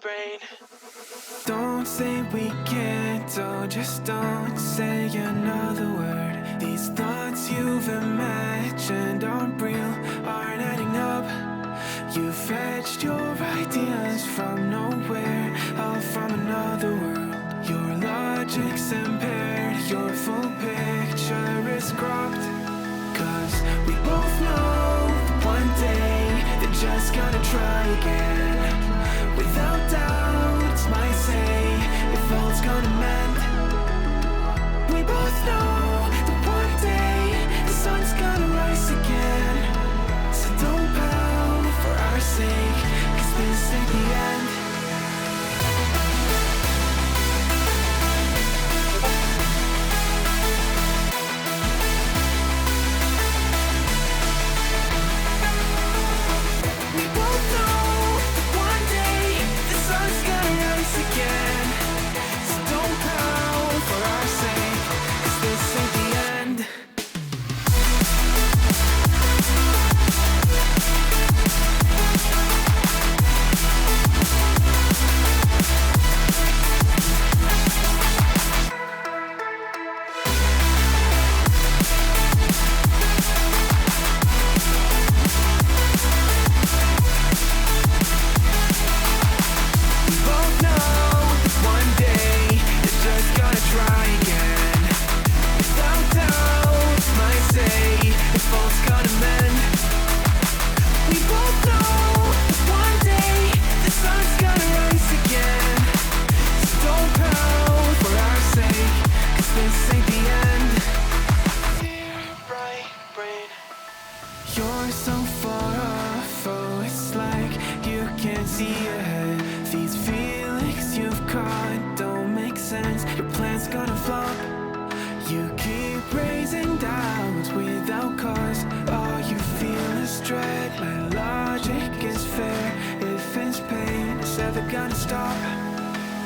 brain. Don't say we can't, oh, just don't say another word. These thoughts you've imagined aren't real, aren't adding up. You fetched your ideas from nowhere, all from another world. Your logic's impaired, your full picture is cropped. Cause we both know one day they're just gonna try again. Without doubt, it's my say if all's gonna mend. We both know that one day the sun's gonna rise again. So don't pout for our sake, cause this ain't the end. You're so far off, oh, it's like you can't see ahead. These feelings you've caught don't make sense, your plan's gonna flop. You keep raising doubts without cause, all you feel is dread. My logic is fair, if it's pain, it's never gonna stop.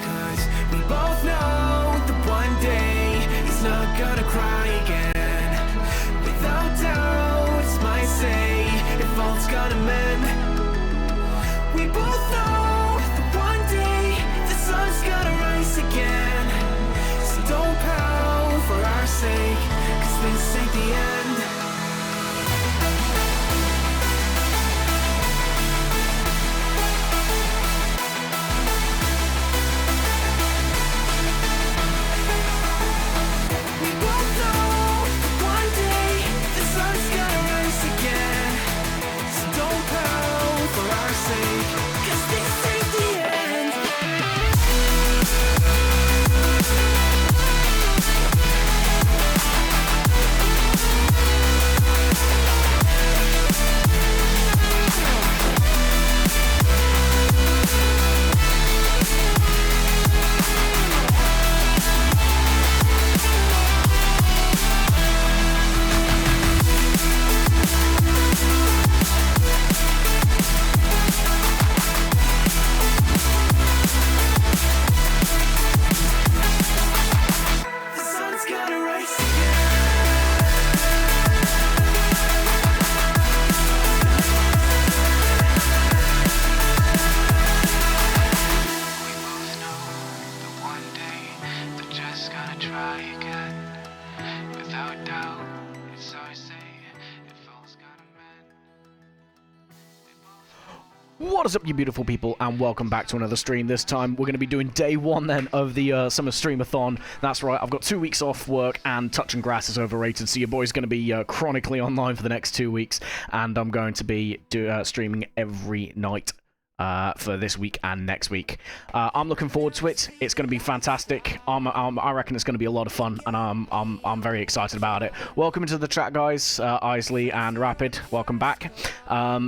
Cause we both know that one day he's not gonna cry again. Without doubt, it's my say if all's gonna mend. We both know that one day the sun's gonna rise again. So don't pout for our sake, cause this ain't the end. What is up, you beautiful people, and welcome back to another stream. This time we're going to be doing day one then of the summer streamathon. That's right, I've got 2 weeks off work and touching grass is overrated, so your boy's going to be chronically online for the next 2 weeks, and I'm going to be streaming every night for this week and next week. I'm looking forward to it. It's going to be fantastic. I reckon it's going to be a lot of fun, and I'm very excited about it. Welcome to the chat, guys. Isley and Rapid, welcome back.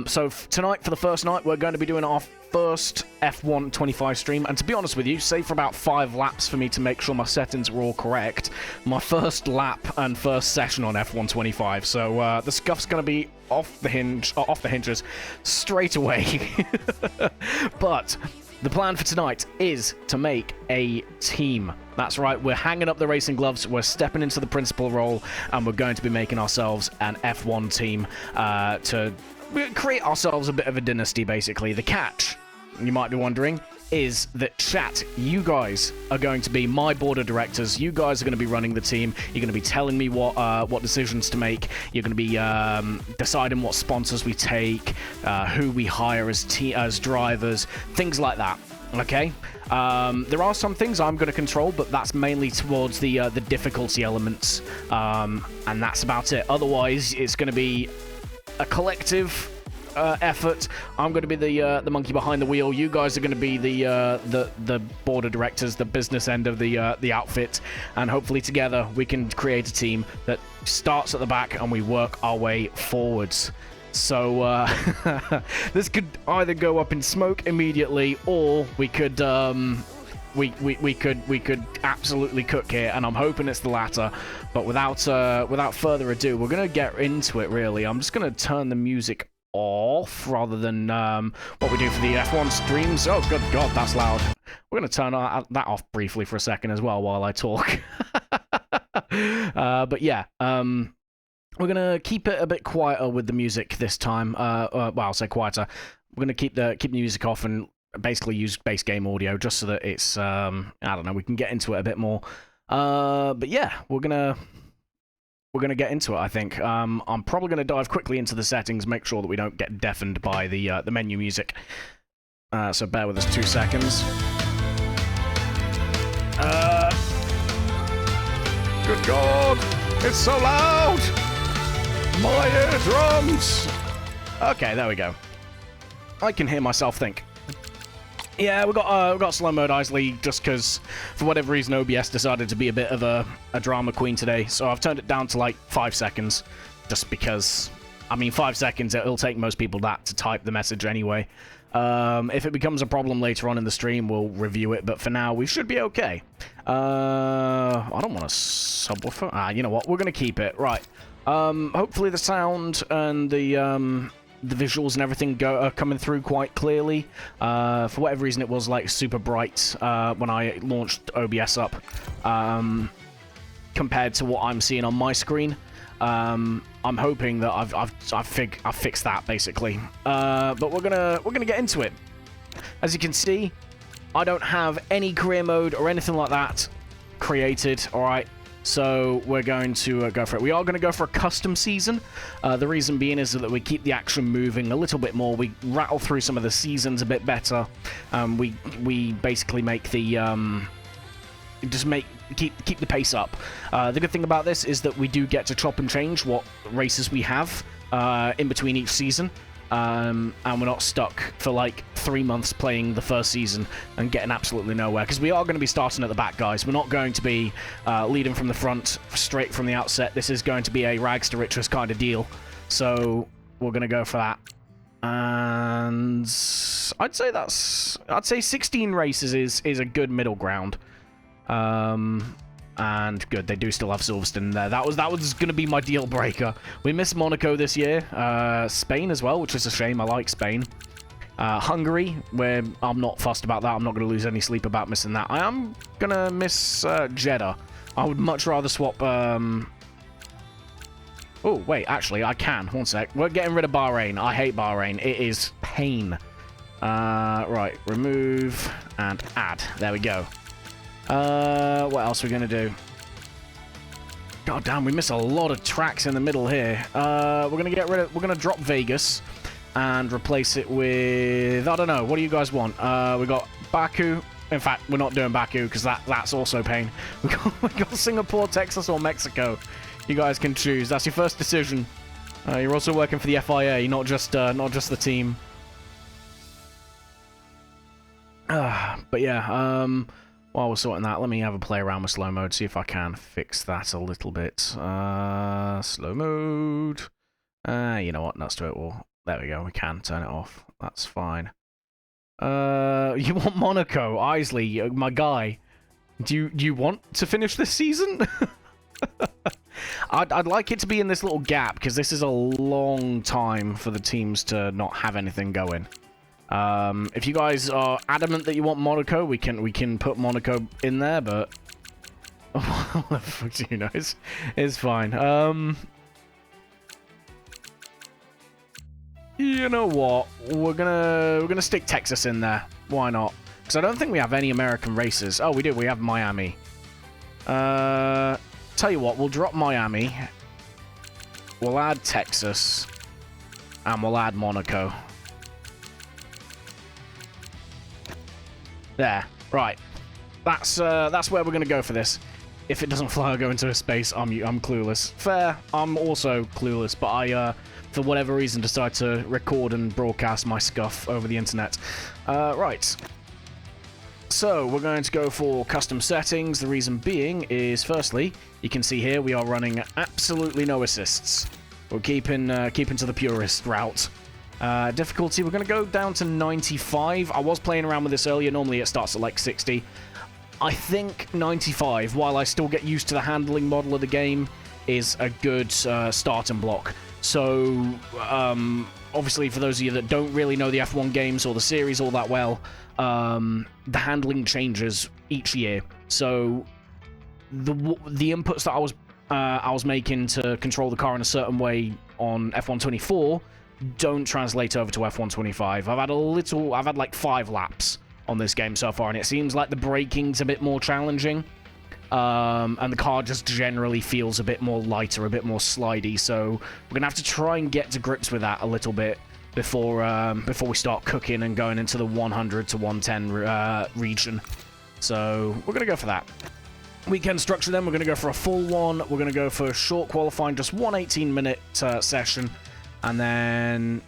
So tonight, for the first night, we're going to be doing our first F125 stream, and to be honest with you, save for about 5 laps for me to make sure my settings were all correct, my first lap and first session on F125, so the scuff's going to be off the hinges straight away. But the plan for tonight is to make a team. That's right, we're hanging up the racing gloves, we're stepping into the principal role, and we're going to be making ourselves an F1 team to create ourselves a bit of a dynasty, basically. The catch, you might be wondering, is that, chat, you guys are going to be my board of directors. You guys are going to be running the team. You're going to be telling me what decisions to make. You're going to be deciding what sponsors we take, who we hire as drivers, things like that. Okay? There are some things I'm going to control, but that's mainly towards the difficulty elements, and that's about it. Otherwise, it's going to be a collective effort. I'm going to be the monkey behind the wheel. You guys are going to be the board of directors, the business end of the outfit, and hopefully together we can create a team that starts at the back and we work our way forwards. So this could either go up in smoke immediately, or we could we could absolutely cook here, and I'm hoping it's the latter. But without further ado, we're gonna get into it. Really, I'm just gonna turn the music off rather than what we do for the F1 streams. Oh, good God, that's loud. We're gonna turn that off briefly for a second as well while I talk. But yeah, we're gonna keep it a bit quieter with the music this time. Well, I'll say quieter. We're gonna keep the music off and basically use base game audio just so that it's I don't know, we can get into it a bit more. But yeah, we're gonna get into it, I think. I'm probably gonna dive quickly into the settings, make sure that we don't get deafened by the menu music. So bear with us 2 seconds. Good God, it's so loud. My eardrums! Okay, there we go. I can hear myself think. Yeah, we got slow mode Isley just because, for whatever reason, OBS decided to be a bit of a drama queen today. So I've turned it down to like 5 seconds, just because, I mean, 5 seconds, it'll take most people that to type the message anyway. If it becomes a problem later on in the stream, we'll review it, but for now, we should be okay. I don't want to subwoofer. You know what? We're going to keep it. Right. Hopefully the sound and the visuals and everything are coming through quite clearly. For whatever reason, it was like super bright when I launched OBS up, compared to what I'm seeing on my screen. I'm hoping that I've fixed that basically. But we're gonna get into it. As you can see, I don't have any career mode or anything like that created. All right. So we're going to go for it. We are going to go for a custom season. The reason being is that we keep the action moving a little bit more. We rattle through some of the seasons a bit better. We basically make the keep the pace up. The good thing about this is that we do get to chop and change what races we have in between each season. And we're not stuck for like 3 months playing the first season and getting absolutely nowhere, because we are going to be starting at the back, guys. We're not going to be leading from the front straight from the outset. This is going to be a rags to riches kind of deal, so we're going to go for that. And I'd say 16 races is a good middle ground. And good, they do still have Silverstone there. That was going to be my deal breaker. We missed Monaco this year. Spain as well, which is a shame. I like Spain. Hungary, where I'm not fussed about that. I'm not going to lose any sleep about missing that. I am going to miss Jeddah. I would much rather swap... Oh, wait, actually, I can. One sec. We're getting rid of Bahrain. I hate Bahrain. It is pain. Right, remove and add. There we go. What else are we going to do? God damn, we miss a lot of tracks in the middle here. We're going to drop Vegas and replace it with, I don't know, what do you guys want? We got Baku. In fact, we're not doing Baku because that's also pain. We got Singapore, Texas, or Mexico. You guys can choose. That's your first decision. You're also working for the FIA, not just the team. But yeah, while we're sorting that, let me have a play around with slow mode, see if I can fix that a little bit. Slow mode. You know what? Let's do it all. There we go. We can turn it off. That's fine. You want Monaco, Isley, my guy? Do you want to finish this season? I'd like it to be in this little gap, because this is a long time for the teams to not have anything going. If you guys are adamant that you want Monaco, we can put Monaco in there, but what the fuck do you know? It's fine. You know what? We're gonna stick Texas in there. Why not? Because I don't think we have any American races. Oh, we do. We have Miami. Tell you what, we'll drop Miami. We'll add Texas. And we'll add Monaco. There. Right. That's where we're going to go for this. If it doesn't fly or go into space, I'm clueless. Fair. I'm also clueless, but I, for whatever reason, decide to record and broadcast my scuff over the internet. Right. So, we're going to go for custom settings. The reason being is, firstly, you can see here we are running absolutely no assists. We're keeping to the purist route. Difficulty, we're going to go down to 95. I was playing around with this earlier. Normally it starts at like 60. I think 95, while I still get used to the handling model of the game, is a good starting block. So, obviously, for those of you that don't really know the F1 games or the series all that well, the handling changes each year. So, the inputs that I was making to control the car in a certain way on F124 don't translate over to F125. I've had like 5 laps on this game so far, and it seems like the braking's a bit more challenging, and the car just generally feels a bit more lighter, a bit more slidey, so we're gonna have to try and get to grips with that a little bit before we start cooking and going into the 100 to 110 region. So we're gonna go for that. Weekend structure then, we're gonna go for a full one, we're gonna go for a short qualifying, just one 18-minute session, and then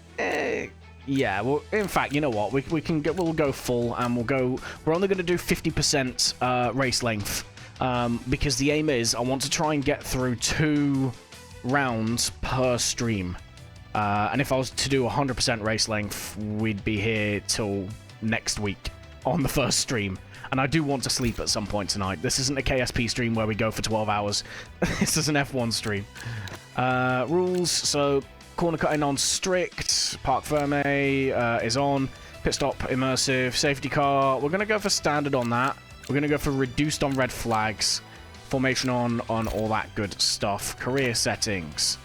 yeah, well, in fact, you know what? We'll go full, and we're only going to do 50% race length, because the aim is I want to try and get through 2 rounds per stream. And if I was to do 100% race length, we'd be here till next week on the first stream. And I do want to sleep at some point tonight. This isn't a KSP stream where we go for 12 hours. This is an F1 stream. Rules, so corner cutting on strict, park ferme is on, pit stop immersive, safety car, we're going to go for standard on that, we're going to go for reduced on red flags, formation on all that good stuff, career settings,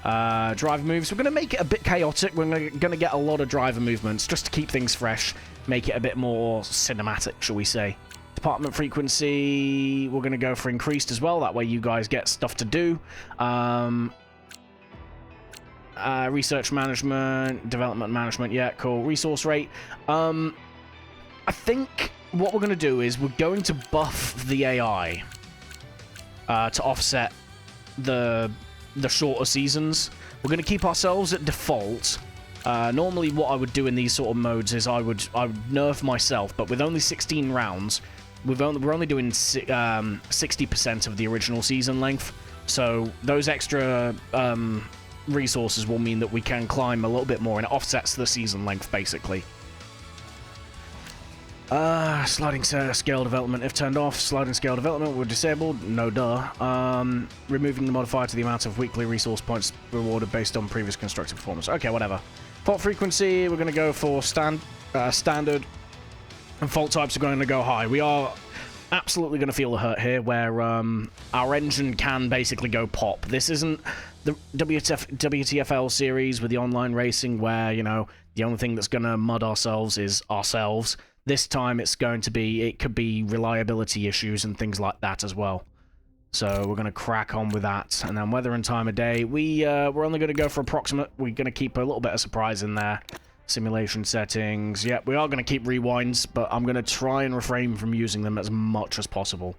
driver moves, we're going to make it a bit chaotic, we're going to get a lot of driver movements just to keep things fresh, make it a bit more cinematic, shall we say. Department frequency, we're going to go for increased as well, that way you guys get stuff to do. Research management, development management, yeah, cool. Resource rate. I think what we're going to do is we're going to buff the AI to offset the shorter seasons. We're going to keep ourselves at default. Normally what I would do in these sort of modes is I would nerf myself, but with only 16 rounds, we're only doing 60% of the original season length. So those extra resources will mean that we can climb a little bit more, and it offsets the season length basically. Sliding scale development if turned off. Sliding scale development were disabled. No duh. Removing the modifier to the amount of weekly resource points rewarded based on previous constructive performance. Okay, whatever. Fault frequency, we're going to go for standard, and fault types are going to go high. We are absolutely going to feel the hurt here, where our engine can basically go pop. This isn't the WTFL series with the online racing where, you know, the only thing that's going to mud ourselves is ourselves. This time it could be reliability issues and things like that as well. So we're going to crack on with that. And then weather and time of day, we're only going to go for approximate. We're going to keep a little bit of surprise in there. Simulation settings. Yep, we are going to keep rewinds, but I'm going to try and refrain from using them as much as possible.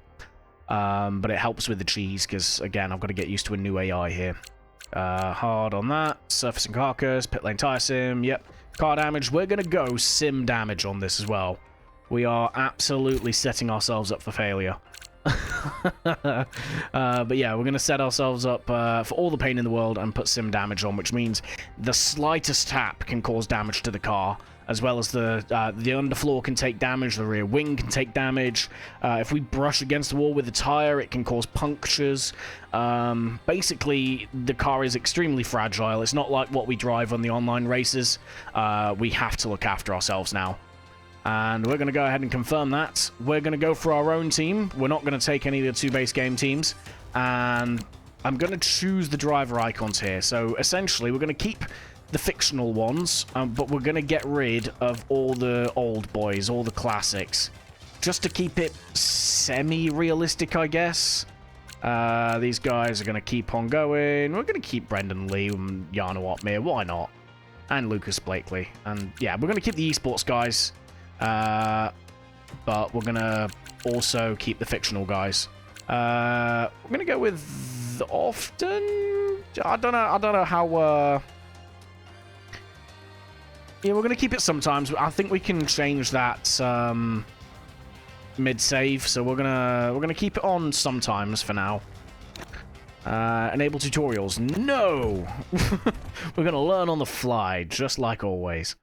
But it helps with the cheese, because, again, I've got to get used to a new AI here. Hard on that. Surface and carcass. Pit lane tire sim. Yep. Car damage. We're going to go sim damage on this as well. We are absolutely setting ourselves up for failure. But yeah, we're going to set ourselves up for all the pain in the world and put sim damage on, which means the slightest tap can cause damage to the car, as well as the underfloor can take damage, the rear wing can take damage. If we brush against the wall with the tire, it can cause punctures. Basically, the car is extremely fragile. It's not like what we drive on the online races. We have to look after ourselves now. And we're going to go ahead and confirm that. We're going to go for our own team. We're not going to take any of the 2 base game teams. And I'm going to choose the driver icons here. So essentially, we're going to keep the fictional ones, but we're going to get rid of all the old boys, all the classics, just to keep it semi-realistic, I guess. These guys are going to keep on going. We're going to keep Brendan Lee and Yana Otmir. Why not? And Lucas Blakely. And yeah, we're going to keep the esports guys. But we're going to also keep the fictional guys. We're going to go with often. I don't know how... Yeah, we're going to keep it sometimes. I think we can change that mid-save, so we're gonna keep it on sometimes for now. Enable tutorials. No! We're going to learn on the fly, just like always.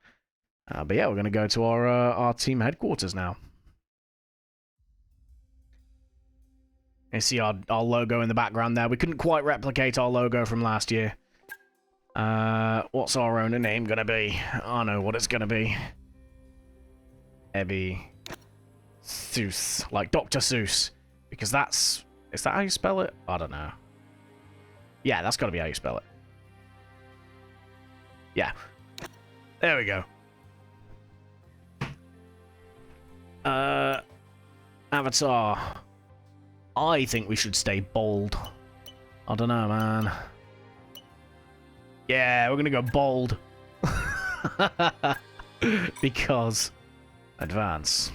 But yeah, we're going to go to our team headquarters now. You see our logo in the background there. We couldn't quite replicate our logo from last year. What's our owner name gonna be? I know what it's gonna be. Ebby Seuss. Like Dr. Seuss. Because that's... Is that how you spell it? I don't know. Yeah, that's gotta be how you spell it. Yeah. There we go. Avatar. I think we should stay bold. I don't know, man. Yeah, we're gonna go bold. Because advance.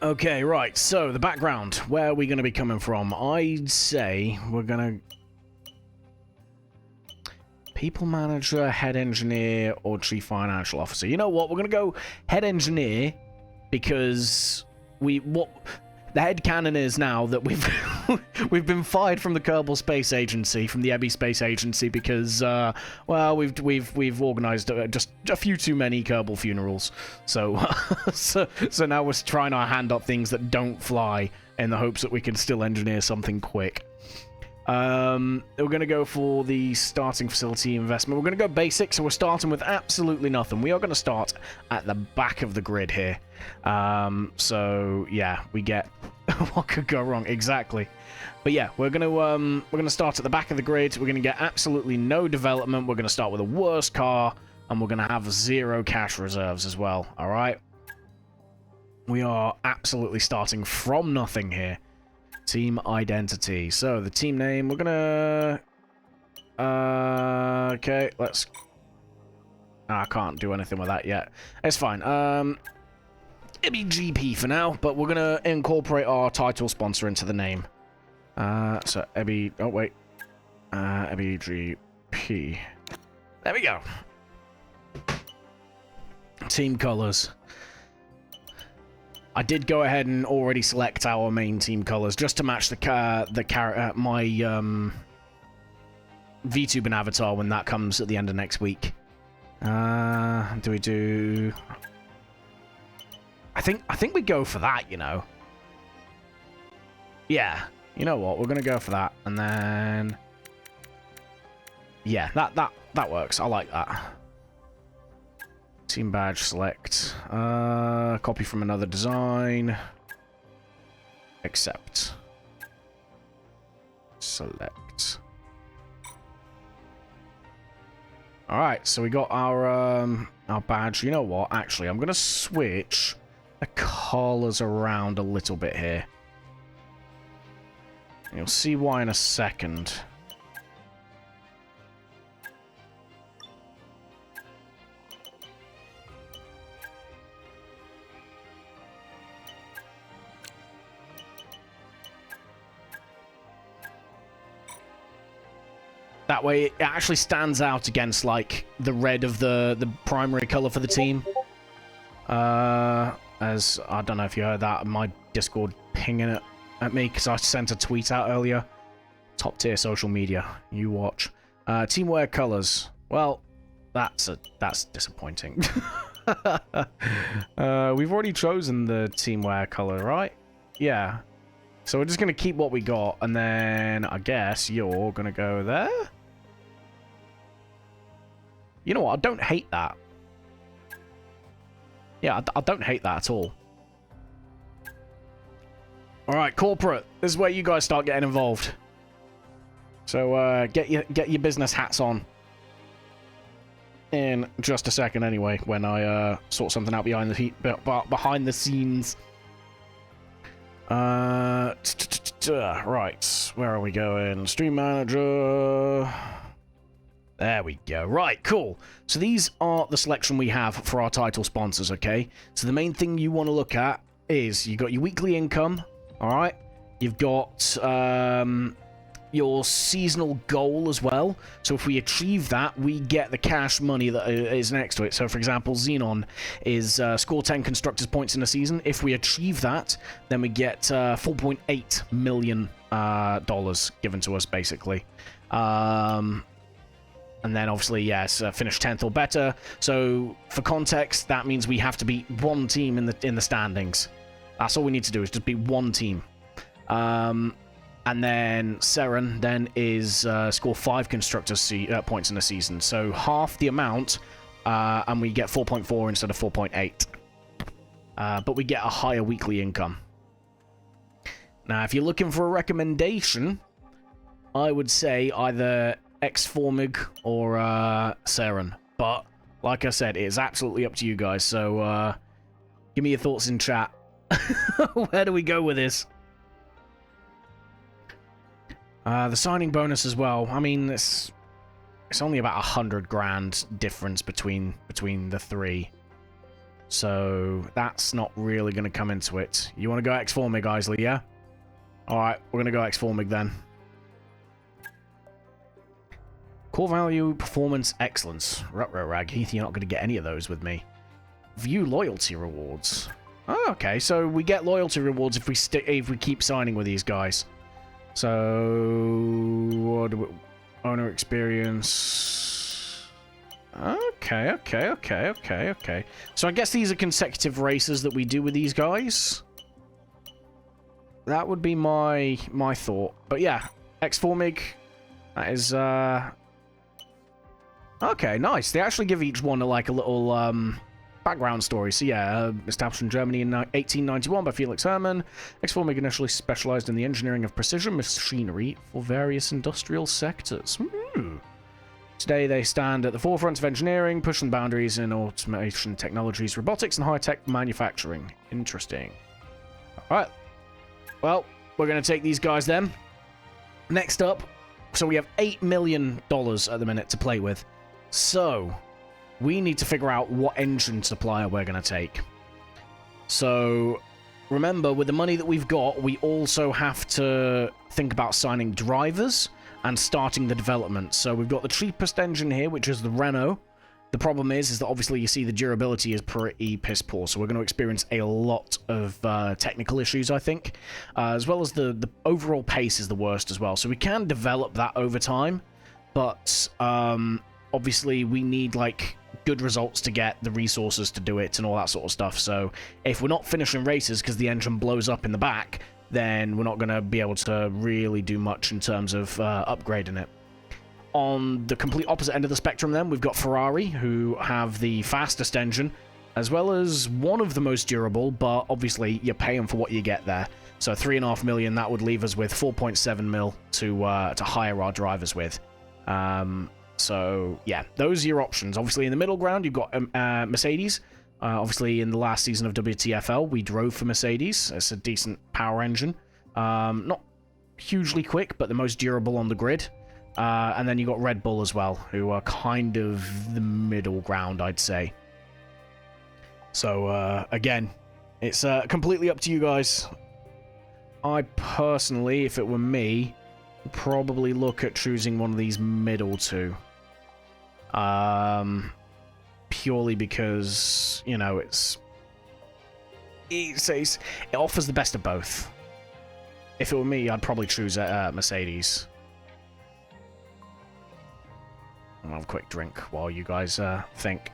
Okay, right, so the background. Where are we gonna be coming from? I'd say we're gonna... People manager, head engineer, or chief financial officer. You know what? We're gonna go head engineer because the headcanon is now that we've been fired from the Kerbal Space Agency, from the Ebby Space Agency, because well, we've organised just a few too many Kerbal funerals. So so now we're trying our hand at things that don't fly in the hopes that we can still engineer something quick. We're going to go for the starting facility investment. We're going to go basic, so we're starting with absolutely nothing. We are going to start at the back of the grid here. So yeah, we get what could go wrong exactly. But yeah, we're going to start at the back of the grid. We're going to get absolutely no development. We're going to start with the worst car, and we're going to have 0 cash reserves as well. All right. We are absolutely starting from nothing here. Team identity. So the team name, we're gonna okay, let's I can't do anything with that yet. It's fine. EbbyGP for now, but we're gonna incorporate our title sponsor into the name. So Ebby, oh wait. EbbyGP. There we go. Team colors. I did go ahead and already select our main team colors just to match my VTuber avatar when that comes at the end of next week. Do we do? I think we go for that, you know. Yeah, you know what? We're gonna go for that, and then yeah, that works. I like that. Team badge select. Copy from another design. Accept. Select. Alright, so we got our badge. You know what? Actually, I'm gonna switch the colors around a little bit here. You'll see why in a second. That way, it actually stands out against, like, the red of the primary color for the team. As, I don't know if you heard that, my Discord pinging it at me, because I sent a tweet out earlier. Top tier social media. You watch. Teamwear colors. Well, that's disappointing. We've already chosen the teamwear color, right? Yeah. So we're just going to keep what we got, and then I guess you're going to go there? You know what? I don't hate that. Yeah, I don't hate that at all. All right, corporate. This is where you guys start getting involved. So get your business hats on. In just a second, anyway, when I sort something out behind the scenes. Right, where are we going? Stream manager. There we go. Right, cool. So these are the selection we have for our title sponsors, okay? So the main thing you want to look at is you got your weekly income, all right? You've got your seasonal goal as well. So if we achieve that, we get the cash money that is next to it. So for example, Xenon is score 10 constructors points in a season. If we achieve that, then we get $4.8 million given to us, basically. And then obviously, yes, finish 10th or better. So for context, that means we have to beat one team in the standings. That's all we need to do, is just beat one team. And then Seren then is score 5 constructors points in a season. So half the amount, and we get 4.4 instead of 4.8. But we get a higher weekly income. Now, if you're looking for a recommendation, I would say either X-Formig or Seren. But, like I said, it is absolutely up to you guys. So, give me your thoughts in chat. Where do we go with this? The signing bonus as well. I mean, it's only about 100 grand difference between the three. So, that's not really going to come into it. You want to go X-Formig, Isley, yeah? Alright, we're going to go X-Formig then. Core value, performance, excellence. Rag, Heath, you're not going to get any of those with me. View loyalty rewards. Oh, okay, so we get loyalty rewards if we keep signing with these guys. So, what do we, owner experience. Okay. So I guess these are consecutive races that we do with these guys. That would be my thought. But yeah, X-Formig. That is okay, nice. They actually give each one a little background story. So yeah, established in Germany in 1891 by Felix Hermann. X-Formig initially specialized in the engineering of precision machinery for various industrial sectors. Today they stand at the forefront of engineering, pushing boundaries in automation technologies, robotics, and high-tech manufacturing. Interesting. Alright. Well, we're going to take these guys then. Next up, so we have $8 million at the minute to play with. So, we need to figure out what engine supplier we're going to take. So, remember, with the money that we've got, we also have to think about signing drivers and starting the development. So, we've got the cheapest engine here, which is the Renault. The problem is that obviously you see the durability is pretty piss poor, so we're going to experience a lot of technical issues, I think, as well as the overall pace is the worst as well. So we can develop that over time, but obviously we need good results to get the resources to do it and all that sort of stuff. So if we're not finishing races because the engine blows up in the back, then we're not going to be able to really do much in terms of upgrading it. On the complete opposite end of the spectrum then, we've got Ferrari, who have the fastest engine, as well as one of the most durable, but obviously you're paying for what you get there. So $3.5 million, that would leave us with 4.7 mil to hire our drivers with. So yeah, those are your options. Obviously in the middle ground, you've got Mercedes. Obviously in the last season of WTFL, we drove for Mercedes. It's a decent power engine. Not hugely quick, but the most durable on the grid. And then you got Red Bull as well, who are kind of the middle ground, I'd say. So, again, it's completely up to you guys. I personally, if it were me, would probably look at choosing one of these middle two. Purely because, you know, it offers the best of both. If it were me, I'd probably choose Mercedes. I'll have a quick drink while you guys think.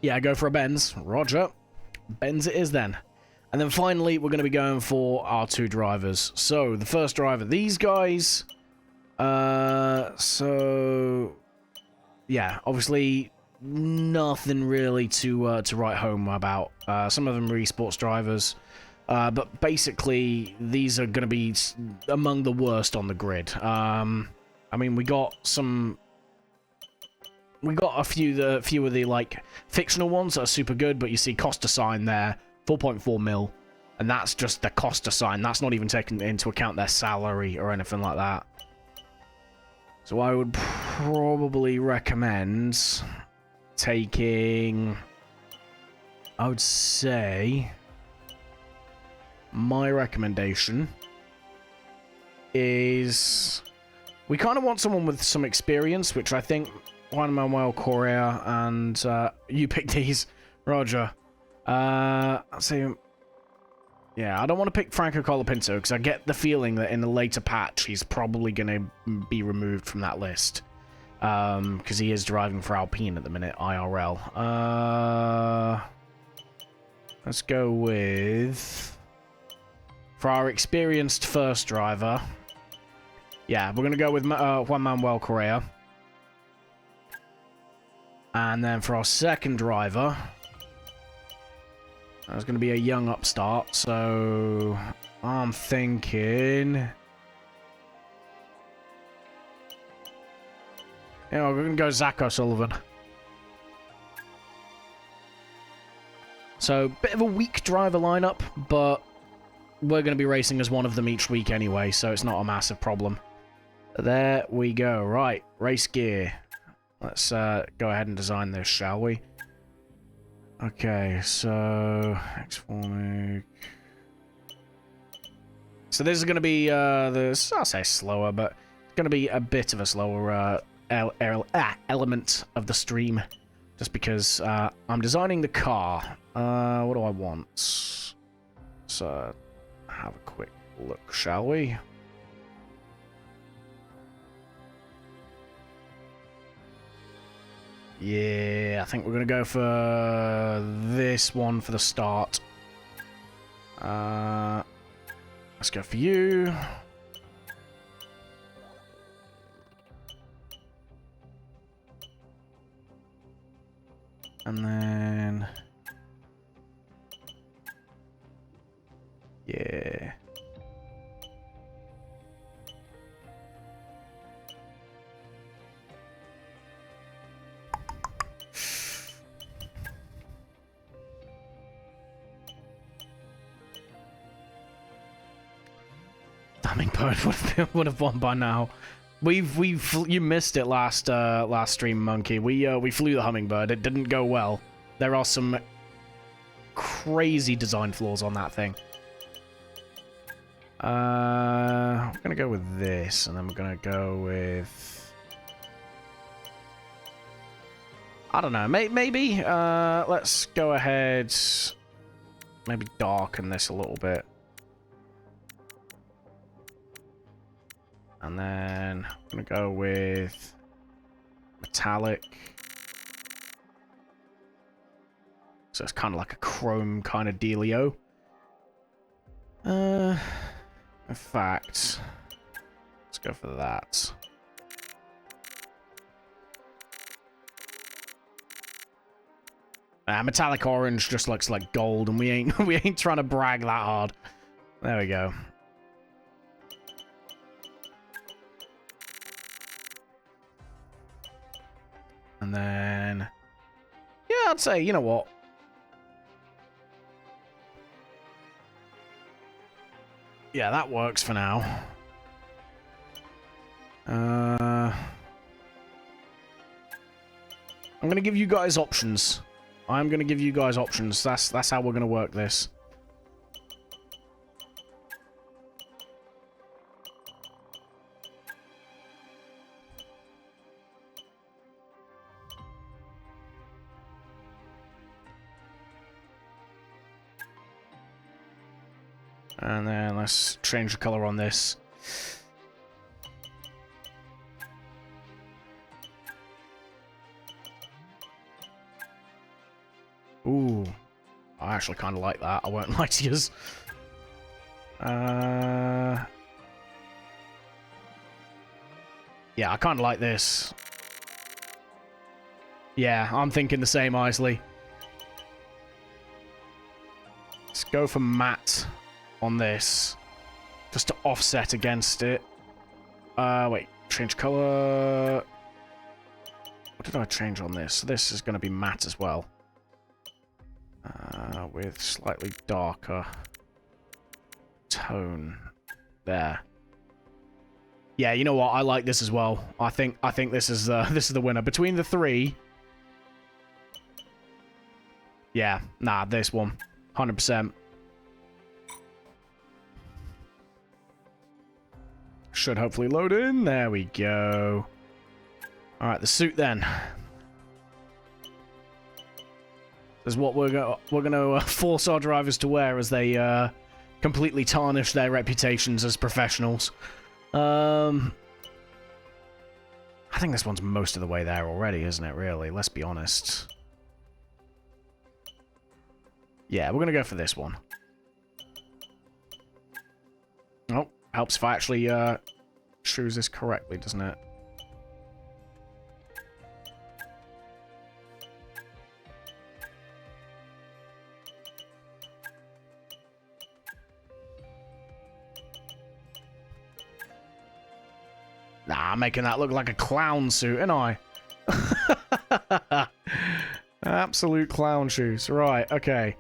Yeah, go for a Benz. Roger. Benz it is then. And then finally, we're going to be going for our two drivers. So, the first driver, these guys. So, yeah, obviously, nothing really to write home about. Some of them are esports drivers, but basically these are going to be among the worst on the grid. I mean, we got a few of the like fictional ones that are super good, but you see cost assign there, 4.4 mil, and that's just the cost assign. That's not even taking into account their salary or anything like that. So I would probably recommend taking, I would say, my recommendation is, we kind of want someone with some experience, which I think Juan Manuel Correa and you pick these, Roger. I'll say, yeah, I don't want to pick Franco Colapinto because I get the feeling that in the later patch he's probably going to be removed from that list because he is driving for Alpine at the minute, IRL. Let's go with, for our experienced first driver, yeah, we're going to go with Juan Manuel Correa. And then for our second driver, there's going to be a young upstart, so I'm thinking, yeah, we're going to go Zach O'Sullivan. So, bit of a weak driver lineup, but we're going to be racing as one of them each week anyway, so it's not a massive problem. There we go. Right, race gear. Let's go ahead and design this, shall we? Okay, so X-Formic. So this is going to be I'll say slower, but it's going to be a bit of a slower element of the stream, just because I'm designing the car. What do I want? So have a quick look, shall we? Yeah, I think we're going to go for this one for the start. Let's go for you. And then, yeah. Hummingbird would have won by now. You missed it last stream, Monkey. We flew the Hummingbird. It didn't go well. There are some crazy design flaws on that thing. I'm gonna go with this, and then we're gonna go with, I don't know. Maybe let's go ahead. Maybe darken this a little bit. And then I'm going to go with metallic. So it's kind of like a chrome kind of dealio. In fact, let's go for that. Metallic orange just looks like gold, and we ain't trying to brag that hard. There we go. And then, yeah, I'd say, you know what? Yeah, that works for now. I'm going to give you guys options. I'm going to give you guys options. That's how we're going to work this. And then let's change the color on this. Ooh. I actually kind of like that. I won't lie to yous. Yeah, I kind of like this. Yeah, I'm thinking the same, Isley. Let's go for matte on this. Just to offset against it. Wait. Change color. What did I change on this? This is going to be matte as well. With slightly darker tone. There. Yeah, you know what? I like this as well. I think this is the winner between the three. Yeah, nah, this one, 100%. Should hopefully load in. There we go. All right, the suit then. Is what we're gonna force our drivers to wear as they completely tarnish their reputations as professionals. I think this one's most of the way there already, isn't it? Really, let's be honest. Yeah, we're gonna go for this one. Oh, helps if I actually choose this correctly, doesn't it? Nah, I'm making that look like a clown suit, ain't I? Absolute clown shoes. Right, okay.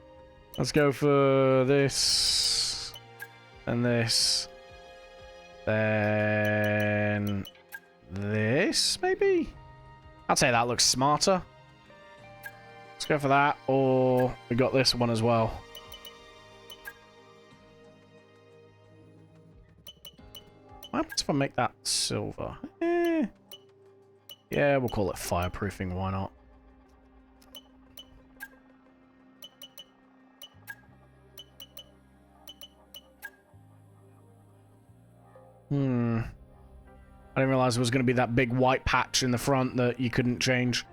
Let's go for this. And this. Then this, maybe? I'd say that looks smarter. Let's go for that, or we got this one as well. What happens if I make that silver? Yeah, we'll call it fireproofing, why not? I didn't realize there was going to be that big white patch in the front that you couldn't change.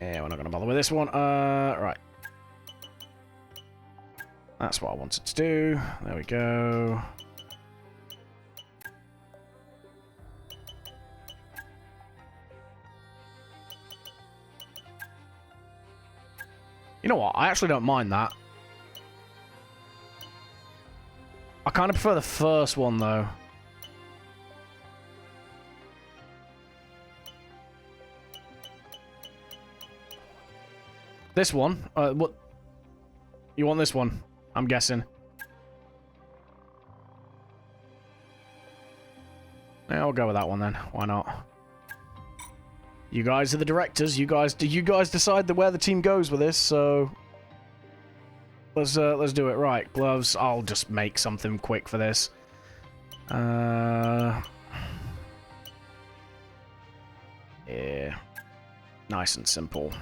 Yeah, we're not going to bother with this one. Right. That's what I wanted to do. There we go. You know what? I actually don't mind that. I kind of prefer the first one, though. This one? What? You want this one? I'm guessing. Yeah, I'll go with that one then. Why not? You guys are the directors. You guys decide where the team goes with this. So let's do it. Right, gloves. I'll just make something quick for this. Yeah, nice and simple.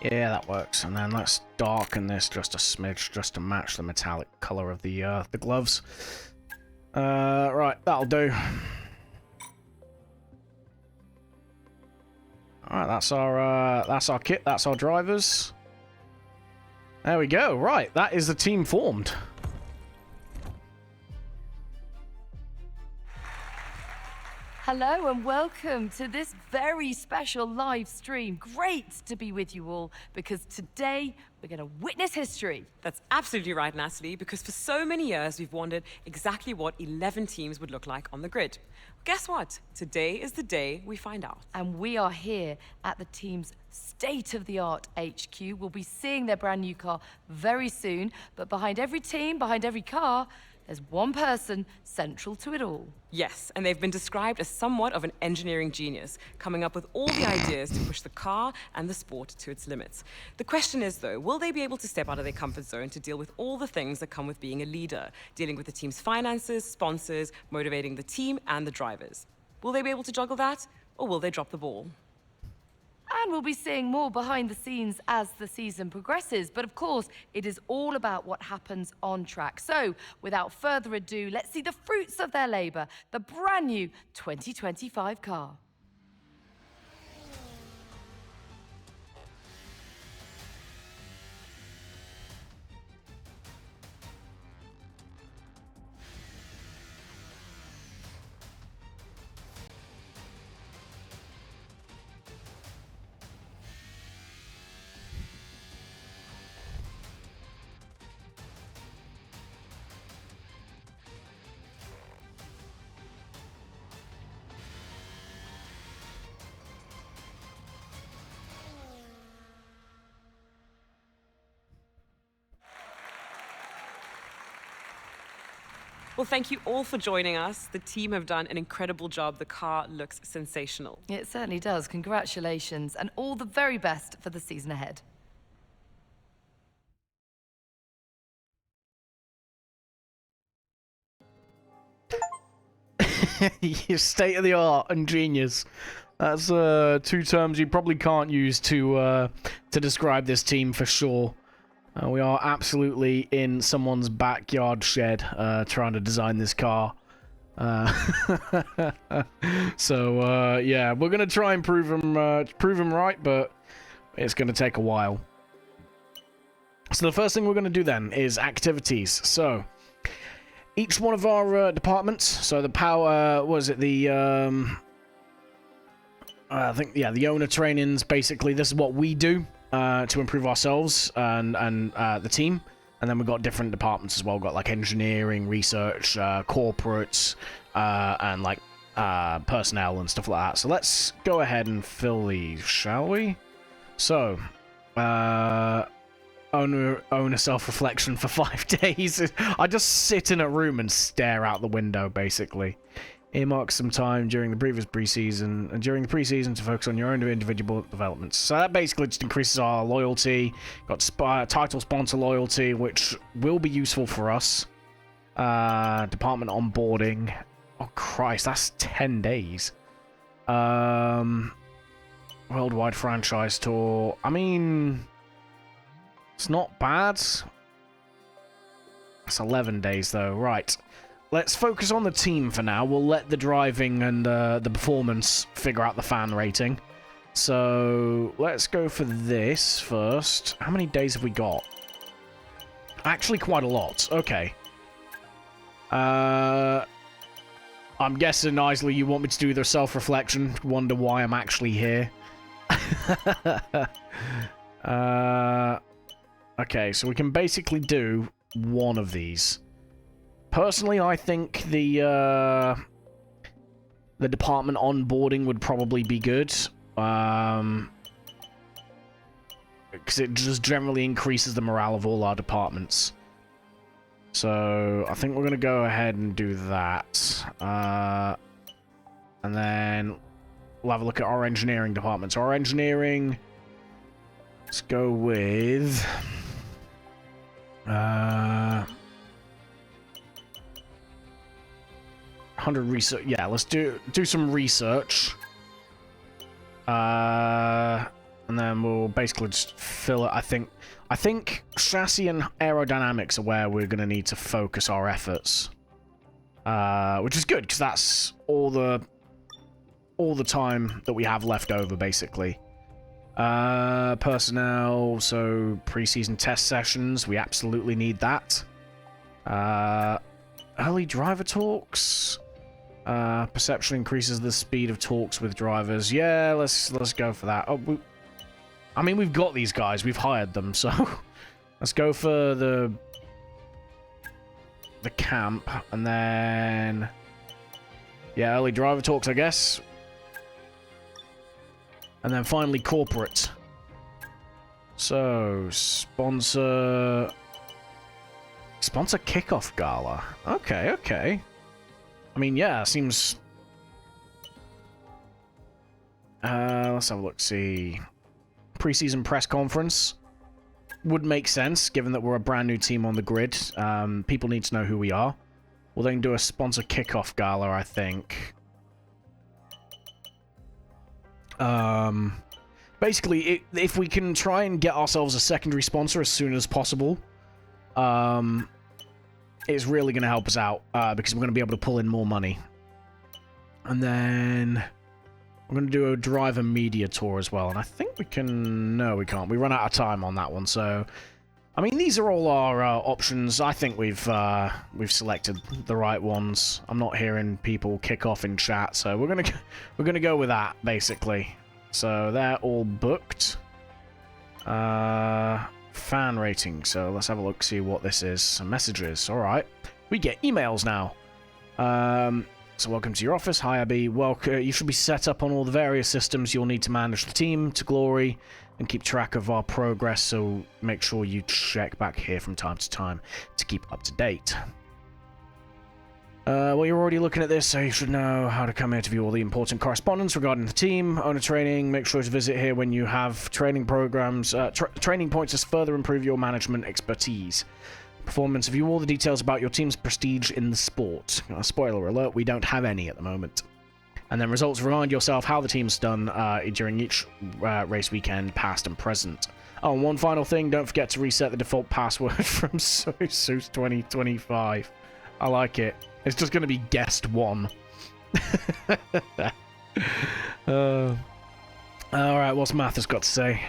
Yeah, that works. And then let's darken this just a smidge, just to match the metallic color of the gloves. Right, that'll do. All right, that's our kit. That's our drivers. There we go. Right, that is the team formed. Hello and welcome to this very special live stream. Great to be with you all because today we're going to witness history. That's absolutely right, Natalie, because for so many years we've wondered exactly what 11 teams would look like on the grid. Guess what? Today is the day we find out. And we are here at the team's state-of-the-art HQ. We'll be seeing their brand new car very soon, but behind every team, behind every car, there's one person central to it all. Yes, and they've been described as somewhat of an engineering genius, coming up with all the ideas to push the car and the sport to its limits. The question is, though, will they be able to step out of their comfort zone to deal with all the things that come with being a leader, dealing with the team's finances, sponsors, motivating the team and the drivers? Will they be able to juggle that, or will they drop the ball? And we'll be seeing more behind the scenes as the season progresses. But of course, it is all about what happens on track. So, without further ado, let's see the fruits of their labor, the brand new 2025 car. Well, thank you all for joining us. The team have done an incredible job. The car looks sensational. It certainly does. Congratulations, and all the very best for the season ahead. You're state of the art and genius. That's two terms you probably can't use to describe this team for sure. We are absolutely in someone's backyard shed trying to design this car. So yeah, we're gonna try and prove them right, but it's gonna take a while. So the first thing we're gonna do then is activities. So each one of our departments. So the power was it the I think yeah the owner trainings. Basically, this is what we do. To improve ourselves and the team, and then we've got different departments as well. We've got like engineering, research, corporates, and like personnel and stuff like that. So let's go ahead and fill these, shall we? So, owner self-reflection for 5 days. I just sit in a room and stare out the window, basically. Earmark some time during the previous preseason and during the preseason to focus on your own individual developments. So that basically just increases our loyalty. Got title sponsor loyalty, which will be useful for us. Department onboarding. Oh Christ, that's 10 days. Worldwide franchise tour. I mean, it's not bad. It's 11 days though, right. Let's focus on the team for now. We'll let the driving and the performance figure out the fan rating. So, let's go for this first. How many days have we got? Actually, quite a lot. Okay. I'm guessing, Isley, you want me to do the self-reflection. Wonder why I'm actually here. Okay, so we can basically do one of these. Personally, I think the department onboarding would probably be good. Because it just generally increases the morale of all our departments. So, I think we're going to go ahead and do that. And then we'll have a look at our engineering department. So, our engineering... Let's go with... 100 research. Yeah, let's do some research. And then we'll basically just fill it. I think chassis and aerodynamics are where we're going to need to focus our efforts. Which is good because that's all the time that we have left over, basically. Personnel, so preseason test sessions, we absolutely need that. Early driver talks. Perception increases the speed of talks with drivers. Yeah, let's go for that. Oh, I mean, we've got these guys. We've hired them, so let's go for the camp, and then yeah, early driver talks, I guess, and then finally corporate. So sponsor kickoff gala. Okay. I mean, yeah, seems... let's have a look, see... Preseason press conference. Would make sense, given that we're a brand new team on the grid. People need to know who we are. We'll then do a sponsor kickoff gala, I think. basically, if we can try and get ourselves a secondary sponsor as soon as possible, it's really going to help us out, because we're going to be able to pull in more money. And then we're going to do a driver media tour as well, and I think we can... No, we can't. We run out of time on that one, so... I mean, these are all our options. I think we've selected the right ones. I'm not hearing people kick off in chat, so we're gonna go with that, basically. So they're all booked. Fan rating. So let's have a look, see what this is. Some messages. All right. We get emails now. So welcome to your office. Hi, Abby. Welcome. You should be set up on all the various systems you'll need to manage the team to glory and keep track of our progress, so make sure you check back here from time to time to keep up to date. Well, you're already looking at this, so you should know how to come here to view all the important correspondence regarding the team, owner training. Make sure to visit here when you have training programs, training points to further improve your management expertise. Performance, view all the details about your team's prestige in the sport. Spoiler alert, we don't have any at the moment. And then results, remind yourself how the team's done during each race weekend, past and present. Oh, and one final thing, don't forget to reset the default password from SOUS2025. I like it. It's just going to be guest 1. Alright, what's Mathis got to say?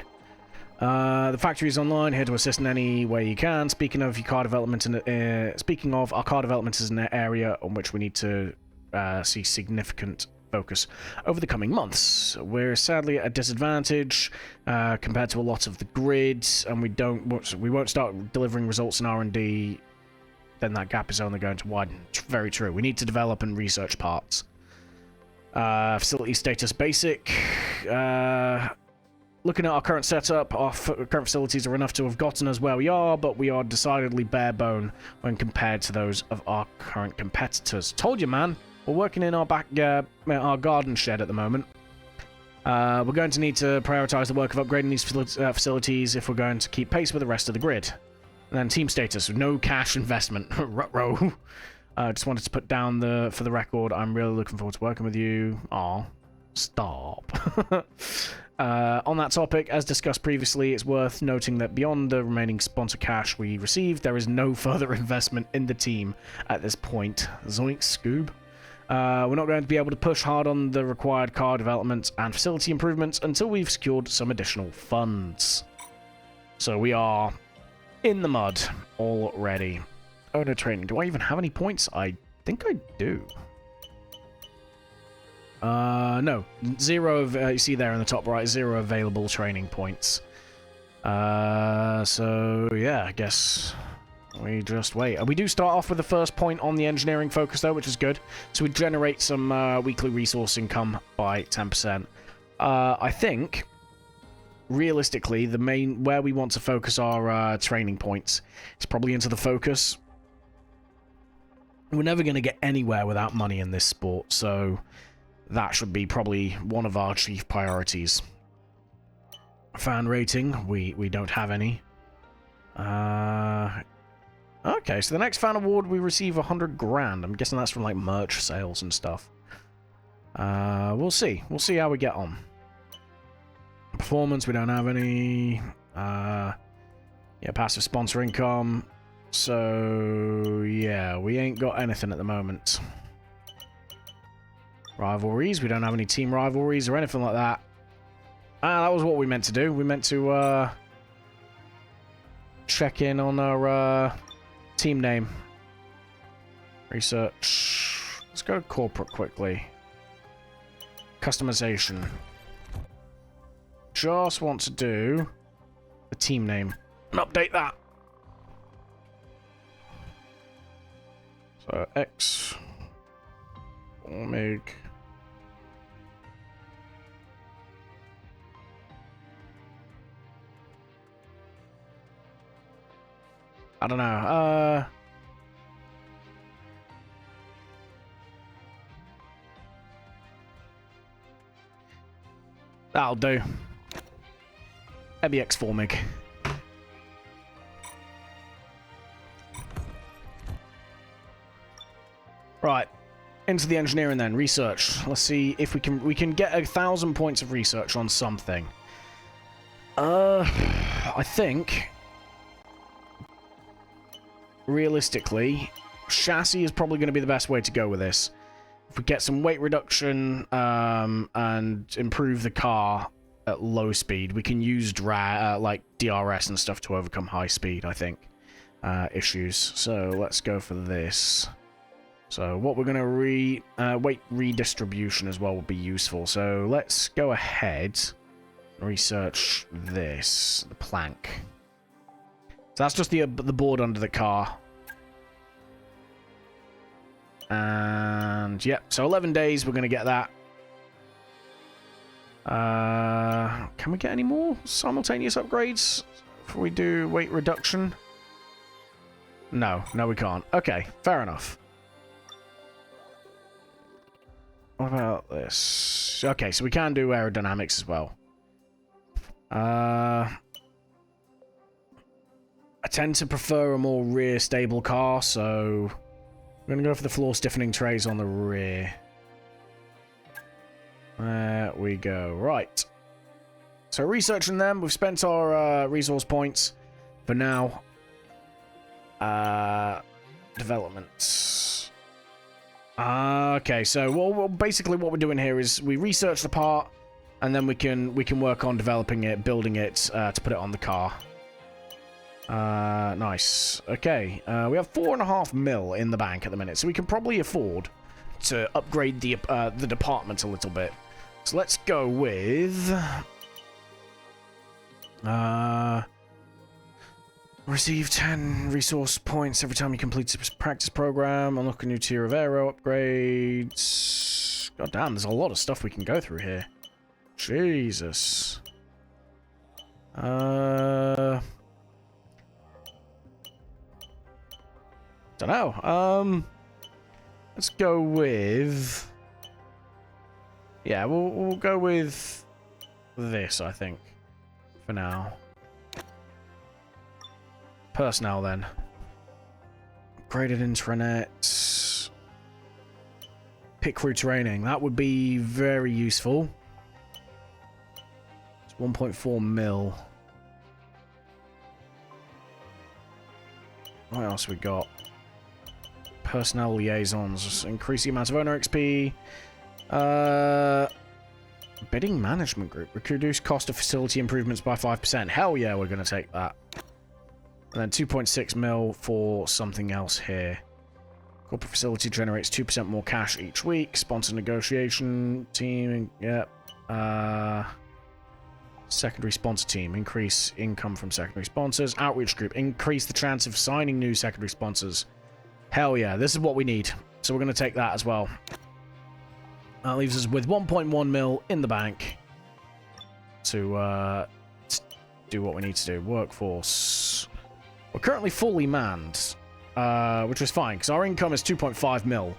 The factory is online, here to assist in any way you can. Speaking of our car development is an area on which we need to see significant focus over the coming months. We're sadly at a disadvantage compared to a lot of the grids, and we won't start delivering results in R&D, then that gap is only going to widen. Very true. We need to develop and research parts. Facility status basic. Looking at our current setup, our current facilities are enough to have gotten us where we are, but we are decidedly bare bone when compared to those of our current competitors. Told you, man. We're working in our our garden shed at the moment. We're going to need to prioritize the work of upgrading these facilities if we're going to keep pace with the rest of the grid. And then team status, no cash investment. Ruh-roh. Just wanted to put down for the record, I'm really looking forward to working with you. Aw, stop. On that topic, as discussed previously, it's worth noting that beyond the remaining sponsor cash we received, there is no further investment in the team at this point. Zoink, Scoob. We're not going to be able to push hard on the required car development and facility improvements until we've secured some additional funds. So we are in the mud already. Owner training. Do I even have any points? I think I do. No. 0, you see there in the top right, 0 available training points. So, yeah, I guess we just wait. We do start off with the first point on the engineering focus, though, which is good. So we generate some weekly resource income by 10%. I think, realistically, where we want to focus our training points is probably into the focus. We're never going to get anywhere without money in this sport, so that should be probably one of our chief priorities. Fan rating, we don't have any. Okay, so the next fan award, we receive 100 grand. I'm guessing that's from, like, merch sales and stuff. We'll see. We'll see how we get on. Performance, we don't have any. Yeah, passive sponsor income. So, yeah, we ain't got anything at the moment. Rivalries, we don't have any team rivalries or anything like that. That was what we meant to do. We meant to, check in on our, team name. Research. Let's go to corporate quickly. Customization. Just want to do the team name and update that. So X Omeg. I don't know. That'll do. EbbyX Formig. Right. Into the engineering then. Research. Let's see if we can get 1,000 points of research on something. I think, realistically, chassis is probably going to be the best way to go with this. If we get some weight reduction and improve the car at low speed, we can use like DRS and stuff to overcome high speed, I think, issues. So let's go for this. So what we're going to weight redistribution as well would be useful. So let's go ahead and research this, the plank. So that's just the board under the car. And yep, so 11 days, we're going to get that. Can we get any more simultaneous upgrades before we do weight reduction? No, we can't. Okay, fair enough. What about this? Okay, so we can do aerodynamics as well. I tend to prefer a more rear stable car, so I'm going to go for the floor stiffening trays on the rear. There we go. Right. So researching them, we've spent our resource points for now. Developments. Okay, so basically what we're doing here is we research the part, and then we can work on developing it, building it to put it on the car. Nice. Okay, we have 4.5 mil in the bank at the minute, so we can probably afford to upgrade the department a little bit. So let's go with receive 10 resource points every time you complete a practice program. Unlock a new tier of aero upgrades. God damn, there's a lot of stuff we can go through here. Jesus. Don't know. Let's go with... Yeah, we'll go with this, I think, for now. Personnel, then. Upgraded intranet. Pit crew training. That would be very useful. It's 1.4 mil. What else we got? Personnel liaisons. Increase the amount of owner XP. Bidding management group. Reduce cost of facility improvements by 5%. Hell yeah, we're going to take that. And then 2.6 mil for something else here. Corporate facility generates 2% more cash each week. Sponsor negotiation team. Yep. Secondary sponsor team. Increase income from secondary sponsors. Outreach group. Increase the chance of signing new secondary sponsors. Hell yeah, this is what we need. So we're going to take that as well. That leaves us with 1.1 mil in the bank to do what we need to do. Workforce. We're currently fully manned, which is fine, because our income is 2.5 mil,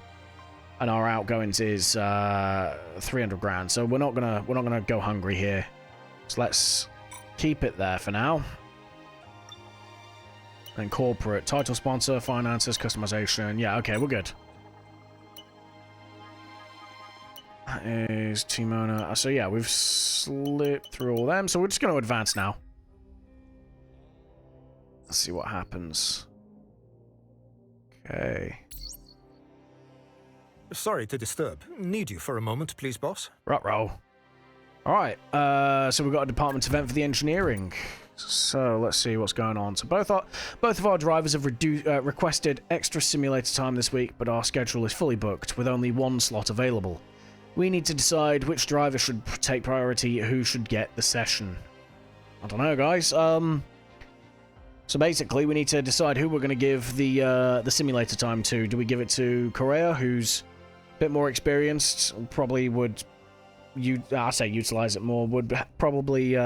and our outgoings is 300 grand. So we're not gonna go hungry here. So let's keep it there for now. And corporate title sponsor, finances, customization. Yeah, okay, we're good. That is team owner. So yeah, we've slipped through all them. So we're just going to advance now. Let's see what happens. Okay. Sorry to disturb. Need you for a moment, please, boss? Ruh-roh. Alright, so we've got a department event for the engineering. So let's see what's going on. So both of our drivers have requested extra simulator time this week, but our schedule is fully booked with only one slot available. We need to decide which driver should take priority, who should get the session. I don't know, guys. So basically, we need to decide who we're going to give the simulator time to. Do we give it to Correa, who's a bit more experienced, probably would, I say utilize it more, would probably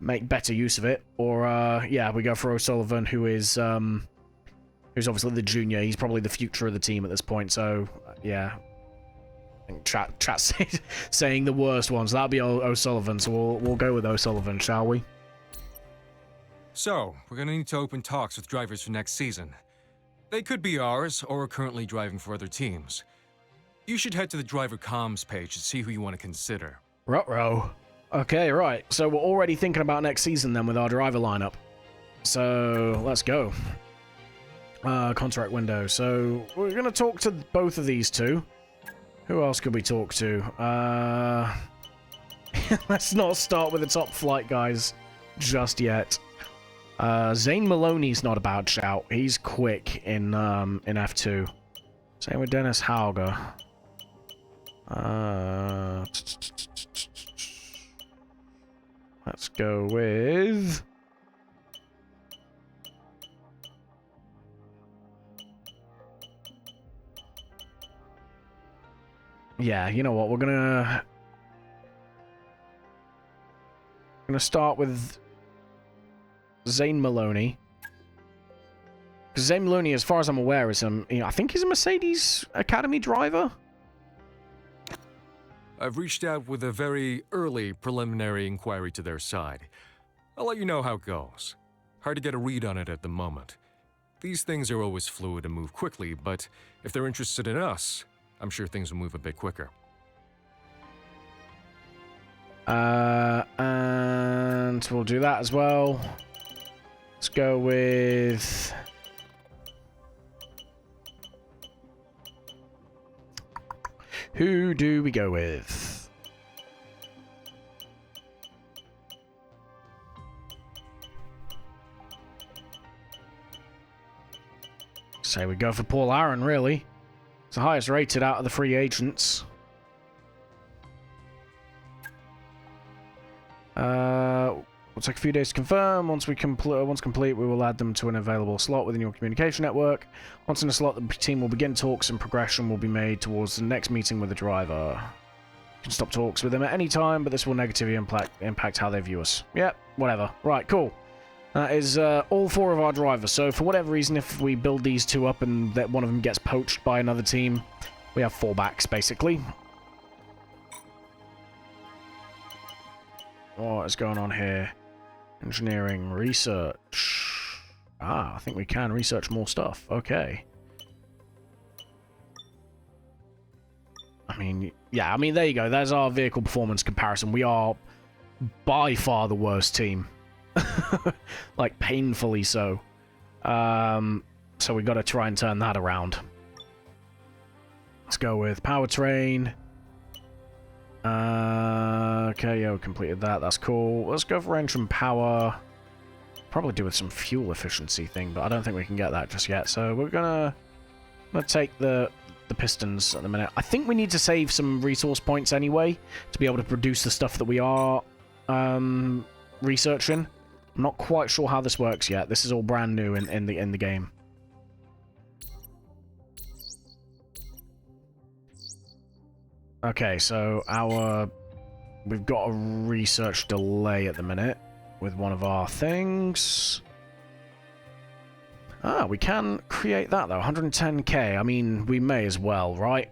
make better use of it, or yeah, we go for O'Sullivan, who's obviously the junior. He's probably the future of the team at this point. So yeah. Chat saying the worst ones. That'll be O'Sullivan, so we'll go with O'Sullivan, shall we? So, we're gonna need to open talks with drivers for next season. They could be ours, or are currently driving for other teams. You should head to the driver comms page to see who you want to consider. Ruh-roh. Okay, right. So we're already thinking about next season then with our driver lineup. So let's go. Contract window. So we're going to talk to both of these two. Who else could we talk to? Let's not start with the top flight guys just yet. Zane Maloney's not a bad shout. He's quick in F2. Same with Dennis Hauger. Let's go with... Yeah, you know what? We're gonna start with Zane Maloney. Because Zane Maloney, as far as I'm aware, is I think he's a Mercedes Academy driver. I've reached out with a very early preliminary inquiry to their side. I'll let you know how it goes. Hard to get a read on it at the moment. These things are always fluid and move quickly, but if they're interested in us, I'm sure things will move a bit quicker. And we'll do that as well. Let's go with... Who do we go with? Say we go for Paul Aaron, really. It's the highest rated out of the free agents. We'll take a few days to confirm. Once complete, we will add them to an available slot within your communication network. Once in a slot, the team will begin talks and progression will be made towards the next meeting with the driver. You can stop talks with them at any time, but this will negatively impact how they view us. Yep, whatever. Right, cool. That is all 4 of our drivers. So for whatever reason, if we build these 2 up and that one of them gets poached by another team, we have 4 backs, basically. What is going on here? Engineering, research. Ah, I think we can research more stuff. Okay. I mean, yeah, I mean, there you go. There's our vehicle performance comparison. We are by far the worst team. Like, painfully so. So we got to try and turn that around. Let's go with powertrain. Okay, yeah, we completed that. That's cool. Let's go for engine power. Probably do with some fuel efficiency thing, but I don't think we can get that just yet. So we're gonna take the pistons at the minute. I think we need to save some resource points anyway to be able to produce the stuff that we are researching. I'm not quite sure how this works yet. This is all brand new in the game. Okay, so we've got a research delay at the minute with one of our things. Ah, we can create that though, 110k. I mean, we may as well, right?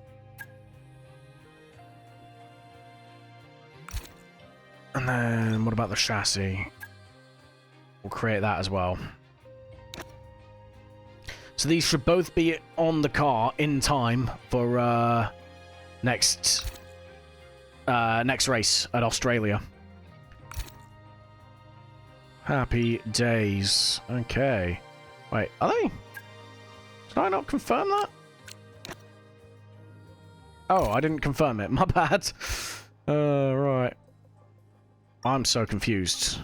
And then what about the chassis? We'll create that as well. So these should both be on the car in time for next race at Australia. Happy days. Okay. Wait, are they? Did I not confirm that? Oh, I didn't confirm it. My bad. Right. I'm so confused.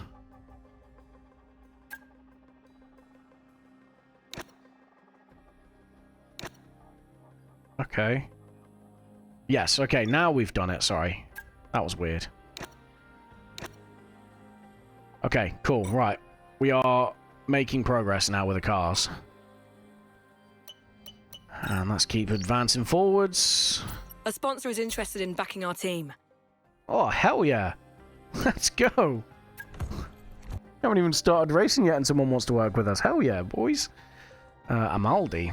Okay. Yes, okay, now we've done it. Sorry. That was weird. Okay, cool. Right. We are making progress now with the cars. And let's keep advancing forwards. A sponsor is interested in backing our team. Oh, hell yeah. Let's go. Haven't even started racing yet and someone wants to work with us. Hell yeah, boys. Amaldi.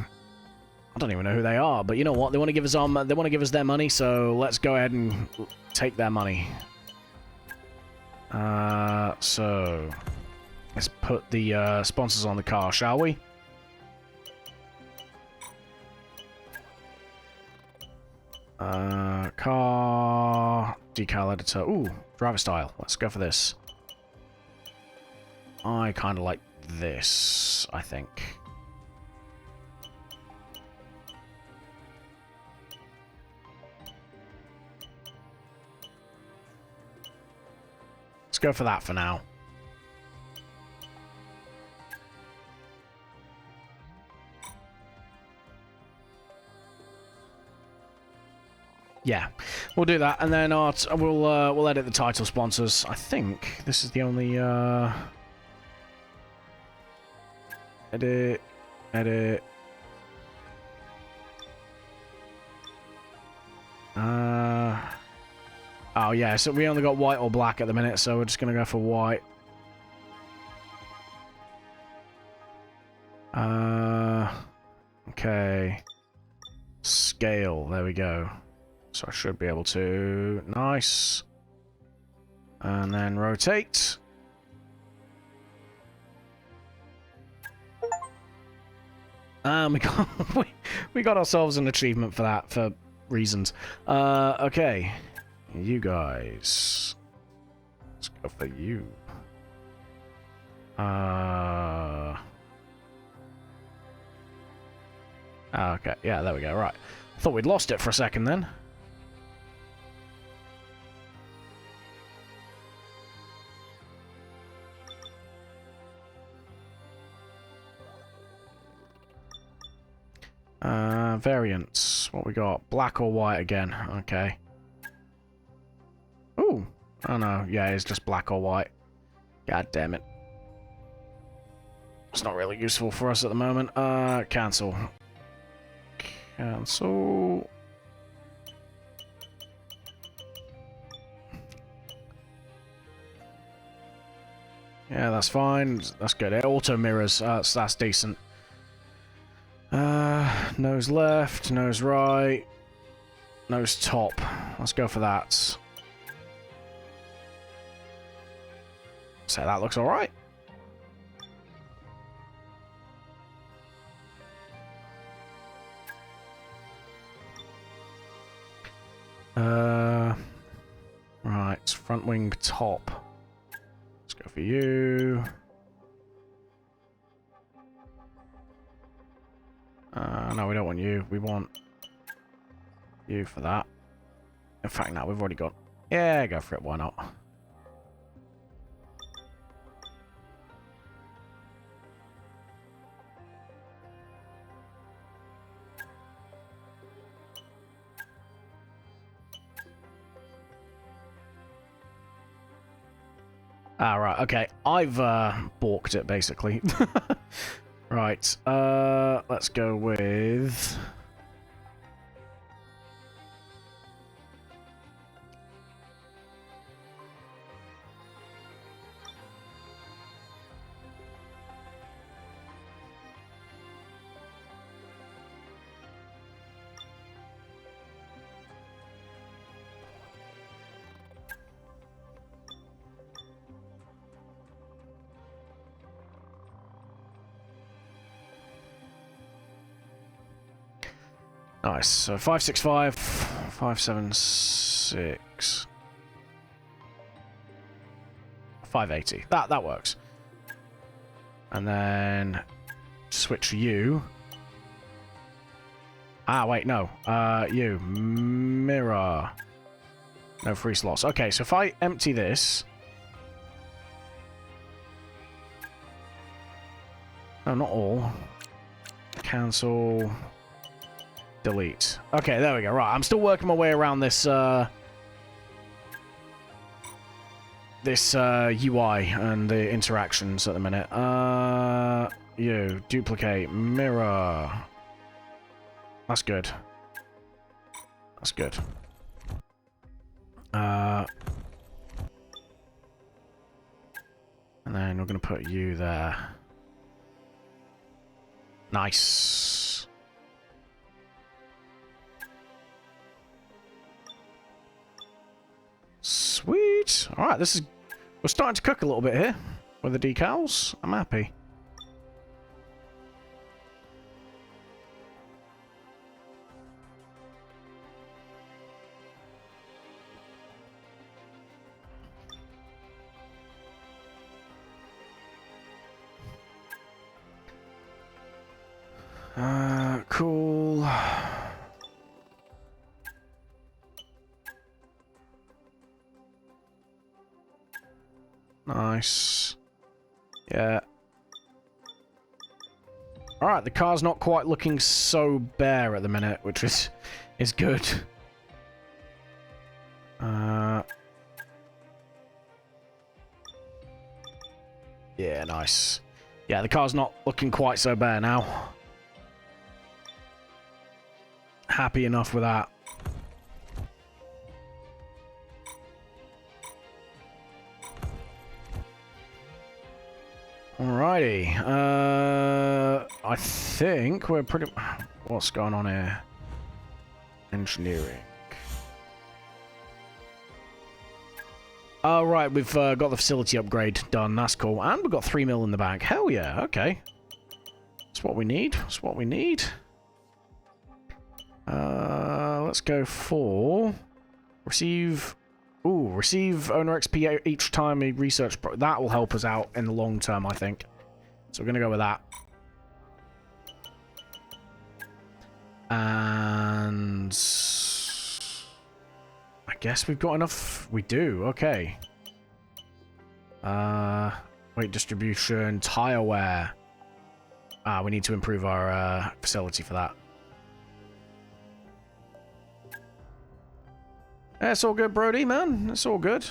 I don't even know who they are, but you know what? They want to give us their money, so let's go ahead and take their money. So let's put the sponsors on the car, shall we? Car decal editor. Ooh, Driver style. Let's go for this. I kind of like this, I think. Let's go for that for now. Yeah, we'll do that, and then we'll edit the title sponsors. I think this is the only edit. Oh yeah, so we only got white or black at the minute, so we're just gonna go for white. Okay. Scale, there we go. So I should be able to... Nice. And then rotate. We got ourselves an achievement for that, for reasons. Okay. You guys. Let's go for you. Okay, yeah, there we go, right. Thought we'd lost it for a second then. Variants. What we got? Black or white again. Okay. Ooh. Oh no. Yeah, it's just black or white. God damn it. It's not really useful for us at the moment. Cancel. Cancel. Yeah, that's fine. That's good. It auto mirrors. That's decent. Nose left, nose right, nose top. Let's go for that. So that looks alright. Right, front wing top. Let's go for you. No, we don't want you. We want you for that. In fact, no, we've already got... Yeah, go for it. Why not? Ah, right. Okay. I've balked it, basically. Right, let's go with... Nice. So 565, 576, 580. That works. And then switch you. Ah, wait, no. You mirror. No free slots. Okay, so if I empty this. No, not all. Cancel. Delete. Okay, there we go. Right, I'm still working my way around this UI and the interactions at the minute. You duplicate mirror. That's good. That's good. And then we're gonna put you there. Nice. Sweet. All right, this is... We're starting to cook a little bit here with the decals. I'm happy. Cool. Nice. Yeah. Alright, the car's not quite looking so bare at the minute, which is good. Yeah, nice. Yeah, the car's not looking quite so bare now. Happy enough with that. Alrighty. I think we're pretty... What's going on here? Engineering. Oh, right, we've got the facility upgrade done. That's cool. And we've got 3 mil in the bank. Hell yeah, okay. That's what we need. That's what we need. Let's go for... Receive... Ooh, receive owner XP each time a research... That will help us out in the long term, I think. So we're going to go with that. And... I guess we've got enough... We do, okay. Weight distribution, tire wear. We need to improve our facility for that. Yeah, it's all good, Brody, man. It's all good.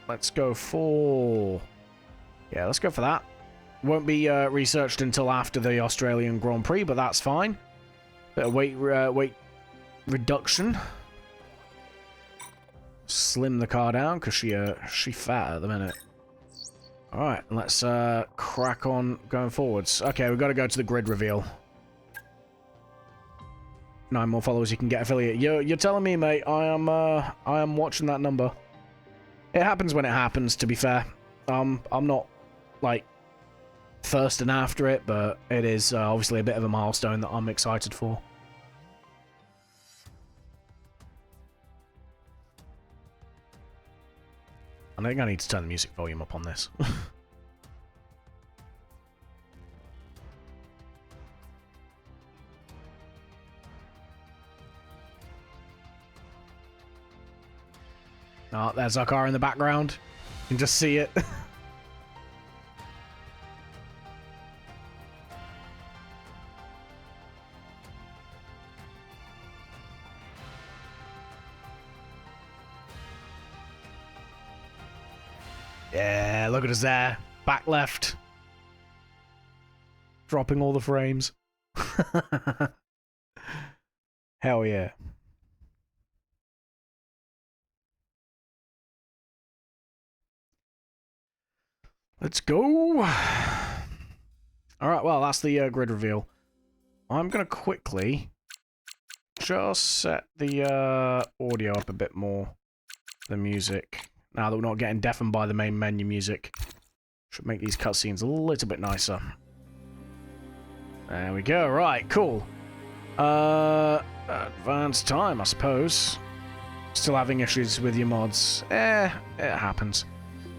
Let's go for... Yeah, let's go for that. Won't be researched until after the Australian Grand Prix, but that's fine. Bit of weight reduction. Slim the car down, because she fat at the minute. Alright, let's crack on going forwards. Okay, we've got to go to the grid reveal. 9 more followers, you can get affiliate. You're telling me, mate. I am watching that number. It happens when it happens, to be fair. I'm not, like, thirsting after it, but it is obviously a bit of a milestone that I'm excited for. I think I need to turn the music volume up on this. Oh, there's our car in the background. You can just see it. Yeah, look at us there. Back left. Dropping all the frames. Hell yeah. Let's go. Alright, well, that's the grid reveal. I'm going to quickly just set the audio up a bit more. The music. Now that we're not getting deafened by the main menu music. Should make these cutscenes a little bit nicer. There we go. Right, cool. Advanced time, I suppose. Still having issues with your mods. It happens.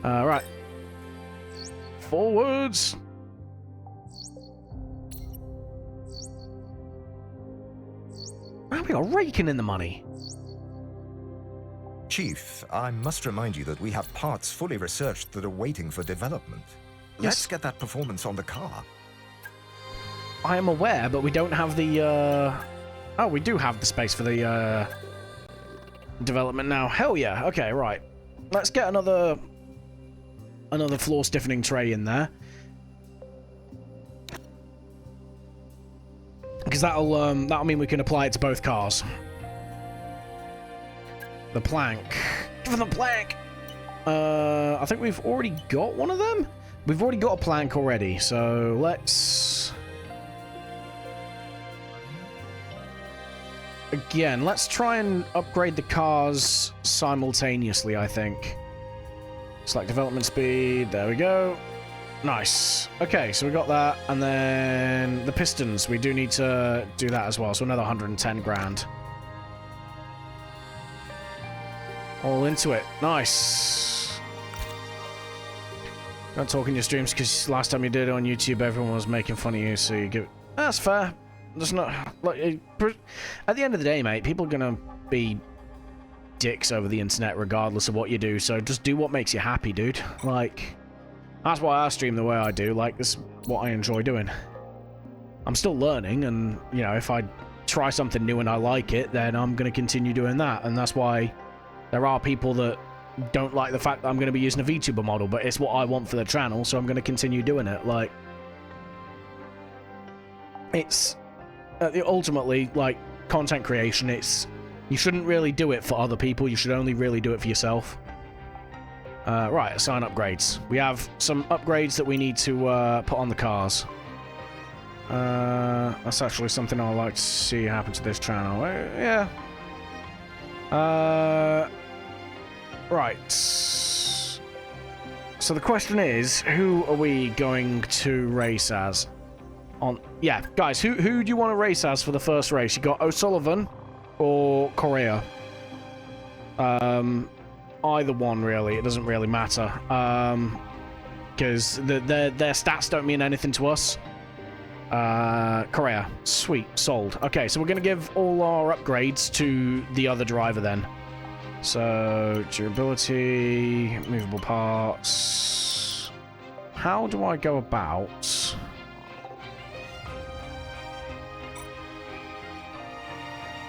Right. Forwards. We are raking in the money. Chief, I must remind you that we have parts fully researched that are waiting for development. Let's get that performance on the car. I am aware, but we don't have the, Oh, we do have the space for the, development now. Hell yeah. Okay, right. Let's get another floor stiffening tray in there. Because that'll mean we can apply it to both cars. The plank. Give them the plank! I think we've already got one of them? We've already got a plank already, so let's... Again, let's try and upgrade the cars simultaneously, I think. Select development speed, there we go. Nice. Okay, so we got that, and then the pistons, we do need to do that as well, so another 110 grand. All into it. Nice. Don't talk in your streams because last time you did it on YouTube, everyone was making fun of you, so you give... That's fair. There's not... Like, at the end of the day, mate, people are gonna be dicks over the internet regardless of what you do, so just do what makes you happy, dude. Like, that's why I stream the way I do. Like, this is what I enjoy doing. I'm still learning, and, you know, if I try something new and I like it, then I'm gonna continue doing that, and that's why there are people that don't like the fact that I'm going to be using a VTuber model, but it's what I want for the channel, so I'm going to continue doing it. Like, it's ultimately, like, content creation, it's, you shouldn't really do it for other people, you should only really do it for yourself. Right, assign upgrades. We have some upgrades that we need to put on the cars. That's actually something I'd like to see happen to this channel. Yeah. Right. So the question is, who are we going to race as? Yeah, guys, who do you want to race as for the first race? You got O'Sullivan or Correa? Either one, really. It doesn't really matter. Because their stats don't mean anything to us. Correa. Sweet. Sold. Okay, so we're going to give all our upgrades to the other driver then. So, durability, movable parts. How do I go about...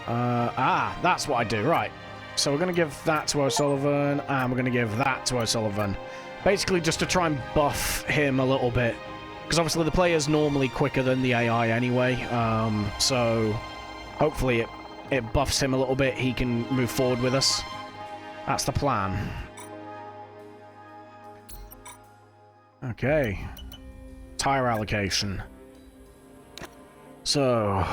that's what I do, right. So we're going to give that to O'Sullivan, and we're going to give that to O'Sullivan. Basically just to try and buff him a little bit. Because obviously the player's normally quicker than the AI anyway, so hopefully it buffs him a little bit, he can move forward with us. That's the plan. Okay. Tire allocation. So...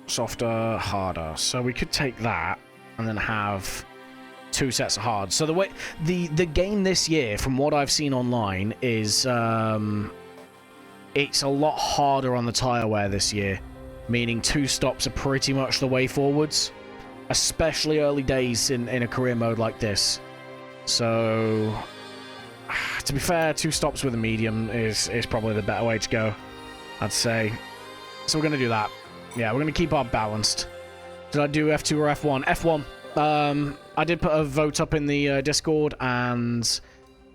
softer, harder. So we could take that and then have 2 sets of hard. So the way... The game this year, from what I've seen online, is... it's a lot harder on the tire wear this year. Meaning 2 stops are pretty much the way forwards. Especially early days in a career mode like this. So, to be fair, 2 stops with a medium is probably the better way to go, I'd say. So we're going to do that. Yeah, we're going to keep our balanced. Did I do F2 or F1? F1. I did put a vote up in the Discord, and,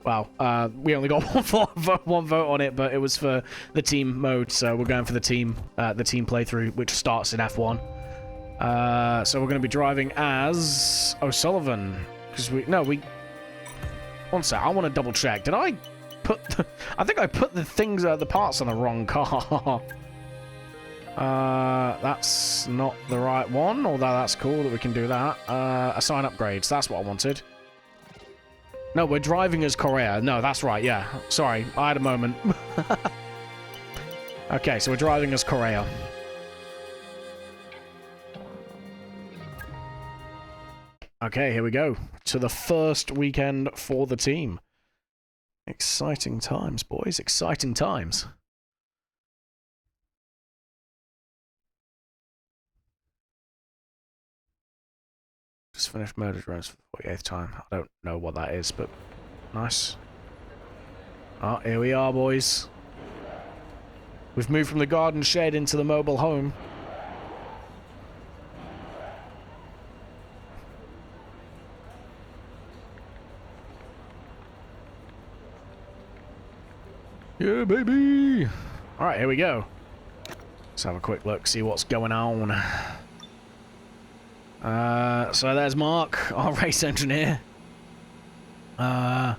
well, we only got one vote on it, but it was for the team mode, so we're going for the team playthrough, which starts in F1. So we're going to be driving as O'Sullivan. Because one sec, I want to double check. Did I put I think I put the parts on the wrong car. That's not the right one, although that's cool that we can do that. Assign upgrades, that's what I wanted. No, we're driving as Correa. No, that's right, yeah. Sorry, I had a moment. Okay, so we're driving as Correa. Okay, here we go. To the first weekend for the team. Exciting times, boys. Exciting times. Just finished murder drones for the 48th time. I don't know what that is, but nice. Oh, here we are, boys. We've moved from the garden shed into the mobile home. Yeah, baby! Alright, here we go. Let's have a quick look, see what's going on. So there's Mark, our race engineer. As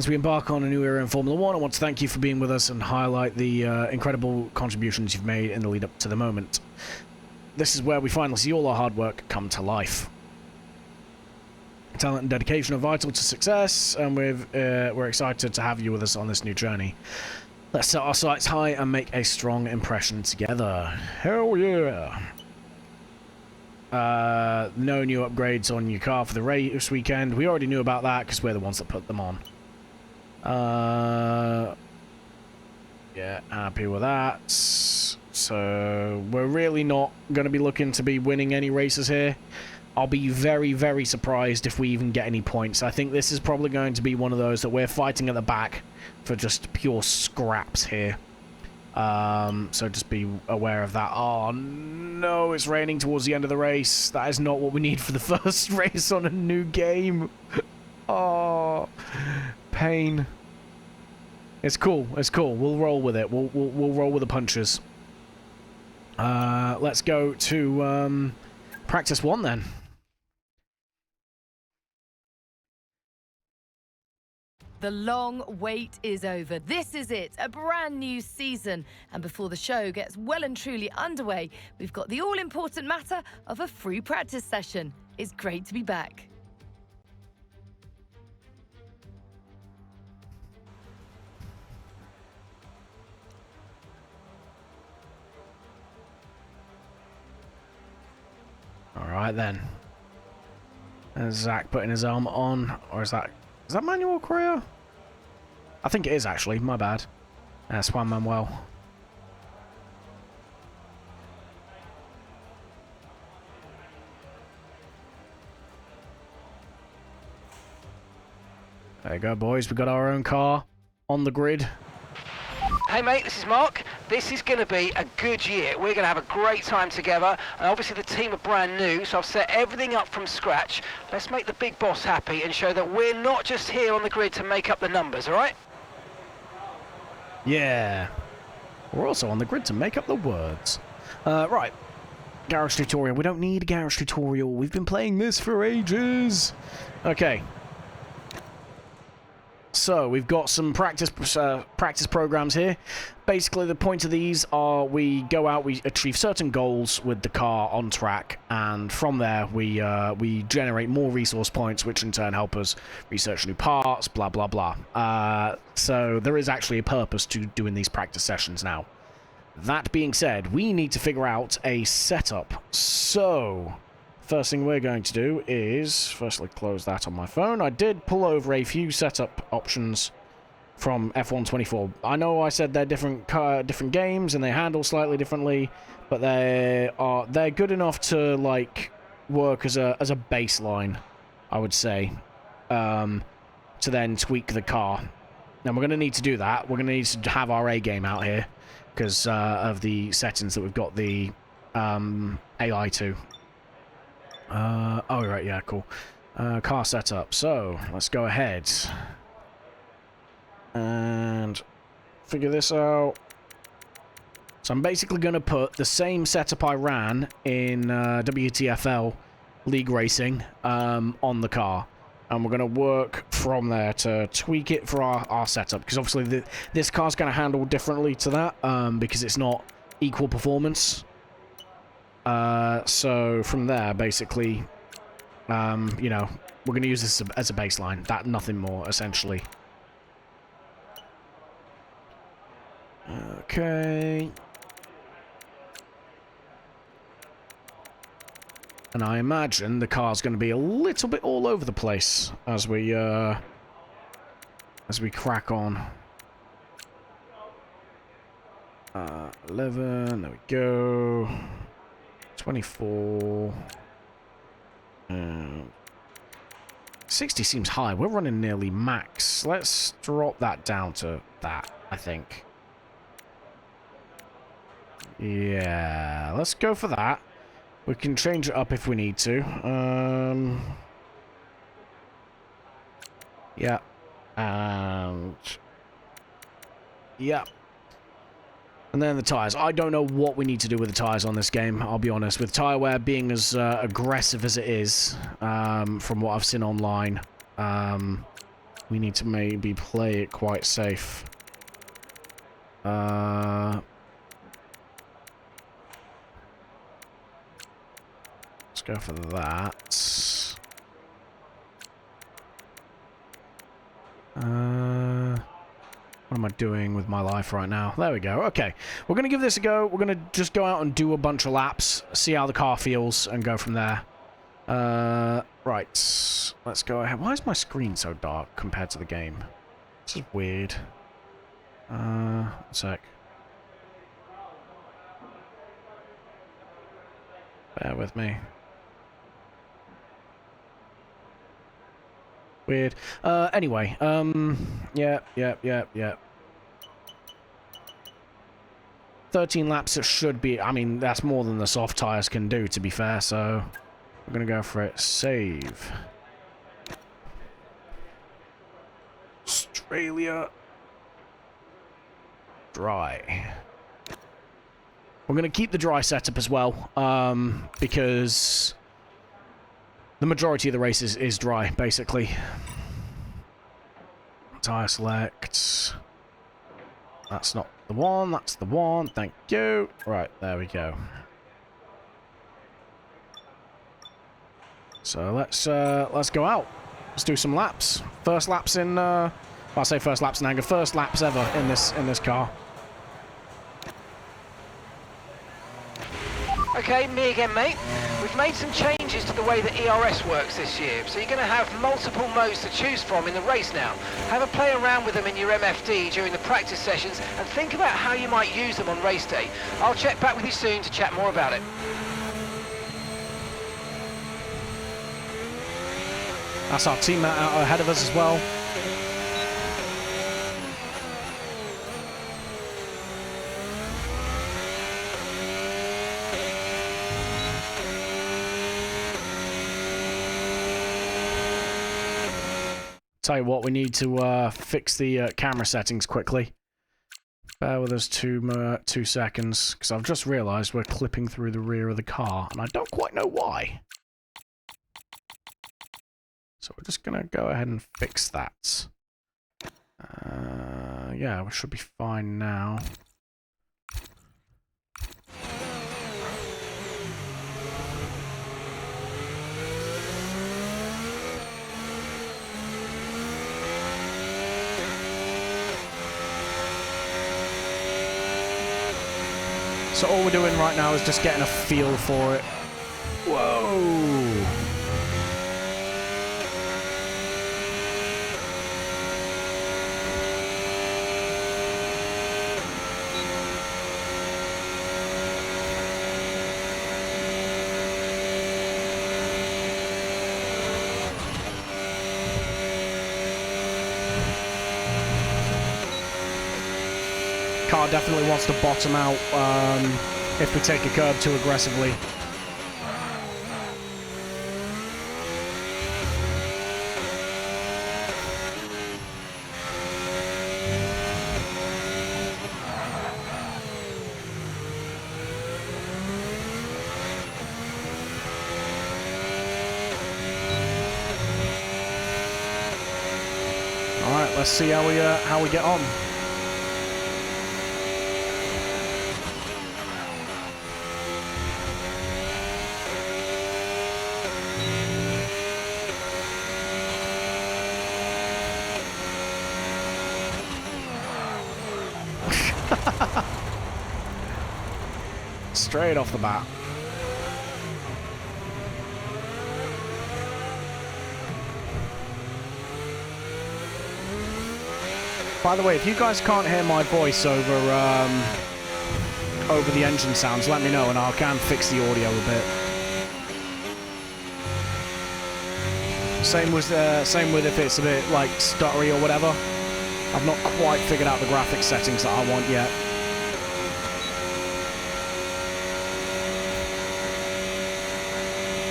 we embark on a new era in Formula 1, I want to thank you for being with us and highlight the incredible contributions you've made in the lead up to the moment. This is where we finally see all our hard work come to life. Talent and dedication are vital to success, and we're excited to have you with us on this new journey. Let's set our sights high and make a strong impression together. Hell yeah! No new upgrades on your car for the race weekend. We already knew about that because we're the ones that put them on. Yeah, happy with that. So we're really not going to be looking to be winning any races here. I'll be very, very surprised if we even get any points. I think this is probably going to be one of those that we're fighting at the back for just pure scraps here. So just be aware of that. Oh, no, it's raining towards the end of the race. That is not what we need for the first race on a new game. Oh, pain. It's cool. It's cool. We'll roll with it. We'll roll with the punches. Let's go to practice 1 then. The long wait is over. This is it, a brand new season. And before the show gets well and truly underway, we've got the all-important matter of a free practice session. It's great to be back. All right then. There's Zach putting his helmet on, or is that Manuel Correa? I think it is actually. My bad. That's Juan Manuel. There you go, boys. We got our own car on the grid. Hey mate, this is Mark. This is going to be a good year. We're going to have a great time together, and obviously the team are brand new, so I've set everything up from scratch. Let's make the big boss happy and show that we're not just here on the grid to make up the numbers, alright? Yeah. We're also on the grid to make up the words. Right. Garage tutorial. We don't need a garage tutorial. We've been playing this for ages. Okay. So, we've got some practice programs here. Basically, the point of these are we go out, we achieve certain goals with the car on track, and from there we generate more resource points, which in turn help us research new parts, blah, blah, blah. So, there is actually a purpose to doing these practice sessions now. That being said, we need to figure out a setup. So, first thing we're going to do is, firstly, close that on my phone. I did pull over a few setup options from F124. I know I said they're different games and they handle slightly differently, but they're good enough to like work as a baseline, I would say, to then tweak the car. Now we're going to need to do that. We're going to need to have our A game out here because of the settings that we've got the AI to. Oh, right, yeah, cool. Car setup. So, let's go ahead and figure this out. So I'm basically going to put the same setup I ran in WTFL League Racing on the car. And we're going to work from there to tweak it for our setup. Because obviously this car's going to handle differently to that because it's not equal performance. So from there, basically, you know, we're going to use this as a baseline. That, nothing more, essentially. Okay. And I imagine the car's going to be a little bit all over the place as we crack on. 11, there we go. 24. 60 seems high. We're running nearly max. Let's drop that down to that, I think. Yeah, let's go for that. We can change it up if we need to. Yeah. And... yeah. And then the tyres. I don't know what we need to do with the tyres on this game, I'll be honest. With tyre wear being as aggressive as it is, from what I've seen online, we need to maybe play it quite safe. Let's go for that. What am I doing with my life right now? There we go. Okay. We're going to give this a go. We're going to just go out and do a bunch of laps, see how the car feels, and go from there. Right. Let's go ahead. Why is my screen so dark compared to the game? This is weird. One sec. Bear with me. Weird. Anyway, yeah. 13 laps it should be. I mean, that's more than the soft tires can do, to be fair, so we're gonna go for it. Save. Australia. Dry. We're gonna keep the dry setup as well, because the majority of the race is dry, basically. Tire select. That's not the one, that's the one. Thank you. Right, there we go. So let's go out. Let's do some laps. First laps in well, I say first laps in anger, first laps ever in this car. Okay, me again, mate. We've made some changes to the way that ERS works this year, so you're going to have multiple modes to choose from in the race now. Have a play around with them in your MFD during the practice sessions and think about how you might use them on race day. I'll check back with you soon to chat more about it. That's our teammate out ahead of us as well. Tell you what, we need to fix the camera settings quickly. Bear with us 2 seconds, because I've just realised we're clipping through the rear of the car, and I don't quite know why. So we're just going to go ahead and fix that. Yeah, we should be fine now. So all we're doing right now is just getting a feel for it. Whoa! Car definitely wants to bottom out if we take a curb too aggressively. All right, let's see how we get on. Straight off the bat. By the way, if you guys can't hear my voice over over the engine sounds, let me know and I can fix the audio a bit. Same with if it's a bit like stuttery or whatever. I've not quite figured out the graphics settings that I want yet.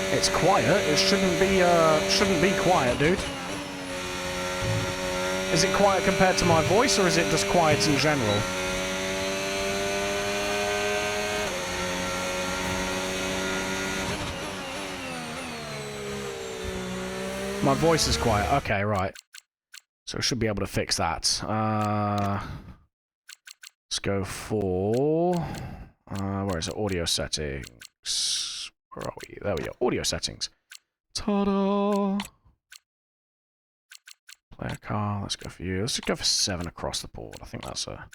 It's quiet. It shouldn't be quiet, dude. Is it quiet compared to my voice, or is it just quiet in general? My voice is quiet. Okay, right. So I should be able to fix that. Let's go for... where is it? Audio settings. Where are we? There we go. Audio settings. Ta-da! Player car. Let's go for you. Let's just go for 7 across the board. I think that's a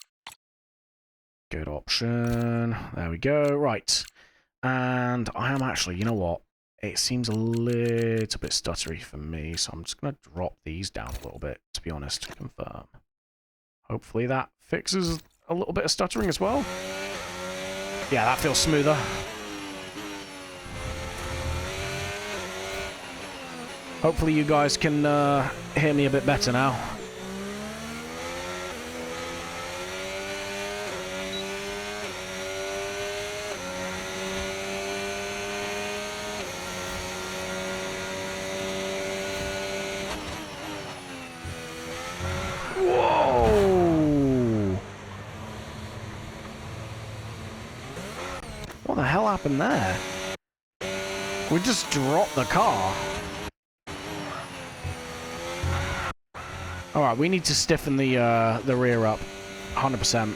good option. There we go. Right. And I am actually, you know what? It seems a little bit stuttery for me, so I'm just going to drop these down a little bit, to be honest. Confirm. Hopefully that fixes a little bit of stuttering as well. Yeah, that feels smoother. Hopefully you guys can hear me a bit better now. Whoa! What the hell happened there? We just dropped the car. Alright, we need to stiffen the rear up. 100%.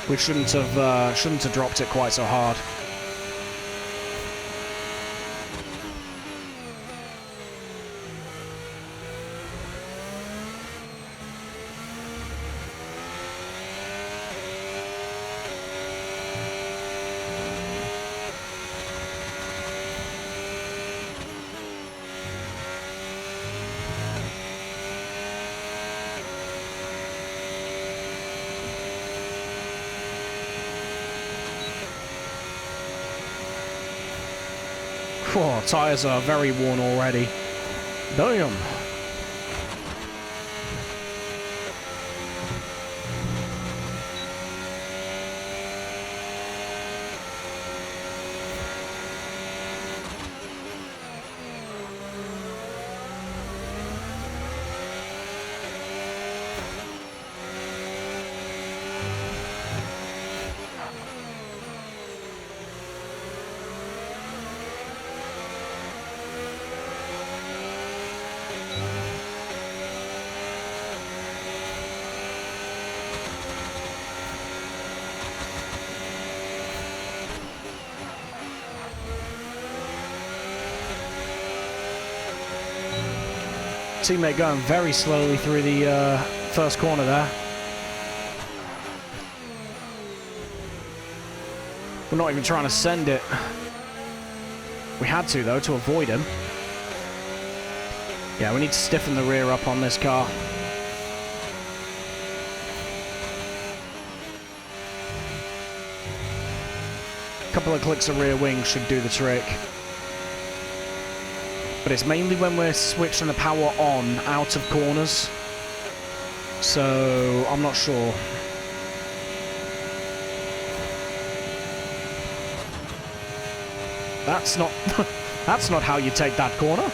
We shouldn't have dropped it quite so hard. Oh, tires are very worn already. Damn. Teammate going very slowly through the first corner there. We're not even trying to send it. We had to, though, to avoid him. Yeah, we need to stiffen the rear up on this car. A couple of clicks of rear wing should do the trick. But it's mainly when we're switching the power on out of corners. So, I'm not sure. That's not... that's not how you take that corner.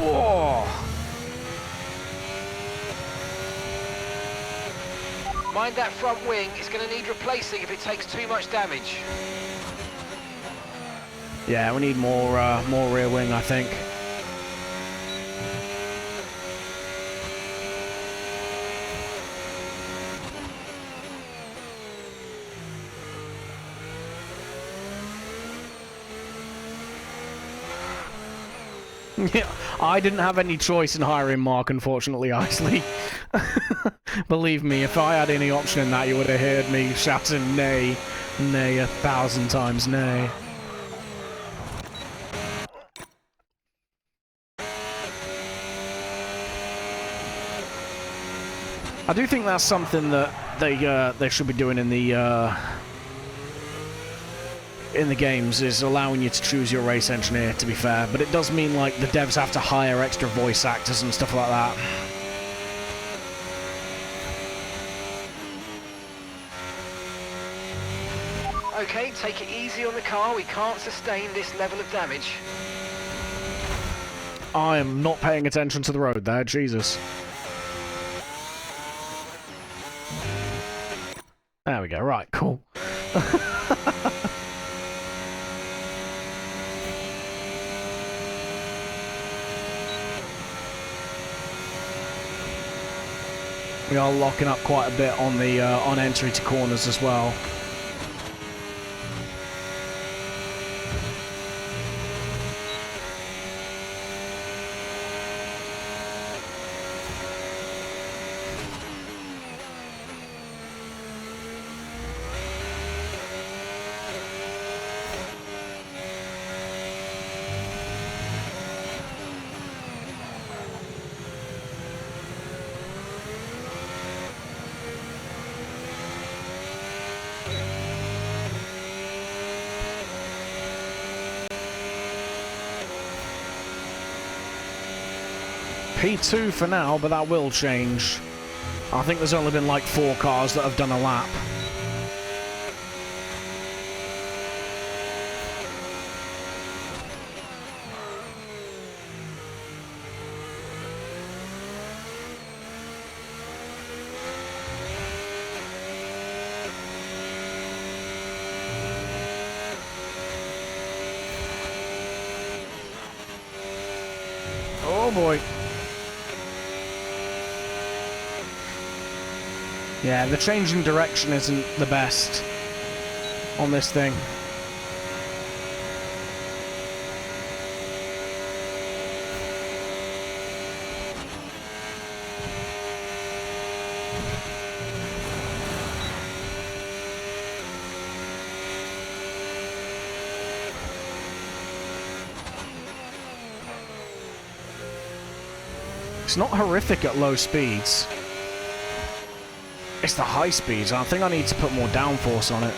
Oh. Mind that front wing, it's going to need replacing if it takes too much damage. Yeah, we need more rear wing, I think. Yeah, I didn't have any choice in hiring Mark, unfortunately, Isley. Believe me, if I had any option in that, you would have heard me shouting nay, nay 1,000 times nay. I do think that's something that they should be doing in the games, is allowing you to choose your race engineer, to be fair, but it does mean like the devs have to hire extra voice actors and stuff like that. Okay, take it easy on the car, we can't sustain this level of damage. I am not paying attention to the road there, Jesus. There we go, right, cool. We are locking up quite a bit on the on entry to corners as well. P2 for now, but that will change. I think there's only been like 4 cars that have done a lap. Oh boy. Yeah, the change in direction isn't the best on this thing. It's not horrific at low speeds. It's the high speeds. I think I need to put more downforce on it.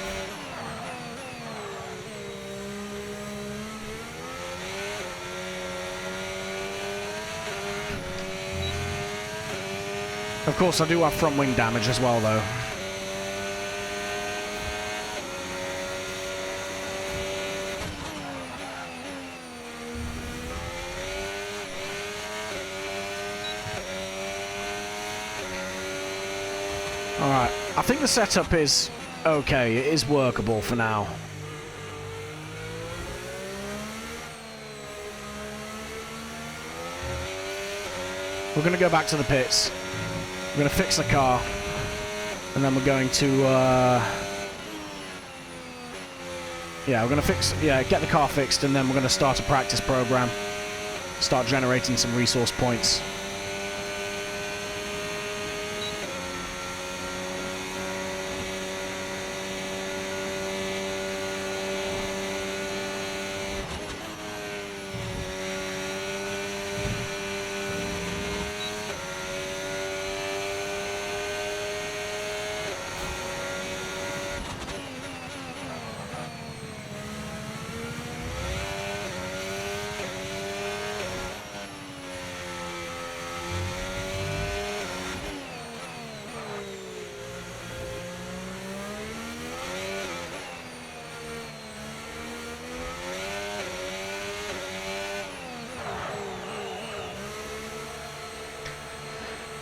Of course, I do have front wing damage as well, though. Alright, I think the setup is okay. It is workable for now. We're going to go back to the pits. We're going to fix the car. And then we're going to... yeah, we're going to get the car fixed, and then we're going to start a practice program. Start generating some resource points.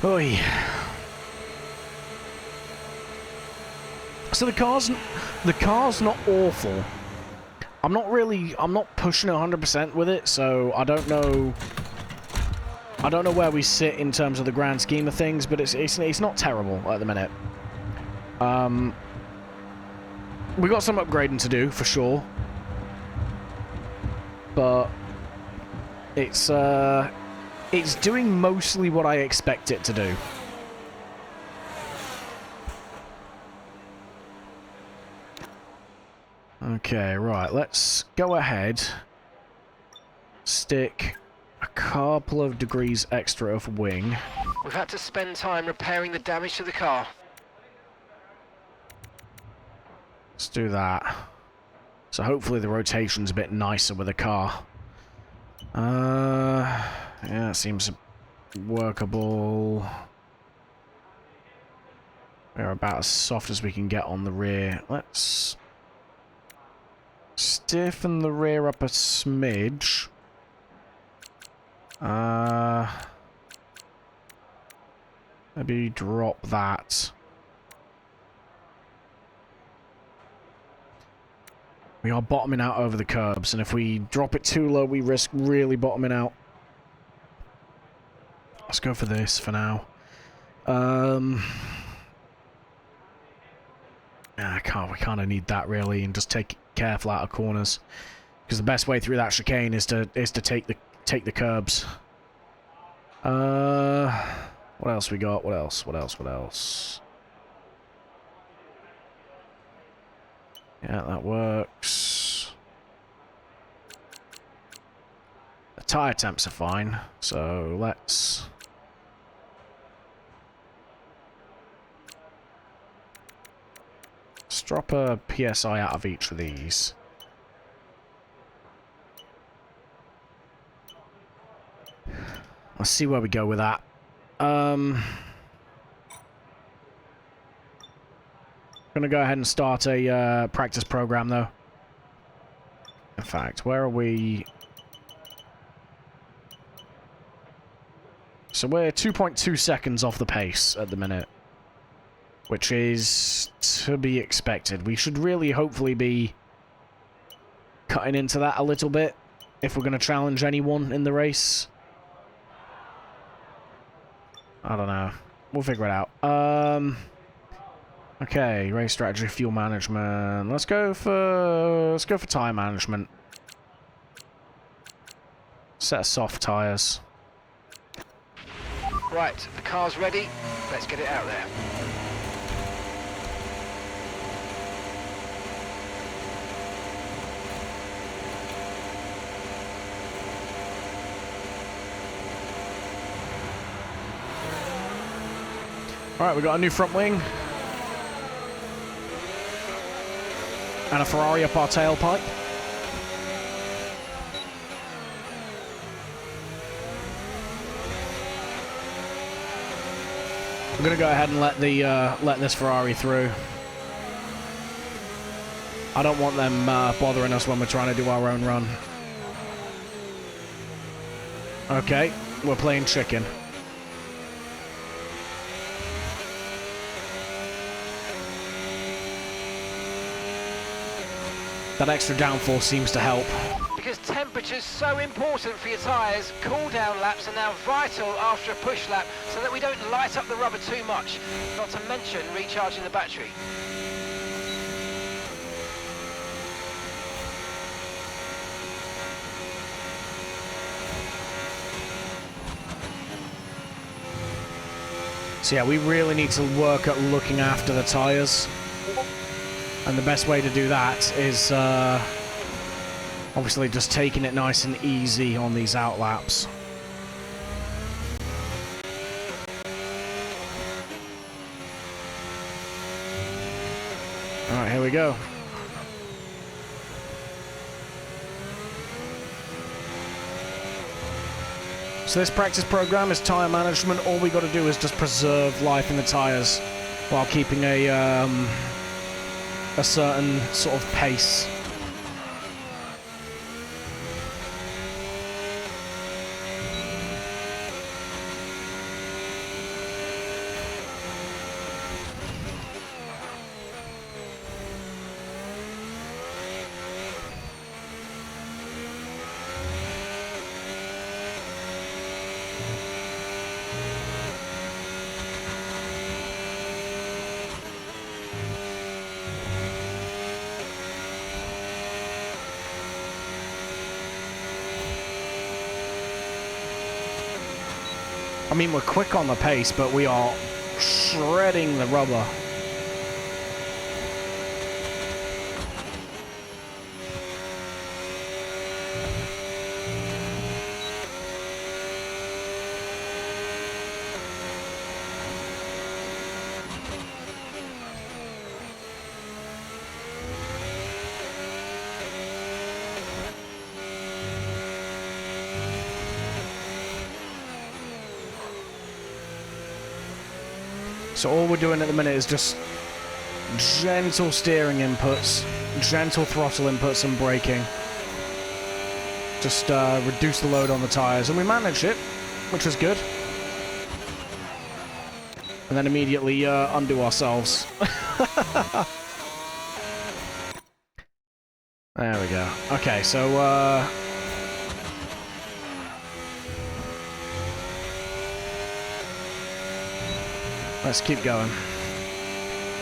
Oy. So the car's not awful. I'm not pushing 100% with it, so I don't know where we sit in terms of the grand scheme of things, but it's not terrible at the minute. We got some upgrading to do for sure, but it's doing mostly what I expect it to do. Okay, right, let's go ahead. Stick a couple of degrees extra of wing. We've had to spend time repairing the damage to the car. Let's do that. So hopefully the rotation's a bit nicer with the car. Yeah, it seems workable. We're about as soft as we can get on the rear. Let's stiffen the rear up a smidge. Maybe drop that. We are bottoming out over the curbs, and if we drop it too low, we risk really bottoming out. Let's go for this for now. Yeah, we kind of need that really, and just take it careful out of corners, because the best way through that chicane is to take the curbs. What else we got? What else? Yeah, that works. The tire temps are fine, so let's drop a PSI out of each of these. Let's see where we go with that. Gonna go ahead and start a practice program, though. In fact, where are we? So we're 2.2 seconds off the pace at the minute, which is to be expected. We should really, hopefully, be cutting into that a little bit if we're going to challenge anyone in the race. I don't know. We'll figure it out. Okay, race strategy, fuel management. Let's go for tire management. Set of soft tires. Right, the car's ready. Let's get it out there. Alright, we got a new front wing. And a Ferrari up our tailpipe. I'm gonna go ahead and let this Ferrari through. I don't want them bothering us when we're trying to do our own run. Okay, we're playing chicken. That extra downforce seems to help. Because temperature's so important for your tyres, cool down laps are now vital after a push lap so that we don't light up the rubber too much, not to mention recharging the battery. So yeah, we really need to work at looking after the tyres. And the best way to do that is obviously just taking it nice and easy on these out laps. Alright, here we go. So this practice program is tyre management. All we got to do is just preserve life in the tyres while keeping a certain sort of pace. I mean, we're quick on the pace, but we are shredding the rubber. So all we're doing at the minute is just gentle steering inputs, gentle throttle inputs and braking. Just reduce the load on the tyres, and we managed it, which was good. And then immediately undo ourselves. There we go. Okay, so let's keep going.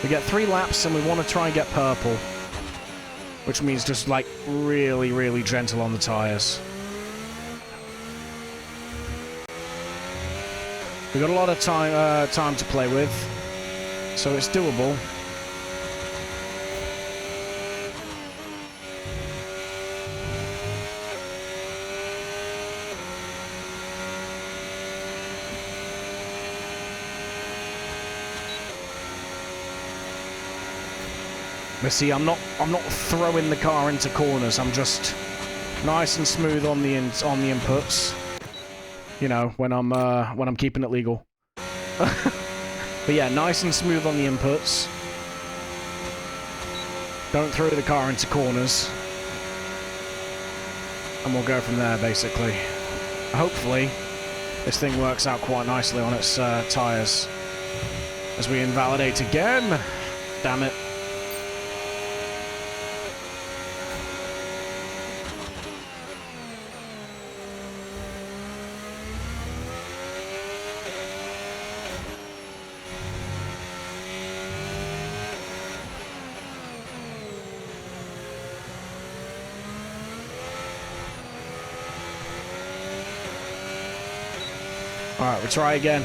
We get 3 laps and we want to try and get purple, which means just like really, really gentle on the tyres. We've got a lot of time to play with, so it's doable. But see, I'm not throwing the car into corners. I'm just nice and smooth on the inputs. You know, when I'm keeping it legal. But yeah, nice and smooth on the inputs. Don't throw the car into corners. And we'll go from there, basically. Hopefully, this thing works out quite nicely on its tyres. As we invalidate again. Damn it. Alright, we'll try again.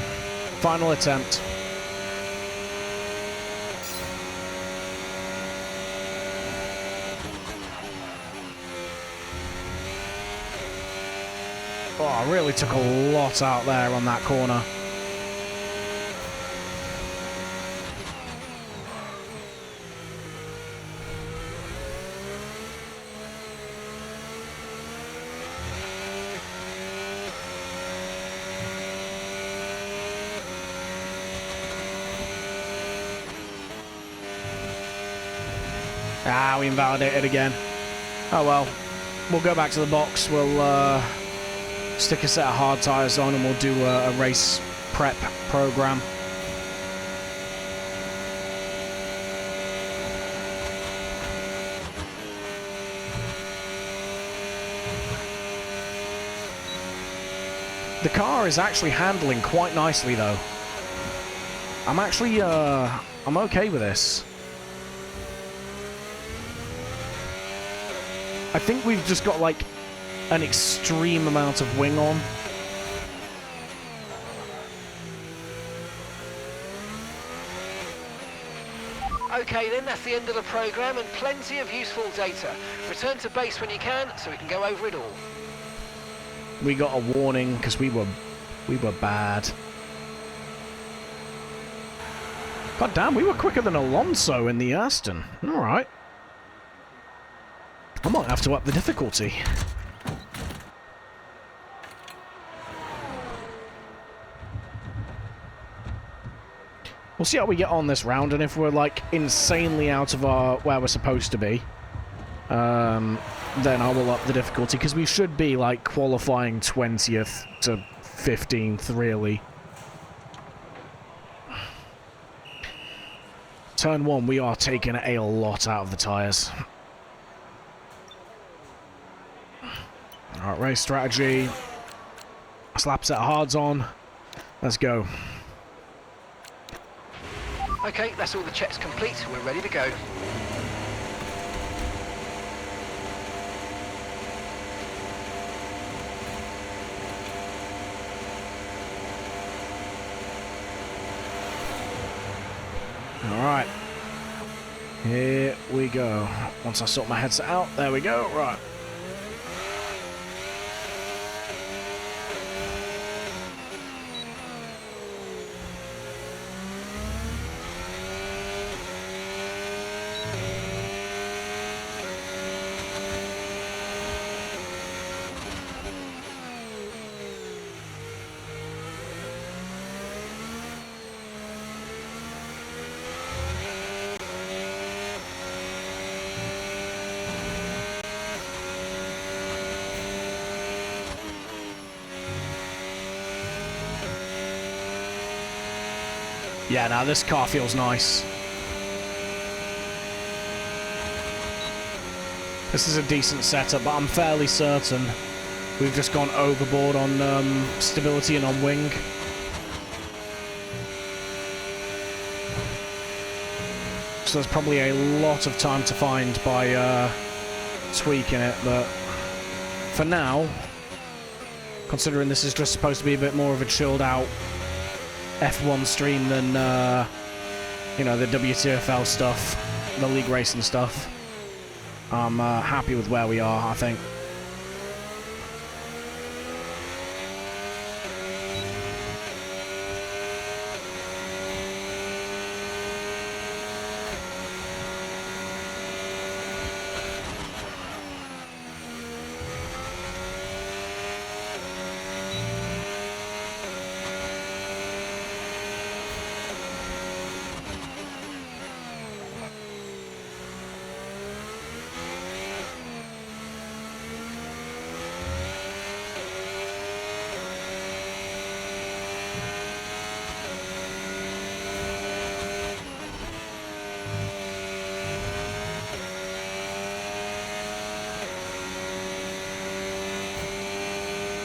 Final attempt. Oh, I really took a lot out there on that corner. Ah, we invalidated again. Oh well. We'll go back to the box. We'll stick a set of hard tyres on and we'll do a race prep program. The car is actually handling quite nicely though. I'm actually, I'm okay with this. I think we've just got like an extreme amount of wing on. Okay then, that's the end of the programme and plenty of useful data. Return to base when you can so we can go over it all. We got a warning because we were bad. God damn, we were quicker than Alonso in the Aston. Alright. I might have to up the difficulty. We'll see how we get on this round, and if we're like insanely out of our where we're supposed to be, then I will up the difficulty, because we should be like qualifying 20th to 15th really. Turn 1, we are taking a lot out of the tyres. Alright, race strategy. Slap set of hards on. Let's go. Okay, that's all the checks complete. We're ready to go. Alright. Here we go. Once I sort my headset out, there we go. Right. Yeah, now this car feels nice. This is a decent setup, but I'm fairly certain we've just gone overboard on stability and on wing. So there's probably a lot of time to find by tweaking it, but for now, considering this is just supposed to be a bit more of a chilled out F1 stream than, you know, the WTFL stuff, the league racing stuff. I'm happy with where we are, I think.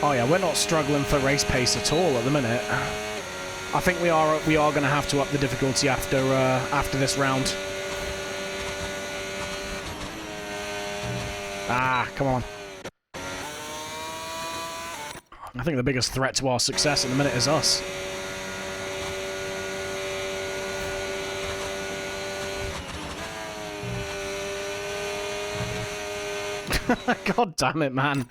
Oh yeah, we're not struggling for race pace at all at the minute. I think we are going to have to up the difficulty after this round. Ah, come on. I think the biggest threat to our success at the minute is us. God damn it, man.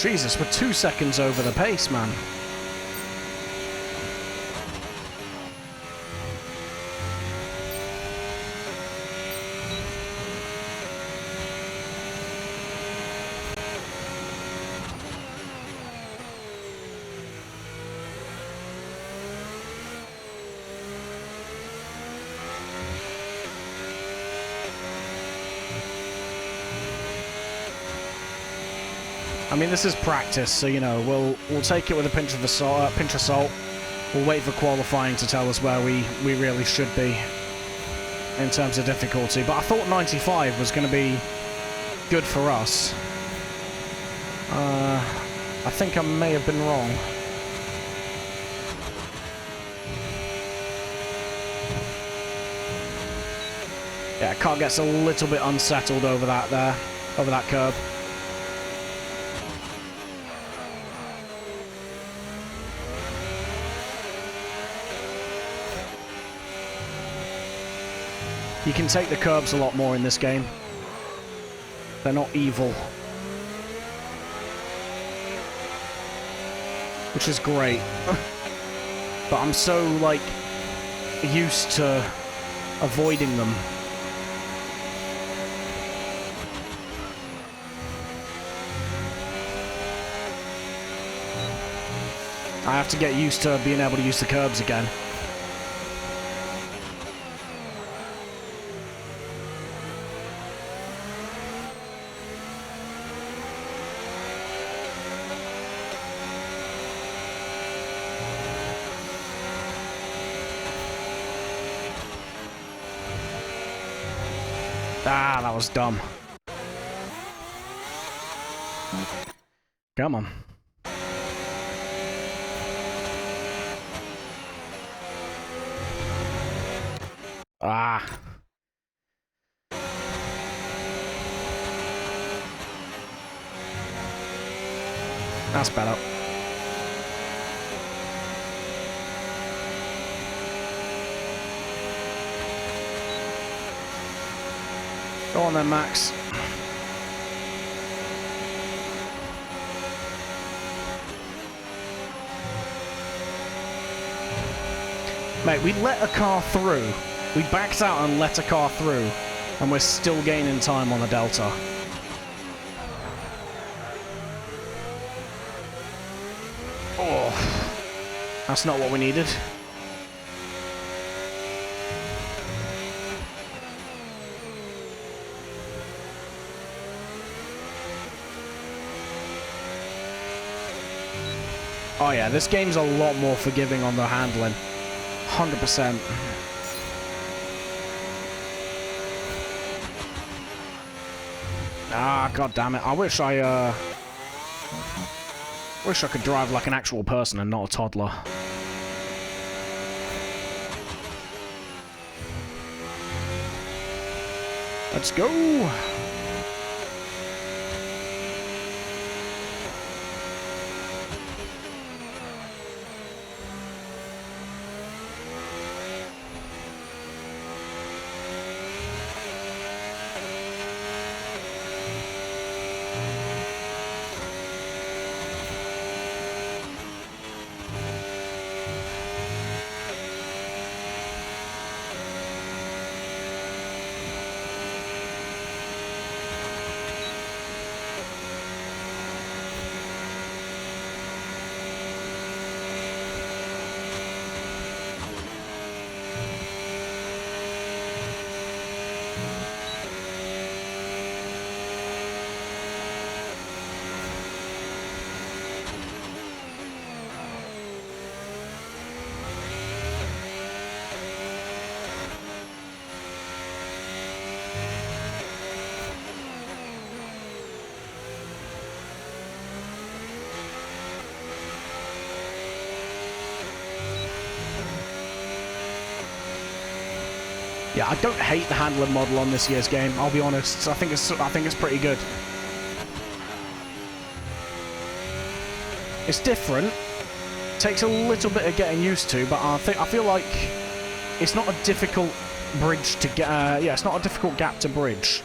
Jesus, we're 2 seconds over the pace, man. I mean, this is practice, so you know we'll take it with a pinch of salt. We'll wait for qualifying to tell us where we really should be in terms of difficulty. But I thought 95 was going to be good for us. I think I may have been wrong. Yeah, car gets a little bit unsettled over that curb. You can take the curbs a lot more in this game. They're not evil. Which is great. But I'm so, like, used to avoiding them. I have to get used to being able to use the curbs again. Ah, that was dumb. Come on. Ah. That's better. Go on then, Max. Mate, we let a car through. We backed out and let a car through, and we're still gaining time on the Delta. Oh, that's not what we needed. Oh yeah, this game's a lot more forgiving on the handling. 100%. Ah, god damn it. I wish I could drive like an actual person and not a toddler. Let's go! Yeah, I don't hate the handling model on this year's game, I'll be honest. I think it's pretty good. It's different. Takes a little bit of getting used to, but I feel like it's not a difficult bridge to get. Yeah, it's not a difficult gap to bridge.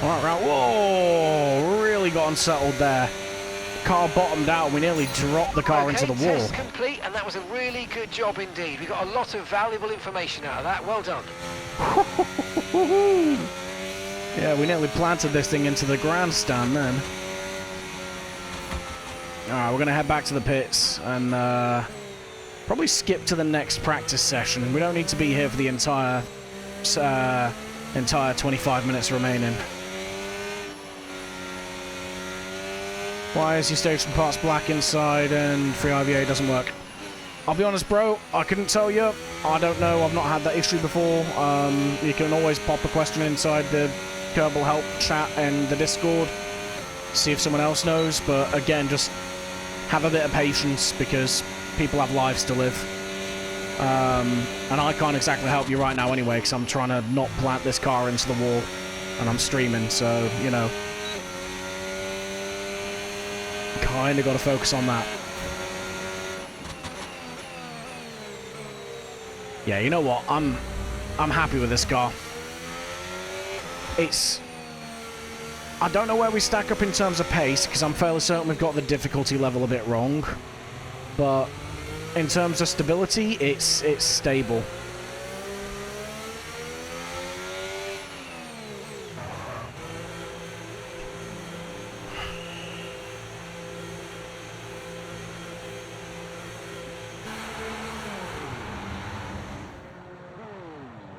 Right. Whoa! Really got unsettled there. Car bottomed out. We nearly dropped the car into the wall. Test complete, and that was a really good job indeed. We got a lot of valuable information out of that. Well done. Yeah, we nearly planted this thing into the grandstand then. Alright, we're going to head back to the pits and probably skip to the next practice session. We don't need to be here for the entire 25 minutes remaining. Why is your station parts black inside and free IVA doesn't work? I'll be honest, bro, I couldn't tell you. I don't know, I've not had that issue before. You can always pop a question inside the Kerbal Help chat and the Discord. See if someone else knows, but again, just have a bit of patience because people have lives to live. And I can't exactly help you right now anyway, because I'm trying to not plant this car into the wall, and I'm streaming, so, you know. Kinda gotta focus on that. Yeah, you know what? I'm happy with this car. I don't know where we stack up in terms of pace, because I'm fairly certain we've got the difficulty level a bit wrong. But in terms of stability, it's stable.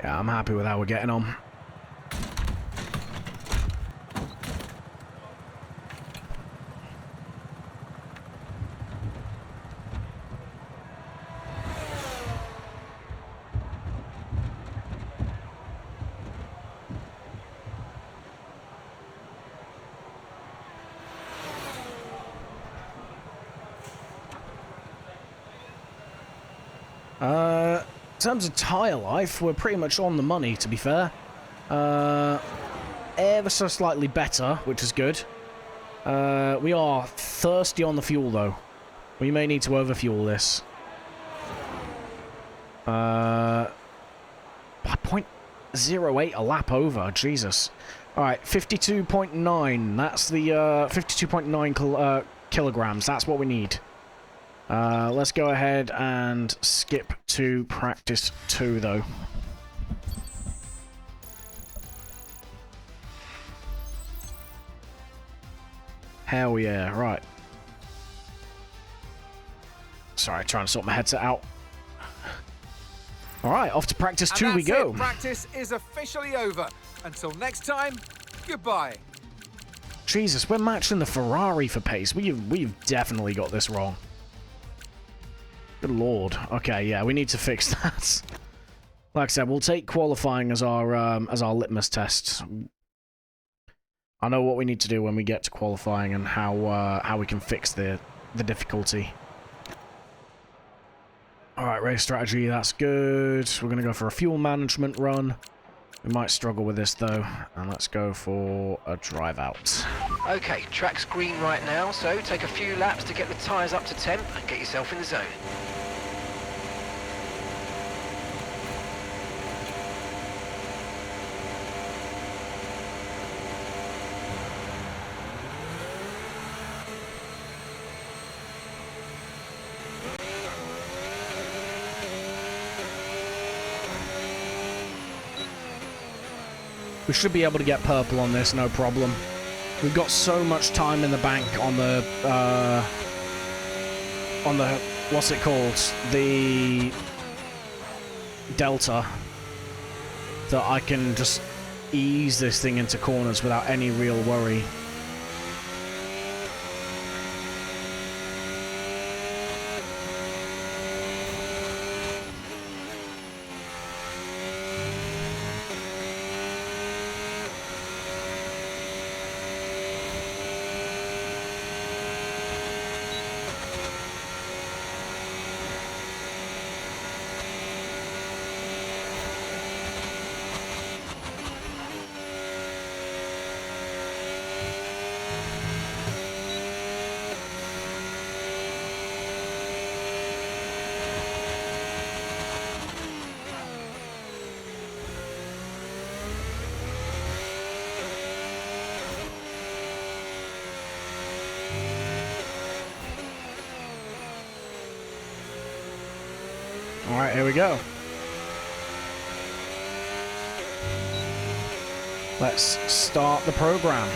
Yeah, I'm happy with how we're getting on. In terms of tyre life, we're pretty much on the money, to be fair. Ever so slightly better, which is good. We are thirsty on the fuel, though. We may need to overfuel this. By 0.08 a lap over, Jesus. Alright, 52.9. That's the 52.9 kilograms. That's what we need. Let's go ahead and skip to practice 2, though. Hell yeah, right. Sorry, trying to sort my headset out. Alright, off to practice 2 we go. Practice is officially over. Until next time, goodbye. Jesus, we're matching the Ferrari for pace. We've definitely got this wrong. Good lord. Okay, yeah, we need to fix that. Like I said, we'll take qualifying as our litmus test. I know what we need to do when we get to qualifying and how we can fix the difficulty. Alright, race strategy, that's good. We're gonna go for a fuel management run. We might struggle with this though, and let's go for a drive out. Okay, track's green right now, so take a few laps to get the tyres up to temp and get yourself in the zone. We should be able to get purple on this, no problem. We've got so much time in the bank on the, what's it called? The Delta, that I can just ease this thing into corners without any real worry. Alright, here we go. Let's start the program.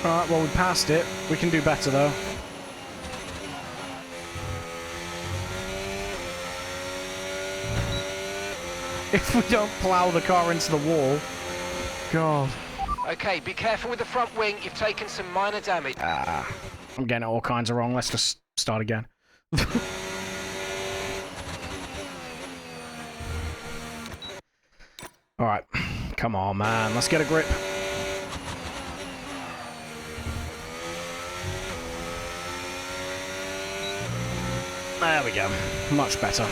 Alright, well, we passed it. We can do better, though. If we don't plow the car into the wall. God. Okay, be careful with the front wing. You've taken some minor damage. I'm getting it all kinds of wrong. Let's just start again. Alright. Come on, man. Let's get a grip. There we go. Much better.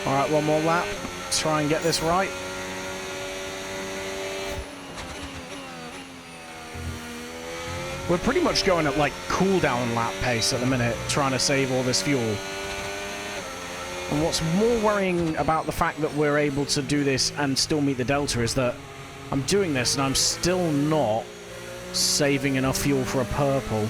Alright, one more lap. Try and get this right. We're pretty much going at like cooldown lap pace at the minute, trying to save all this fuel. And what's more worrying about the fact that we're able to do this and still meet the Delta is that I'm doing this and I'm still not saving enough fuel for a purple.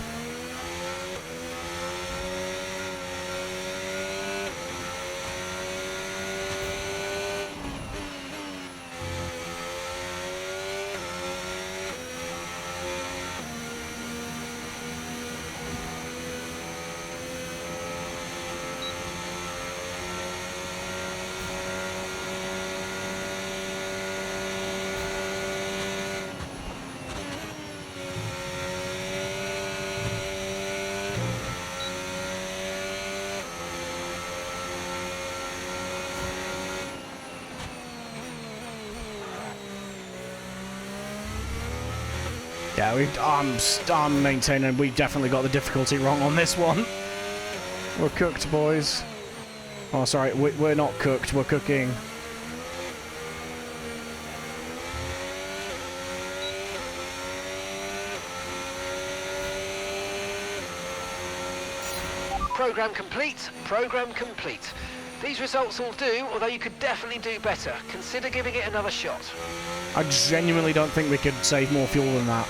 Yeah, I'm maintaining we definitely got the difficulty wrong on this one. We're cooked, boys. Oh, sorry, we're not cooked, we're cooking. Program complete, program complete. These results will do, although you could definitely do better. Consider giving it another shot. I genuinely don't think we could save more fuel than that.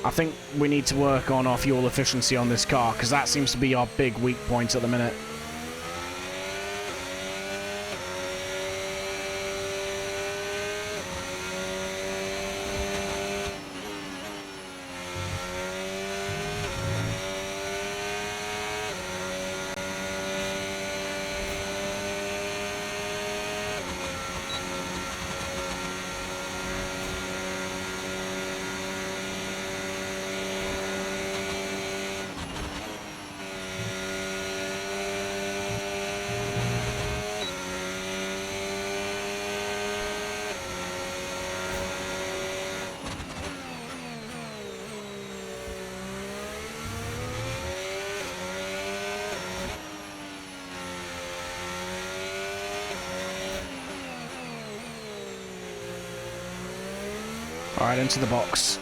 I think we need to work on our fuel efficiency on this car, because that seems to be our big weak point at the minute. Alright, into the box.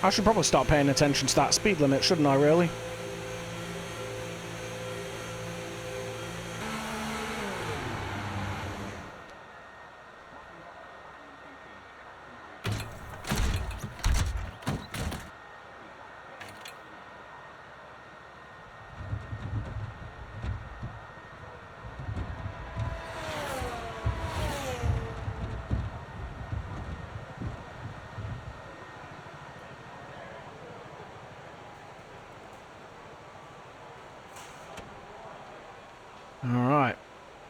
I should probably start paying attention to that speed limit, shouldn't I, really? Alright.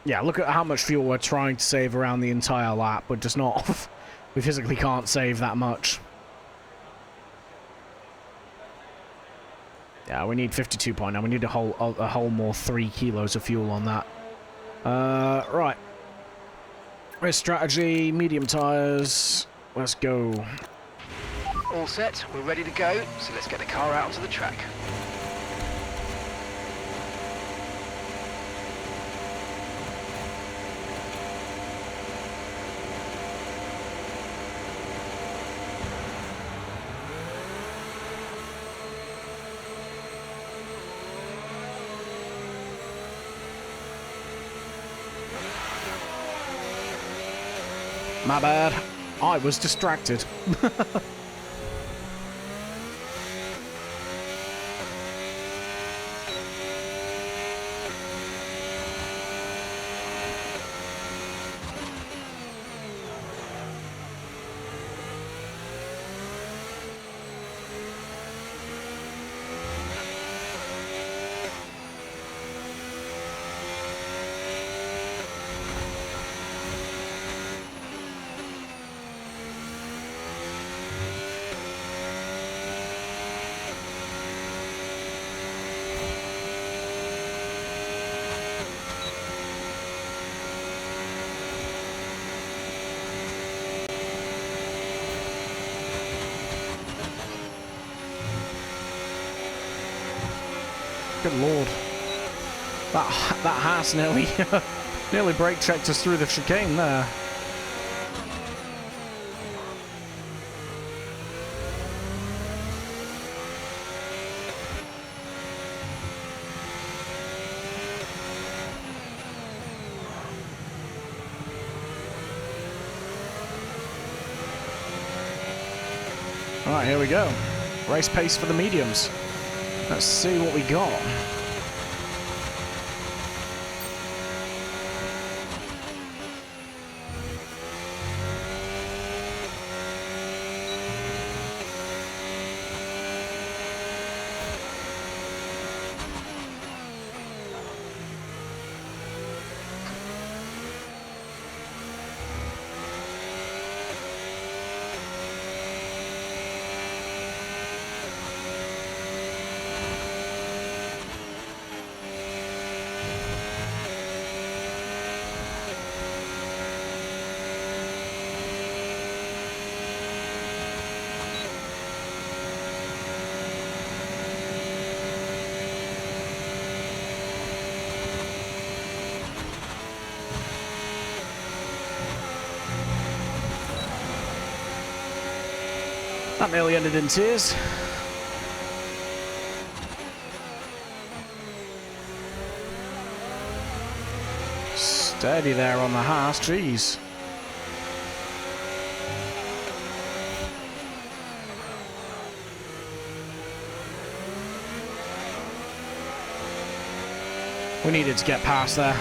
Yeah, look at how much fuel we're trying to save around the entire lap. We're just not... we physically can't save that much. Yeah, we need 52.9. We need a whole more 3 kilos of fuel on that. Right. Race strategy, medium tyres. Let's go. All set, we're ready to go, so let's get the car out onto the track. My bad. I was distracted. Good lord. That Haas nearly nearly brake checked us through the chicane there. Alright, here we go. Race pace for the mediums. Let's see what we got. That nearly ended in tears. Steady there on the Haas, jeez. We needed to get past there.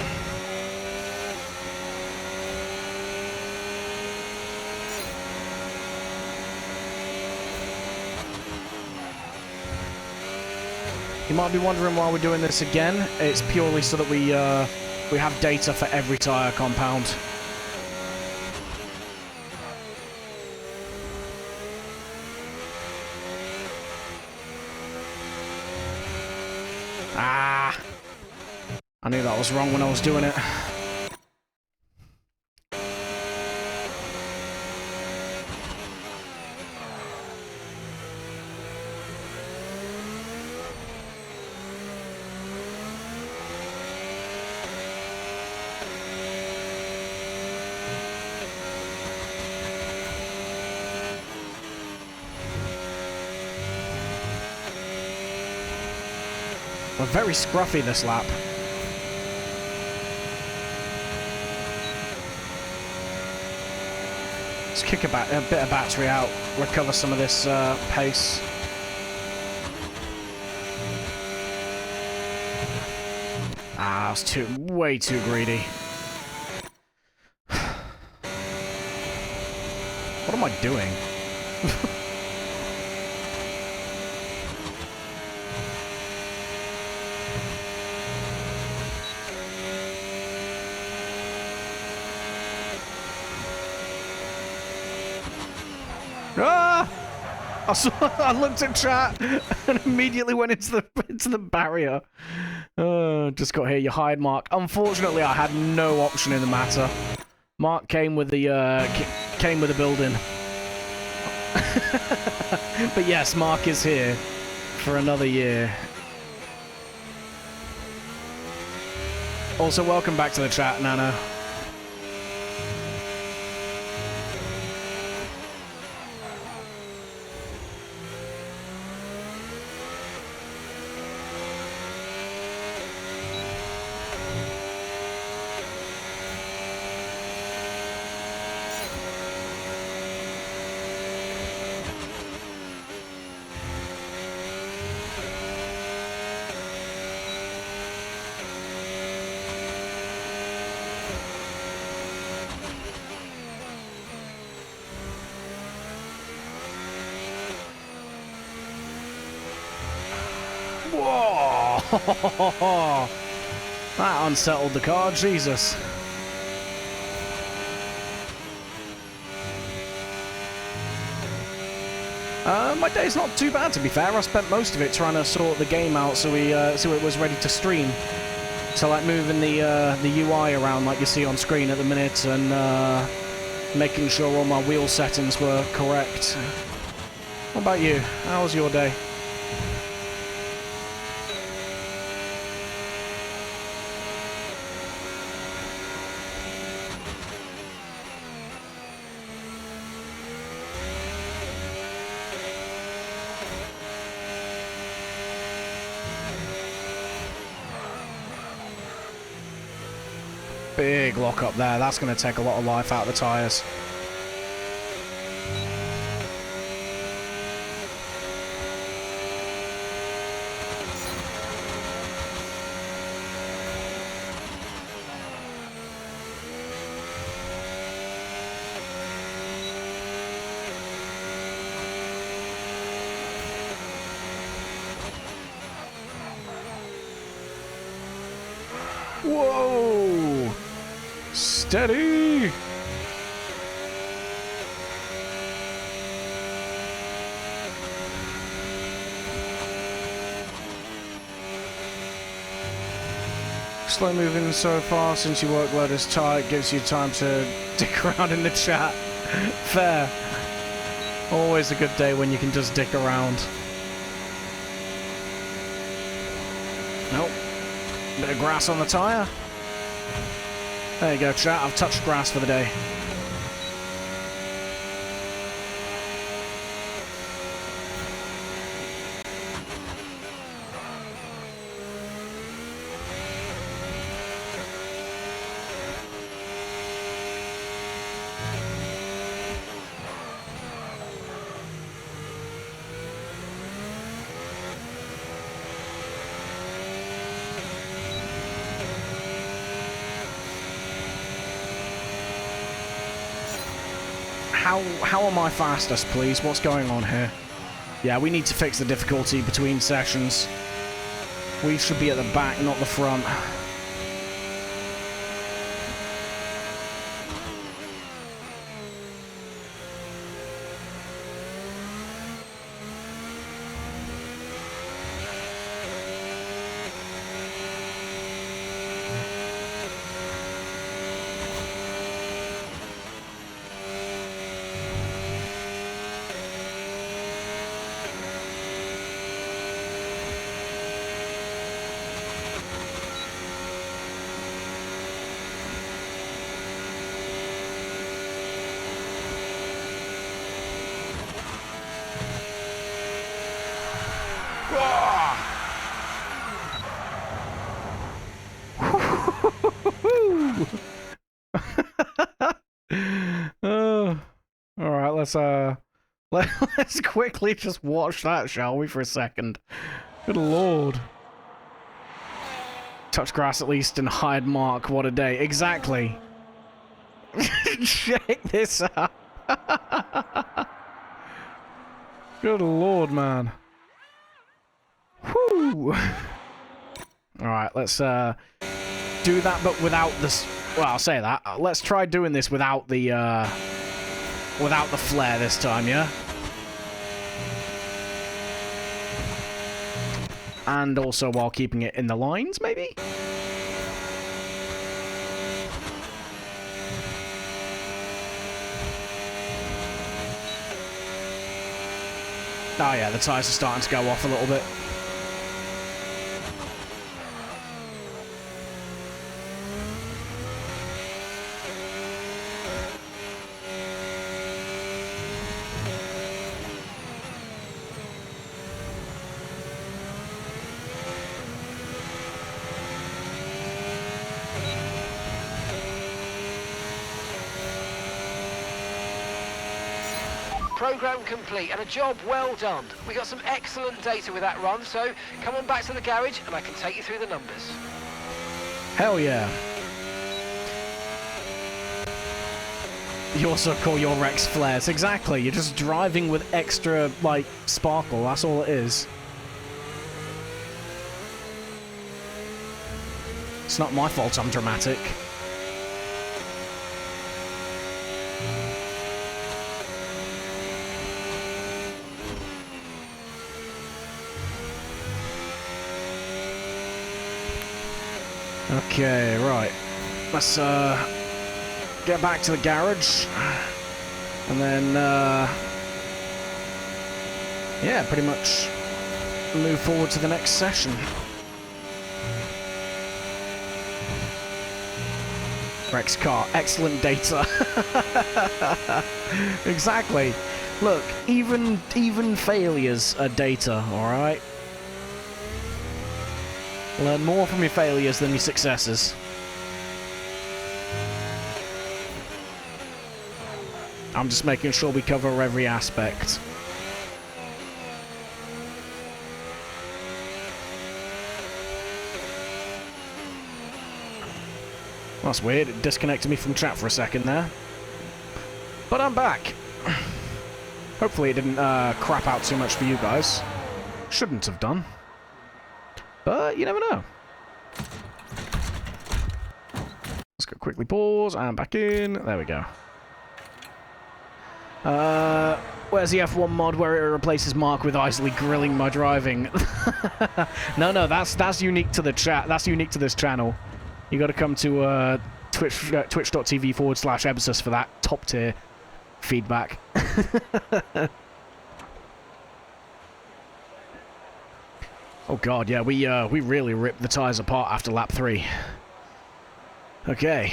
You might be wondering why we're doing this again. It's purely so that we have data for every tyre compound. Ah! I knew that was wrong when I was doing it. We're very scruffy this lap. Let's kick a bit of battery out, recover some of this pace. Ah, I was way too greedy. What am I doing? Ah! I looked at chat and immediately went into the barrier. Just got here. You hired Mark. Unfortunately, I had no option in the matter. Mark came with the building. But yes, Mark is here for another year. Also, welcome back to the chat, Nano. Whoa! That unsettled the car, Jesus. My day's not too bad, to be fair. I spent most of it trying to sort the game out so it was ready to stream. So like moving the UI around like you see on screen at the minute and making sure all my wheel settings were correct. What about you? How was your day? Big lock up there. That's going to take a lot of life out of the tyres. Whoa! Steady! Slow moving so far since your workload is tight gives you time to dick around in the chat. Fair. Always a good day when you can just dick around. Nope. Bit of grass on the tyre. There you go, chat. I've touched grass for the day. how am I fastest, please? What's going on here? Yeah, we need to fix the difficulty between sessions. We should be at the back, not the front. Alright, let's quickly just watch that, shall we, for a second? Good lord. Touch grass at least and hired Mark, what a day. Exactly. Check this out. Good lord, man. Whew. Alright, let's do that, but without this. Well, I'll say that. Let's try doing this without the flare this time, yeah? And also while keeping it in the lines, maybe? Oh yeah, the tires are starting to go off a little bit. Program complete and a job well done. We got some excellent data with that run, so come on back to the garage and I can take you through the numbers. Hell yeah. You also call your Rex flares. Exactly. You're just driving with extra, like, sparkle. That's all it is. It's not my fault I'm dramatic. Okay, right. Let's get back to the garage. And then yeah, pretty much move forward to the next session. Rex car, excellent data. Exactly. Look, even failures are data, alright? Learn more from your failures than your successes. I'm just making sure we cover every aspect. That's weird, it disconnected me from chat for a second there. But I'm back. Hopefully it didn't crap out too much for you guys. Shouldn't have done. But you never know. Let's go quickly pause and back in. There we go. Where's the F1 mod where it replaces Mark with Isley grilling my driving? No, that's unique to the chat. That's unique to this channel. You got to come to twitch.tv/Ebisus for that top tier feedback. Oh god, yeah, we really ripped the tires apart after lap 3. Okay,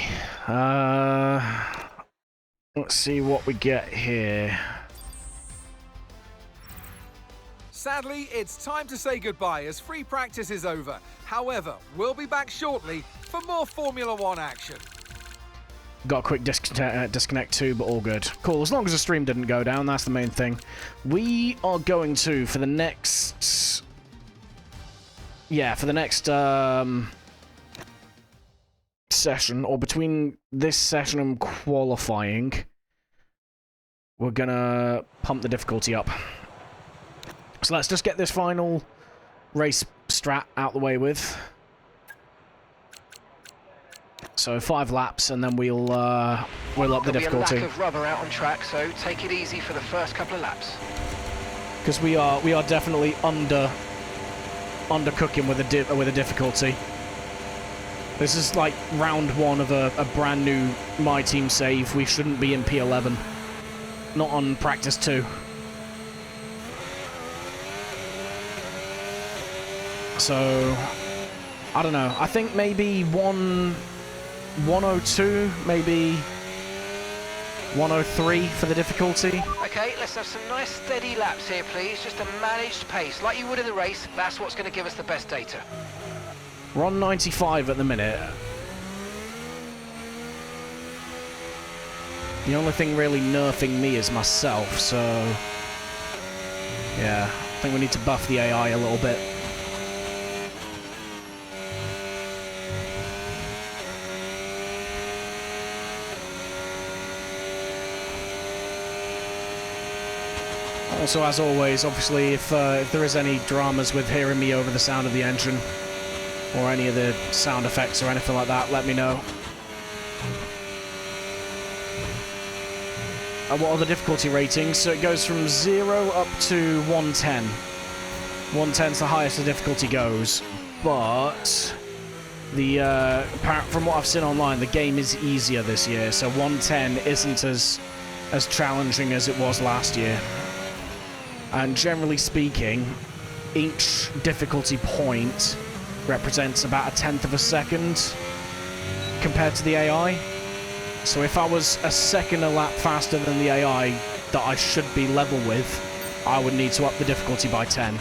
let's see what we get here. Sadly, it's time to say goodbye as free practice is over. However, we'll be back shortly for more Formula 1 action. Got a quick disconnect too, but all good. Cool, as long as the stream didn't go down, that's the main thing. We are going to, for the next... Yeah, for the next session, or between this session and qualifying, we're gonna pump the difficulty up. So let's just get this final race strat out the way with. So 5 laps, and then we'll up the difficulty. There'll be a lack of rubber out on track, so take it easy for the first couple of laps. Because we are definitely undercooking with the difficulty. This is like round 1 of a brand new MyTeam save. We shouldn't be in P11. Not on practice 2. So, I don't know. I think maybe 102, maybe 103 for the difficulty. Okay, let's have some nice steady laps here, please. Just a managed pace, like you would in the race. That's what's going to give us the best data. We're on 95 at the minute. The only thing really nerfing me is myself, so... yeah, I think we need to buff the AI a little bit. Also, as always, obviously, if there is any dramas with hearing me over the sound of the engine, or any of the sound effects or anything like that, let me know. What are the difficulty ratings? So it goes from 0 up to 110. 110's the highest the difficulty goes, but from what I've seen online, the game is easier this year, so 110 isn't as challenging as it was last year. And generally speaking, each difficulty point represents about 1/10 of a second compared to the AI. So if I was a second a lap faster than the AI that I should be level with, I would need to up the difficulty by 10.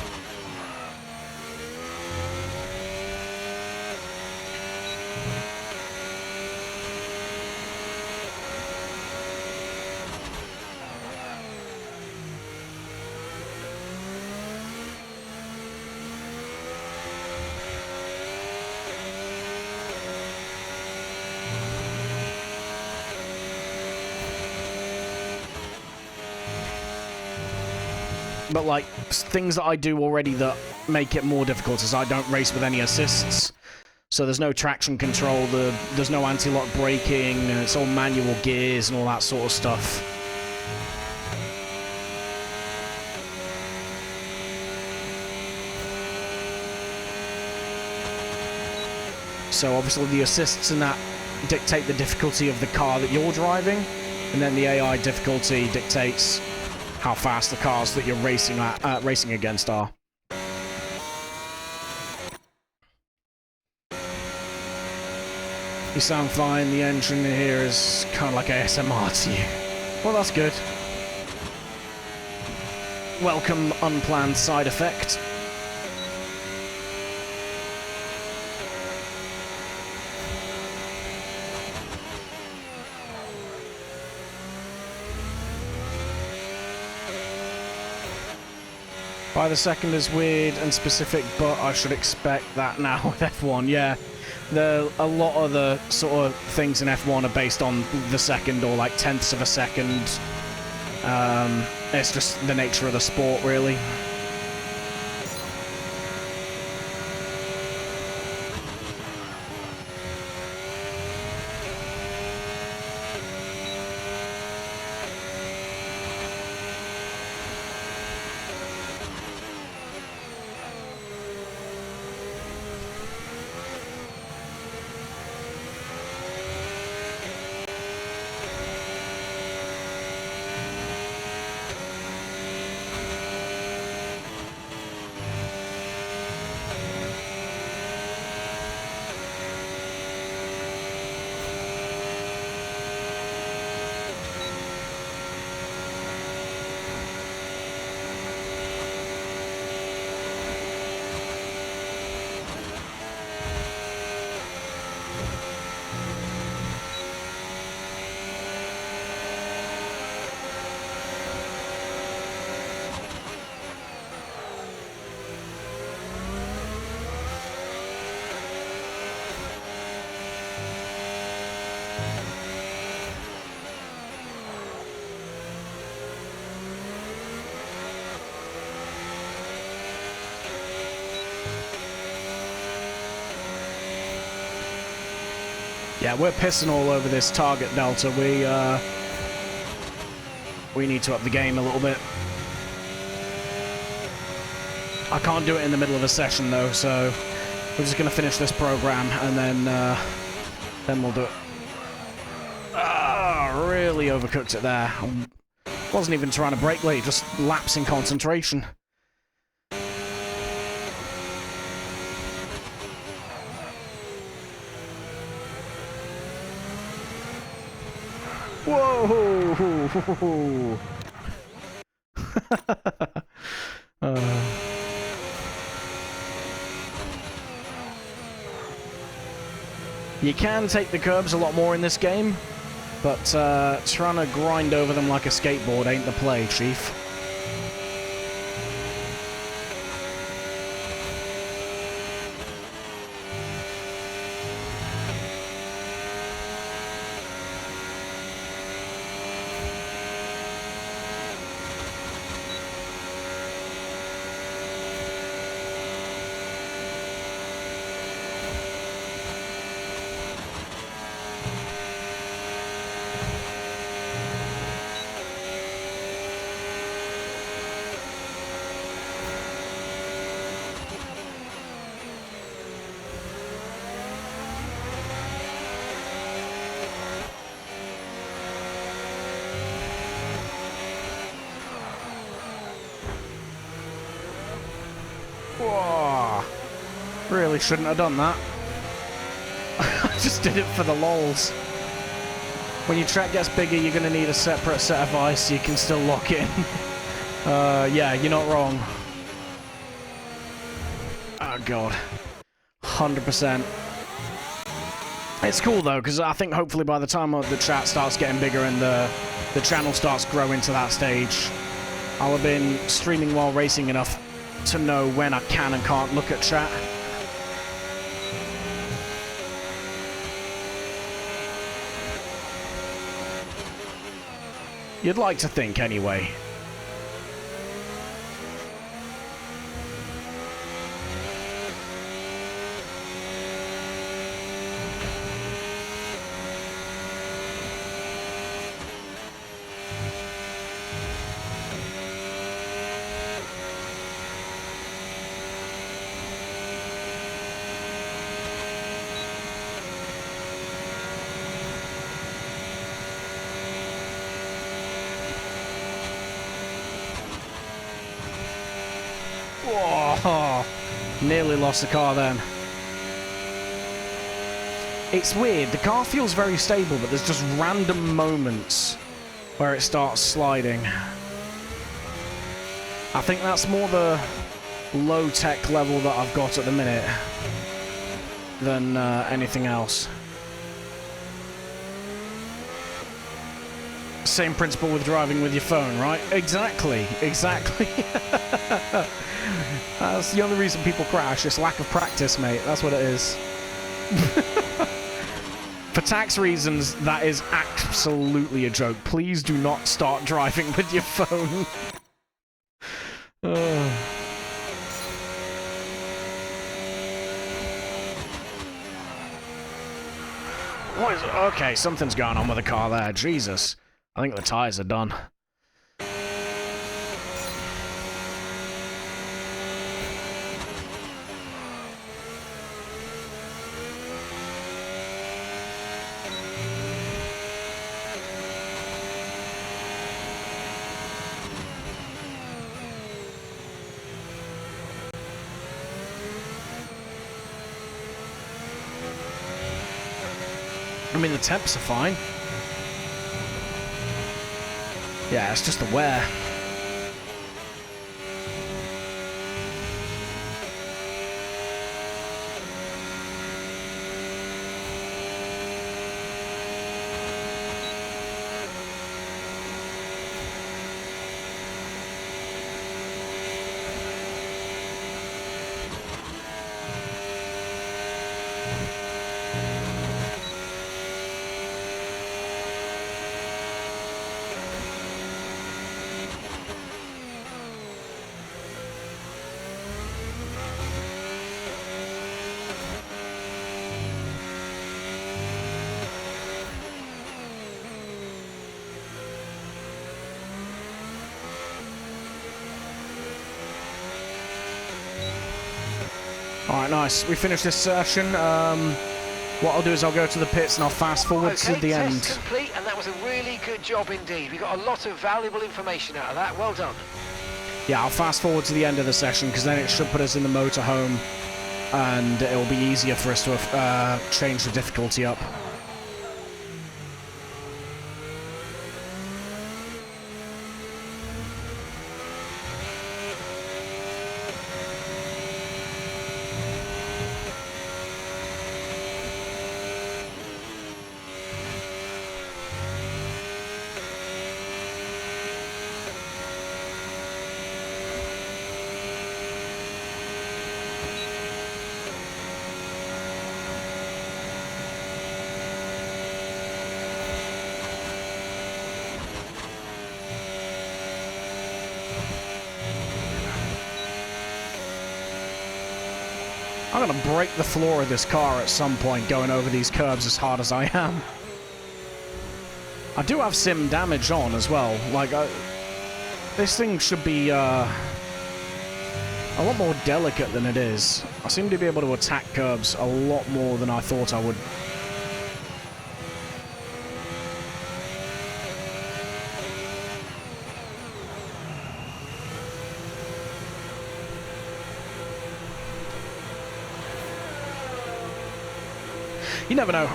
But, like, things that I do already that make it more difficult is I don't race with any assists. So there's no traction control, there's no anti-lock braking, and it's all manual gears and all that sort of stuff. So obviously the assists and that dictate the difficulty of the car that you're driving, and then the AI difficulty dictates how fast the cars that you're racing against are. You sound fine. The engine here is kind of like ASMR to you. Well, that's good. Welcome unplanned side effect. By the second is weird and specific, but I should expect that now with F1, yeah. A lot of the sort of things in F1 are based on the second or like 1/10 of a second. It's just the nature of the sport, really. Yeah, we're pissing all over this target delta. We need to up the game a little bit. I can't do it in the middle of a session though, so we're just gonna finish this program and then we'll do it. Ah, really overcooked it there. Wasn't even trying to brake late, just lapsing concentration. Whoa! You can take the curbs a lot more in this game, but trying to grind over them like a skateboard ain't the play, Chief. Whoa. Really shouldn't have done that. I just did it for the lols. When your track gets bigger, you're going to need a separate set of ice so you can still lock it in. Yeah, you're not wrong. Oh, God. 100%. It's cool, though, because I think hopefully by the time the chat starts getting bigger and the channel starts growing to that stage, I'll have been streaming while racing enough to know when I can and can't look at chat. You'd like to think, anyway. Whoa, nearly lost the car then. It's weird, the car feels very stable, but there's just random moments where it starts sliding. I think that's more the low-tech level that I've got at the minute than anything else. Same principle with driving with your phone, right? Exactly, exactly. That's the only reason people crash. It's lack of practice, mate. That's what it is. For tax reasons, that is absolutely a joke. Please do not start driving with your phone. What is... Okay, something's going on with the car there. Jesus. I think the tires are done. I mean, the temps are fine. Yeah, it's just the wear. Alright, nice. We finished this session. What I'll do is I'll go to the pits and I'll fast forward to the end. Test complete, and that was a really good job indeed. We got a lot of valuable information out of that. Well done. Yeah, I'll fast forward to the end of the session because then it should put us in the motorhome and it'll be easier for us to change the difficulty up. I'm gonna break the floor of this car at some point going over these curbs as hard as I am. I do have sim damage on as well. Like, this thing should be a lot more delicate than it is. I seem to be able to attack curbs a lot more than I thought I would. You never know.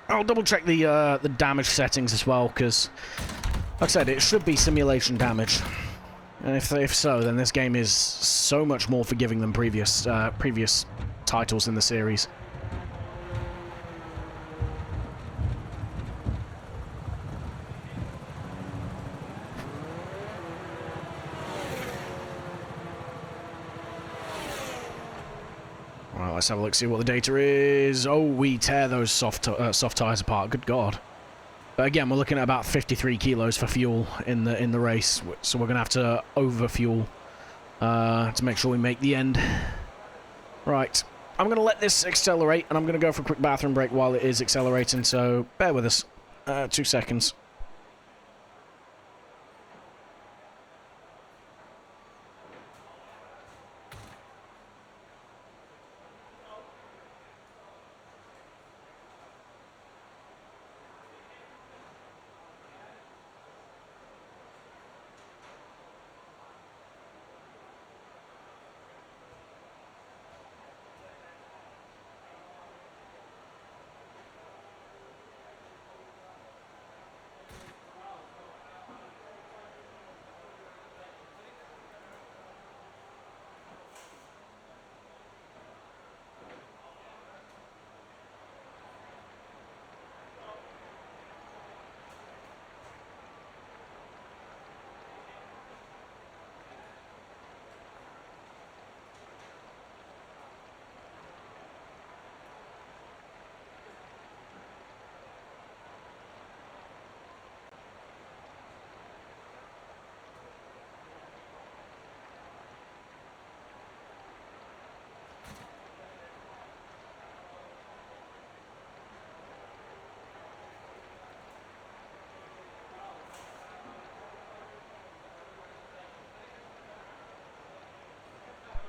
I'll double check the damage settings as well, because, like I said, it should be simulation damage. And if so, then this game is so much more forgiving than previous titles in the series. Well, let's have a look, see what the data is. Oh, we tear those soft tires apart. Good God. But again, we're looking at about 53 kilos for fuel in the race, so we're going to have to overfuel to make sure we make the end. Right. I'm going to let this accelerate, and I'm going to go for a quick bathroom break while it is accelerating, so bear with us. 2 seconds.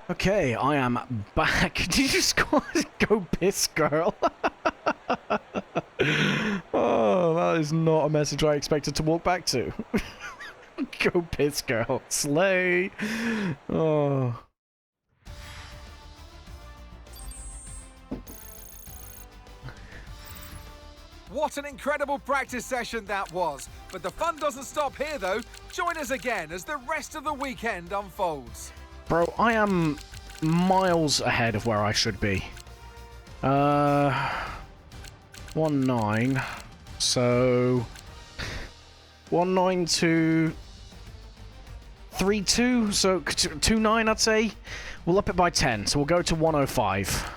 Okay, I am back. Did you just go piss, girl? Oh, that is not a message I expected to walk back to. Go piss, girl. Slay. Oh. What an incredible practice session that was. But the fun doesn't stop here, though. Join us again as the rest of the weekend unfolds. Bro, I am miles ahead of where I should be. 1-9. So 1-9 to 3-2. So 2-9, I'd say. We'll up it by 10. So we'll go to 105.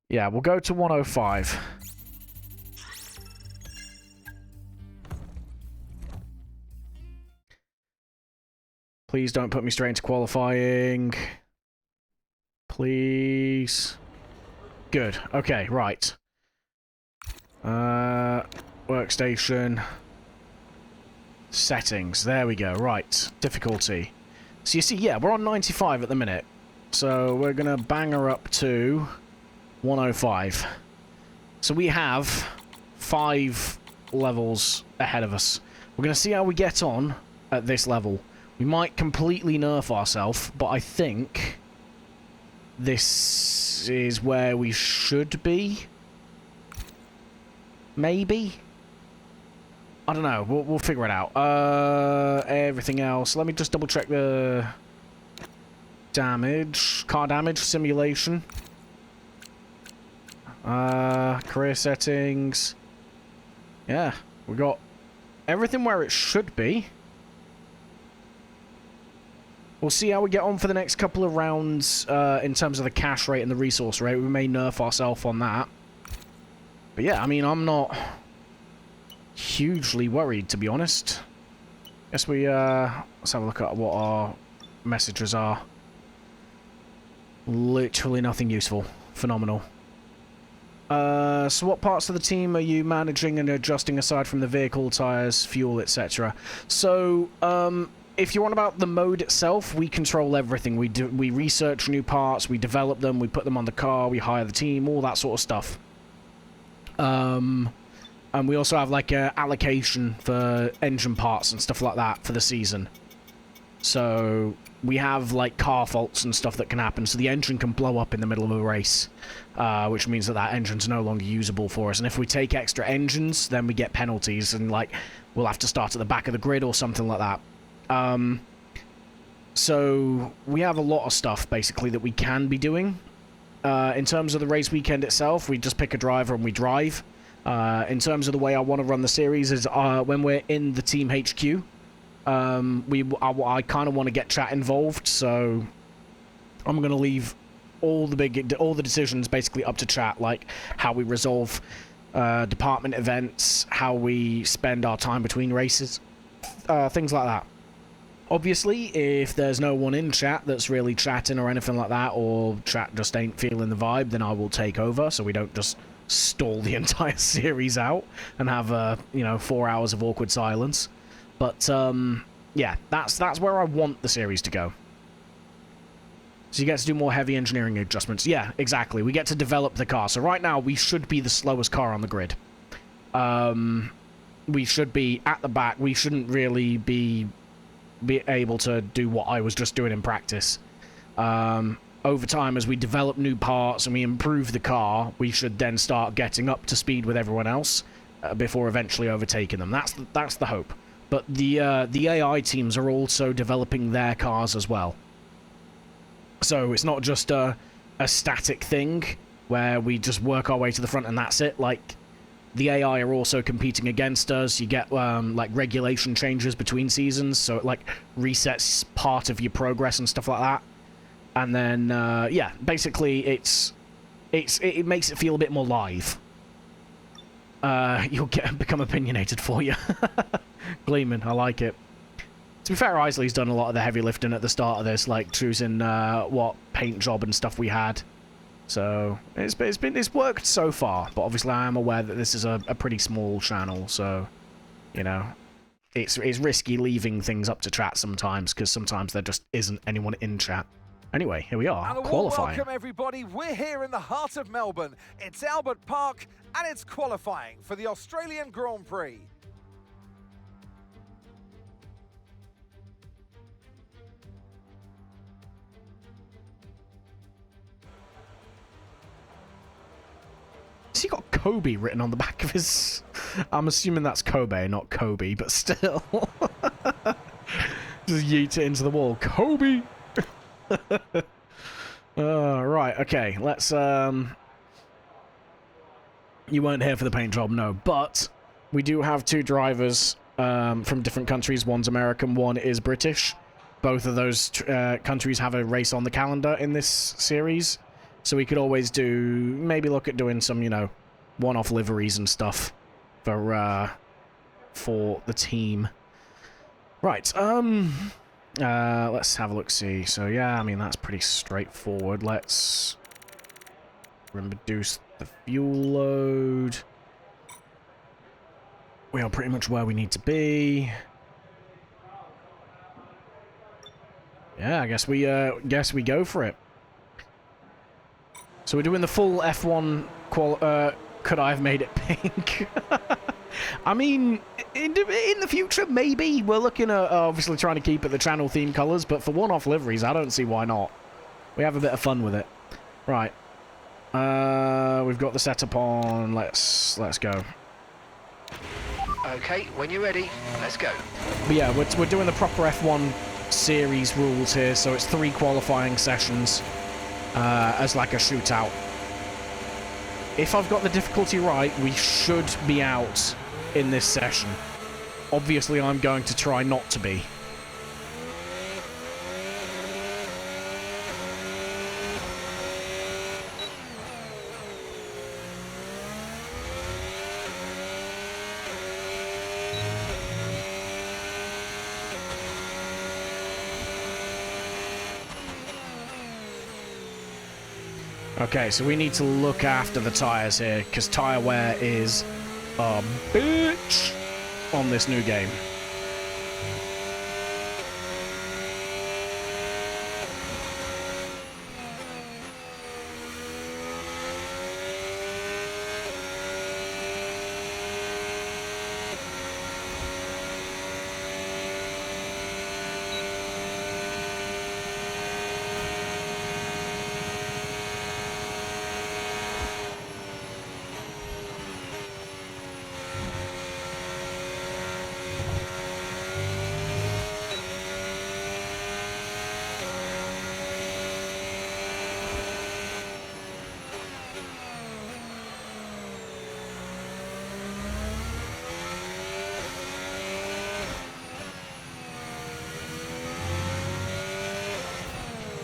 Yeah, we'll go to 105. Please don't put me straight into qualifying. Please. Good. Okay, right. Workstation. Settings. There we go. Right. Difficulty. So you see, yeah, we're on 95 at the minute. So we're going to bang her up to 105. So we have 5 levels ahead of us. We're going to see how we get on at this level. We might completely nerf ourselves, but I think this is where we should be. Maybe? I don't know. We'll figure it out. Everything else. Let me just double check the damage. Car damage simulation. Career settings. Yeah, we got everything where it should be. We'll see how we get on for the next couple of rounds in terms of the cash rate and the resource rate. We may nerf ourselves on that. But yeah, I mean, I'm not hugely worried, to be honest. Guess we, let's have a look at what our messages are. Literally nothing useful. Phenomenal. So what parts of the team are you managing and adjusting aside from the vehicle, tires, fuel, etc.? So, if you're on about the mode itself, we control everything. We research new parts, we develop them, we put them on the car, we hire the team, all that sort of stuff. And we also have like a allocation for engine parts and stuff like that for the season. So we have like car faults and stuff that can happen. So the engine can blow up in the middle of a race, which means that that engine's no longer usable for us. And if we take extra engines, then we get penalties, and like we'll have to start at the back of the grid or something like that. So we have a lot of stuff basically that we can be doing. In terms of the race weekend itself, we just pick a driver and we drive. In terms of the way I want to run the series is when we're in the team HQ, I kind of want to get chat involved, so I'm going to leave all the decisions basically up to chat, like how we resolve department events, how we spend our time between races, things like that. Obviously, if there's no one in chat that's really chatting or anything like that, or chat just ain't feeling the vibe, then I will take over, so we don't just stall the entire series out and have, 4 hours of awkward silence. But, yeah, that's where I want the series to go. So you get to do more heavy engineering adjustments. Yeah, exactly. We get to develop the car. So right now, we should be the slowest car on the grid. We should be at the back. We shouldn't really be able to do what I was just doing in practice. Over time, as we develop new parts and we improve the car, we should then start getting up to speed with everyone else before eventually overtaking them. That's the hope. But the AI teams are also developing their cars as well. So it's not just a static thing where we just work our way to the front and that's it. Like, the AI are also competing against us. You get, like, regulation changes between seasons, so it, like, resets part of your progress and stuff like that. And then, yeah, basically, it makes it feel a bit more live. You'll become opinionated for you. Gleeman, I like it. To be fair, Isley's done a lot of the heavy lifting at the start of this, like choosing what paint job and stuff we had. So it's worked so far, but obviously I am aware that this is a pretty small channel, so you know it's risky leaving things up to chat sometimes, because sometimes there just isn't anyone in chat. Anyway, here we are, and a warm qualifying. welcome everybody. We're here in the heart of Melbourne. It's Albert Park, and it's qualifying for the Australian Grand Prix. Has he got Kobe written on the back of his... I'm assuming that's Kobe, not Kobe, but still. Just yeet it into the wall. Kobe! Right, okay, let's... You weren't here for the paint job, no, but we do have 2 drivers from different countries. One's American, one is British. Both of those countries have a race on the calendar in this series. So we could always maybe look at doing some, one-off liveries and stuff for the team. Right, let's have a look-see. So, yeah, I mean, that's pretty straightforward. Let's reduce the fuel load. We are pretty much where we need to be. Yeah, I guess we go for it. So we're doing the full F1 could I have made it pink? I mean, in the future, maybe. We're looking at obviously trying to keep it the channel theme colors, but for one-off liveries, I don't see why not. We have a bit of fun with it. Right. We've got the setup on. Let's go. Okay, when you're ready, let's go. But yeah, we're doing the proper F1 series rules here, so it's 3 qualifying sessions as like a shootout. If I've got the difficulty right, we should be out in this session. Obviously, I'm going to try not to be. Okay, so we need to look after the tyres here, because tyre wear is a bitch on this new game.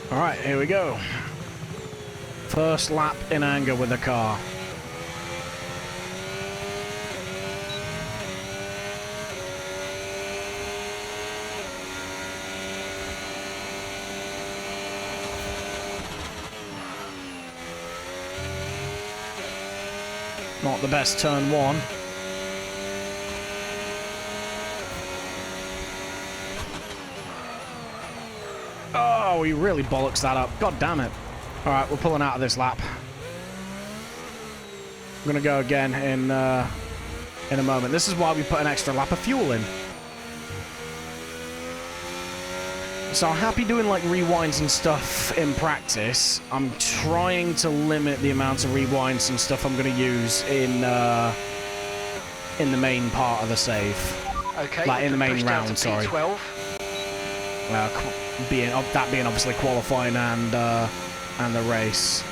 Alright, here we go. First lap in anger with the car. Not the best turn 1. Oh, he really bollocks that up. God damn it. Alright, we're pulling out of this lap. I'm going to go again in a moment. This is why we put an extra lap of fuel in. So I'm happy doing like rewinds and stuff in practice. I'm trying to limit the amount of rewinds and stuff I'm going to use in the main part of the save. Okay. Like in the main round, sorry. P12. Being obviously qualifying and the race.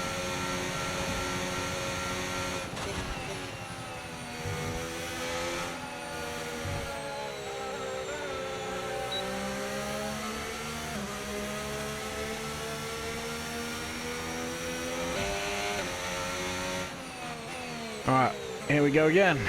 All right, here we go again.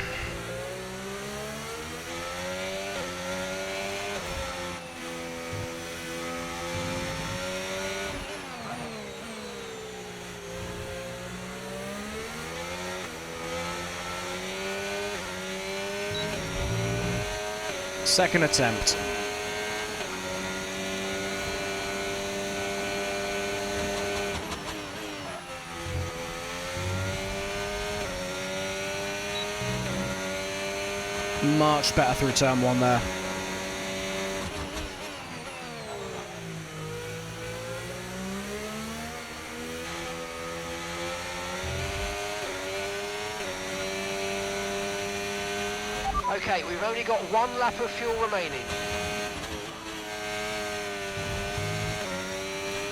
Second attempt. Much better through turn 1 there. Okay, we've only got 1 lap of fuel remaining.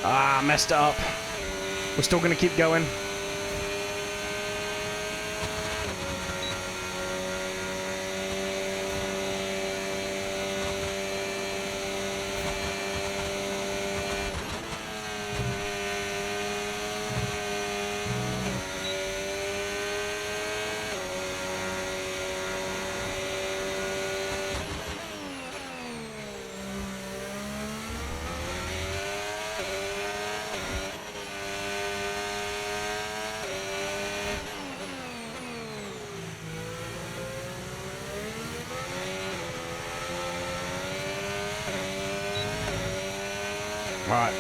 Ah, messed it up. We're still going to keep going. Right.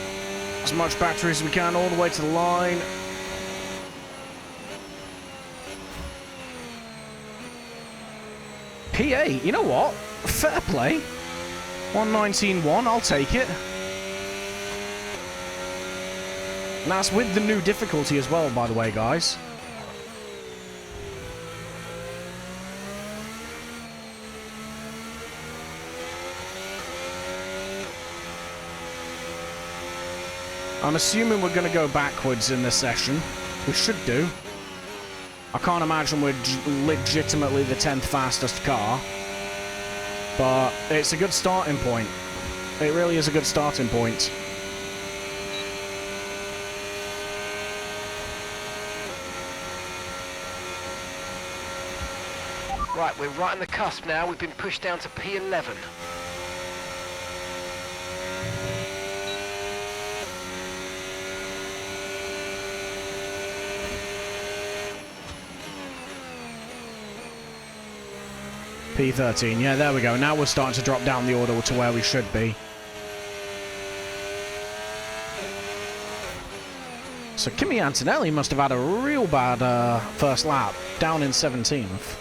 As much battery as we can all the way to the line. P8, you know what? Fair play. 119.1, I'll take it. And that's with the new difficulty as well, by the way, guys. I'm assuming we're going to go backwards in this session. We should do. I can't imagine we're legitimately the 10th fastest car. But it's a good starting point. It really is a good starting point. Right, we're right on the cusp now. We've been pushed down to P11. P13, yeah, there we go. Now we're starting to drop down the order to where we should be. So Kimi Antonelli must have had a real bad first lap, down in 17th.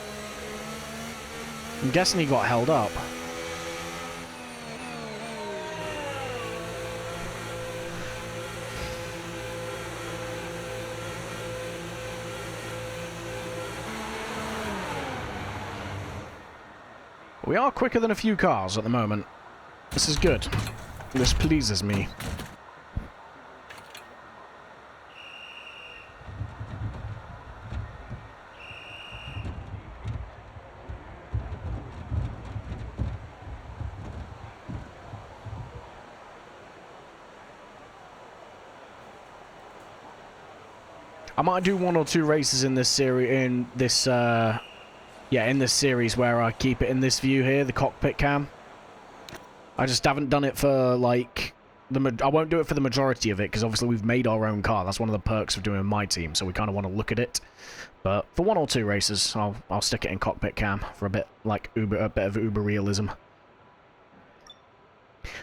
I'm guessing he got held up. We are quicker than a few cars at the moment. This is good. This pleases me. I might do 1 or 2 races in this series, in this series where I keep it in this view here, the cockpit cam. I just haven't done it for, like, I won't do it for the majority of it, because obviously we've made our own car. That's one of the perks of doing MyTeam, so we kind of want to look at it. But for 1 or 2 races, I'll stick it in cockpit cam for a bit, like, a bit of Uber realism.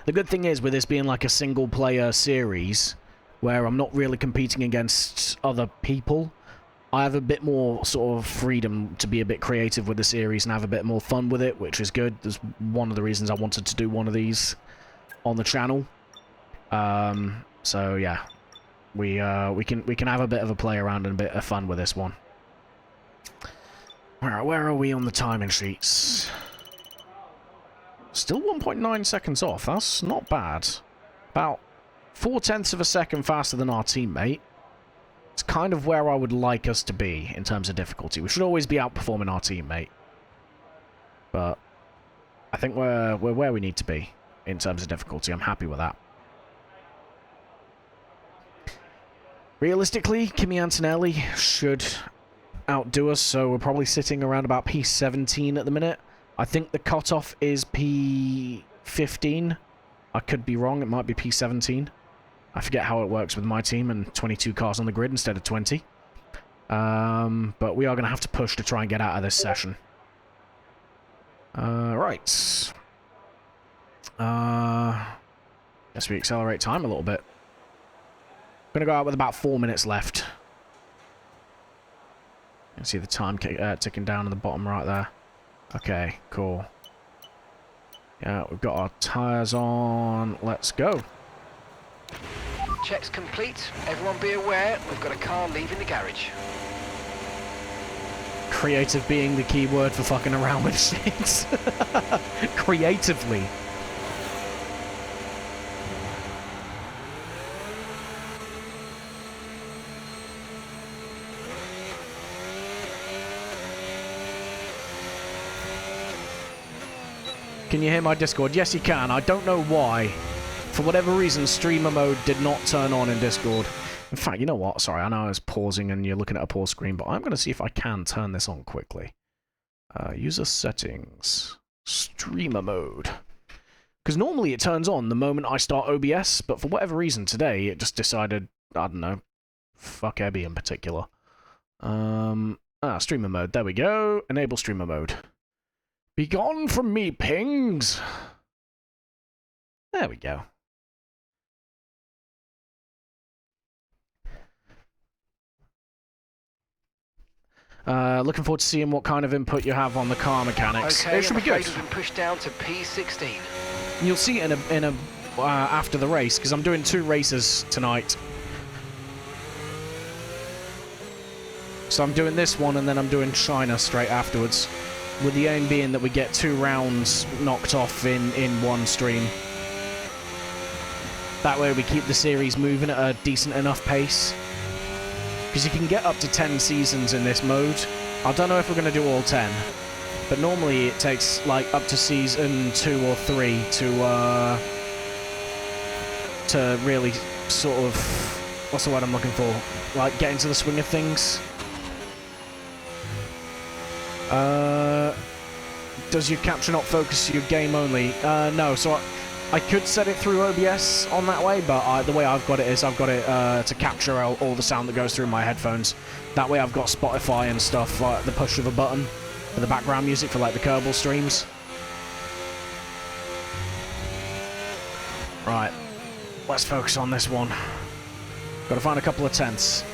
The good thing is, with this being like a single-player series, where I'm not really competing against other people, I have a bit more sort of freedom to be a bit creative with the series and have a bit more fun with it, which is good. That's one of the reasons I wanted to do one of these on the channel. So yeah, we can have a bit of a play around and a bit of fun with this one. Alright, where are we on the timing sheets? Still 1.9 seconds off. That's not bad. About 0.4 of a second faster than our teammate. It's kind of where I would like us to be in terms of difficulty. We should always be outperforming our teammate. But I think we're where we need to be in terms of difficulty. I'm happy with that. Realistically, Kimi Antonelli should outdo us, so we're probably sitting around about P17 at the minute. I think the cutoff is P15. I could be wrong. It might be P17. I forget how it works with my team and 22 cars on the grid instead of 20. But we are going to have to push to try and get out of this session. Right. Guess we accelerate time a little bit. Going to go out with about 4 minutes left. You can see the time ticking down in the bottom right there. Okay, cool. Yeah, we've got our tyres on. Let's go. Checks complete. Everyone be aware, we've got a car leaving the garage. Creative being the key word for fucking around with shit. Creatively. Can you hear my Discord? Yes, you can. I don't know why. For whatever reason, streamer mode did not turn on in Discord. In fact, you know what? Sorry, I know I was pausing and you're looking at a pause screen, but I'm going to see if I can turn this on quickly. User settings. Streamer mode. Because normally it turns on the moment I start OBS, but for whatever reason today, it just decided, I don't know, fuck Ebby in particular. Streamer mode. There we go. Enable streamer mode. Be gone from me, pings! There we go. Looking forward to seeing what kind of input you have on the car mechanics. Okay, It should be good. We've been pushed down to P16. You'll see it in a after the race, because I'm doing 2 races tonight. So I'm doing this one, and then I'm doing China straight afterwards, with the aim being that we get 2 rounds knocked off in one stream. That way we keep the series moving at a decent enough pace. Because you can get up to 10 seasons in this mode. I don't know if we're going to do all 10. But normally it takes like up to season 2 or 3 to really sort of... What's the word I'm looking for? Like get into the swing of things. Does your capture not focus your game only? No, so I could set it through OBS on that way, but the way I've got it is I've got it to capture all the sound that goes through my headphones. That way I've got Spotify and stuff, like the push of a button for the background music for like the Kerbal streams. Right, let's focus on this one. Got to find a couple of tenths.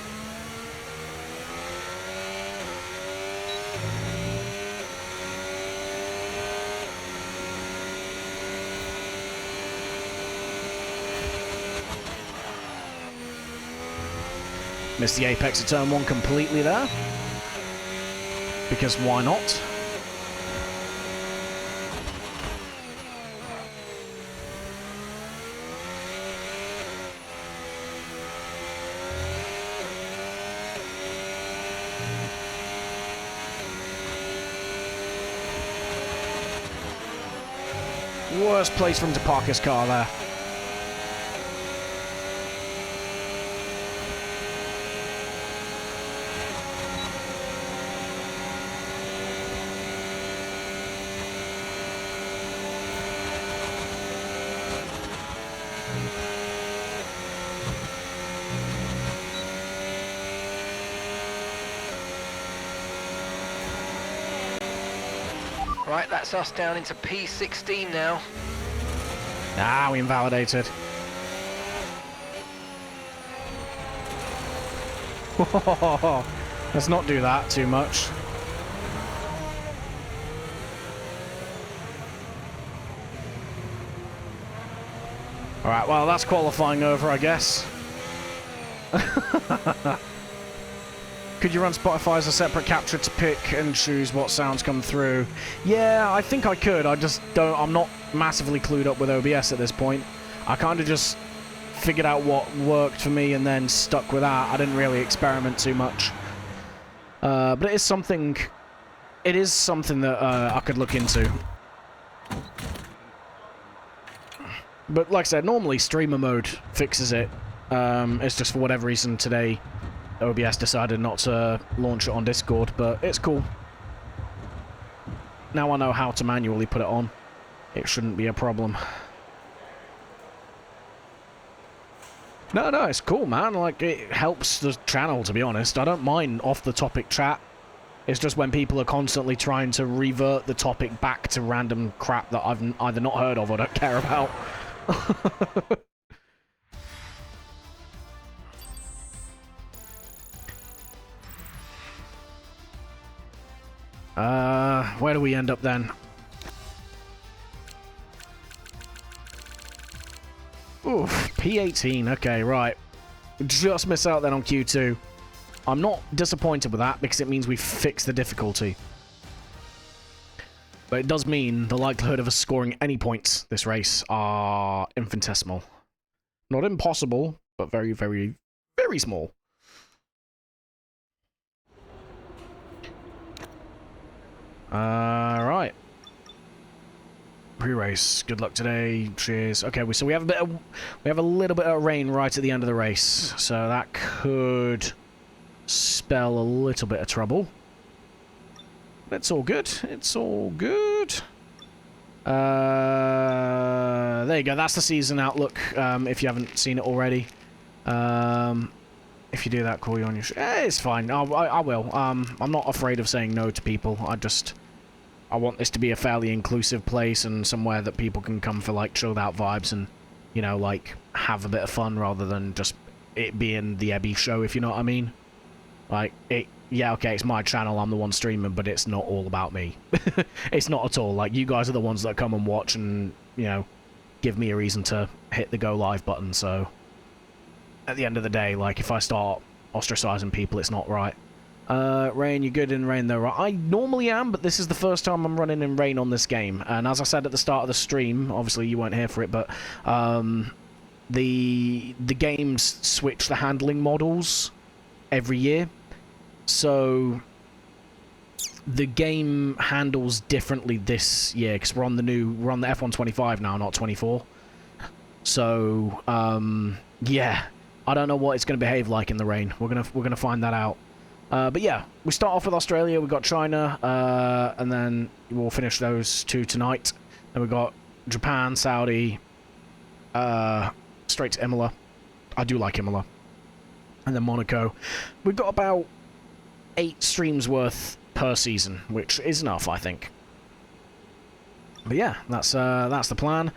Missed the apex of turn 1 completely there. Because why not? Worst place for him to park his car there. Right, that's us down into P16 now. Ah, we invalidated. Let's not do that too much. Alright, well, that's qualifying over, I guess. Could you run Spotify as a separate capture to pick and choose what sounds come through? Yeah, I think I could. I just don't... I'm not massively clued up with OBS at this point. I kind of just figured out what worked for me and then stuck with that. I didn't really experiment too much. But it is something... It is something that I could look into. But like I said, normally streamer mode fixes it. It's just for whatever reason today... OBS decided not to launch it on Discord, but it's cool. Now I know how to manually put it on. It shouldn't be a problem. No, it's cool, man. Like, it helps the channel, to be honest. I don't mind off-the-topic chat. It's just when people are constantly trying to revert the topic back to random crap that I've either not heard of or don't care about. Where do we end up then? Oof, P18, okay, right. Just miss out then on Q2. I'm not disappointed with that because it means we fixed the difficulty. But it does mean the likelihood of us scoring any points this race are infinitesimal. Not impossible, but very, very, very small. Right. Pre-race. Good luck today. Cheers. Okay, so we have a little bit of rain right at the end of the race, so that could spell a little bit of trouble. It's all good. It's all good. There you go. That's the season outlook. If you haven't seen it already. If you do that, call you on your... it's fine. I will. I'm not afraid of saying no to people. I want this to be a fairly inclusive place and somewhere that people can come for, like, chilled out vibes and, you know, like, have a bit of fun rather than just it being the Ebby show, if you know what I mean. Like, yeah, okay, it's my channel, I'm the one streaming, but it's not all about me. It's not at all. Like, you guys are the ones that come and watch and, you know, give me a reason to hit the go live button, so at the end of the day, like, if I start ostracizing people, it's not right. Rain, you good in rain though, right? I normally am, but this is the first time I'm running in rain on this game, and as I said at the start of the stream, obviously you weren't here for it, but, the games switch the handling models every year. So the game handles differently this year because we're on the F125 now, not 24. So yeah, I don't know what it's going to behave like in the rain. We're gonna find that out. But yeah, we start off with Australia. We've got China, and then we'll finish those two tonight. Then we've got Japan, Saudi, straight to Imola. I do like Imola. And then Monaco. We've got about 8 streams worth per season, which is enough, I think. But yeah, that's the plan.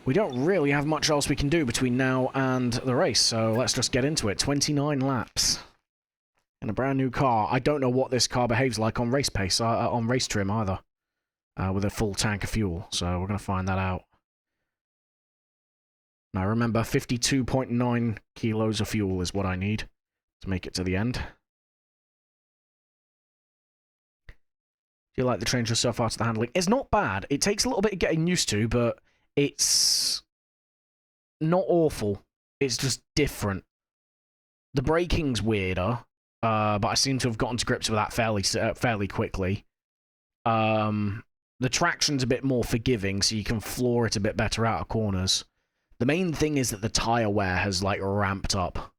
We don't really have much else we can do between now and the race, so let's just get into it. 29 laps. In a brand new car. I don't know what this car behaves like on race pace, on race trim either. With a full tank of fuel, so we're going to find that out. Now remember, 52.9 kilos of fuel is what I need to make it to the end. Do you like the change so far to the handling? It's not bad. It takes a little bit of getting used to, but it's not awful. It's just different. The braking's weirder, but I seem to have gotten to grips with that fairly quickly. The traction's a bit more forgiving, so you can floor it a bit better out of corners. The main thing is that the tyre wear has, like, ramped up.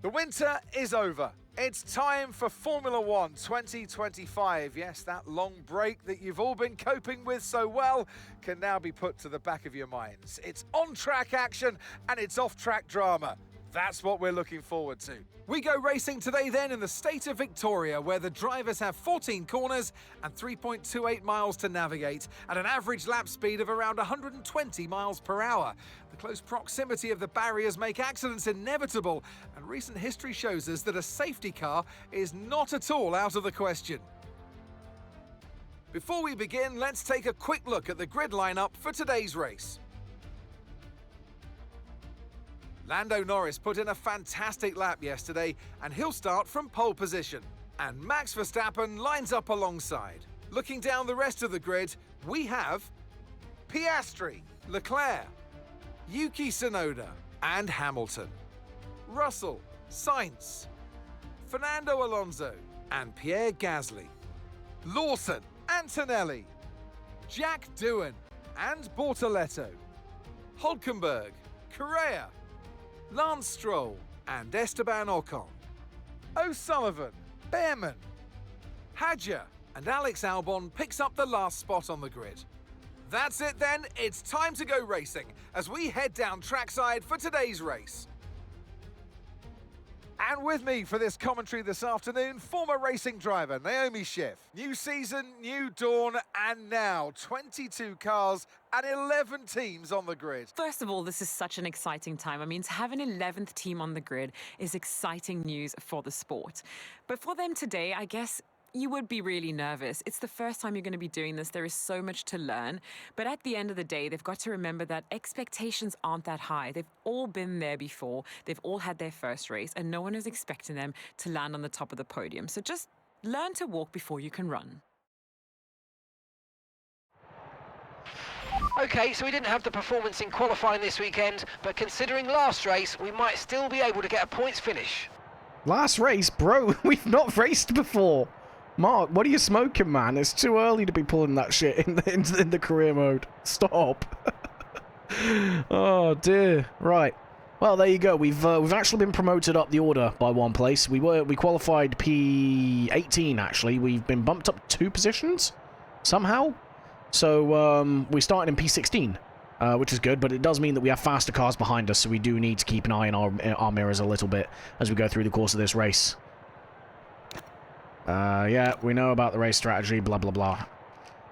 The winter is over. It's time for Formula 1 2025. Yes, that long break that you've all been coping with so well can now be put to the back of your minds. It's on-track action and it's off-track drama. That's what we're looking forward to. We go racing today then in the state of Victoria, where the drivers have 14 corners and 3.28 miles to navigate at an average lap speed of around 120 miles per hour. The close proximity of the barriers make accidents inevitable, and recent history shows us that a safety car is not at all out of the question. Before we begin, let's take a quick look at the grid lineup for today's race. Lando Norris put in a fantastic lap yesterday, and he'll start from pole position. And Max Verstappen lines up alongside. Looking down the rest of the grid, we have Piastri, Leclerc, Yuki Tsunoda, and Hamilton. Russell, Sainz, Fernando Alonso, and Pierre Gasly. Lawson, Antonelli, Jack Doohan, and Bortoletto. Hulkenberg, Correa, Lance Stroll, and Esteban Ocon. O'Sullivan, Behrman, Hadjar, and Alex Albon picks up the last spot on the grid. That's it then, it's time to go racing as we head down trackside for today's race. And with me for this commentary this afternoon, former racing driver Naomi Schiff. New season, new dawn, and now 22 cars and 11 teams on the grid. First of all, this is such an exciting time. I mean, to have an 11th team on the grid is exciting news for the sport. But for them today, I guess you would be really nervous. It's the first time you're going to be doing this. There is so much to learn. But at the end of the day, they've got to remember that expectations aren't that high. They've all been there before. They've all had their first race, and no one is expecting them to land on the top of the podium. So just learn to walk before you can run. Okay, so we didn't have the performance in qualifying this weekend, but considering last race, we might still be able to get a points finish. Last race? Bro, we've not raced before. Mark, what are you smoking, man? It's too early to be pulling that shit in the career mode. Stop. Oh, dear. Right. Well, there you go. We've actually been promoted up the order by one place. We qualified P18, actually. We've been bumped up 2 positions, somehow. So, we started in P16, which is good, but it does mean that we have faster cars behind us, so we do need to keep an eye on our mirrors a little bit as we go through the course of this race. Yeah, we know about the race strategy, blah, blah, blah.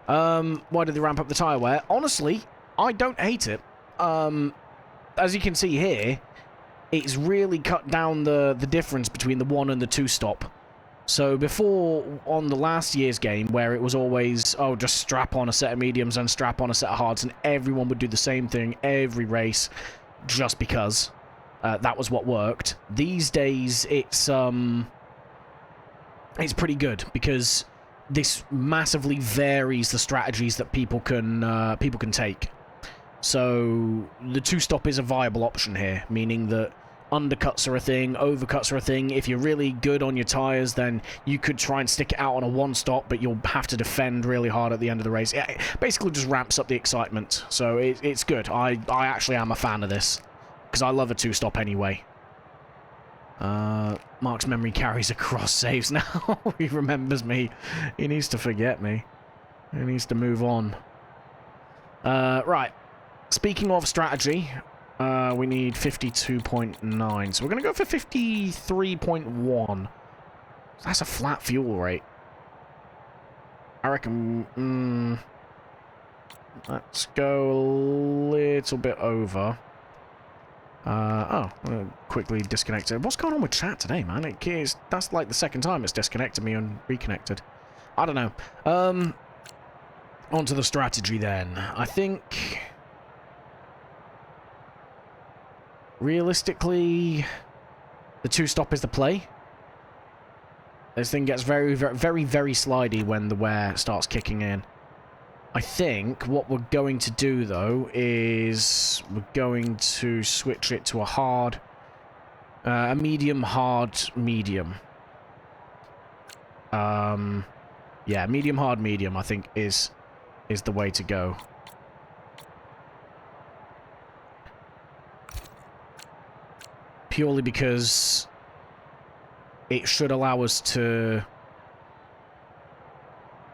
Why did they ramp up the tyre wear? Honestly, I don't hate it. As you can see here, it's really cut down the difference between the 1 and the 2 stop. So before, on the last year's game, where it was always, oh, just strap on a set of mediums and strap on a set of hards, and everyone would do the same thing every race, just because that was what worked. These days, it's pretty good, because this massively varies the strategies that people can take. So the 2-stop is a viable option here, meaning that undercuts are a thing, overcuts are a thing. If you're really good on your tyres, then you could try and stick it out on a 1-stop, but you'll have to defend really hard at the end of the race. It basically just ramps up the excitement, so it's good. I actually am a fan of this, because I love a 2-stop anyway. Mark's memory carries across saves now. He remembers me. He needs to forget me. He needs to move on. Right. Speaking of strategy, we need 52.9, so we're going to go for 53.1. That's a flat fuel rate. I reckon, let's go a little bit over. Quickly disconnected. What's going on with chat today, man? That's like the second time it's disconnected me and reconnected. I don't know. Onto the strategy then. I think realistically, the 2-stop is the play. This thing gets very, very, very, very slidey when the wear starts kicking in. I think what we're going to do, though, is we're going to switch it to a hard, a medium, hard, medium. Yeah, medium, hard, medium, I think, is the way to go. Purely because it should allow us to...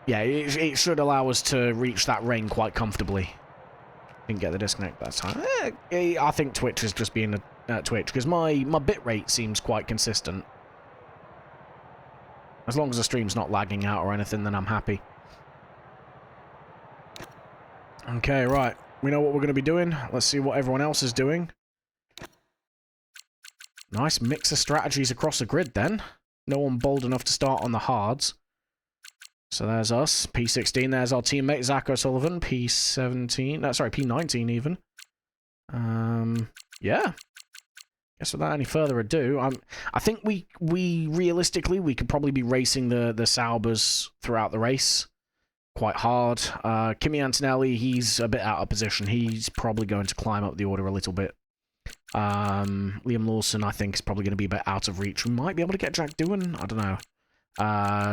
Yeah, it should allow us to reach that rain quite comfortably. Didn't get the disconnect that time. I think Twitch is just being a Twitch, because my bitrate seems quite consistent. As long as the stream's not lagging out or anything, then I'm happy. Okay, right. We know what we're going to be doing. Let's see what everyone else is doing. Nice mix of strategies across the grid, then. No one bold enough to start on the hards. So there's us, P16. There's our teammate, Zach O'Sullivan, P17. Sorry, P19 even. Yeah. Guess without any further ado, I think we realistically, we could probably be racing the Saubers throughout the race quite hard. Kimi Antonelli, he's a bit out of position. He's probably going to climb up the order a little bit. Liam Lawson, I think, is probably going to be a bit out of reach. We might be able to get Jack Doohan. I don't know.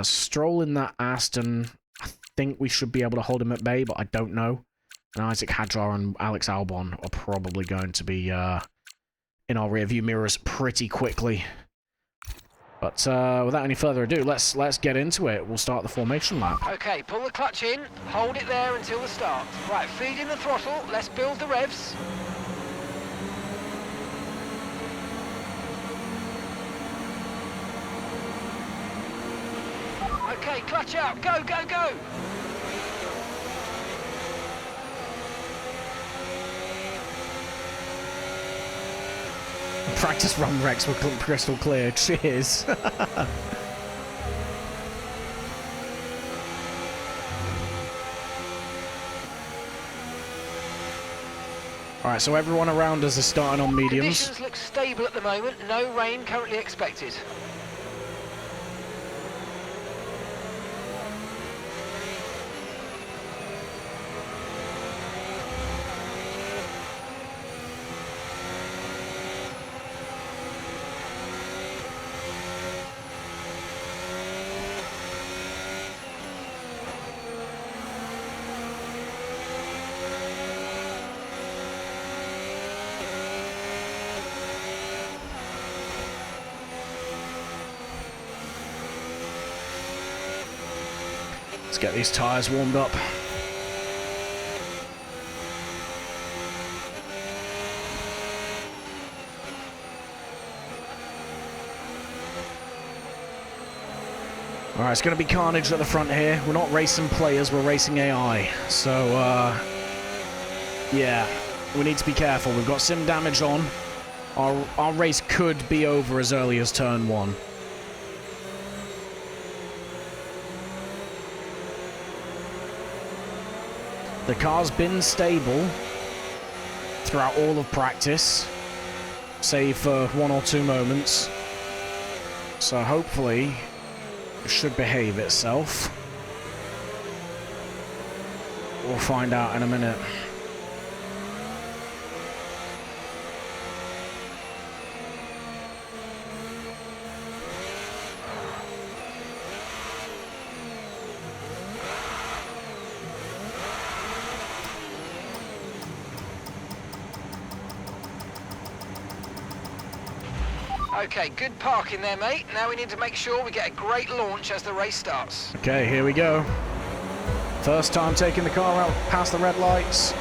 Stroll in that Aston, I think we should be able to hold him at bay, but I don't know. And Isaac Hadjar and Alex Albon are probably going to be in our rearview mirrors pretty quickly. But without any further ado, let's get into it. We'll start the formation lap. Okay, pull the clutch in, hold it there until the start. Right, feed in the throttle, let's build the revs. Okay, clutch out, go, go, go! Practice run Rex were crystal clear. Cheers. Alright, so everyone around us is starting on mediums. Conditions look stable at the moment, no rain currently expected. Let's get these tyres warmed up. Alright, it's going to be carnage at the front here. We're not racing players, we're racing AI. So, yeah, we need to be careful. We've got sim damage on. Our race could be over as early as turn 1. The car's been stable throughout all of practice, save for 1 or 2 moments. So hopefully it should behave itself. We'll find out in a minute. Okay, good parking there, mate. Now we need to make sure we get a great launch as the race starts. Okay, here we go. First time taking the car out past the red lights.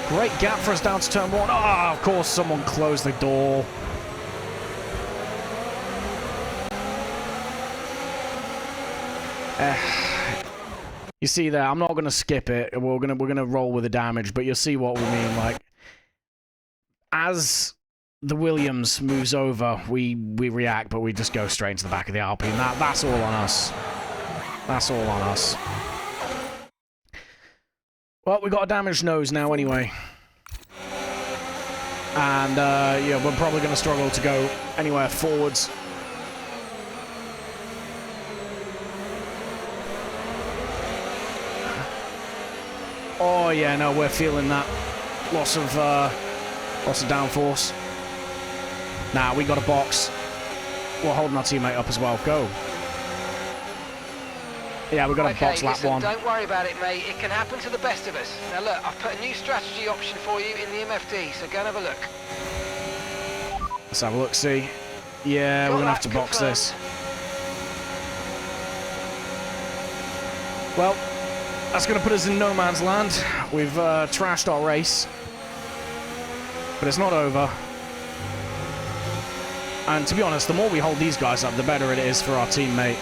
Great gap for us down to turn 1. Ah, of course, someone closed the door. You see there, I'm not going to skip it. We're gonna roll with the damage, but you'll see what we mean. Like, as the Williams moves over, we react, but we just go straight into the back of the Alpine. That's all on us. That's all on us. Well, we got a damaged nose now anyway. And, yeah, we're probably going to struggle to go anywhere forwards. Oh, yeah, no, we're feeling that loss of downforce. Nah, we got a box. We're holding our teammate up as well. Go. Yeah, we got a box lap listen, 1. Don't worry about it, mate. It can happen to the best of us. Now look, I've put a new strategy option for you in the MFD, so go and have a look. Let's have a look, see. Yeah, we're going to have to box this. Well, that's going to put us in no man's land. We've trashed our race. But it's not over. And to be honest, the more we hold these guys up, the better it is for our teammate.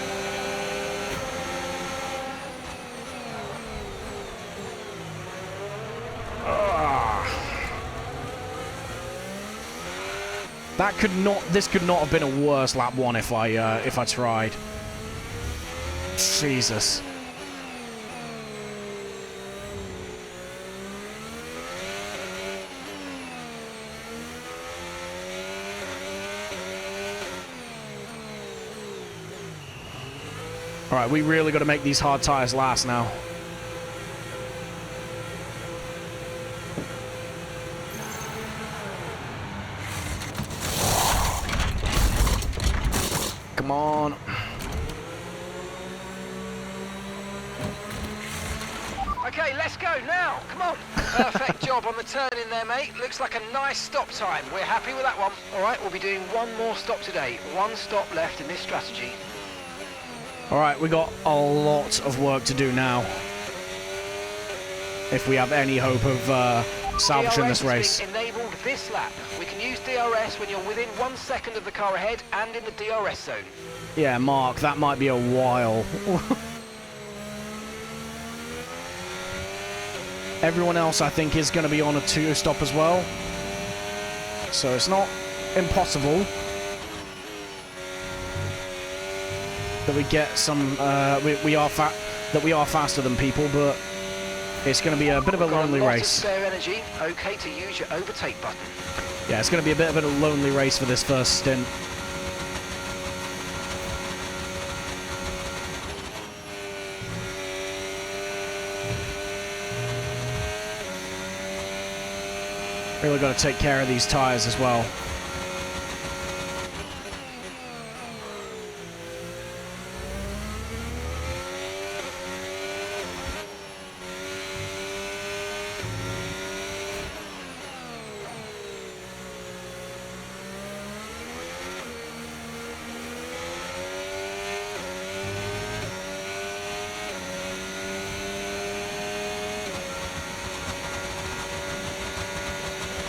This could not have been a worse lap 1 if I tried. Jesus. All right, we really got to make these hard tires last now. Come on. Okay, let's go now. Come on. Perfect job on the turn in there, mate. Looks like a nice stop time. We're happy with that one. All right, we'll be doing one more stop today. One stop left in this strategy. All right, we got a lot of work to do now. If we have any hope of salvaging this race. DRS has been enabled this lap. We can use DRS when you're within 1 second of the car ahead and in the DRS zone. Yeah, Mark, that might be a while. Everyone else, I think, is going to be on a 2-stop as well. So it's not impossible that we get some. We are faster than people, but it's going to be a bit of a lonely race. Spare energy. Okay to use your overtake button. Yeah, it's going to be a bit of a lonely race for this first stint. Really got to take care of these tires as well.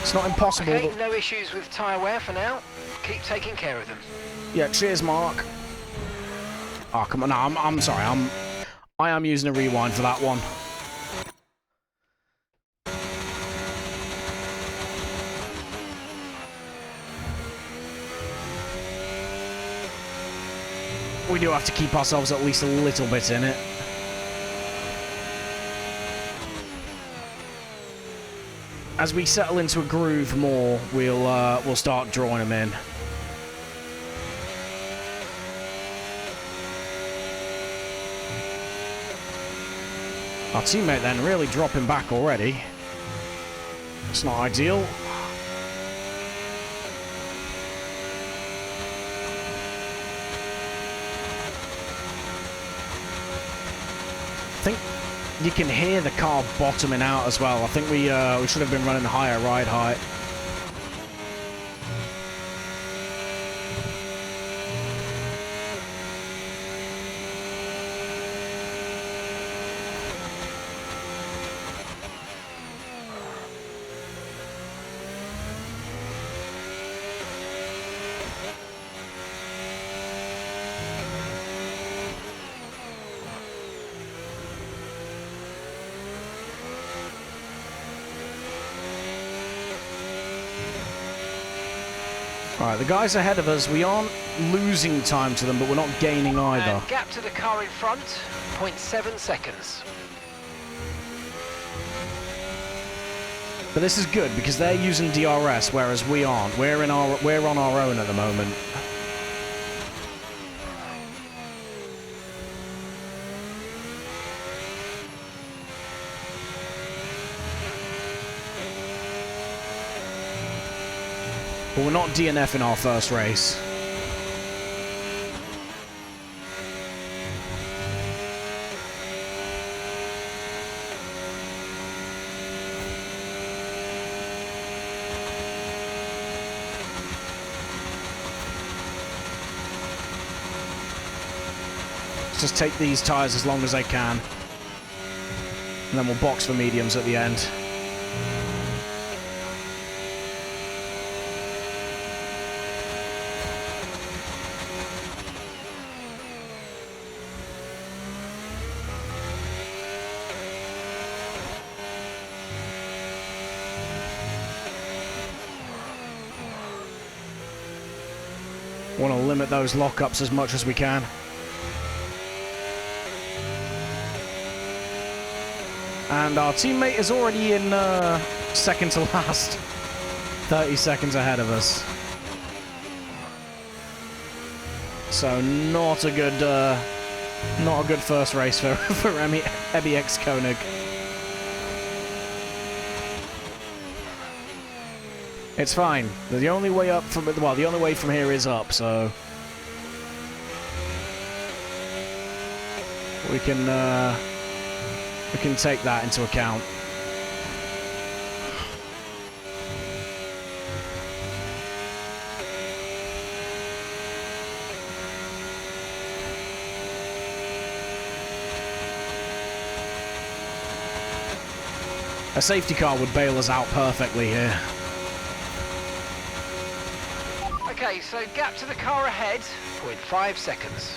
It's not impossible. Okay, no issues with tyre wear for now. Keep taking care of them. Yeah, cheers, Mark. Oh, come on. No, I'm sorry. I am using a rewind for that one. We do have to keep ourselves at least a little bit in it. As we settle into a groove more, we'll start drawing them in. Our teammate then really dropping back already. It's not ideal. I think you can hear the car bottoming out as well. I think we should have been running higher ride height. Alright, the guys ahead of us, we aren't losing time to them, but we're not gaining either. And gap to the car in front, 0.7 seconds. But this is good because they're using DRS, whereas we aren't. We're on our own at the moment. But we're not DNFing our first race. Let's just take these tyres as long as they can. And then we'll box for mediums at the end. Want to limit those lockups as much as we can. And our teammate is already in second to last. 30 seconds ahead of us. So not a good first race for Ebby X Koenig. It's fine. The only way up from the only way from here is up, so we can take that into account. A safety car would bail us out perfectly here. Okay, so gap to the car ahead, 0.5 seconds.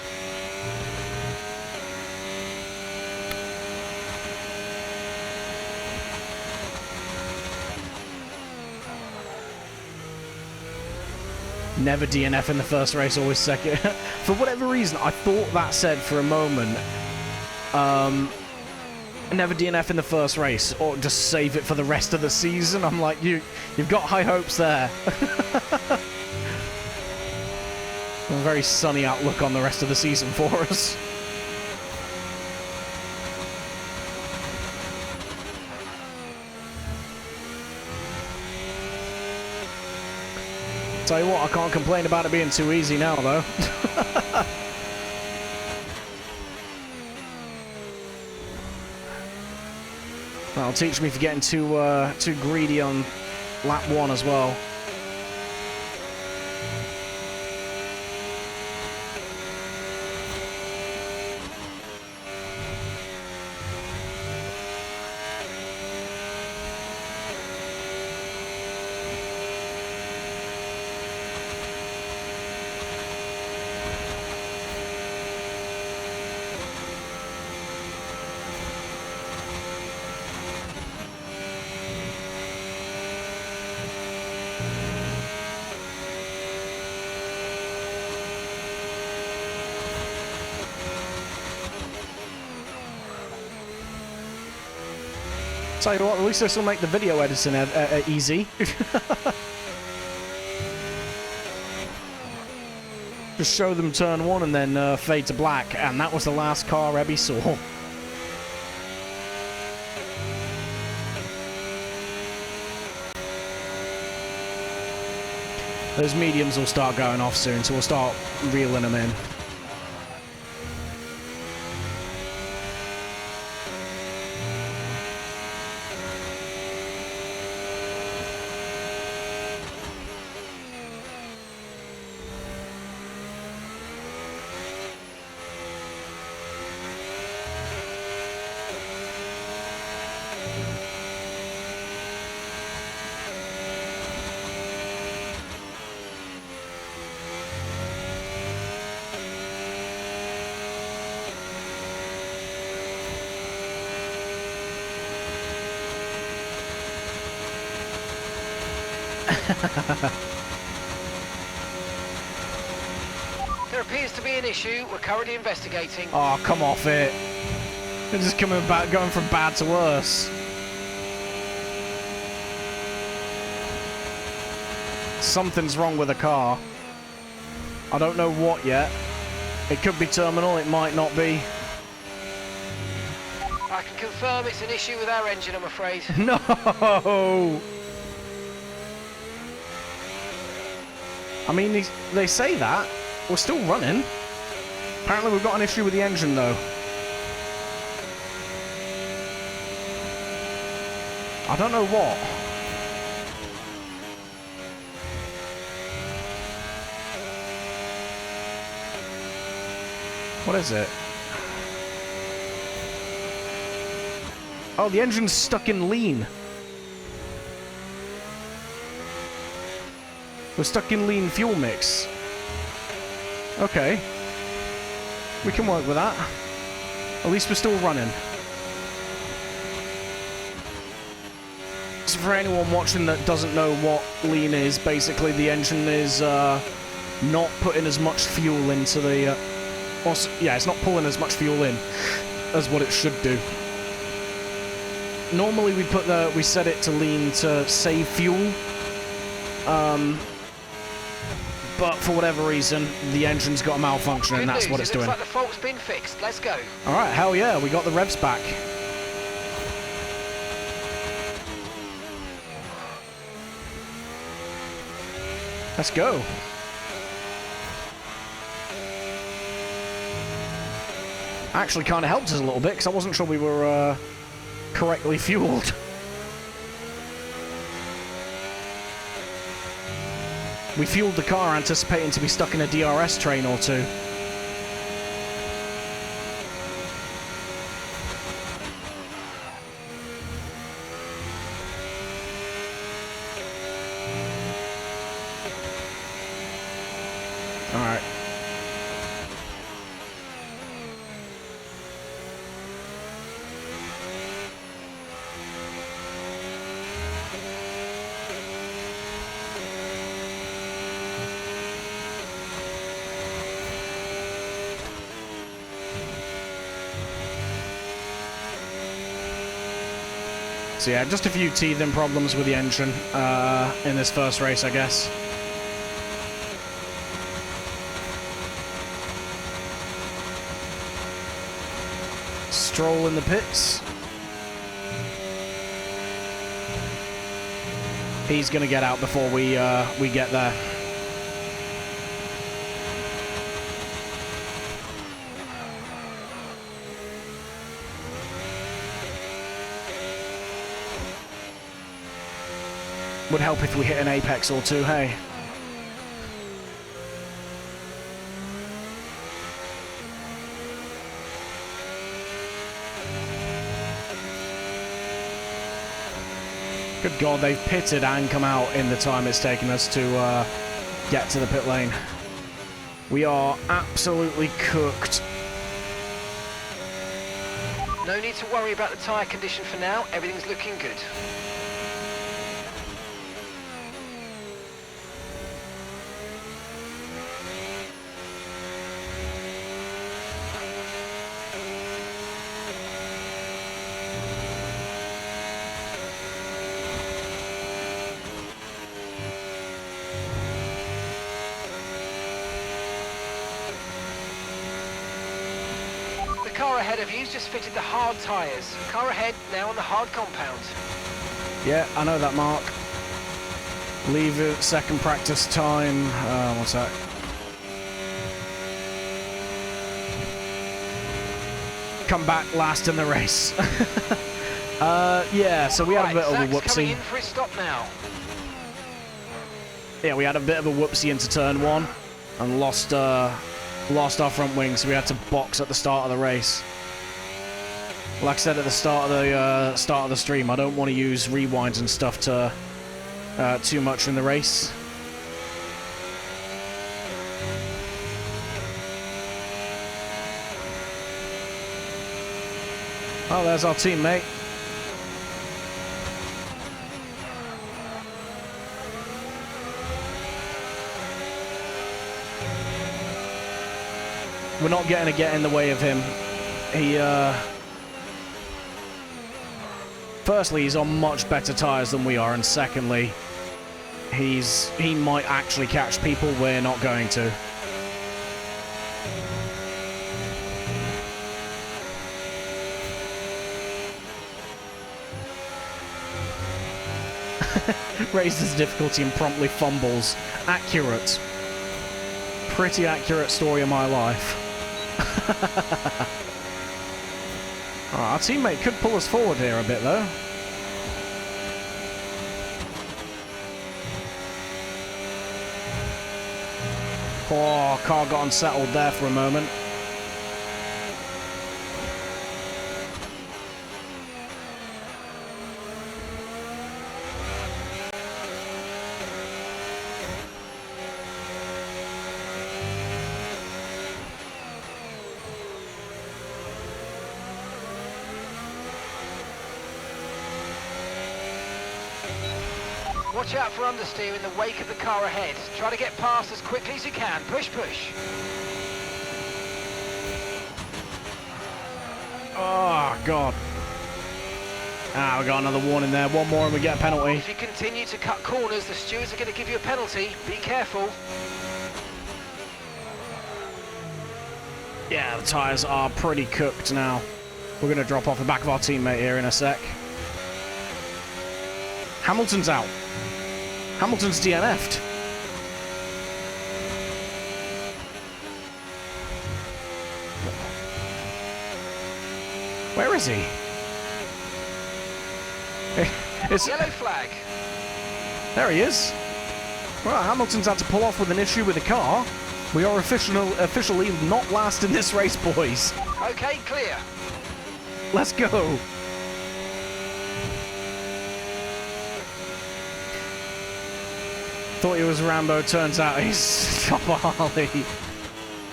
Never DNF in the first race, always second. For whatever reason, I thought that said for a moment, never DNF in the first race, or just save it for the rest of the season. I'm like, you've got high hopes there. A very sunny outlook on the rest of the season for us. Tell you what, I can't complain about it being too easy now, though. That'll teach me for getting too greedy on lap 1 as well. Tell you what, at least this will make the video editing easy. Just show them turn 1 and then fade to black, and that was the last car Ebby saw. Those mediums will start going off soon, so we'll start reeling them in. There appears to be an issue. We're currently investigating. Oh, come off it. They're just coming back, going from bad to worse. Something's wrong with the car. I don't know what yet. It could be terminal, it might not be. I can confirm it's an issue with our engine, I'm afraid. No! I mean, they say that. We're still running. Apparently we've got an issue with the engine, though. I don't know what. What is it? Oh, the engine's stuck in lean. We're stuck in lean fuel mix. Okay. We can work with that. At least we're still running. So for anyone watching that doesn't know what lean is, basically the engine is not putting as much fuel into the... yeah, it's not pulling as much fuel in as what it should do. Normally we set it to lean to save fuel. But for whatever reason, the engine's got a malfunction, and that's what it's doing. Looks like the fault's been fixed. Let's go. All right, hell yeah, we got the revs back. Let's go. Actually kind of helped us a little bit, because I wasn't sure we were correctly fueled. We fueled the car anticipating to be stuck in a DRS train or two. All right. So yeah, just a few teething problems with the engine in this first race, I guess. Stroll in the pits. He's gonna get out before we get there. Would help if we hit an apex or two, hey? Good God, they've pitted and come out in the time it's taken us to get to the pit lane. We are absolutely cooked. No need to worry about the tyre condition for now. Everything's looking good. car ahead of you's just fitted the hard tyres. Car ahead now on the hard compound. Yeah, I know that, Mark. Leave it, second practice time. What's that? Come back last in the race. Yeah, so we had a bit of a Zach's coming whoopsie. in for his stop now. Yeah, we had a bit of a whoopsie into turn one and lost our front wing, so we had to box at the start of the race. Like I said at the start of the stream, I don't want to use rewinds and stuff to too much in the race. Oh, there's our teammate. We're not getting to get in the way of him. He, firstly, he's on much better tyres than we are, and secondly, he might actually catch people we're not going to. Raises difficulty and promptly fumbles. Accurate. Pretty accurate story of my life. Our teammate could pull us forward here a bit, though. Oh, car got unsettled there for a moment. Watch out for understeer in the wake of the car ahead. Try to get past as quickly as you can. Push, push. Oh, God. Ah, we got another warning there. One more and we get a penalty. If you continue to cut corners, the stewards are going to give you a penalty. Be careful. Yeah, the tyres are pretty cooked now. We're going to drop off the back of our teammate here in a sec. Hamilton's out. Hamilton's DNF'd. Where is he? It's Yellow flag. There he is. Well, Hamilton's had to pull off with an issue with the car. We are officially not last in this race, boys. Okay, clear. Let's go. Thought he was Rambo, turns out he's Chopper Harley.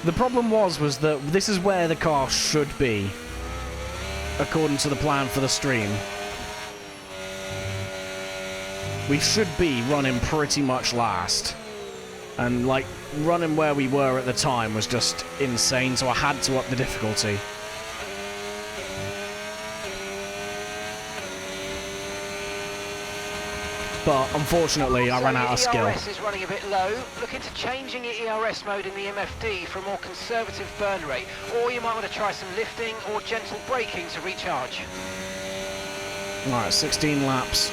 The problem was that this is where the car should be, according to the plan for the stream. We should be running pretty much last. And, like, running where we were at the time was just insane, so I had to up the difficulty. But unfortunately, I ran out of skill. ERS is running a bit low. Look into changing your ERS mode in the MFD for a more conservative burn rate, or you might want to try some lifting or gentle braking to recharge. Alright, 16 laps.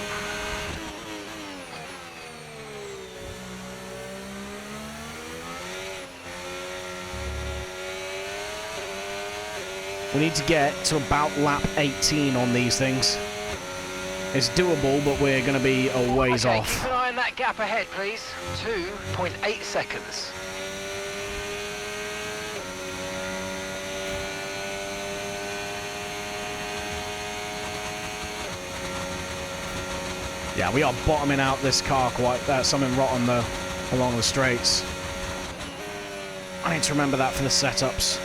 We need to get to about lap 18 on these things. It's doable, but we're going to be a ways off. Keep an eye on that gap ahead, please. 2.8 seconds. Yeah, we are bottoming out this car quite. Something rotten though, along the straights. I need to remember that for the setups.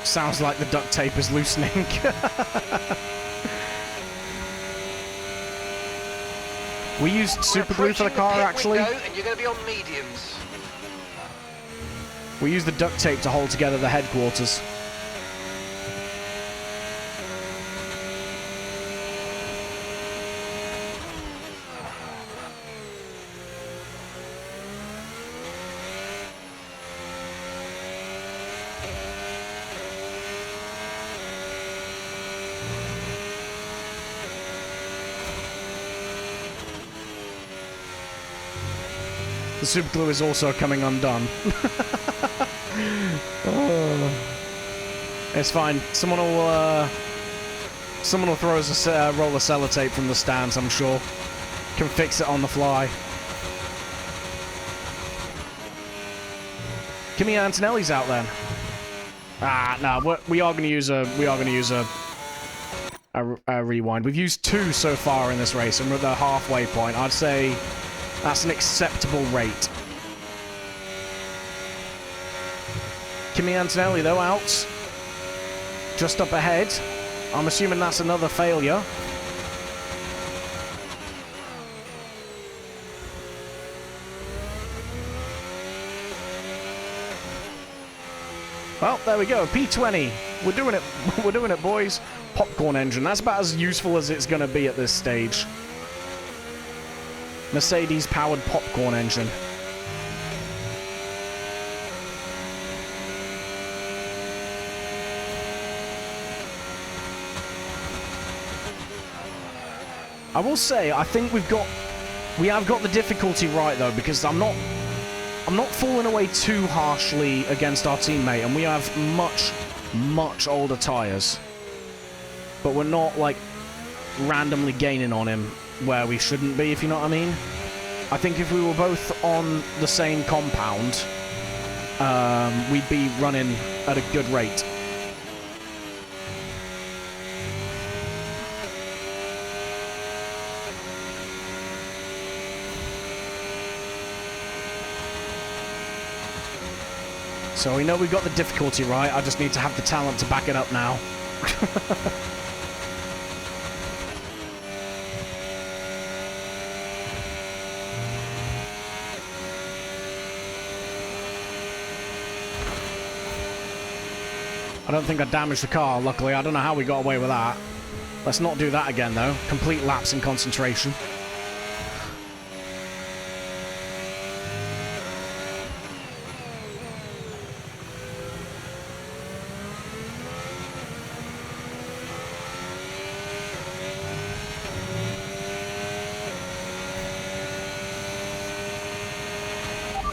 Sounds like the duct tape is loosening. We used super glue for the Approaching car, pit actually. window, and you're going to be on mediums. We used the duct tape to hold together the headquarters. The super glue is also coming undone. Oh. It's fine. Someone will throw us a roll of sellotape from the stands, I'm sure. Can fix it on the fly. Kimi Antonelli's out then. Ah, no, we are going to use a rewind. We've used 2 so far in this race, and we're at the halfway point. I'd say that's an acceptable rate. Kimi Antonelli, though, out. Just up ahead. I'm assuming that's another failure. Well, there we go. P20. We're doing it. We're doing it, boys. Popcorn engine. That's about as useful as it's going to be at this stage. Mercedes-powered popcorn engine. I will say, I think we have got the difficulty right though, because I'm not falling away too harshly against our teammate, and we have much older tires. But we're not like randomly gaining on him where we shouldn't be, if you know what I mean. I think if we were both on the same compound, we'd be running at a good rate. So we know we've got the difficulty right, I just need to have the talent to back it up now. I don't think I damaged the car, luckily. I don't know how we got away with that. Let's not do that again, though. Complete lapse in concentration.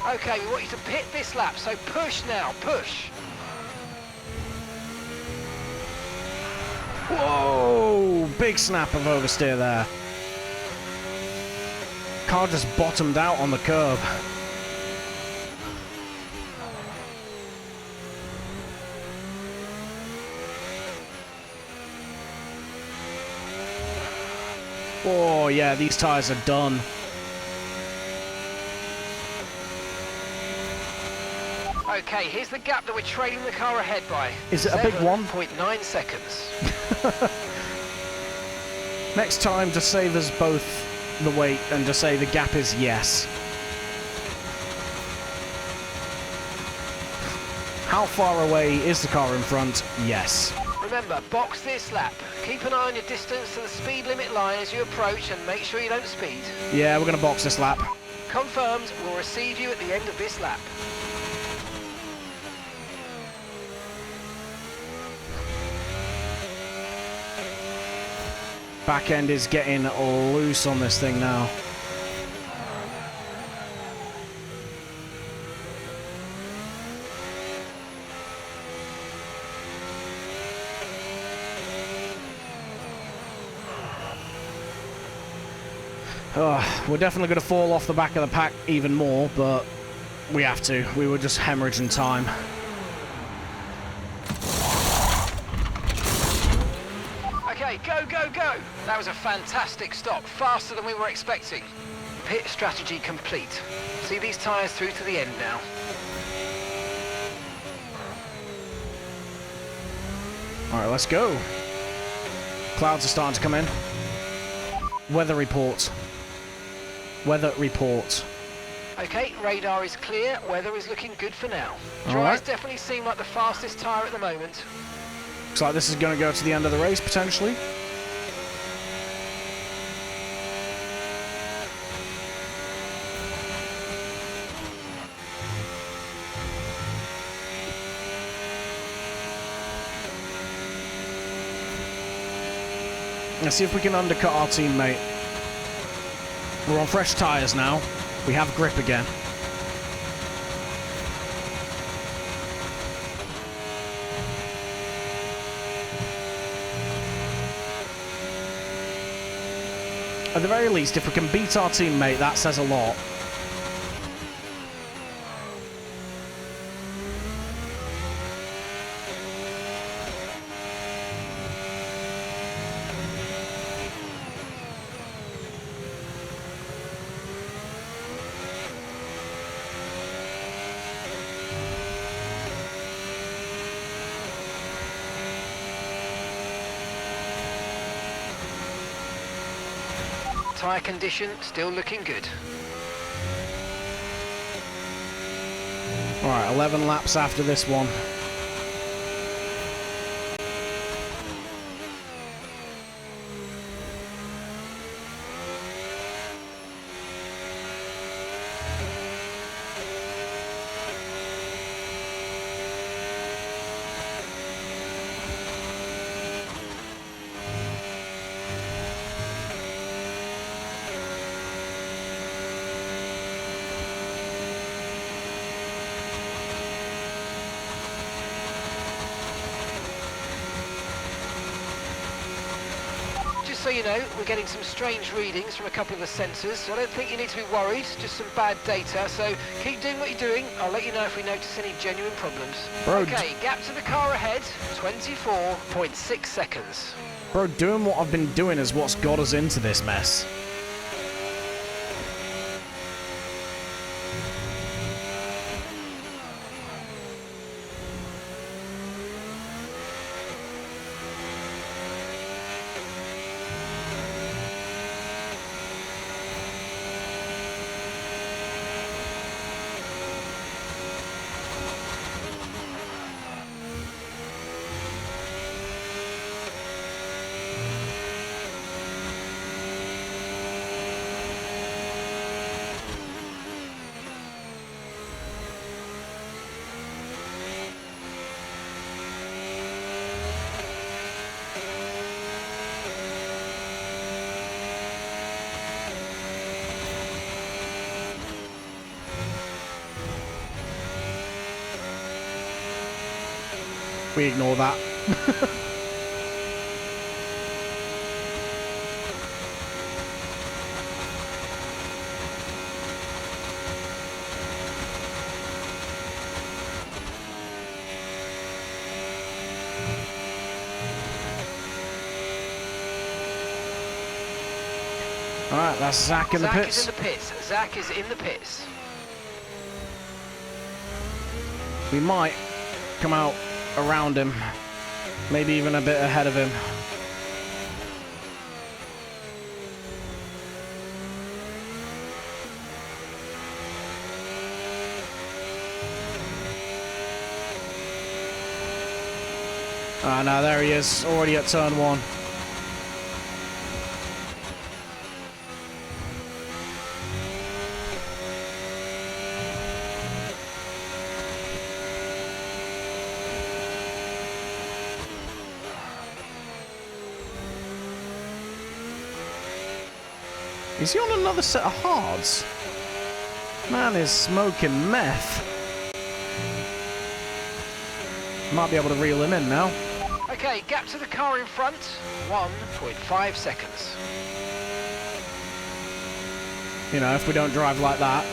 Okay, we want you to pit this lap, so push now, push. Whoa! Big snap of oversteer there. Car just bottomed out on the curb. Oh, yeah, these tires are done. Okay, here's the gap that we're trailing the car ahead by. Is it a big one? 7.9 seconds. Next time, just save us both the weight and just say the gap is yes. How far away is the car in front? Yes. Remember, box this lap. Keep an eye on your distance to the speed limit line as you approach and make sure you don't speed. Yeah, we're going to box this lap. Confirmed, we'll receive you at the end of this lap. Back end is getting loose on this thing now. We're definitely going to fall off the back of the pack even more, but we have to. We were just hemorrhaging time. Okay, go, go, go! That was a fantastic stop, faster than we were expecting. Pit strategy complete. See these tyres through to the end now. Alright, let's go. Clouds are starting to come in. Weather reports. Weather report. Okay, radar is clear. Weather is looking good for now. All Dry's right. definitely seem like the fastest tyre at the moment. Looks like this is going to go to the end of the race, potentially. Let's see if we can undercut our teammate. We're on fresh tyres now. We have grip again. At the very least, if we can beat our teammate, that says a lot. Tyre condition still looking good. Alright, 11 laps after this one. So you know, we're getting some strange readings from a couple of the sensors, so I don't think you need to be worried, just some bad data, so keep doing what you're doing. I'll let you know if we notice any genuine problems. Bro, okay, gap to the car ahead, 24.6 seconds. Bro, doing what I've been doing is what's got us into this mess. We ignore that. Alright, that's Zach in the pits. Zach is in the pits. Zach is in the pits. We might come out around him, maybe even a bit ahead of him. Ah, no, there he is, already at turn one. Is he on another set of hards? Man is smoking meth. Might be able to reel him in now. Okay, gap to the car in front, 1.5 seconds. You know, if we don't drive like that.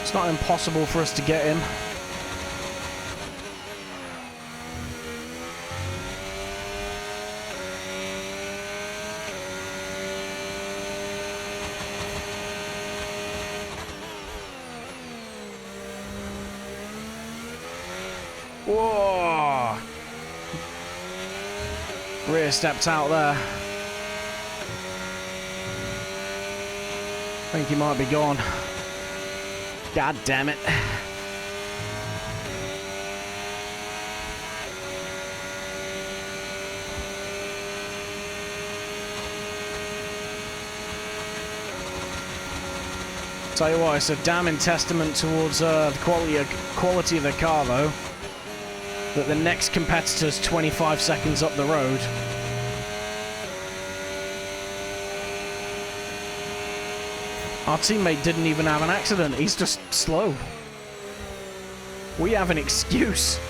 It's not impossible for us to get him. Whoa! Rear stepped out there. I think he might be gone. God damn it. Tell you what, it's a damning testament towards the quality of the car, though, that the next competitor's 25 seconds up the road. Our teammate didn't even have an accident, he's just slow. We have an excuse.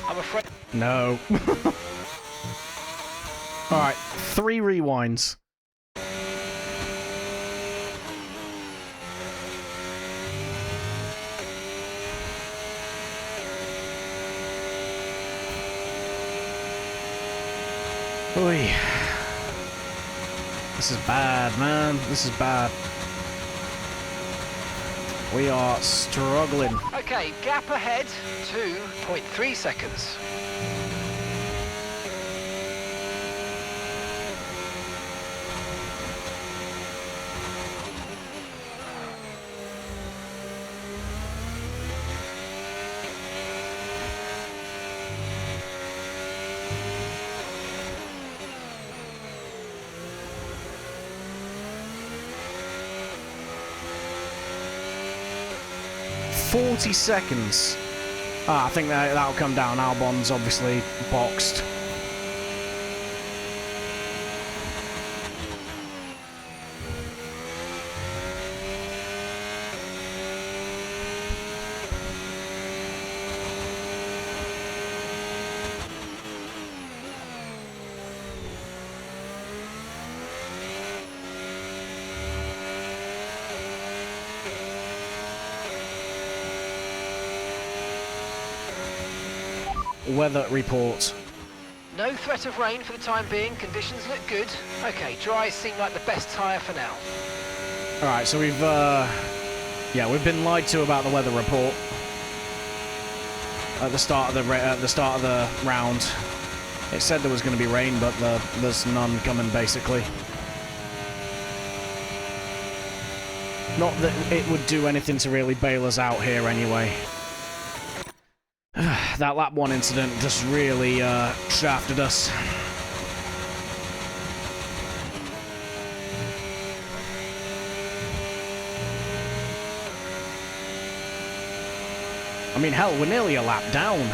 I'm afraid. No. Alright, 3 rewinds. Oy. This is bad, man. This is bad. We are struggling. Okay, gap ahead, 2.3 seconds. $40 seconds. I think that'll come down. Albon's obviously boxed. Weather report. No threat of rain for the time being. Conditions look good. Okay, dry seem like the best tyre for now. Alright, so we've been lied to about the weather report at the start of the round. It said there was going to be rain, but there's none coming, basically. Not that it would do anything to really bail us out here, anyway. That lap 1 incident just really shafted us. I mean, hell, we're nearly a lap down.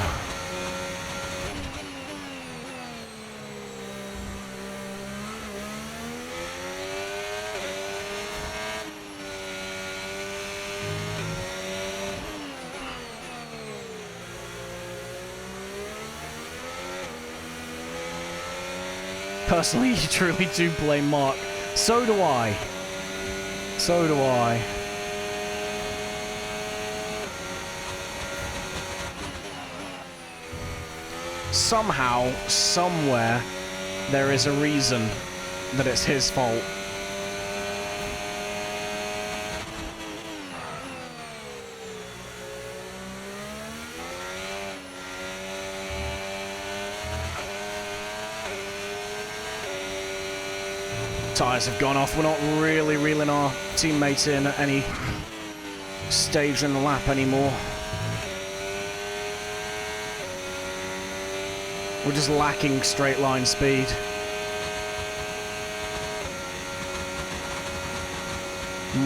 Personally, you truly do blame Mark. So do I. So do I. Somehow, somewhere, there is a reason that it's his fault. Tyres have gone off. We're not really reeling our teammates in at any stage in the lap anymore. We're just lacking straight line speed.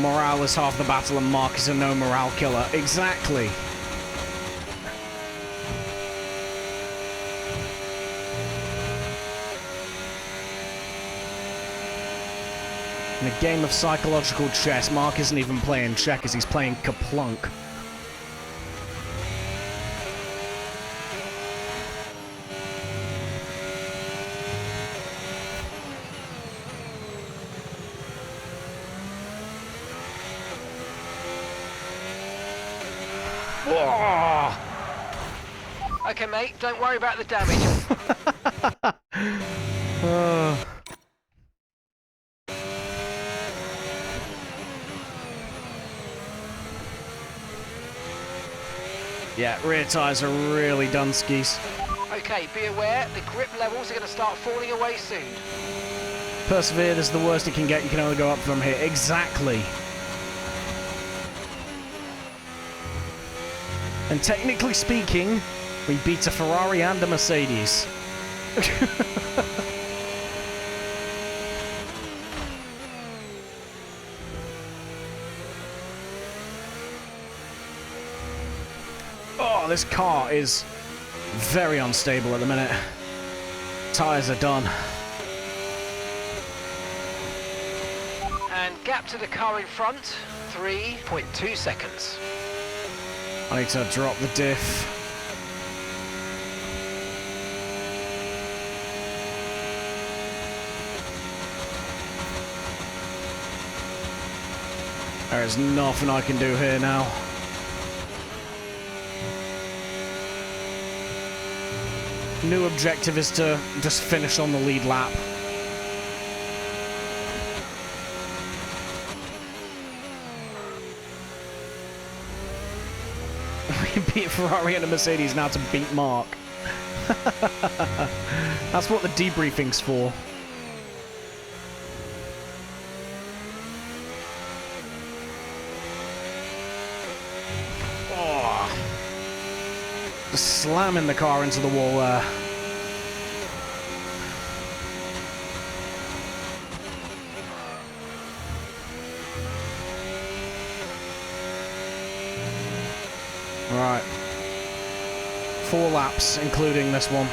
Morale is half the battle and Mark is a no morale killer. Exactly. In a game of psychological chess, Mark isn't even playing checkers, he's playing Kaplunk. Whoa! Okay, mate, don't worry about the damage. Yeah, rear tyres are really done skis. Okay, be aware, the grip levels are going to start falling away soon. Persevere, this is the worst it can get, you can only go up from here. Exactly. And technically speaking, we beat a Ferrari and a Mercedes. Oh, this car is very unstable at the minute. Tyres are done. And gap to the car in front, 3.2 seconds. I need to drop the diff. There is nothing I can do here now. New objective is to just finish on the lead lap. We beat Ferrari and a Mercedes now to beat Mark. That's what the debriefing's for. Oh. Just slamming the car into the wall there. Right. 4 laps, including this one.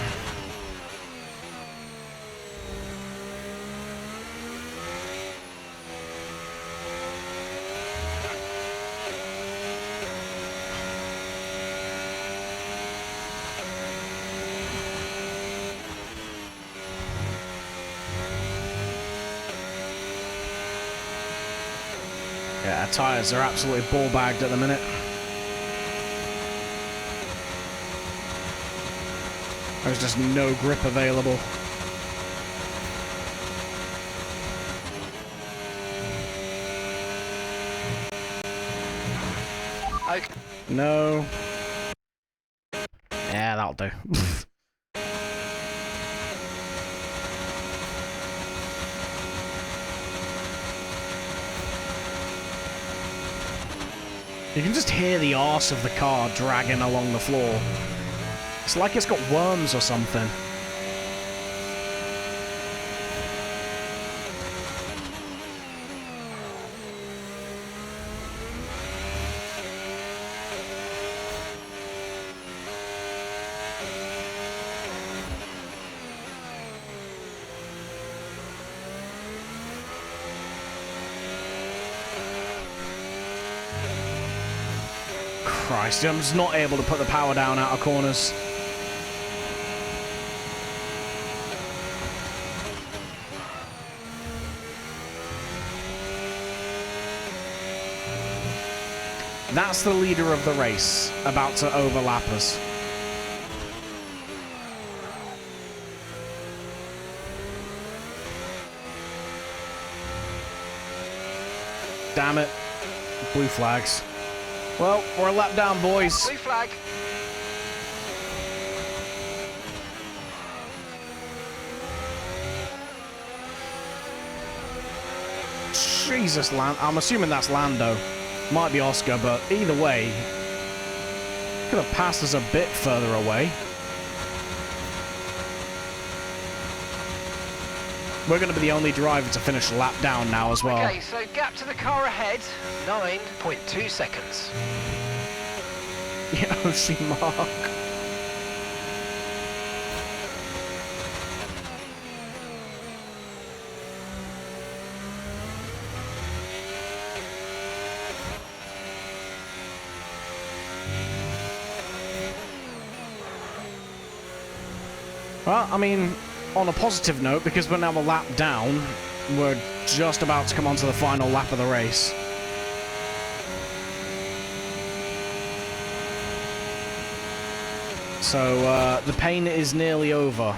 Yeah, our tyres are absolutely ball bagged at the minute. There's just no grip available. Okay. No. Yeah, that'll do. You can just hear the arse of the car dragging along the floor. It's like it's got worms or something. Christ, I'm just not able to put the power down out of corners. That's the leader of the race, about to overlap us. Damn it. Blue flags. Well, we're a lap down, boys. Blue flag. Jesus, I'm assuming that's Lando. Might be Oscar, but either way, could have passed us a bit further away. We're going to be the only driver to finish a lap down now as well. Okay, so gap to the car ahead, 9.2 seconds. Yeah, OC Mark. Well, I mean, on a positive note, because we're now a lap down, we're just about to come onto the final lap of the race. So, the pain is nearly over.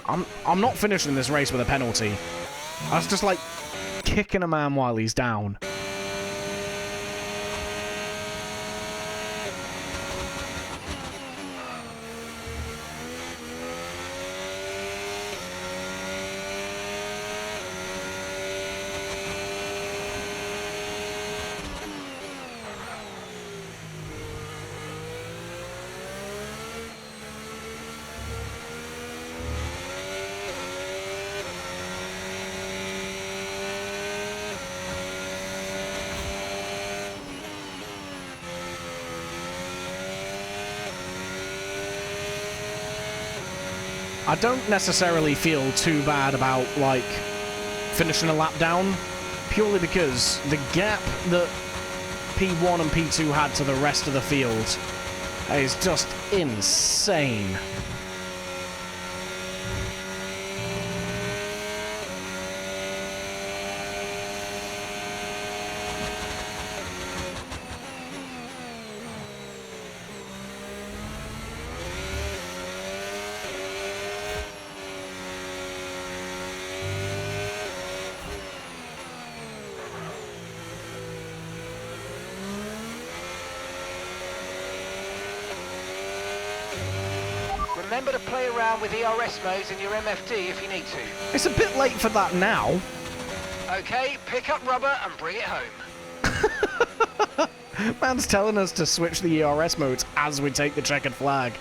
I'm not finishing this race with a penalty. I was just, like, kicking a man while he's down. I don't necessarily feel too bad about, like, finishing a lap down, purely because the gap that P1 and P2 had to the rest of the field is just insane. Remember to play around with ERS modes in your MFD if you need to. It's a bit late for that now. Okay, pick up rubber and bring it home. Man's telling us to switch the ERS modes as we take the checkered flag.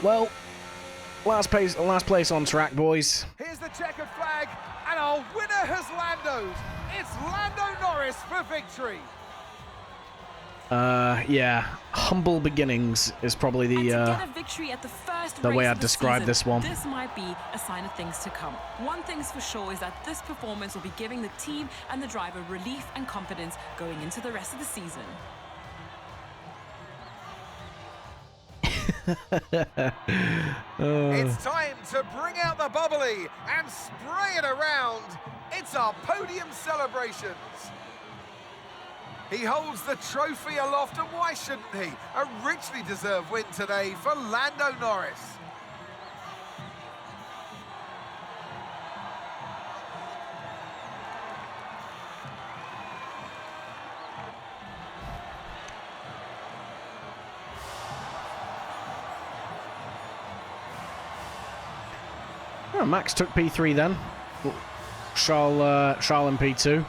Well, last place on track, boys. Here's the checkered flag, and our winner has Lando's. It's Lando Norris for victory. Yeah, humble beginnings is probably the get a victory at the first way race I'd of the describe season, this one. This might be a sign of things to come. One thing's for sure is that this performance will be giving the team and the driver relief and confidence going into the rest of the season. It's time to bring out the bubbly and spray it around. It's our podium celebrations. He holds the trophy aloft, and why shouldn't he? A richly deserved win today for Lando Norris. Oh, Max took P3 then. Charles in P2.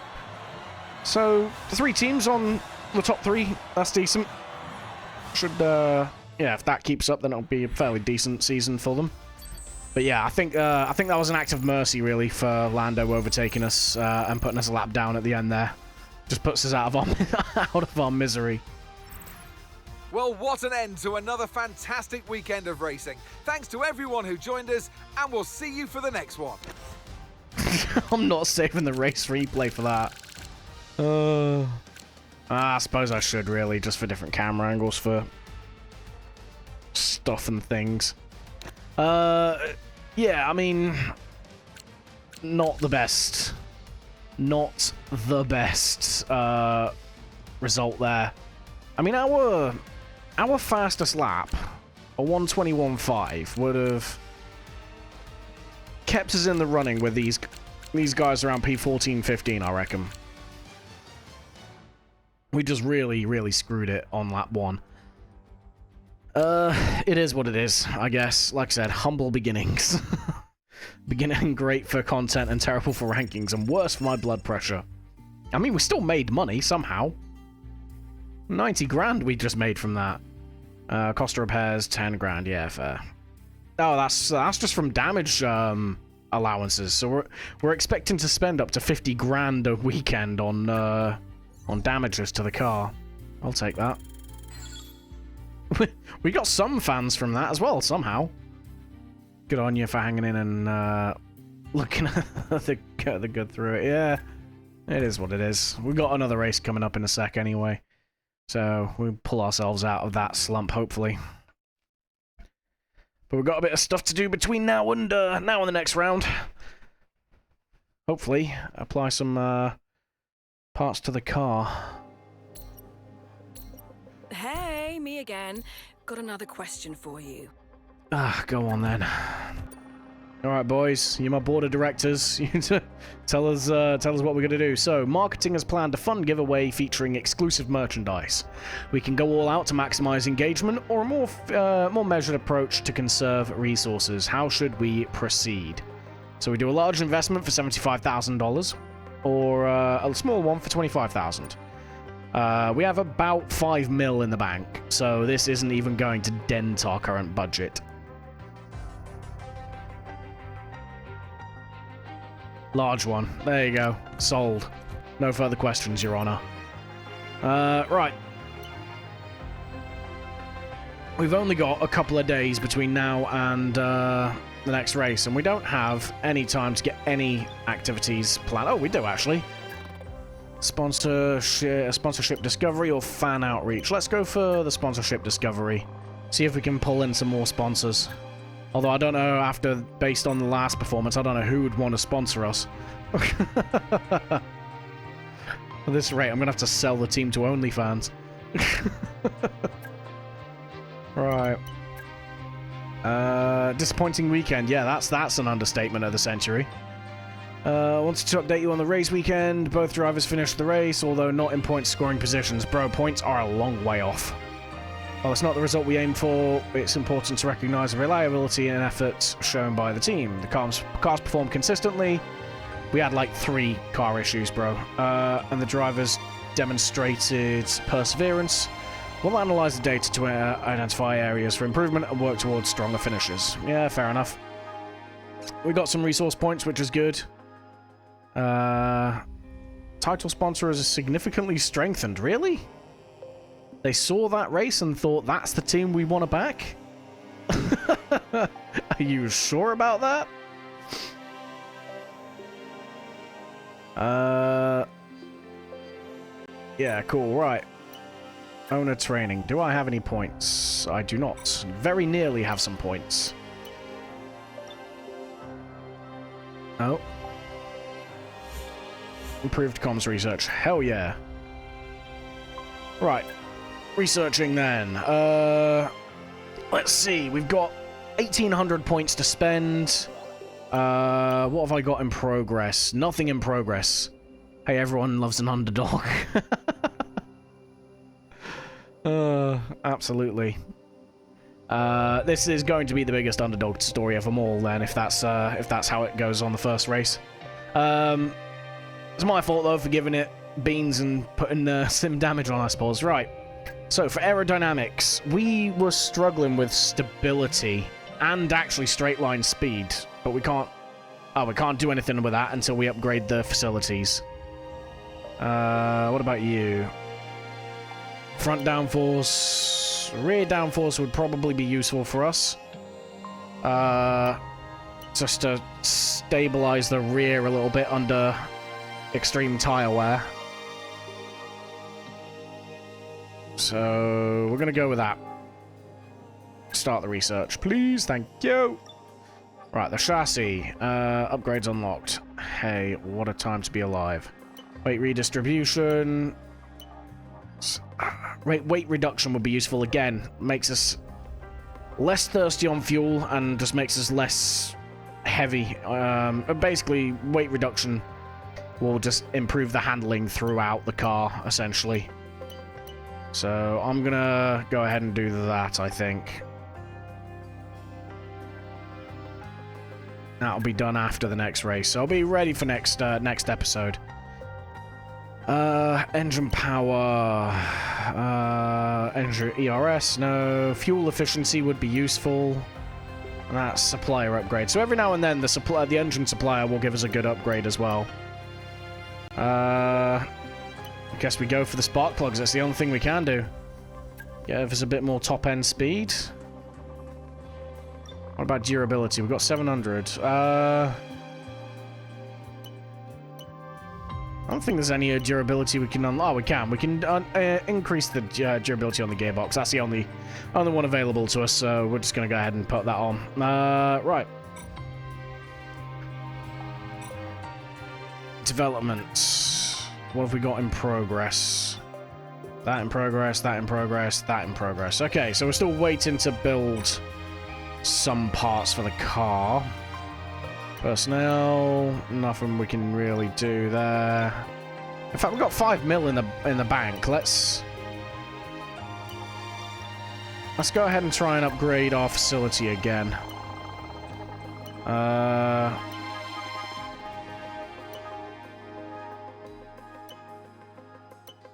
So, the three teams on the top three, that's decent. Should, yeah, if that keeps up, then it'll be a fairly decent season for them. But yeah, I think that was an act of mercy, really, for Lando overtaking us and putting us a lap down at the end there. Just puts us out of our misery. Well, what an end to another fantastic weekend of racing. Thanks to everyone who joined us, and we'll see you for the next one. I'm not saving the race replay for that. I suppose I should, really, just for different camera angles for stuff and things. Yeah, I mean, not the best. Not the best result there. I mean, our fastest lap, a 1:21.5, would have kept us in the running with these guys around P14, 15, I reckon. We just really, really screwed it on lap 1. It is what it is, I guess. Like I said, humble beginnings. Beginning great for content and terrible for rankings and worse for my blood pressure. I mean, we still made money somehow. 90 grand we just made from that. Cost of repairs, 10 grand. Yeah, fair. Oh, that's just from damage allowances. So we're expecting to spend up to 50 grand a weekend on damages to the car. I'll take that. We got some fans from that as well, somehow. Good on you for hanging in and looking at the good through it. Yeah, it is what it is. We've got another race coming up in a sec anyway. So we'll pull ourselves out of that slump, hopefully. But we've got a bit of stuff to do between now and the next round. Hopefully, apply some parts to the car. Hey, me again. Got another question for you. Go on then. All right, boys, you're my board of directors. You tell us what we're gonna do. So, marketing has planned a fun giveaway featuring exclusive merchandise. We can go all out to maximize engagement, or a more measured approach to conserve resources. How should we proceed? So we do a large investment for $75,000, or a small one for $25,000. We have about 5 mil in the bank, so this isn't even going to dent our current budget. Large one. There you go. Sold. No further questions, Your Honor. Right. We've only got a couple of days between now and the next race, and we don't have any time to get any activities planned. Oh, we do, actually. Sponsorship discovery or fan outreach. Let's go for the sponsorship discovery. See if we can pull in some more sponsors. Although I don't know, based on the last performance, I don't know who would want to sponsor us. At this rate, I'm going to have to sell the team to OnlyFans. Right. Disappointing weekend. Yeah, that's an understatement of the century. Wanted to update you on the race weekend. Both drivers finished the race, although not in point scoring positions. Bro, points are a long way off. While it's not the result we aim for, it's important to recognise the reliability and effort shown by the team. The cars performed consistently. We had like 3 car issues, bro. And the drivers demonstrated perseverance. We'll analyse the data to identify areas for improvement and work towards stronger finishes. Yeah, fair enough. We got some resource points, which is good. Title sponsor is significantly strengthened. Really? They saw that race and thought, that's the team we want to back? Are you sure about that? Yeah, cool, right. Owner training. Do I have any points? I do not. Very nearly have some points. Oh. Improved comms research. Hell yeah. Right. Researching then. Let's see. We've got 1,800 points to spend. What have I got in progress? Nothing in progress. Hey, everyone loves an underdog. Absolutely. This is going to be the biggest underdog story of them all, then, if that's how it goes on the first race. It's my fault though for giving it beans and putting sim damage on, I suppose. Right. So for aerodynamics, we were struggling with stability and actually straight line speed, but we can't. Oh, we can't do anything with that until we upgrade the facilities. What about you? Front downforce, rear downforce would probably be useful for us. Just to stabilize the rear a little bit under extreme tire wear. So we're gonna go with that. Start the research, please. Thank you. Right, the chassis. Upgrades unlocked. Hey, what a time to be alive. Weight redistribution. Weight reduction would be useful again. Makes us less thirsty on fuel and just makes us less heavy. Basically, weight reduction will just improve the handling throughout the car, essentially. So I'm gonna go ahead and do that, I think. That'll be done after the next race. So I'll be ready for next episode. Engine power. Engine ERS, no. Fuel efficiency would be useful. And that's supplier upgrade. So every now and then the engine supplier will give us a good upgrade as well. I guess we go for the spark plugs. That's the only thing we can do. Give us a bit more top-end speed. What about durability? We've got 700. I don't think there's any durability we can unlock. Oh, we can. We can increase the durability on the gearbox. That's the only one available to us, so we're just going to go ahead and put that on. Right. Development. What have we got in progress? That in progress, that in progress, that in progress. Okay, so we're still waiting to build some parts for the car. Personnel, nothing we can really do there. In fact, we've got 5 mil in the bank. Let's go ahead and try and upgrade our facility again.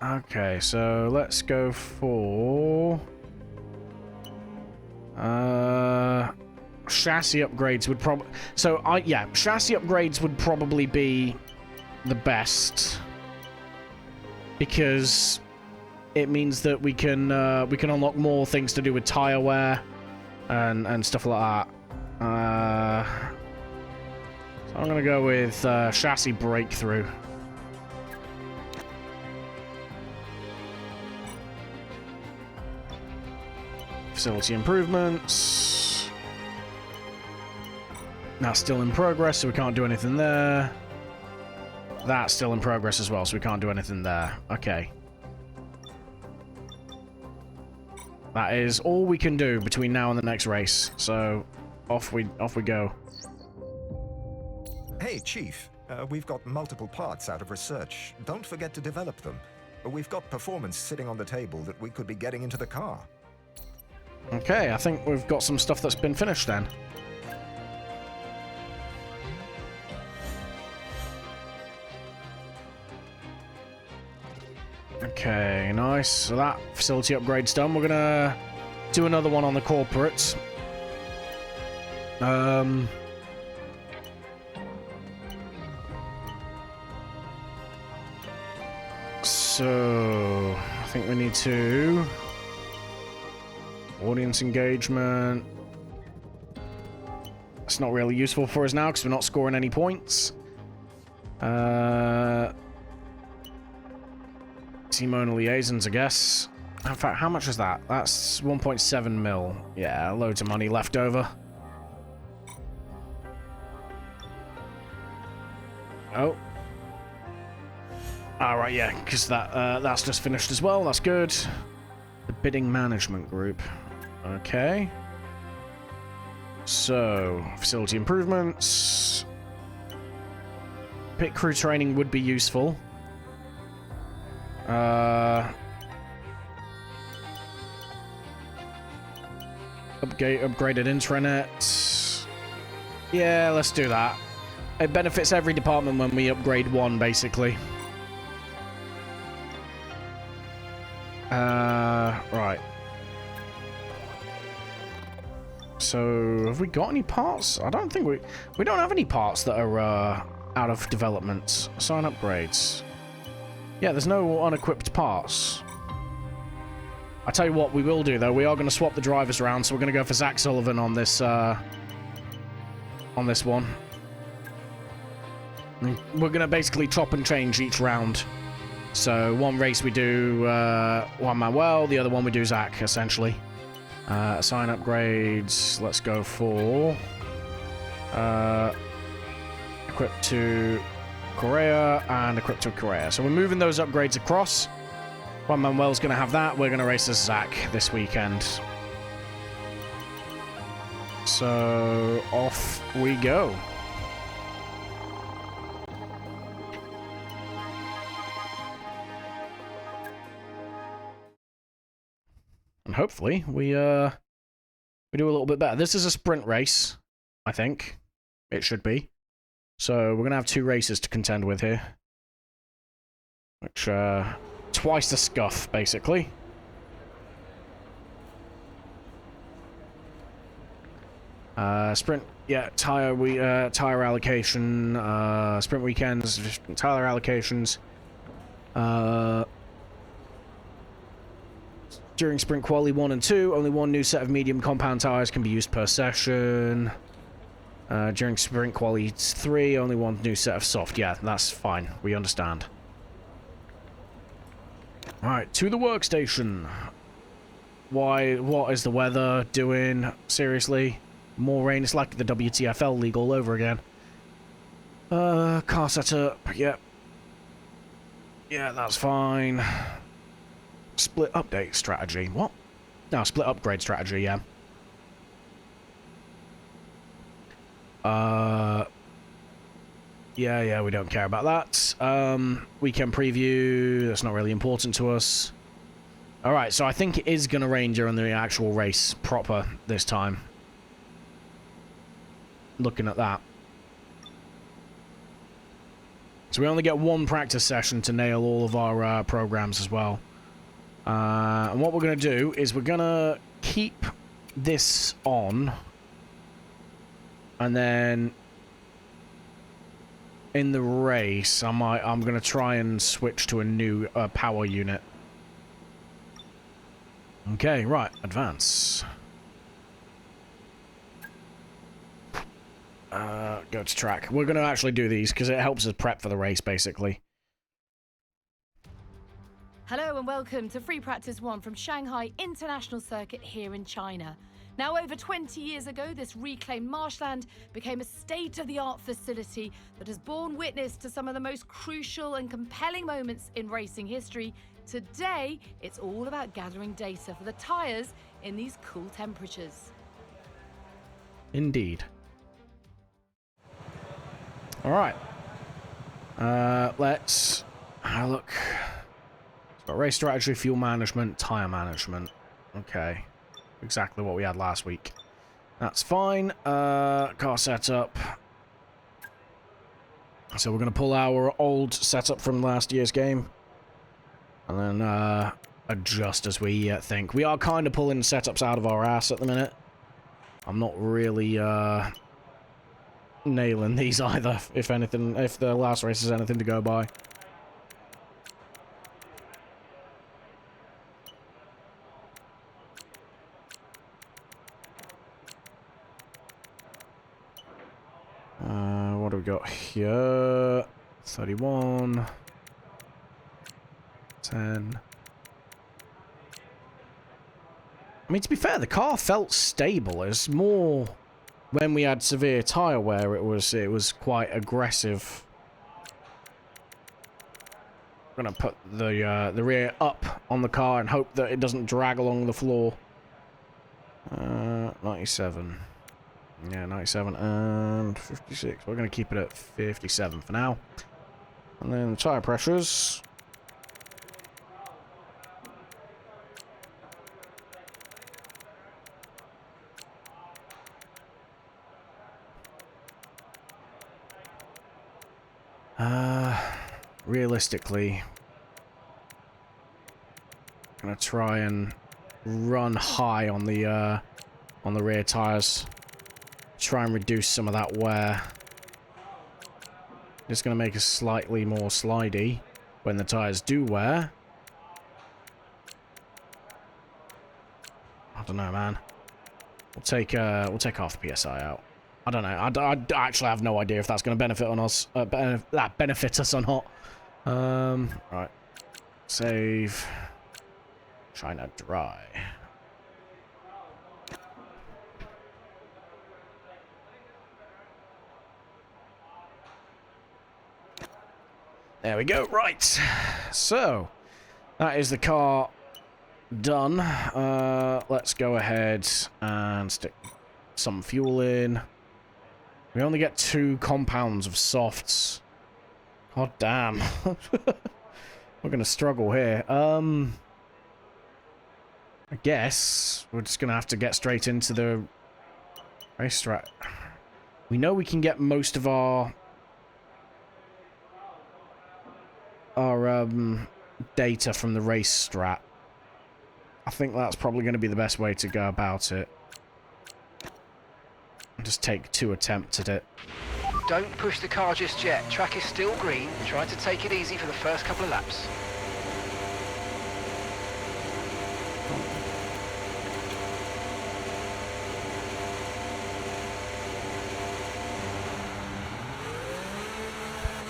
Okay, so let's go for chassis upgrades would probably... So, yeah, chassis upgrades would probably be the best. Because it means that we can unlock more things to do with tire wear and stuff like that. So I'm going to go with chassis breakthrough. Facility improvements. That's still in progress, so we can't do anything there. That's still in progress as well, so we can't do anything there. Okay. That is all we can do between now and the next race. So, off we go. Hey, Chief. We've got multiple parts out of research. Don't forget to develop them. We've got performance sitting on the table that we could be getting into the car. Okay, I think we've got some stuff that's been finished then. Okay, nice. So that facility upgrade's done. We're gonna do another one on the corporate. So I think we need to... Audience engagement. It's not really useful for us now because we're not scoring any points. Team owner liaisons, I guess. In fact, how much is that? That's 1.7 mil. Yeah, loads of money left over. Oh. Alright, yeah, because that's just finished as well. That's good. The bidding management group. Okay. So, facility improvements. Pit crew training would be useful. Upgraded intranet. Yeah, let's do that. It benefits every department when we upgrade one, basically. Right. So, have we got any parts? I don't think we don't have any parts that are out of development. Assign upgrades. Yeah, there's no unequipped parts. I tell you what we will do though, we are going to swap the drivers around, so we're going to go for Zach Sullivan on this one. We're going to basically chop and change each round. So one race we do Juan Manuel, the other one we do Zach, essentially. Assign upgrades. Let's go for equip to Correa and equip to Correa. So we're moving those upgrades across. Juan Manuel's going to have that. We're going to race as Zach this weekend. So off we go. And hopefully we do a little bit better. This is a sprint race, I think. It should be. So we're going to have 2 races to contend with here. Which, twice the scuff, basically. Sprint, yeah, tire allocation, sprint weekends, tire allocations. During sprint quali 1 and 2, only 1 new set of medium compound tires can be used per session. During sprint quali 3, only 1 new set of soft. Yeah, that's fine. We understand. Alright, to the workstation. What is the weather doing? Seriously? More rain? It's like the WTFL league all over again. Car setup. Yep. Yeah, that's fine. Split update strategy. What? No, split upgrade strategy, yeah. Yeah, we don't care about that. Weekend preview, that's not really important to us. Alright, so I think it is going to rain during the actual race proper this time. Looking at that. So we only get 1 practice session to nail all of our programs as well. And what we're going to do is we're going to keep this on. And then in the race, I'm going to try and switch to a new power unit. Okay, right, advance. Go to track. We're going to actually do these because it helps us prep for the race, basically. Hello and welcome to Free Practice 1 from Shanghai International Circuit here in China. Now, over 20 years ago, this reclaimed marshland became a state-of-the-art facility that has borne witness to some of the most crucial and compelling moments in racing history. Today, it's all about gathering data for the tyres in these cool temperatures. Indeed. All right. Let's have a look. It's got race strategy, fuel management, tyre management. Okay. Exactly what we had last week. That's fine. Car setup. So we're going to pull our old setup from last year's game. And then adjust as we think. We are kind of pulling setups out of our ass at the minute. I'm not really nailing these either, if anything, if the last race is anything to go by. What do we got here? 31. 10. I mean, to be fair, the car felt stable. It's more when we had severe tyre wear, it was quite aggressive. I'm gonna put the rear up on the car and hope that it doesn't drag along the floor. 97. Yeah, 97 and 56. We're gonna keep it at 57 for now. And then the tyre pressures. Realistically, I'm gonna try and run high on the rear tires. Try and reduce some of that wear. Just gonna make us slightly more slidey when the tires do wear. I don't know, man. We'll take half the PSI out. I don't know. I actually have no idea if that's going to benefit on us. That benefit us or not. Right. Save. China dry. There we go. Right. So, that is the car done. Let's go ahead and stick some fuel in. We only get 2 compounds of softs. God damn. We're going to struggle here. I guess we're just going to have to get straight into the racetrack. We know we can get most of our data from the race strat. I think that's probably going to be the best way to go about it. Just take 2 attempts at it. Don't push the car just yet. Track is still green. Try to take it easy for the first couple of laps.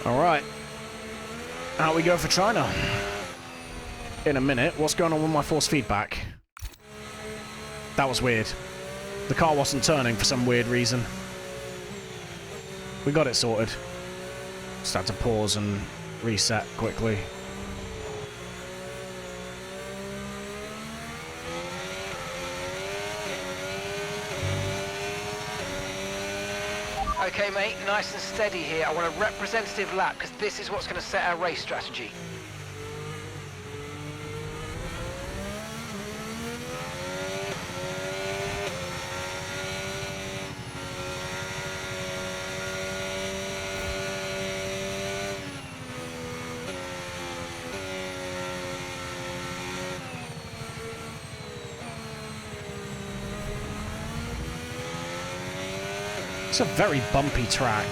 Alright. Out we go for China. In a minute. What's going on with my force feedback? That was weird. The car wasn't turning for some weird reason. We got it sorted. Just had to pause and reset quickly. Okay, mate, nice and steady here. I want a representative lap because this is what's going to set our race strategy. It's a very bumpy track.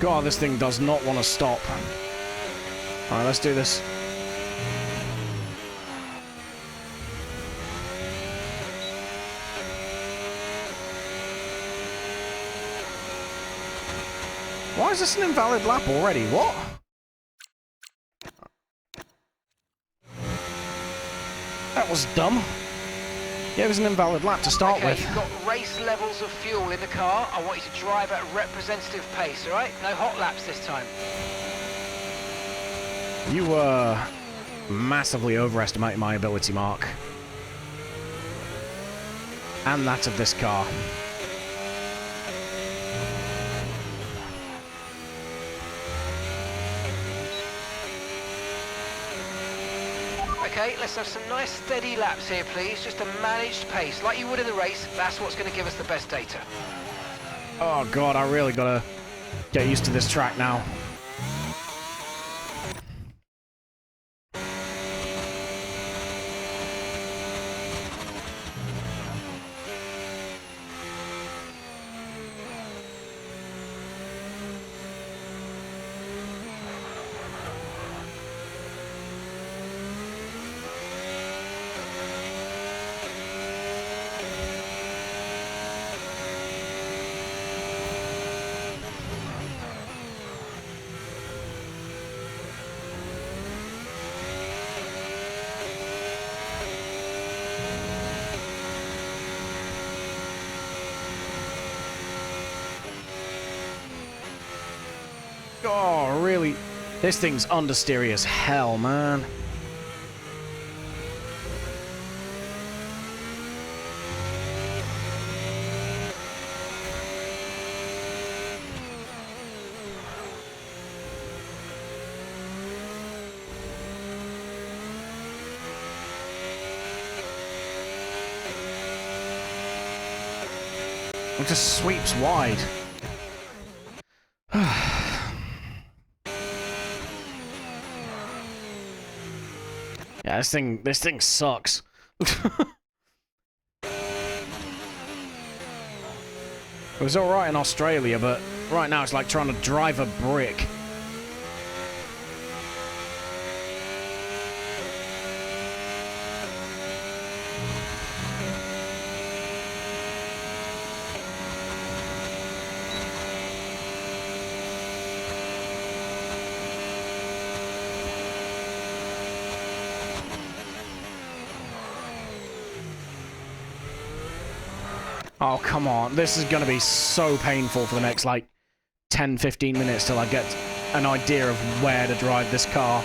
God, this thing does not want to stop. Alright, let's do this. Why is this an invalid lap already? What? That was dumb. Yeah, it was an invalid lap to start with. You've got race levels of fuel in the car. I want you to drive at a representative pace, all right? No hot laps this time. You massively overestimated my ability, Mark. And that of this car. Okay, let's have some nice steady laps here, please. Just a managed pace, like you would in the race. That's what's going to give us the best data. Oh god, I really gotta get used to this track now. Oh, really? This thing's understeery as hell, man. It just sweeps wide. Yeah, this thing sucks. It was alright in Australia, but right now it's like trying to drive a brick. Oh, come on. This is going to be so painful for the next, like, 10, 15 minutes till I get an idea of where to drive this car.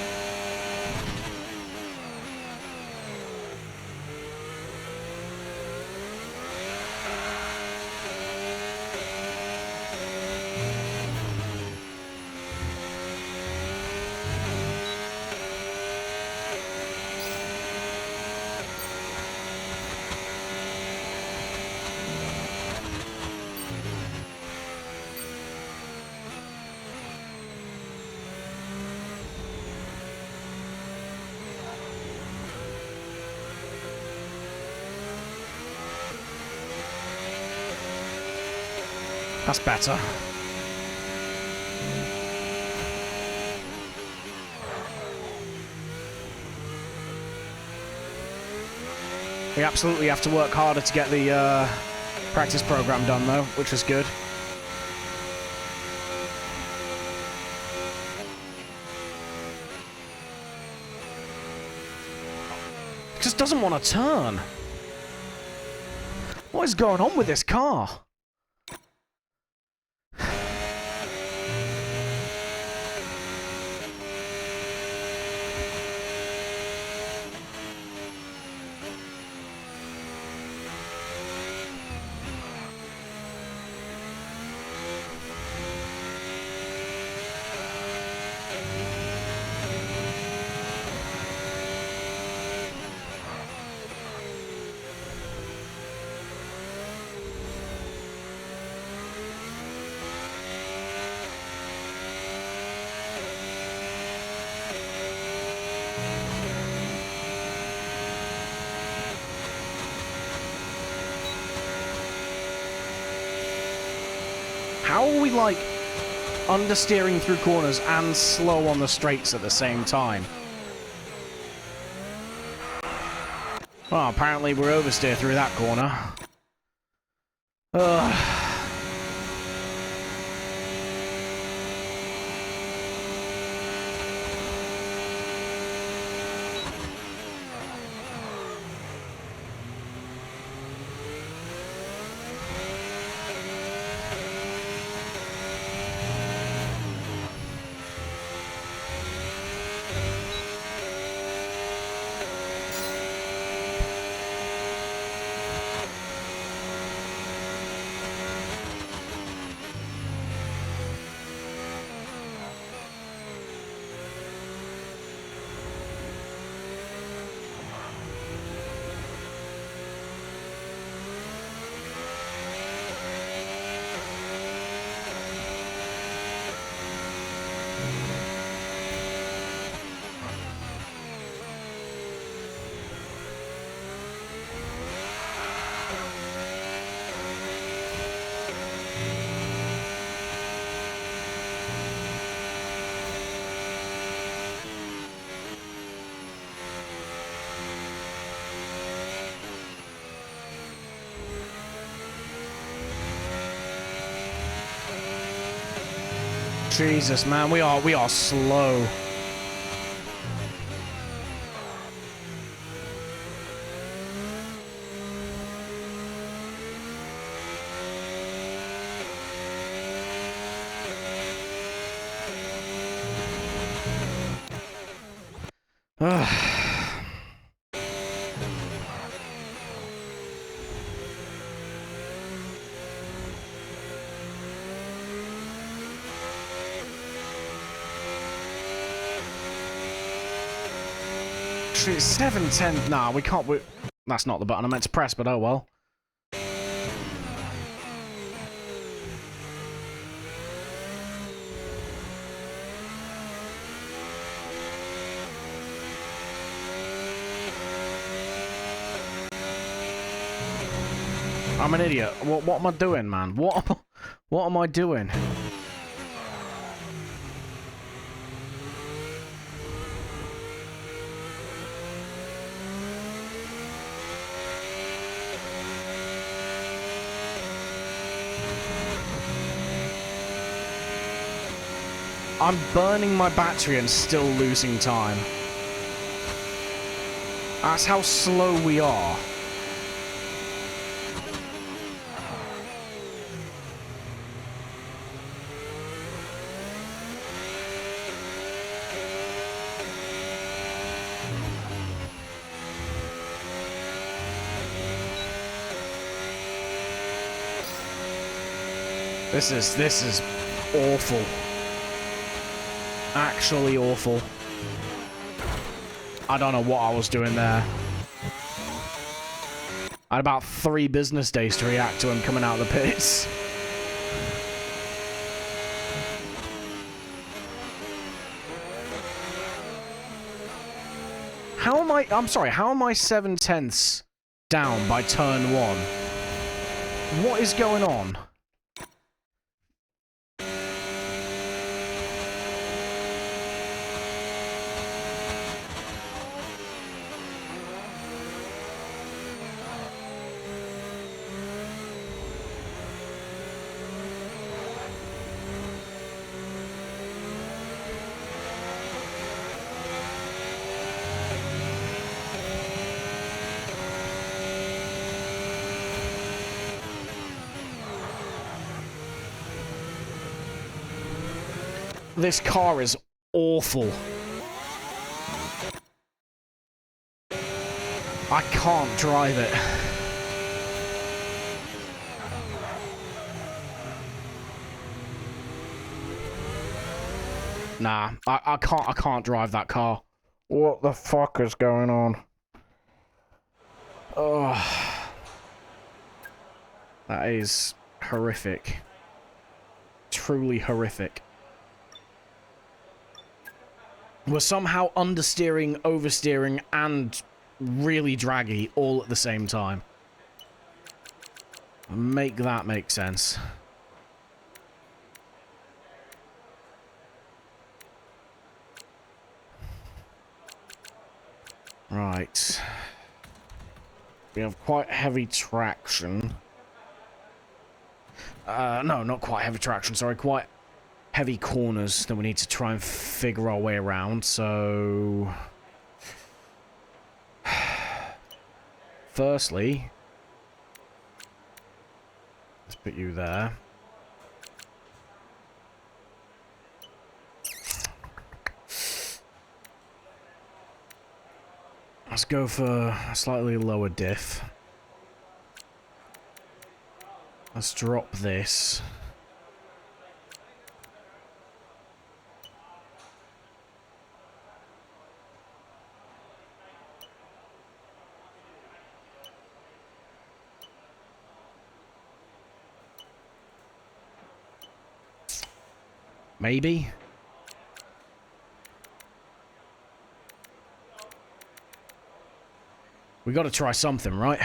That's better. We absolutely have to work harder to get the practice program done, though, which was good. Just doesn't want to turn. What is going on with this car? How are we, like, understeering through corners and slow on the straights at the same time? Well, apparently we're oversteer through that corner. Ugh. Jesus, man, we are slow. Ugh. It's 7:10. Nah, we can't. That's not the button I meant to press, but oh well. I'm an idiot. What am I doing, man? What am I doing? I'm burning my battery and still losing time. That's how slow we are. This is awful. Actually awful. I don't know what I was doing there. I had about 3 business days to react to him coming out of the pits. How am I'm sorry, how am I 7/10ths down by turn 1? What is going on? This car is awful. I can't drive it. Nah, I can't drive that car. What the fuck is going on? Oh. That is horrific. Truly horrific. We're somehow understeering, oversteering, and really draggy all at the same time. Make that make sense. Right. We have quite heavy traction. No, not quite heavy traction, sorry, quite heavy corners that we need to try and figure our way around, so... Firstly... Let's put you there. Let's go for a slightly lower diff. Let's drop this. Maybe? We gotta try something, right?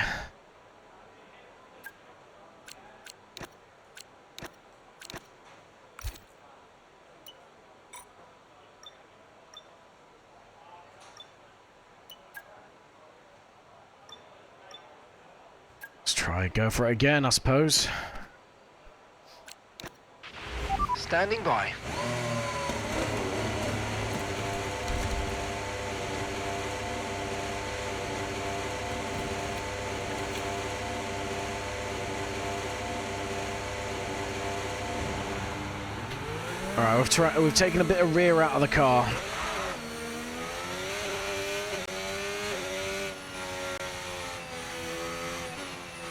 Let's try go for it again, I suppose. Standing by. Alright, we've taken a bit of rear out of the car.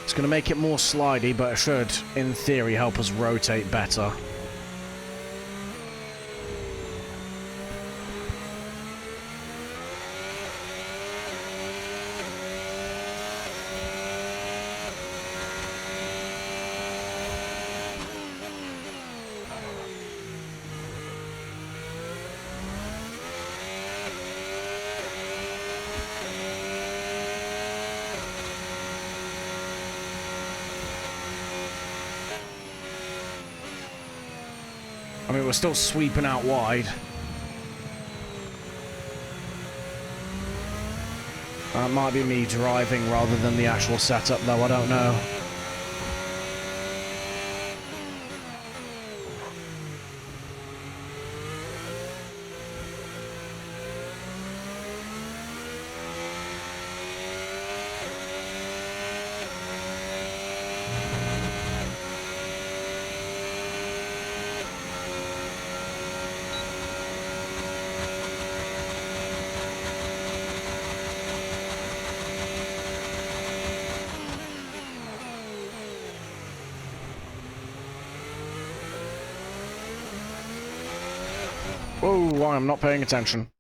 It's going to make it more slidey, but it should, in theory, help us rotate better. I mean, we're still sweeping out wide. That might be me driving rather than the actual setup, though, I don't know. Whoa, I'm not paying attention.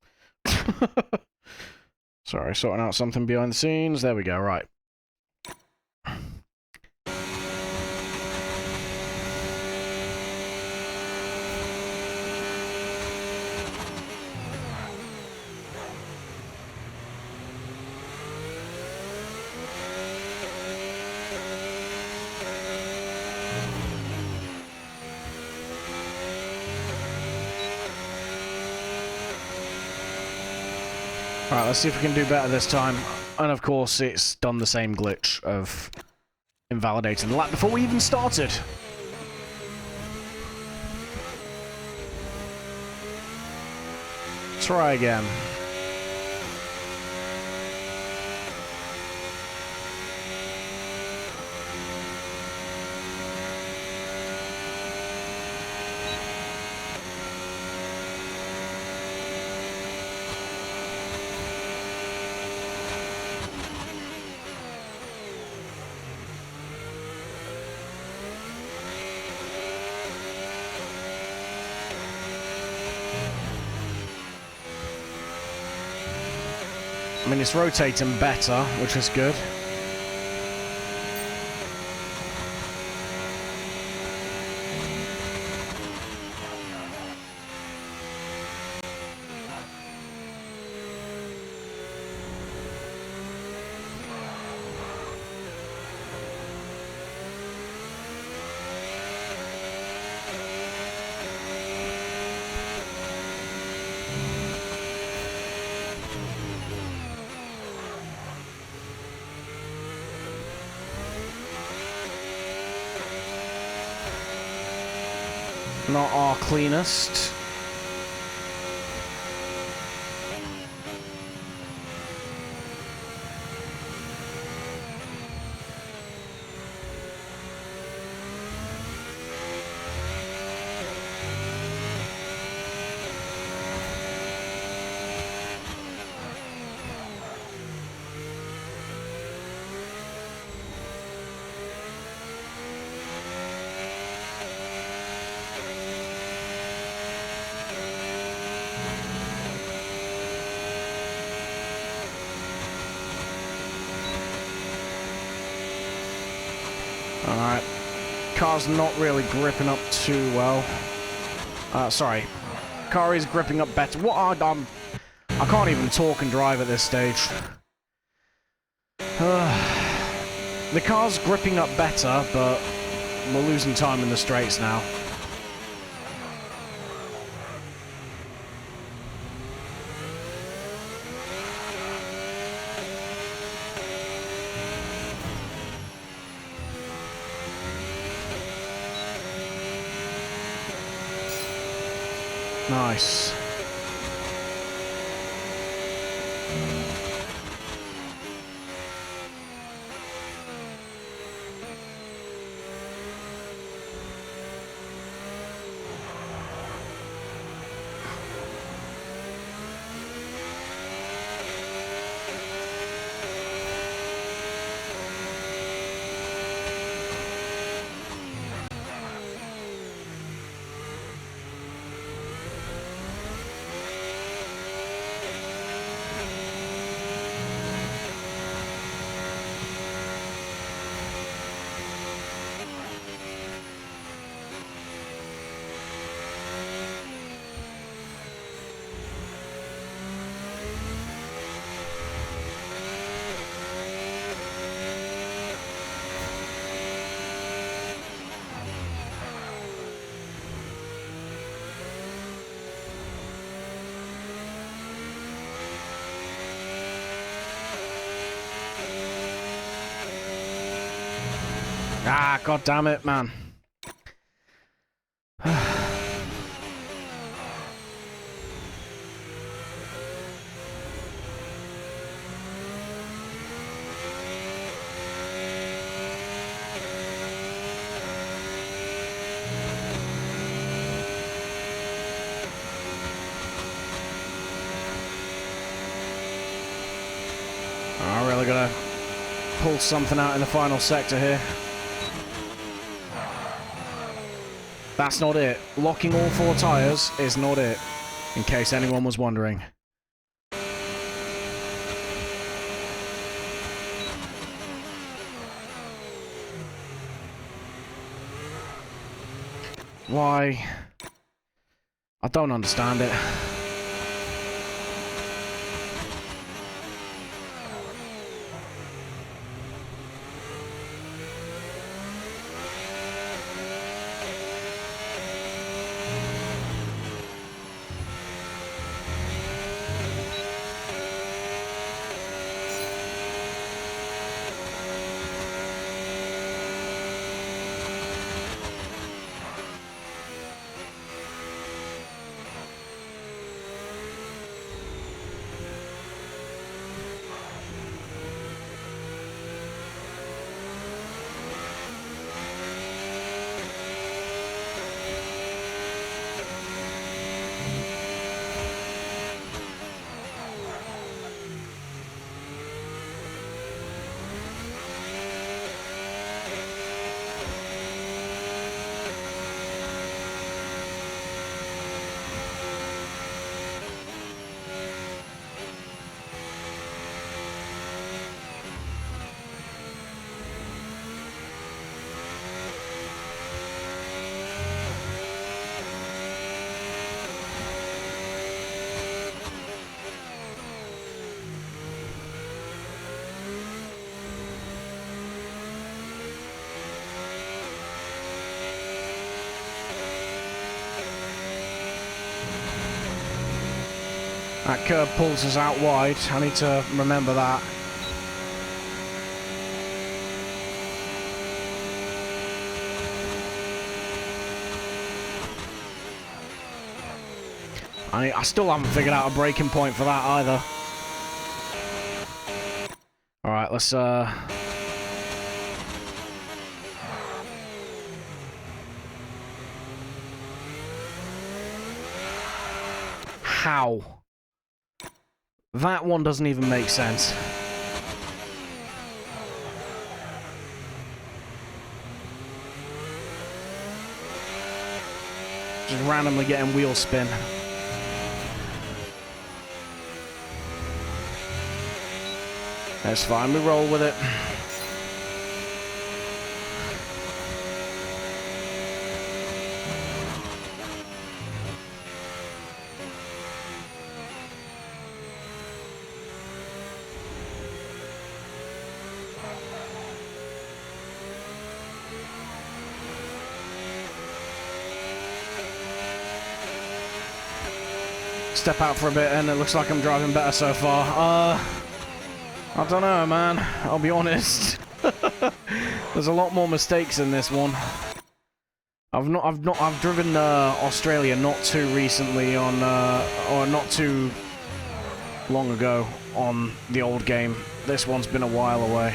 Sorry, sorting out something behind the scenes. There we go, right. Alright, let's see if we can do better this time. And of course, it's done the same glitch of invalidating the lap before we even started. Try again. I mean, it's rotating better, which is good. Not our cleanest. Alright. Car's not really gripping up too well. Sorry. Car is gripping up better. What I can't even talk and drive at this stage. The car's gripping up better, but we're losing time in the straights now. Nice. Ah, god damn it, man. I'm really gonna pull something out in the final sector here. That's not it. Locking all four tyres is not it. In case anyone was wondering. Why? I don't understand it. That curb pulls us out wide. I need to remember that. I still haven't figured out a braking point for that either. Alright, let's How? That one doesn't even make sense. Just randomly getting wheel spin. That's fine, we roll with it. Step out for a bit and it looks like I'm driving better so far. I don't know, man. I'll be honest. There's a lot more mistakes in this one. I've driven Australia not too recently on or not too long ago on the old game. This one's been a while away.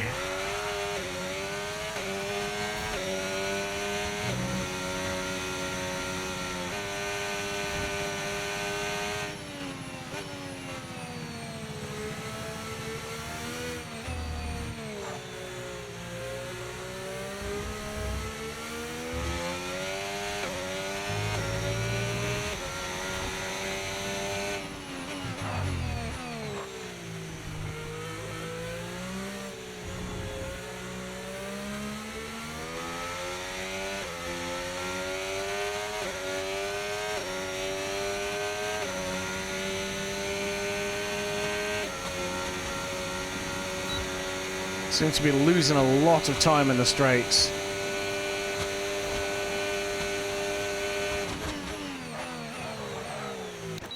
Seems to be losing a lot of time in the straights.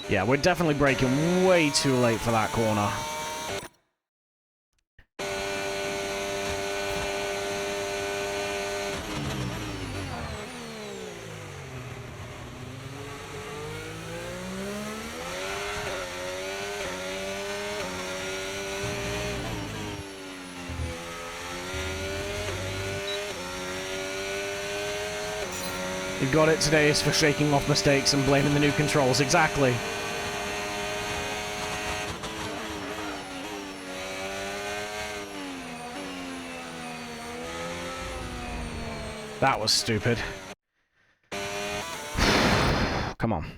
Yeah, we're definitely braking way too late for that corner. You got it, today is for shaking off mistakes and blaming the new controls. Exactly. That was stupid. Come on.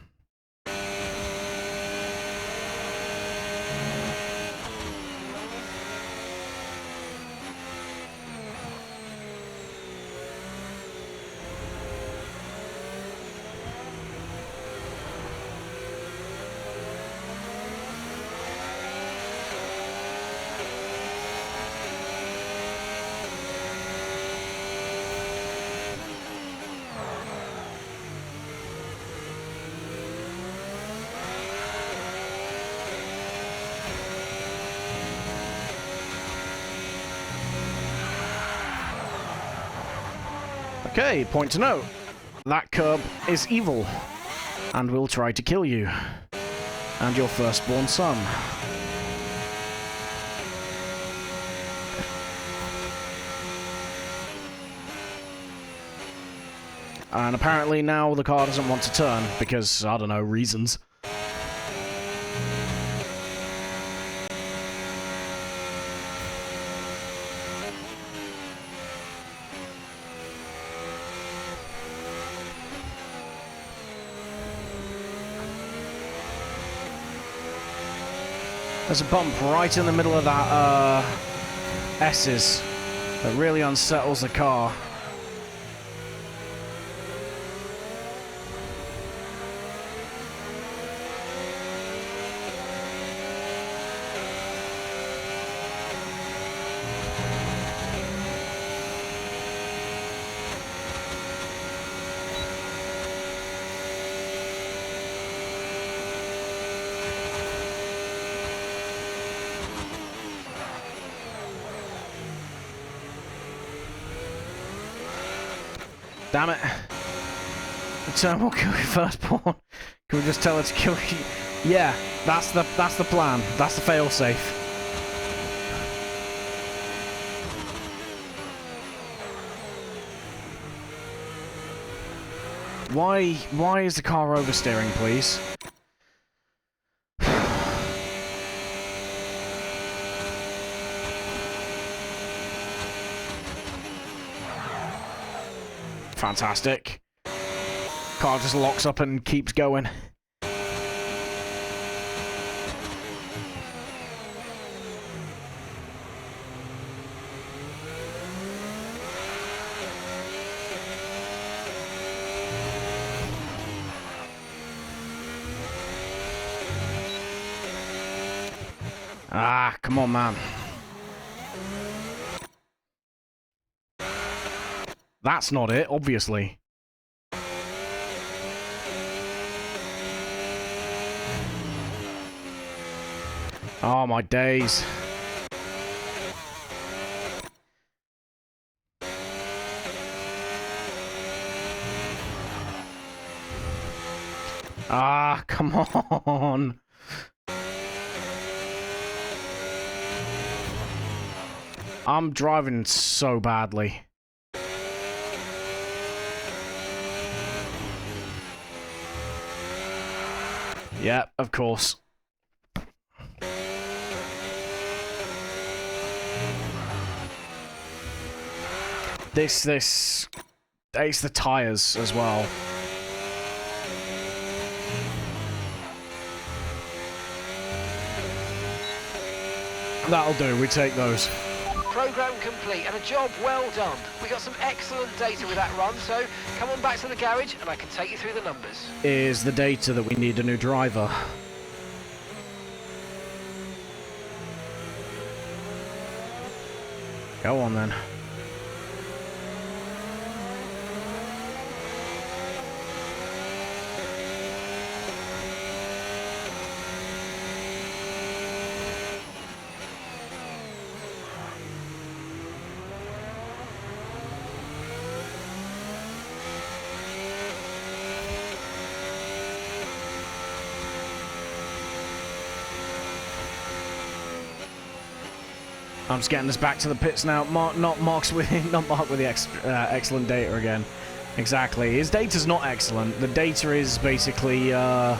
Okay, point to note. That curb is evil, and will try to kill you. And your firstborn son. And apparently now the car doesn't want to turn, because, I don't know, reasons. There's a bump right in the middle of that, S's that really unsettles the car. Damn it. The turn will kill your firstborn. Can we just tell her to kill you? Yeah, that's the plan. That's the failsafe. Why is the car oversteering, please? Fantastic. Car just locks up and keeps going. Ah, come on, man. That's not it, obviously. Oh, my days. Ah, come on. I'm driving so badly. Yeah, of course. It's the tires as well. That'll do, we take those. Program complete and a job well done. We got some excellent data with that run, so come on back to the garage and I can take you through the numbers. Is the data that we need a new driver. Go on then. I'm just getting us back to the pits now. Not Mark with the excellent data again. Exactly. His data's not excellent. The data is basically oh,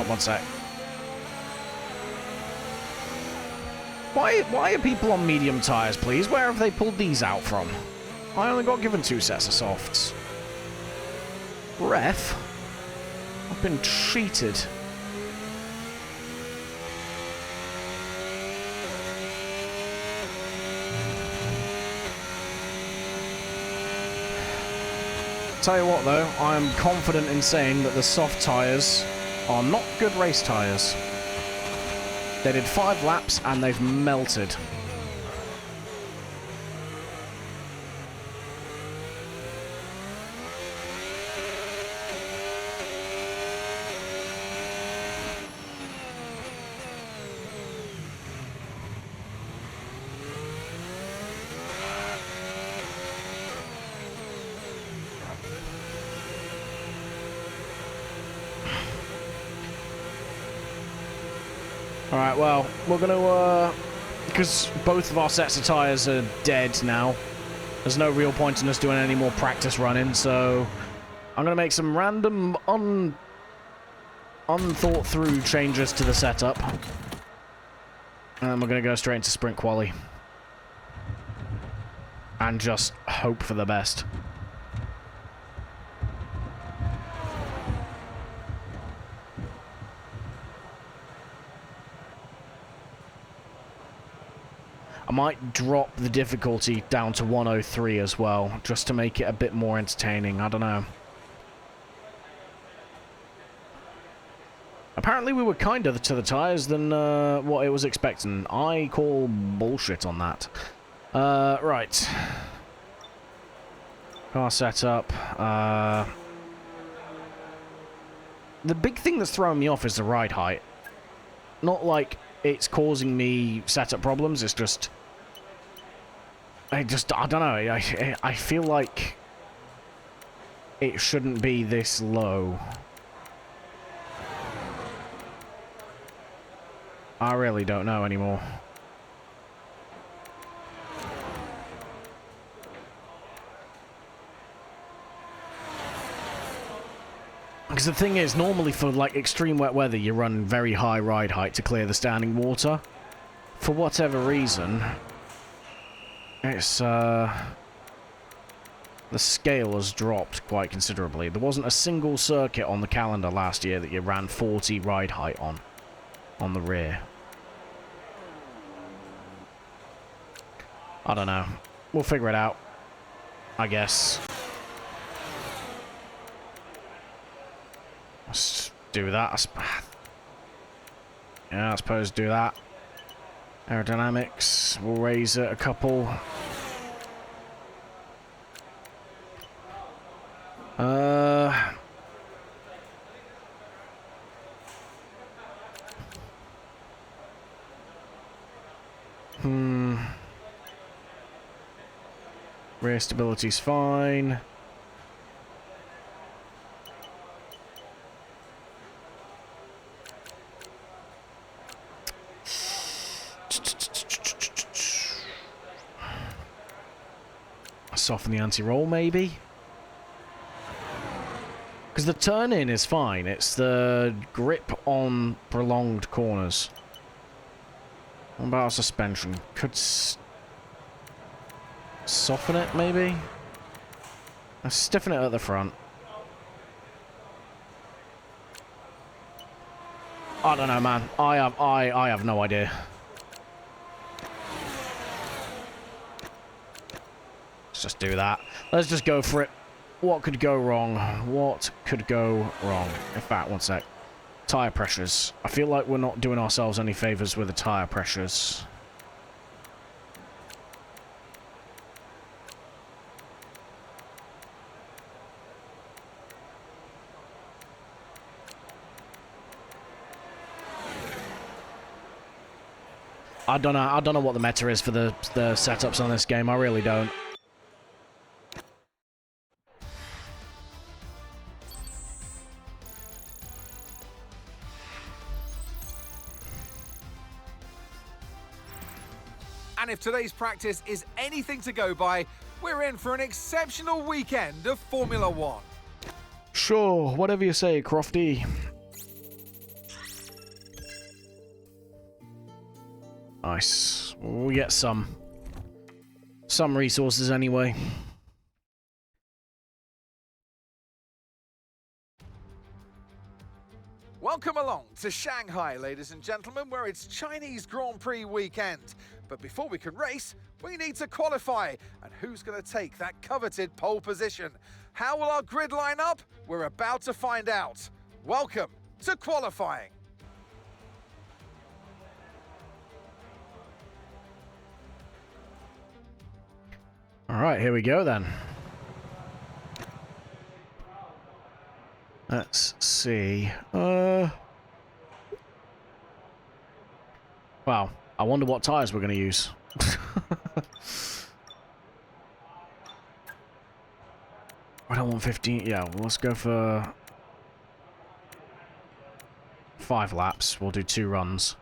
one sec. Why are people on medium tires, please? Where have they pulled these out from? I only got given 2 sets of softs. Ref? I've been cheated. Tell you what though, I am confident in saying that the soft tyres are not good race tyres. They did 5 laps and they've melted. Alright, well, we're gonna, because both of our sets of tyres are dead now, there's no real point in us doing any more practice running, so I'm gonna make some random, unthought through changes to the setup. And then we're gonna go straight into sprint quali. And just hope for the best. I might drop the difficulty down to 103 as well, just to make it a bit more entertaining. I don't know. Apparently we were kinder to the tyres than what it was expecting. I call bullshit on that. Right. Car setup. The big thing that's throwing me off is the ride height. Not like it's causing me setup problems, it's just... I don't know, I feel like it shouldn't be this low. I really don't know anymore. Because the thing is, normally for like extreme wet weather, you run very high ride height to clear the standing water. For whatever reason, it's the scale has dropped quite considerably. There wasn't a single circuit on the calendar last year that you ran 40 ride height on the rear. I don't know. We'll figure it out, I guess. Let's do that. Yeah, I suppose do that. Aerodynamics, we'll raise it a couple. Rear stability's fine. Soften the anti-roll, maybe? Because the turn-in is fine. It's the grip on prolonged corners. What about our suspension? Could soften it, maybe? Let's stiffen it at the front. I don't know, man. I have no idea. Let's just do that. Let's just go for it. What could go wrong? What could go wrong? In fact, one sec. Tire pressures. I feel like we're not doing ourselves any favors with the tire pressures. I don't know what the meta is for the setups on this game. I really don't. And if today's practice is anything to go by, we're in for an exceptional weekend of Formula One. Sure, whatever you say, Crofty. Nice. We get some resources anyway. Welcome along to Shanghai, ladies and gentlemen, where it's Chinese Grand Prix weekend. But before we can race, we need to qualify. And who's going to take that coveted pole position? How will our grid line up? We're about to find out. Welcome to qualifying. All right, here we go then. Let's see. Wow. I wonder what tyres we're going to use. I don't want 15. Yeah, well, let's go for 5 laps. We'll do 2 runs.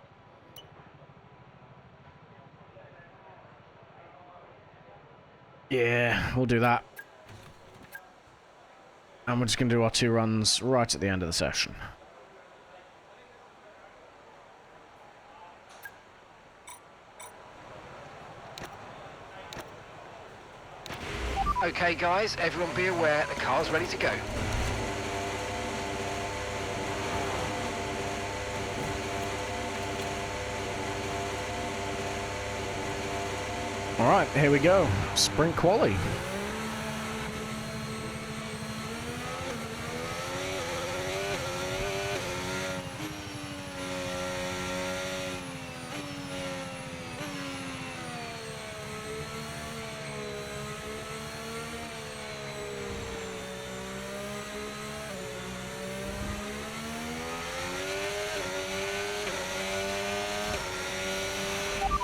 Yeah, we'll do that. And we're just going to do our 2 runs right at the end of the session. Okay, guys, everyone be aware, the car's ready to go. Alright, here we go. Sprint quali.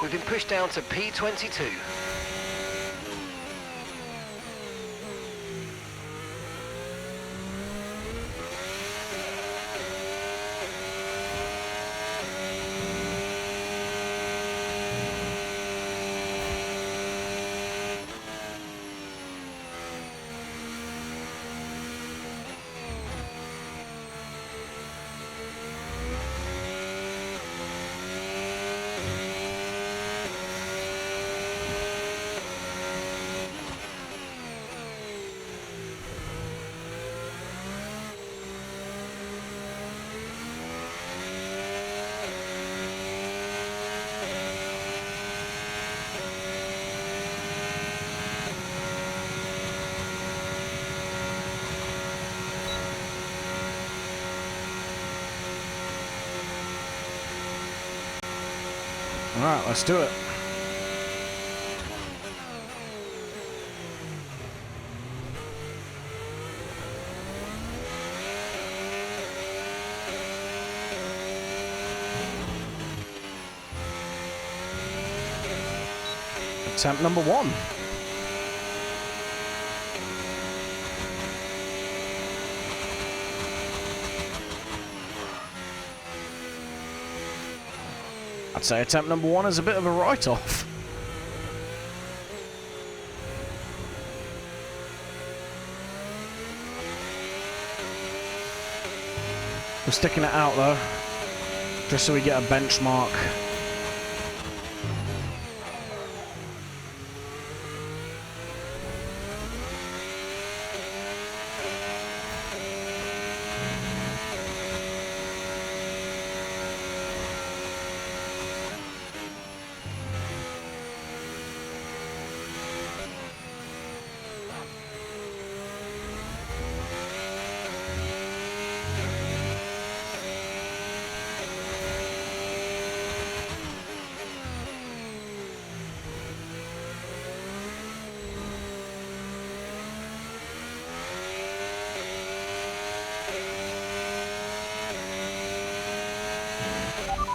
We've been pushed down to P22. Alright, let's do it. Attempt number 1. I'd say attempt number 1 is a bit of a write-off. We're sticking it out though, just so we get a benchmark.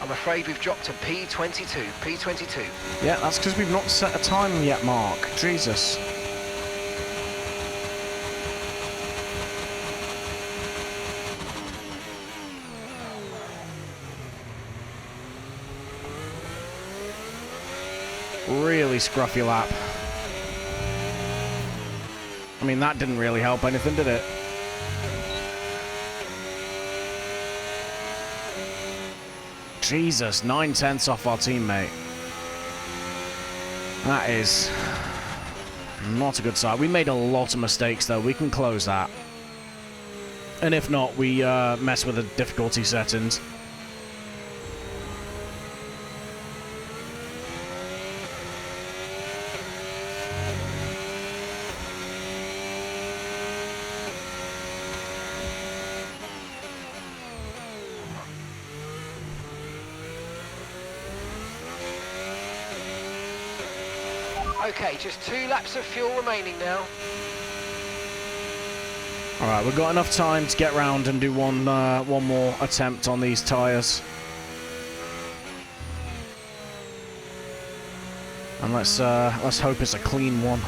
I'm afraid we've dropped to P22. P22. Yeah, that's because we've not set a time yet, Mark. Jesus. Really scruffy lap. I mean, that didn't really help anything, did it? Jesus, 9/10 off our teammate. That is not a good sign. We made a lot of mistakes, though. We can close that. And if not, we mess with the difficulty settings. Okay, just 2 laps of fuel remaining now. Alright, we've got enough time to get round and do one more attempt on these tyres. And let's hope it's a clean one.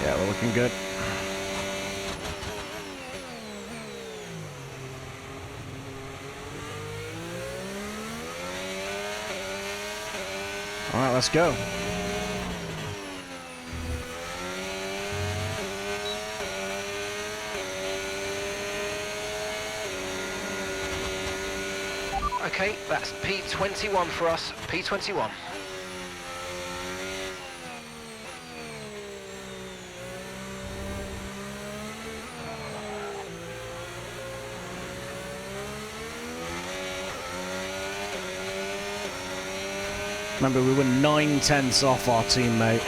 Yeah, we're looking good. All right, let's go. Okay, that's P21 for us, P21. Remember, we were 9/10 off our teammate.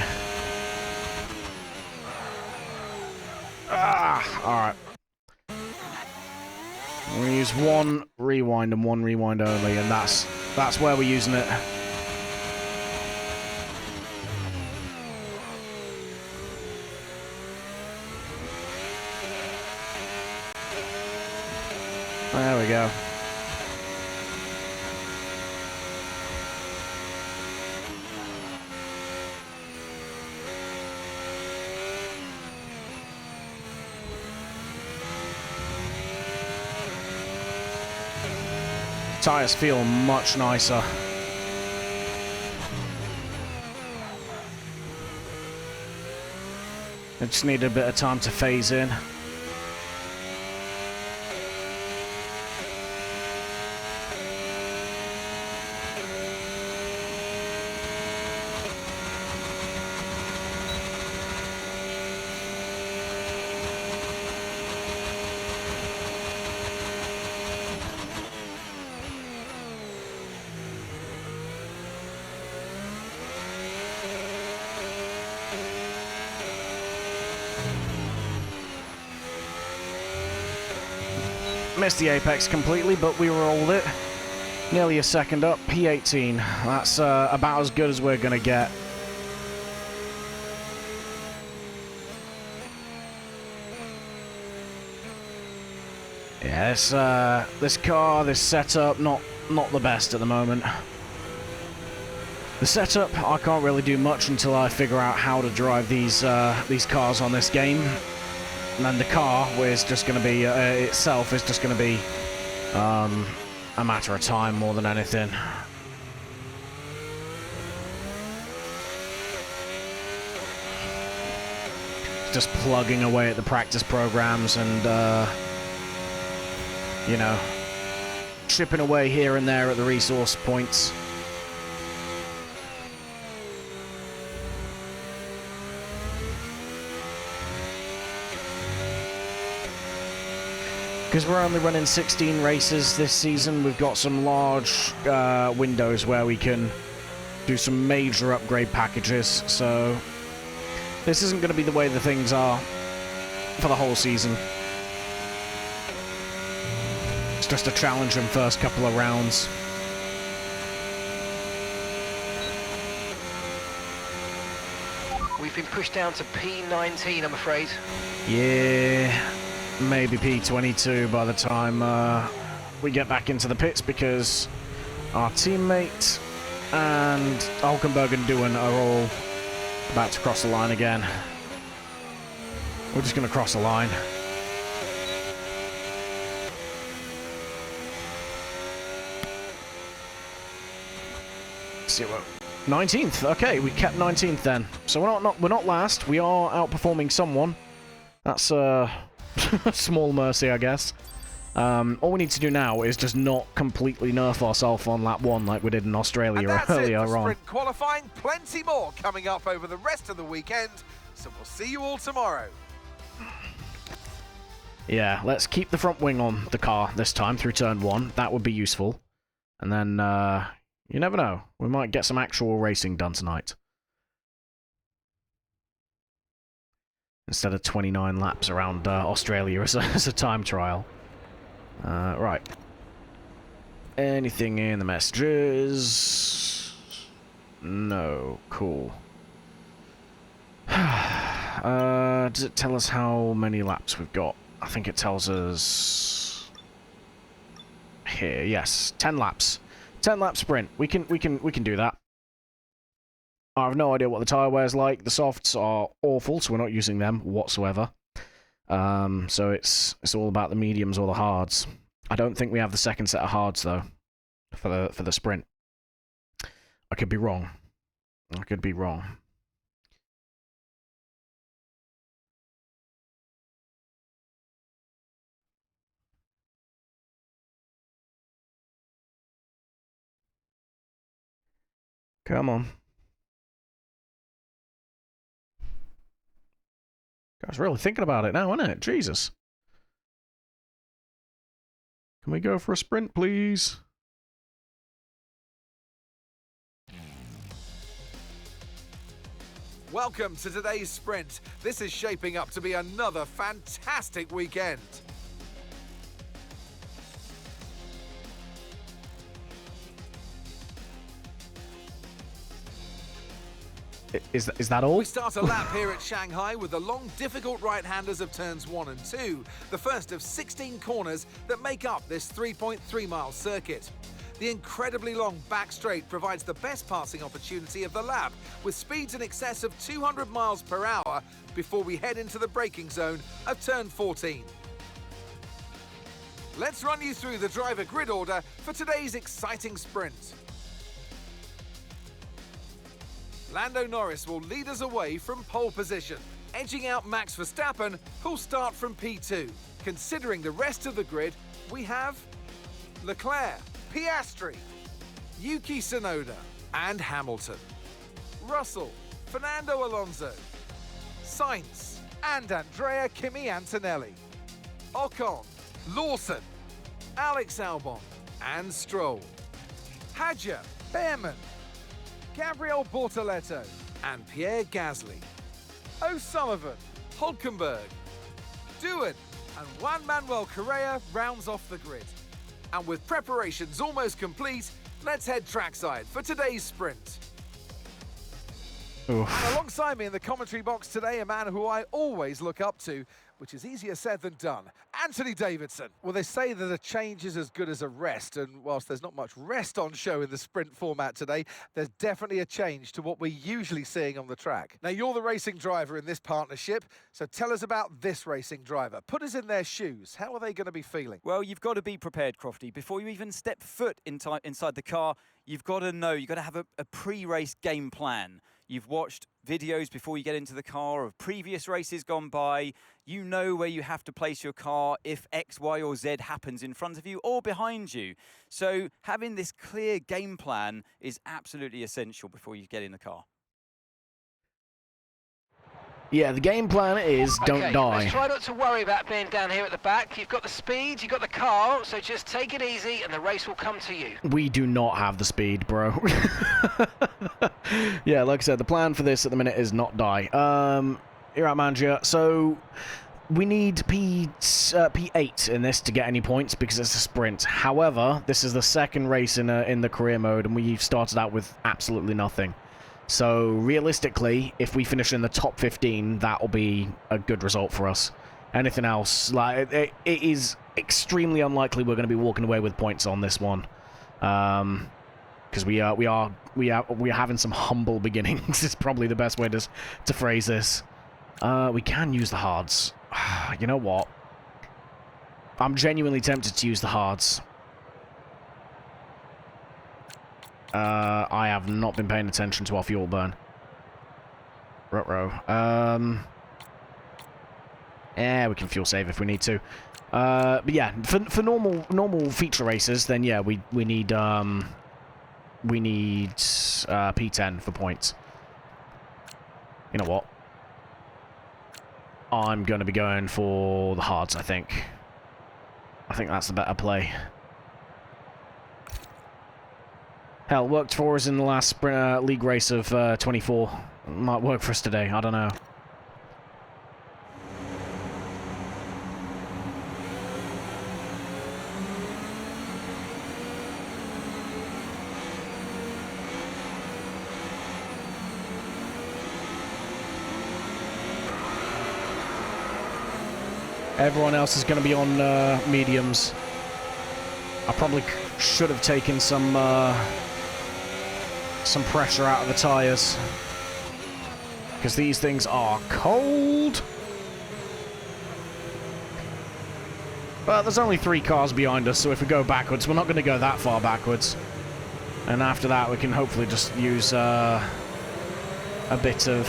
Alright. We're going to use one rewind and one rewind only, and that's where we're using it. There we go. Tires feel much nicer. I just need a bit of time to phase in. Missed the apex completely, but we rolled it. Nearly a second up, P18. That's about as good as we're going to get. Yeah, this car, this setup, not the best at the moment. The setup, I can't really do much until I figure out how to drive these cars on this game. And then the car is just going to be, itself is just going to be a matter of time more than anything. Just plugging away at the practice programs and, you know, chipping away here and there at the resource points. Because we're only running 16 races this season, we've got some large windows where we can do some major upgrade packages, so this isn't going to be the way the things are for the whole season. It's just a challenging first couple of rounds. We've been pushed down to P19, I'm afraid. Yeah. Maybe P22 by the time we get back into the pits, because our teammate and Hulkenberg and Doohan are all about to cross the line again. We're just going to cross the line. See what? 19th. Okay, we kept 19th then. So we're not last. We are outperforming someone. That's small mercy, I guess. All we need to do now is just not completely nerf ourselves on lap 1 like we did in Australia earlier on. Sprint qualifying, plenty more coming up over the rest of the weekend, so we'll see you all tomorrow. Yeah, let's keep the front wing on the car this time through turn 1. That would be useful. And then, you never know. We might get some actual racing done tonight. Instead of 29 laps around Australia as a time trial. Right. Anything in the messages? No. Cool. Does it tell us how many laps we've got? I think it tells us here. Yes, 10 laps. 10 lap sprint. We can do that. I have no idea what the tyre wear's like. The softs are awful, so we're not using them whatsoever. So it's all about the mediums or the hards. I don't think we have the second set of hards though for the sprint. I could be wrong. I could be wrong. Come on. Guys, really thinking about it now, isn't it? Jesus. Can we go for a sprint, please? Welcome to today's sprint. This is shaping up to be another fantastic weekend. Is that all? We start a lap here at Shanghai with the long, difficult right-handers of turns 1 and 2, the first of 16 corners that make up this 3.3-mile circuit. The incredibly long back straight provides the best passing opportunity of the lap, with speeds in excess of 200 miles per hour before we head into the braking zone of turn 14. Let's run you through the driver grid order for today's exciting sprint. Lando Norris will lead us away from pole position, edging out Max Verstappen, who'll start from P2. Considering the rest of the grid, we have Leclerc, Piastri, Yuki Tsunoda, and Hamilton, Russell, Fernando Alonso, Sainz, and Andrea Kimi Antonelli, Ocon, Lawson, Alex Albon, and Stroll, Hadjar, Behrman, Gabriel Bortoletto, and Pierre Gasly, O'Sullivan, Hulkenberg, Doohan, and Juan Manuel Correa rounds off the grid. And with preparations almost complete, let's head trackside for today's sprint. Oof. And alongside me in the commentary box today, a man who I always look up to, which is easier said than done, Anthony Davidson. Well, they say that a change is as good as a rest, and whilst there's not much rest on show in the sprint format today, there's definitely a change to what we're usually seeing on the track. Now, you're the racing driver in this partnership, so tell us about this racing driver. Put us in their shoes. How are they going to be feeling? Well, you've got to be prepared, Crofty. Before you even step foot inside the car, you've got to know, you've got to have a pre-race game plan. You've watched videos before you get into the car of previous races gone by. You know where you have to place your car if X, Y, or Z happens in front of you or behind you. So having this clear game plan is absolutely essential before you get in the car. Yeah, the game plan is don't die. Let's try not to worry about being down here at the back. You've got the speed, you've got the car, so just take it easy and the race will come to you. We do not have the speed, bro. Yeah, like I said, the plan for this at the minute is not die. You're out, manager. So we need P8 in this to get any points because it's a sprint. However, this is the second race in the career mode, and we've started out with absolutely nothing. So realistically, if we finish in the top 15, that will be a good result for us. Anything else, like it is extremely unlikely we're going to be walking away with points on this one, because we are having some humble beginnings. Is probably the best way to phrase this. We can use the hards. You know what? I'm genuinely tempted to use the hards. I have not been paying attention to our fuel burn. Ruh-roh. Yeah, we can fuel save if we need to. But yeah, for normal feature races, then yeah, we need P10 for points. You know what? I'm going to be going for the hards, I think. I think that's the better play. Hell, worked for us in the last sprint, league race of 24. Might work for us today, I don't know. Everyone else is going to be on mediums. I probably should have taken some some pressure out of the tires. Because these things are cold. But there's only 3 cars behind us, so if we go backwards, we're not going to go that far backwards. And after that, we can hopefully just use a bit of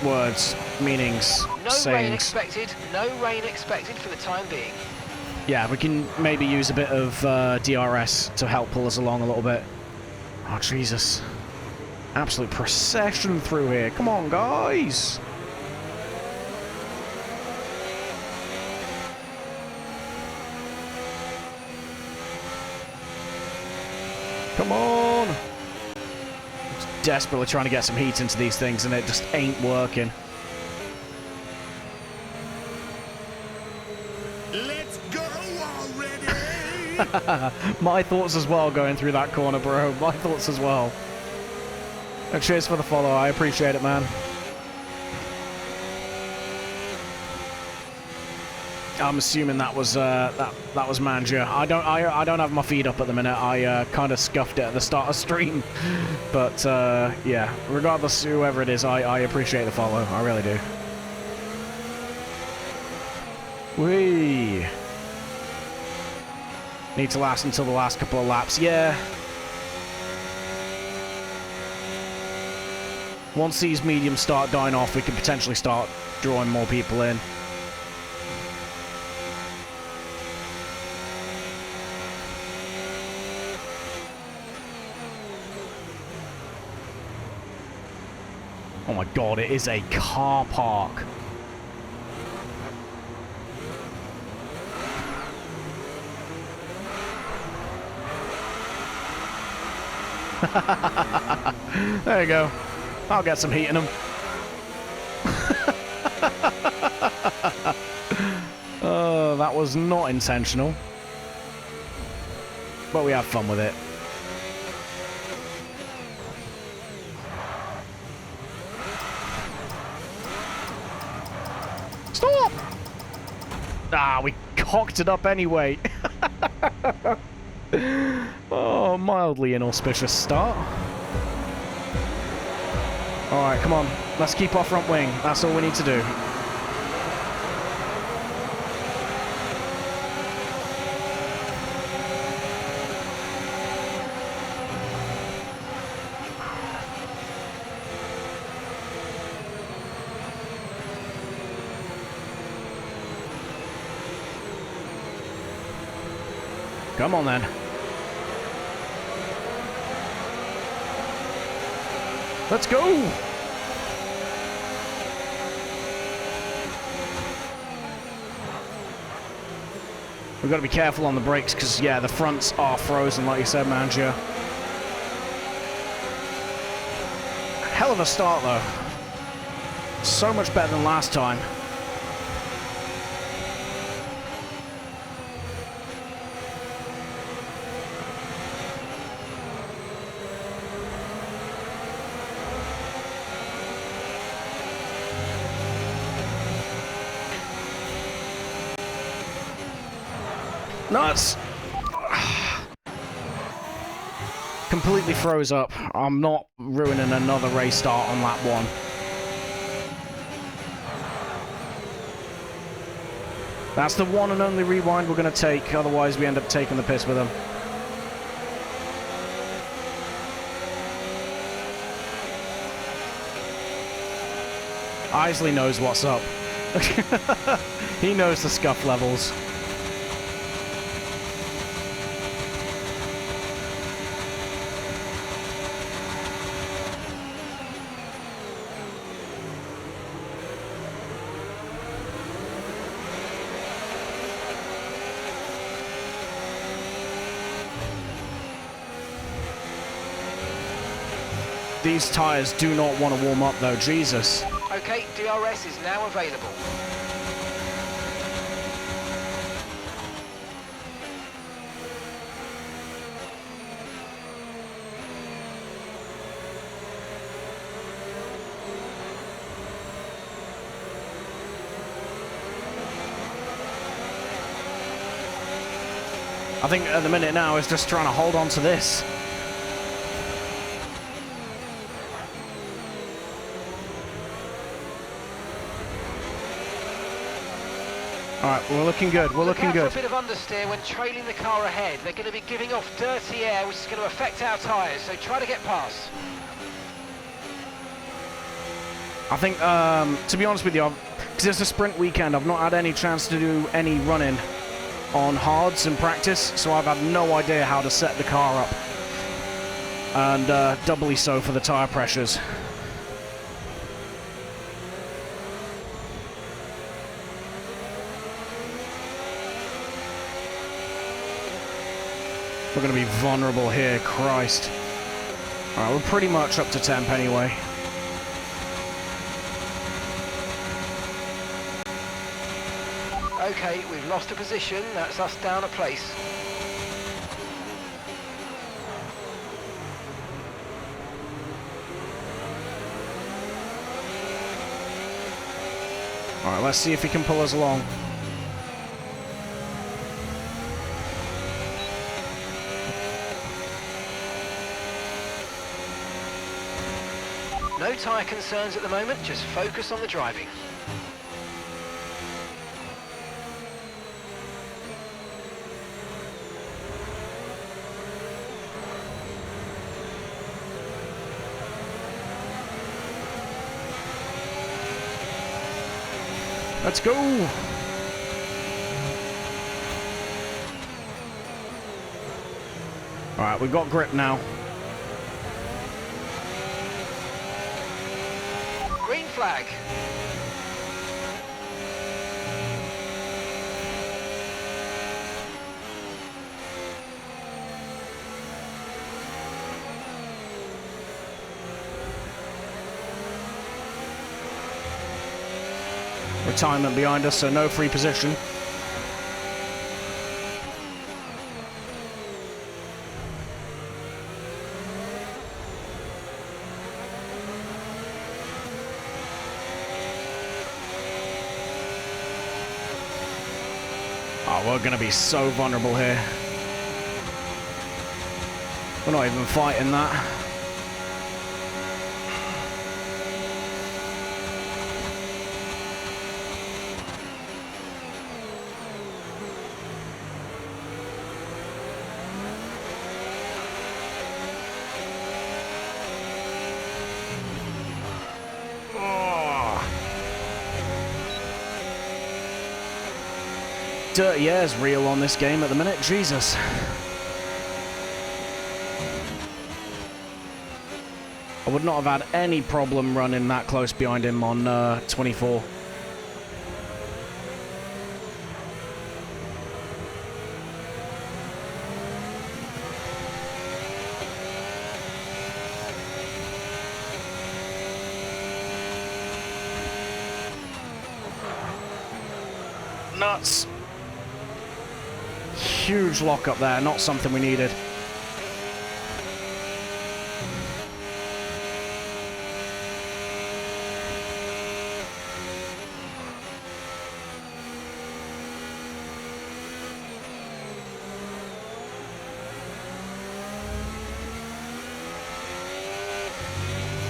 words, meanings, No sayings. rain expected. No rain expected for the time being. Yeah, we can maybe use a bit of DRS to help pull us along a little bit. Oh, Jesus. Absolute procession through here. Come on, guys. Come on. Just desperately trying to get some heat into these things, and it just ain't working. Let's go already! My thoughts as well going through that corner, bro. My thoughts as well. And cheers for the follow. I appreciate it, man. I'm assuming that was that was Manja. I don't have my feed up at the minute. I kind of scuffed it at the start of stream, but yeah. Regardless, whoever it is, I appreciate the follow. I really do. Whee! Need to last until the last couple of laps. Yeah. Once these mediums start dying off, we can potentially start drawing more people in. Oh my god, it is a car park. There you go. I'll get some heat in them. Oh, that was not intentional. But we have fun with it. Stop! Ah, we cocked it up anyway. Oh, mildly inauspicious start. Alright, come on. Let's keep our front wing. That's all we need to do. Come on, then. Let's go! We've got to be careful on the brakes because, yeah, the fronts are frozen, like you said, Manja. Hell of a start, though. So much better than last time. Nuts! Completely froze up. I'm not ruining another race start on lap 1. That's the one and only rewind we're going to take, otherwise we end up taking the piss with them. Isley knows what's up. He knows the scuff levels. These tyres do not want to warm up though, Jesus. Okay, DRS is now available. I think at the minute now is just trying to hold on to this. All right, we're looking good. We're looking good. Look out for a bit of understeer when trailing the car ahead. They're going to be giving off dirty air, which is going to affect our tyres, so try to get past. I think, to be honest with you, because it's a sprint weekend, I've not had any chance to do any running on hards in practice, so I've had no idea how to set the car up. And doubly so for the tyre pressures. We're going to be vulnerable here, Christ. Alright, we're pretty much up to temp anyway. Okay, we've lost a position. That's us down a place. Alright, let's see if he can pull us along. No tyre concerns at the moment, just focus on the driving. Let's go! Alright, we've got grip now. Green flag. Retirement behind us, so no free position. Oh, we're going to be so vulnerable here. We're not even fighting that. Dirty air's real on this game at the minute, Jesus. I would not have had any problem running that close behind him on 24. Nuts. Huge lock up there, not something we needed.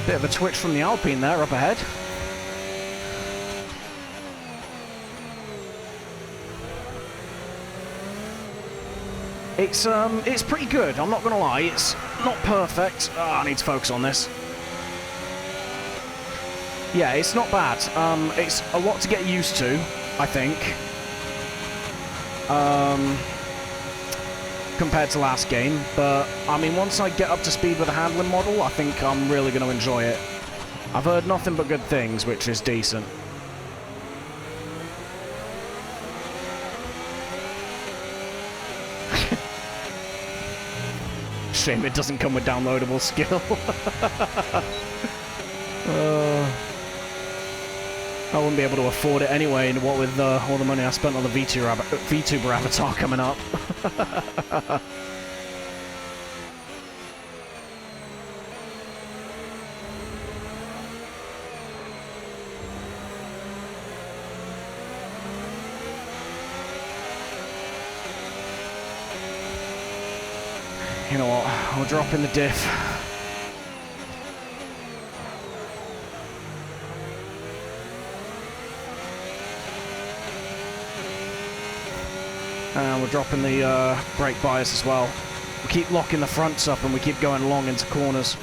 Bit of a twitch from the Alpine there up ahead. It's pretty good, I'm not gonna lie. It's not perfect. Oh, I need to focus on this. Yeah, it's not bad. It's a lot to get used to, I think. Compared to last game, but I mean, once I get up to speed with the handling model, I think I'm really going to enjoy it. I've heard nothing but good things, which is decent. Shame it doesn't come with downloadable skill. I wouldn't be able to afford it anyway, and what with all the money I spent on the VTuber avatar coming up. You know what? I'll drop in the diff. And we're dropping the brake bias as well. We keep locking the fronts up and we keep going long into corners.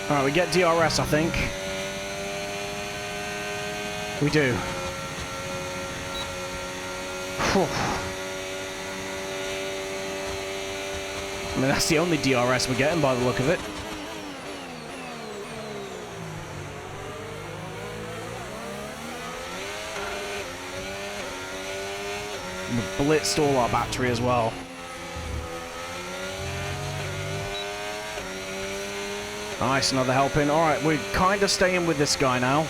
Alright, we get DRS, I think. We do. Whew. I mean, that's the only DRS we're getting by the look of it. We blitzed all our battery as well. Nice, another helping. All right, we're kind of staying with this guy now.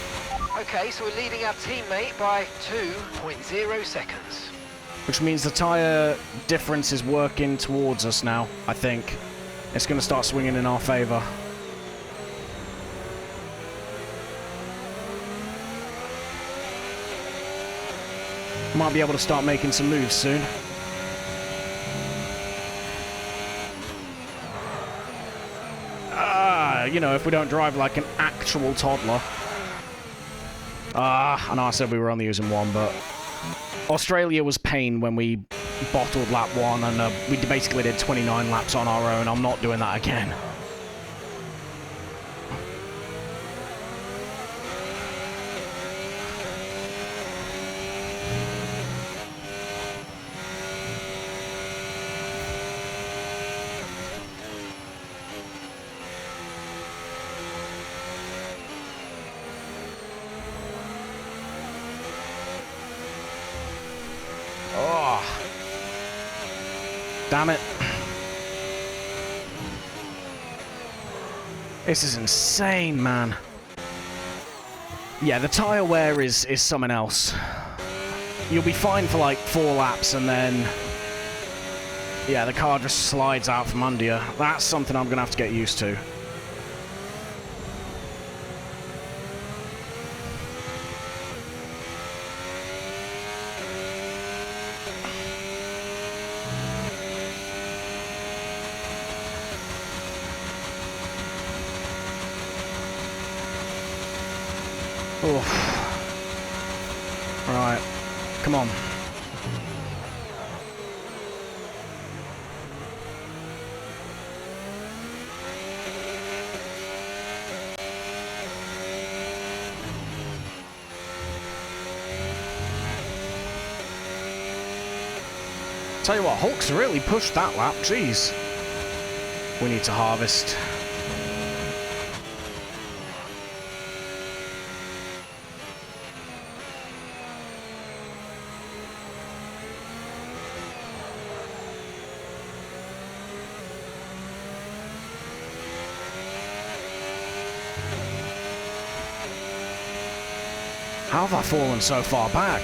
Okay, so we're leading our teammate by 2.0 seconds. Which means the tyre difference is working towards us now, I think. It's going to start swinging in our favour. Might be able to start making some moves soon. You know, if we don't drive like an actual toddler. I know I said we were only using one, but Australia was pain when we bottled lap 1, and we basically did 29 laps on our own. I'm not doing that again. Damn it. This is insane, man. Yeah, the tyre wear is something else. You'll be fine for like 4 laps and then... yeah, the car just slides out from under you. That's something I'm going to have to get used to. Right, come on. Tell you what, Hulk's really pushed that lap, jeez. We need to harvest. How have I fallen so far back?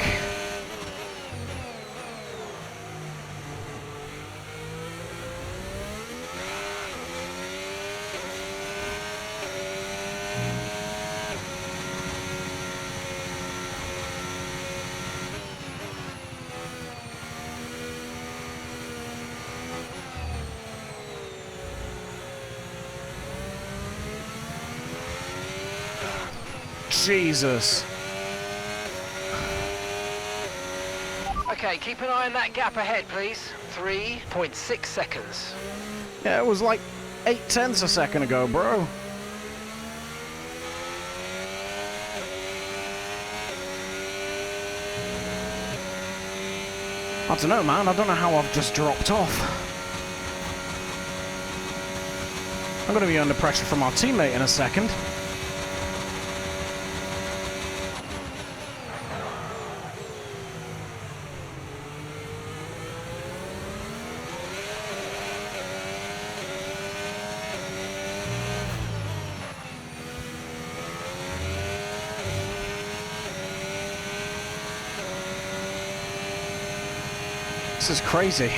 Jesus. Okay, keep an eye on that gap ahead, please. 3.6 seconds. Yeah, it was like 0.8 a second ago, bro. I don't know, man. I don't know how I've just dropped off. I'm going to be under pressure from our teammate in a second. This is crazy.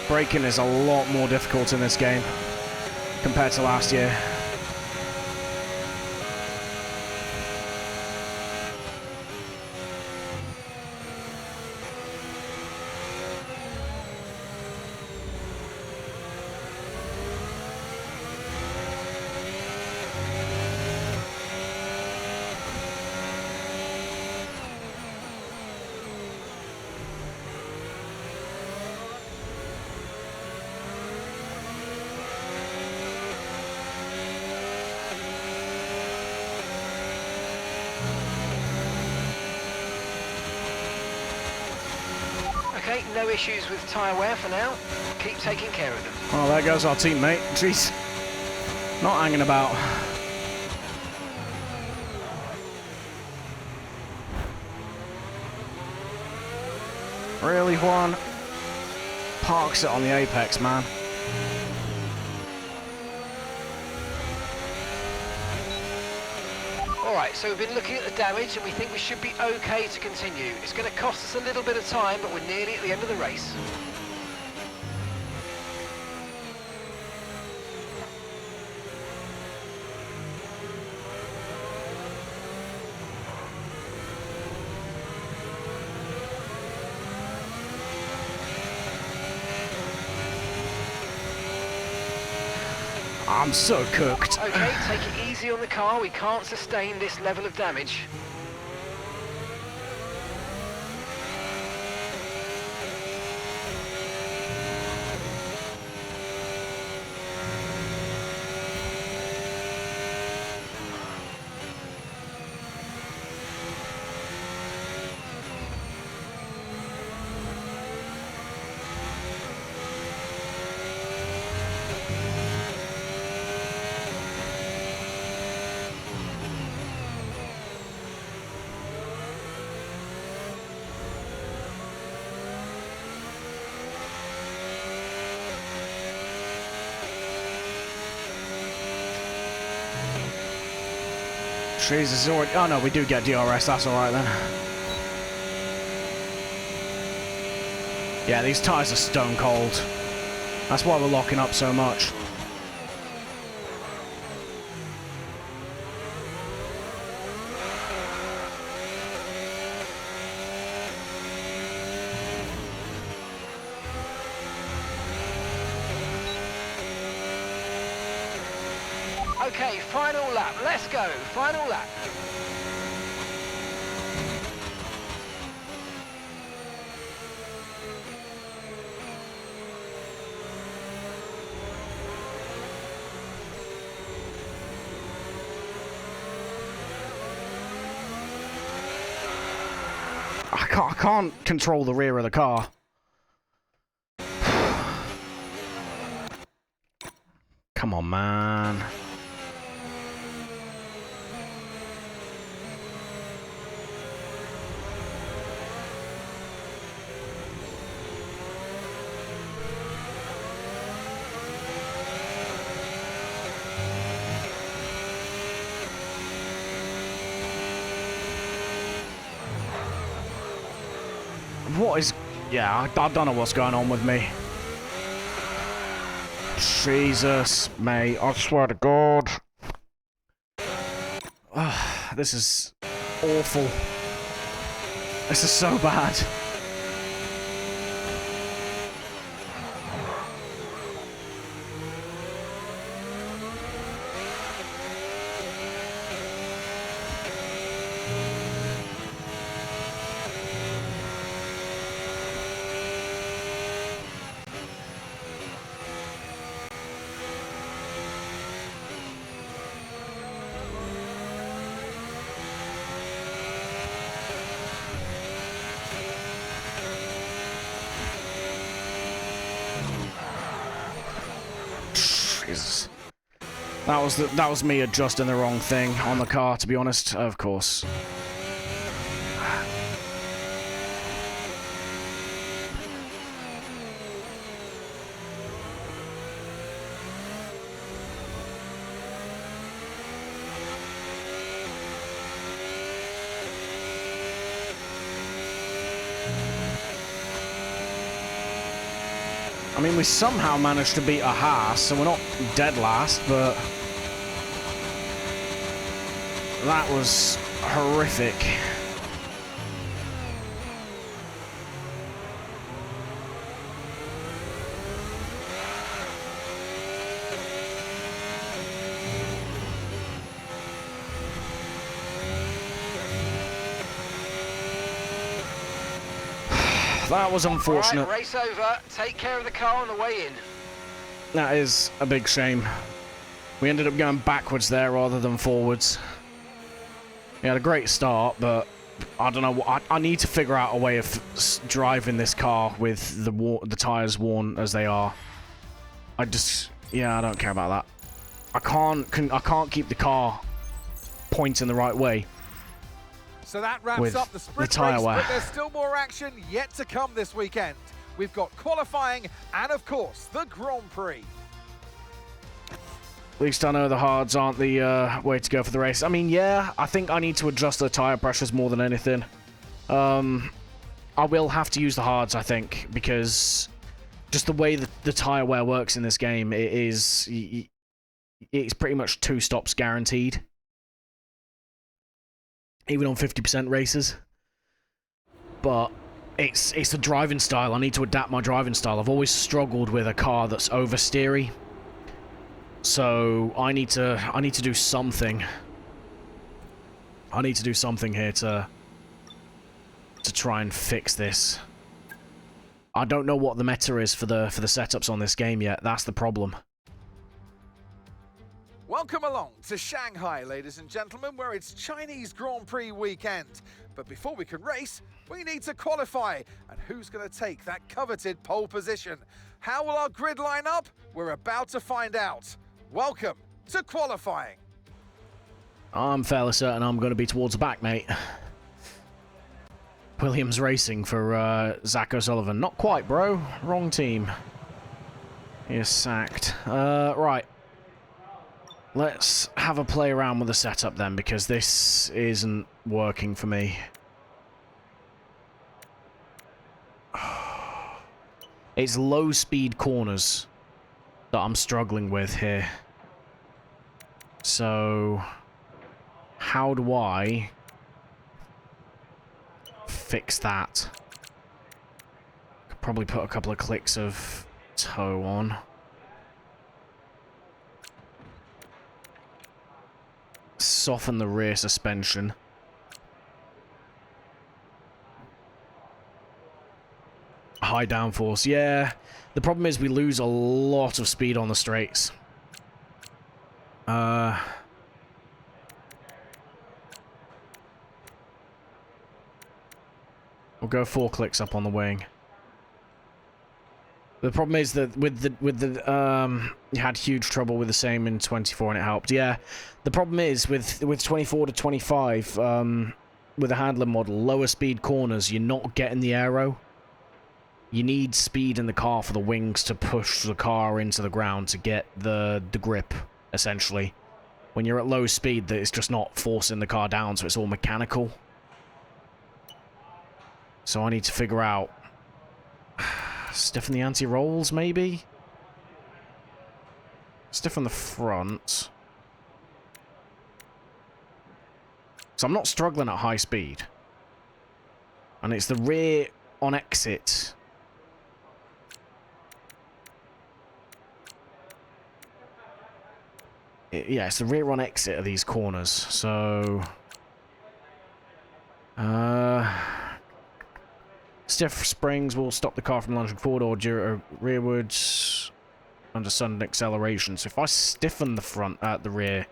Braking is a lot more difficult in this game compared to last year. Okay, no issues with tyre wear for now. Keep taking care of them. Oh, there goes our teammate. Jeez. Not hanging about. Really, Juan? Parks it on the apex, man. Alright, so we've been looking at the damage and we think we should be okay to continue. It's going to cost us a little bit of time, but we're nearly at the end of the race. I'm so cooked. Okay, take it easy on the car. We can't sustain this level of damage. Jesus, already. Oh no, we do get DRS. That's all right then. Yeah, these tyres are stone cold. That's why we're locking up so much. Okay, final lap. Let's go. Final lap. I can't control the rear of the car. Come on, man. What is... Yeah, I don't know what's going on with me. Jesus, mate. I swear to God. This is awful. This is so bad. That was me adjusting the wrong thing on the car, to be honest. Of course. I mean, we somehow managed to beat a Haas, so we're not dead last, but that was horrific. That was unfortunate. All right, race over. Take care of the car on the way in. That is a big shame. We ended up going backwards there rather than forwards. We had a great start, but I don't know. I need to figure out a way of driving this car with the tires worn as they are. I don't care about that. I can't keep the car pointing the right way. So that wraps with up the sprint the tyre race, wear. but there's still more action yet to come this weekend. We've got qualifying and, of course, the Grand Prix. At least I know the hards aren't the way to go for the race. I mean, yeah, I think I need to adjust the tyre pressures more than anything. I will have to use the hards, I think, because just the way that the tyre wear works in this game, it's pretty much 2 stops guaranteed. Even on 50% races. But it's the driving style. I need to adapt my driving style. I've always struggled with a car that's oversteery. So I need to do something. I need to do something here to try and fix this. I don't know what the meta is for the setups on this game yet. That's the problem. Welcome along to Shanghai, ladies and gentlemen, where it's Chinese Grand Prix weekend. But before we can race, we need to qualify. And who's going to take that coveted pole position? How will our grid line up? We're about to find out. Welcome to qualifying. I'm fairly certain I'm going to be towards the back, mate. Williams Racing for Zach O'Sullivan. Not quite, bro. Wrong team. You're sacked. Right. Let's have a play around with the setup then, because this isn't working for me. It's low-speed corners that I'm struggling with here. So, how do I fix that? Could probably put a couple of clicks of toe on. Soften the rear suspension. High downforce, yeah. The problem is we lose a lot of speed on the straights. We'll go 4 clicks up on the wing. The problem is that with the you had huge trouble with the same in 24 and it helped. Yeah, the problem is with 24 to 25 with the handler model, lower speed corners, you're not getting the aero. You need speed in the car for the wings to push the car into the ground to get the grip, essentially. When you're at low speed, it's just not forcing the car down, so it's all mechanical. So I need to figure out... Stiffen the anti-rolls, maybe? Stiffen the front. So I'm not struggling at high speed. And it's the rear on exit. Yeah, it's the rear on exit of these corners. So... Stiff springs will stop the car from lunging forward or rearwards under sudden acceleration. So if I stiffen the front, the rear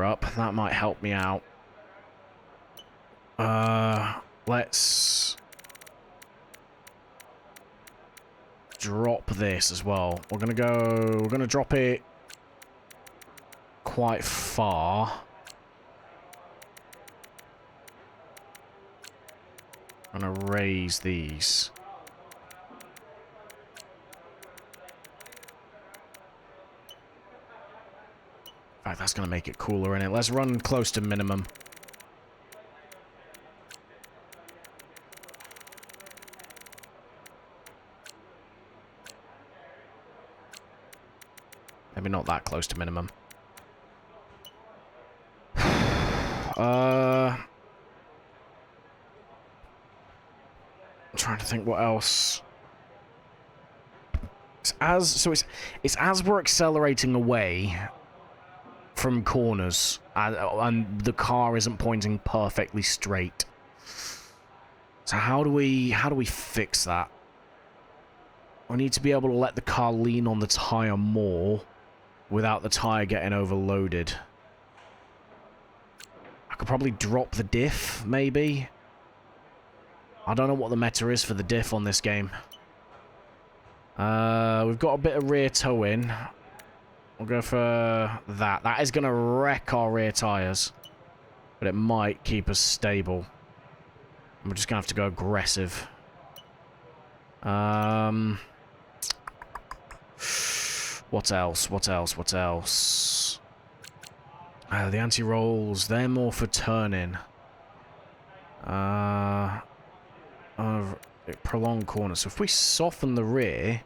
up, that might help me out. Let's drop this as well. We're gonna drop it quite far. I'm gonna raise these. In fact, that's gonna make it cooler in it. Let's run close to minimum. Maybe not that close to minimum. I'm trying to think what else. It's as we're accelerating away from corners, and the car isn't pointing perfectly straight. So how do we fix that? We need to be able to let the car lean on the tire more without the tire getting overloaded. I could probably drop the diff, maybe. I don't know what the meta is for the diff on this game. We've got a bit of rear toe in. We'll go for that. That is going to wreck our rear tires, but it might keep us stable. We're just going to have to go aggressive. What else? What else? What else? The anti-rolls, they're more for turning. Prolonged corner. So if we soften the rear,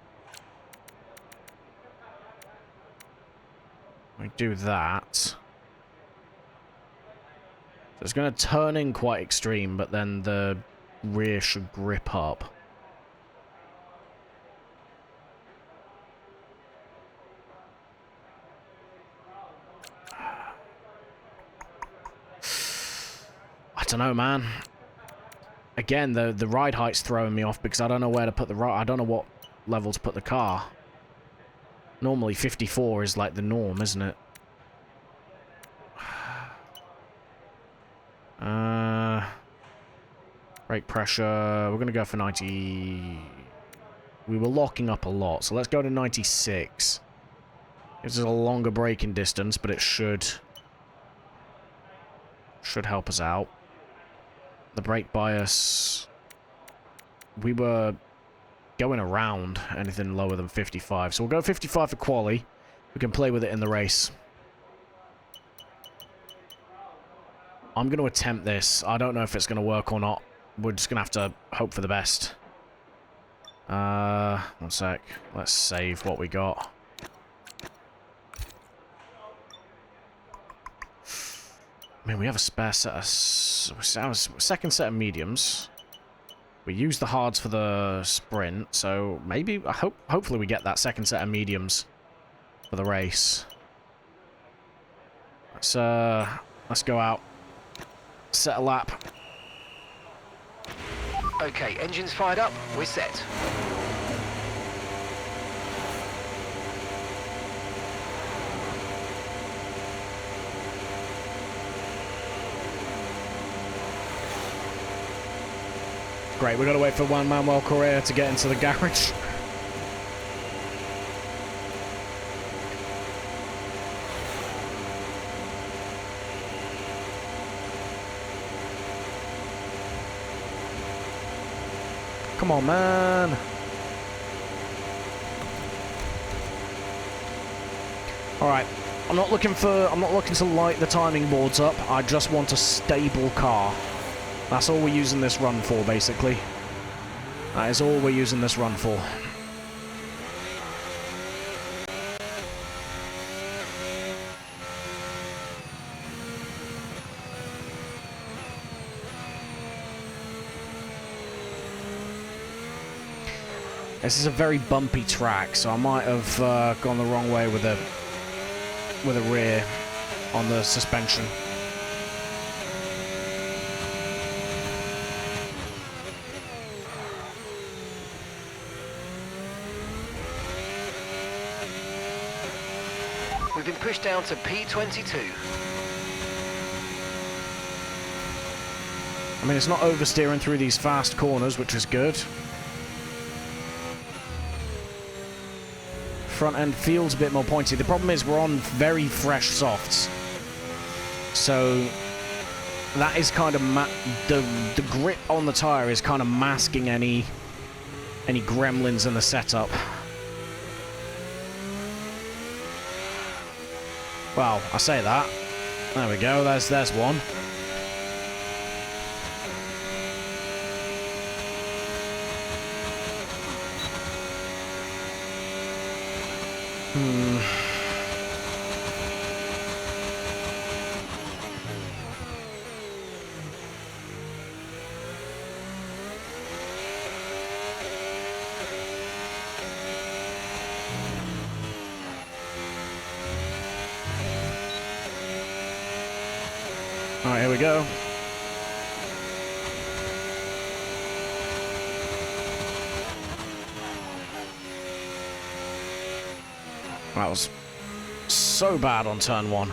we do that. So it's going to turn in quite extreme, but then the rear should grip up. I don't know, man. Again, the ride height's throwing me off because I don't know where to put the I don't know what level to put the car. Normally 54 is like the norm, isn't it? Brake pressure. We're going to go for 90. We were locking up a lot, so let's go to 96. This is a longer braking distance, but it should help us out. The brake bias, we were going around anything lower than 55. So we'll go 55 for quali. We can play with it in the race. I'm going to attempt this. I don't know if it's going to work or not. We're just going to have to hope for the best. 1 sec. Let's save what we got. I mean, we have a spare set of... second set of mediums. We use the hards for the sprint, so maybe... hopefully we get that second set of mediums for the race. Let's go out. Set a lap. Okay, engines fired up. We're set. Great, we've got to wait for Juan Manuel Correa to get into the garage. Come on, man. Alright. I'm not looking to light the timing boards up. I just want a stable car. That's all we're using this run for, basically. That is all we're using this run for. This is a very bumpy track, so I might have gone the wrong way with a rear on the suspension. We've been pushed down to P22. I mean, it's not oversteering through these fast corners, which is good. Front end feels a bit more pointy. The problem is we're on very fresh softs. So that is kind of the grip on the tire is kind of masking any gremlins in the setup. Well, I say that. There we go. There's one. All right, here we go. That was so bad on turn 1.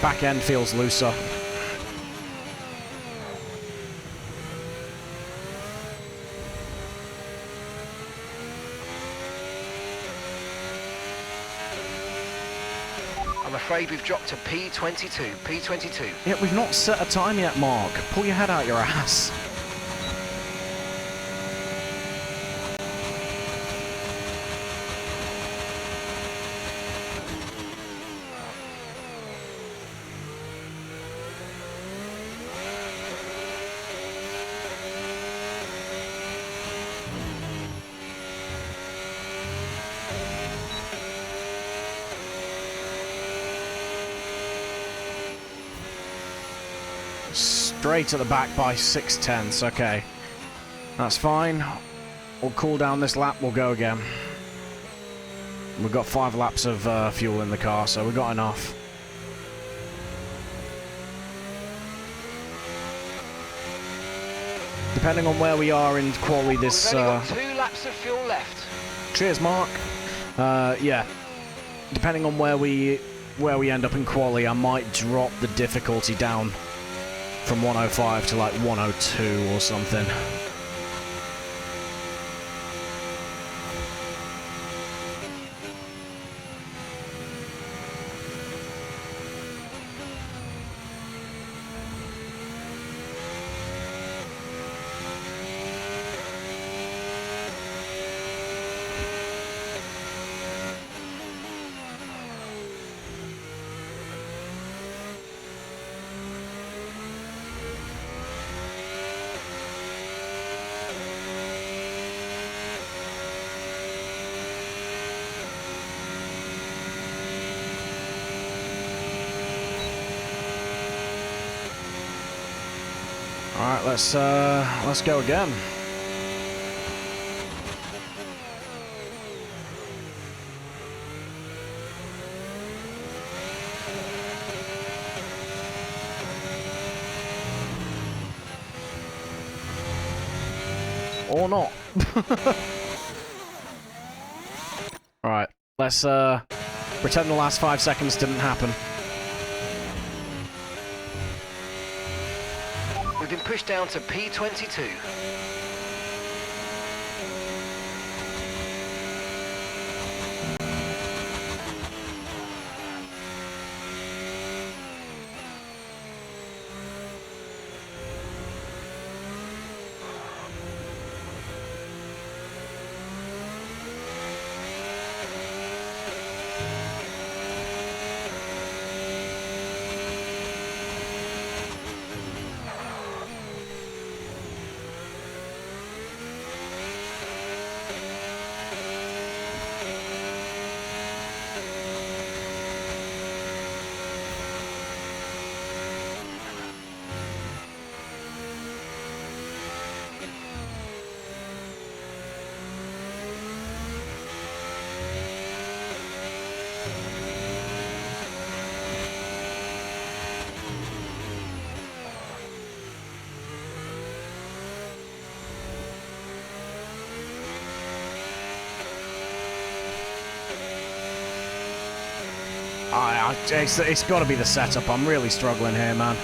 Back end feels looser. I'm afraid we've dropped to P22. P22. Yeah, we've not set a time yet, Mark. Pull your head out your ass. Straight at the back by 6/10. Okay, that's fine. We'll cool down this lap. We'll go again. We've got 5 laps of fuel in the car, so we've got enough. Depending on where we are in quali this... We've only got 2 laps of fuel left. Cheers, Mark. Yeah. Depending on where we end up in quali, I might drop the difficulty down from 105 to like 102 or something. Alright, let's go again. Or not. Alright, let's pretend the last 5 seconds didn't happen. We've been pushed down to P22. It's got to be the setup. I'm really struggling here, man.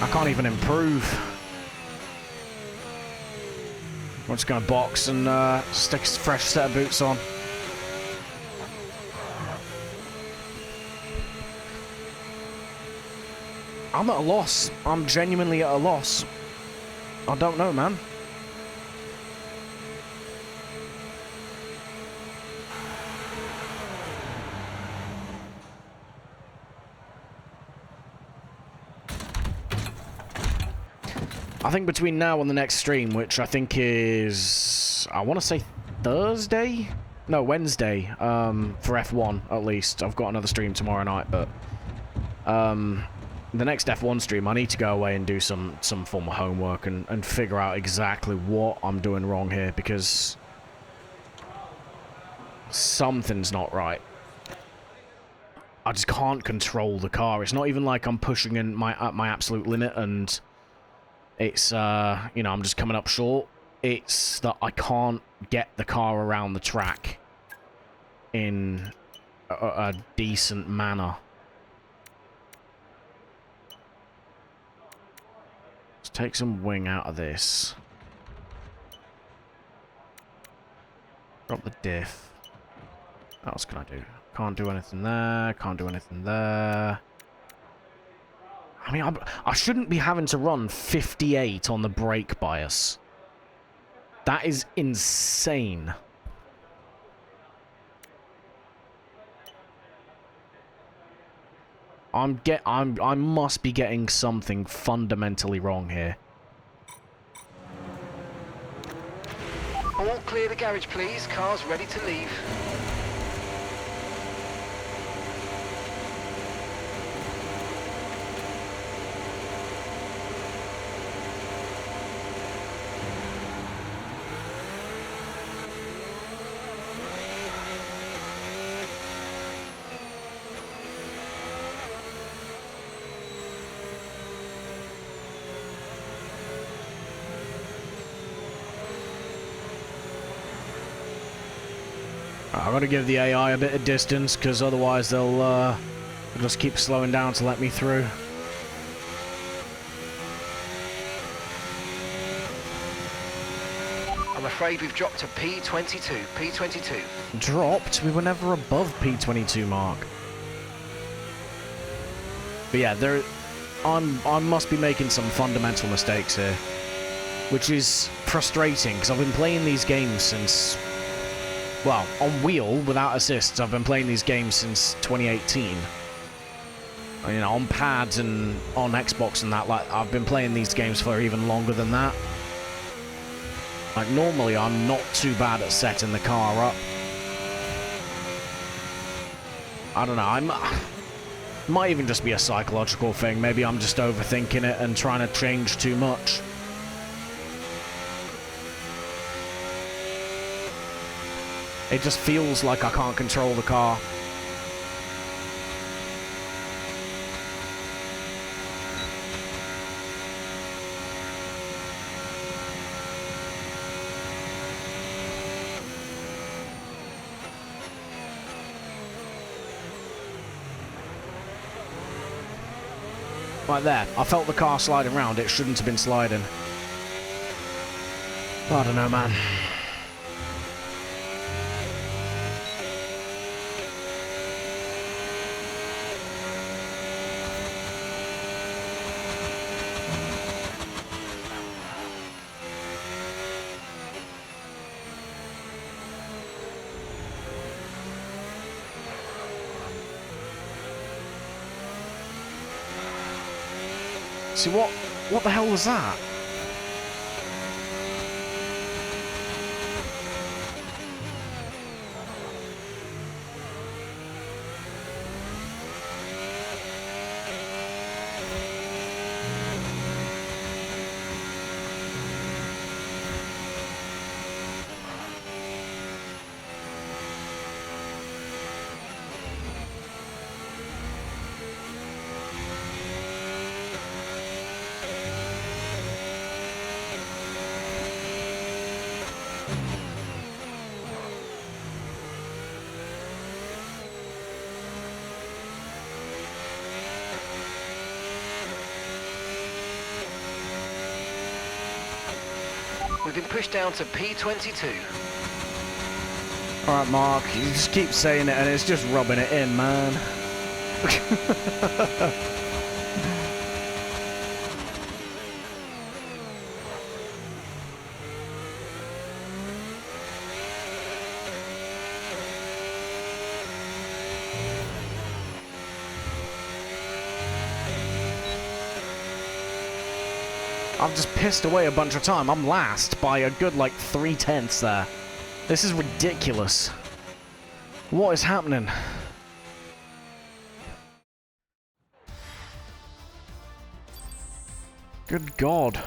I can't even improve. I'm just going to box and stick a fresh set of boots on. I'm at a loss. I'm genuinely at a loss. I don't know, man. I think between now and the next stream, which I think is, I want to say Thursday? No, Wednesday, for F1 at least. I've got another stream tomorrow night, but the next F1 stream, I need to go away and do some form of homework and figure out exactly what I'm doing wrong here, because something's not right. I just can't control the car. It's not even like I'm pushing in my absolute limit and it's, you know, I'm just coming up short. It's that I can't get the car around the track in a decent manner. Let's take some wing out of this. Drop the diff. What else can I do? Can't do anything there. Can't do anything there. I mean, I shouldn't be having to run 58 on the brake bias. That is insane. I must be getting something fundamentally wrong here. All clear the garage, please. Car's ready to leave. I've got to give the AI a bit of distance, because otherwise they'll just keep slowing down to let me through. I'm afraid we've dropped to P22. P22. Dropped? We were never above P22 mark. But yeah, I must be making some fundamental mistakes here, which is frustrating, because I've been playing these games since, well, on wheel, without assists, I've been playing these games since 2018. You know, on pads and on Xbox and that, like, I've been playing these games for even longer than that. Like, normally I'm not too bad at setting the car up. I don't know, might even just be a psychological thing. Maybe I'm just overthinking it and trying to change too much. It just feels like I can't control the car. Right there. I felt the car sliding around. It shouldn't have been sliding. I don't know, man. See, what the hell was that? We've been pushed down to P22. All right, Mark, you just keep saying it and it's just rubbing it in, man. I've just pissed away a bunch of time. I'm last by a good, like, 3/10 there. This is ridiculous. What is happening? Good God.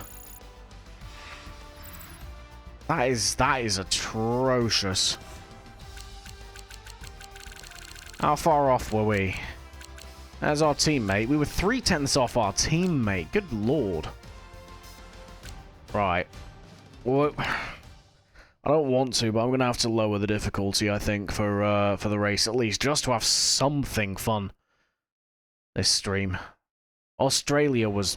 That is atrocious. How far off were we? There's our teammate. We were 3/10 off our teammate. Good Lord. Right. Well, I don't want to, but I'm going to have to lower the difficulty, I think, for the race, at least, just to have something fun this stream. Australia was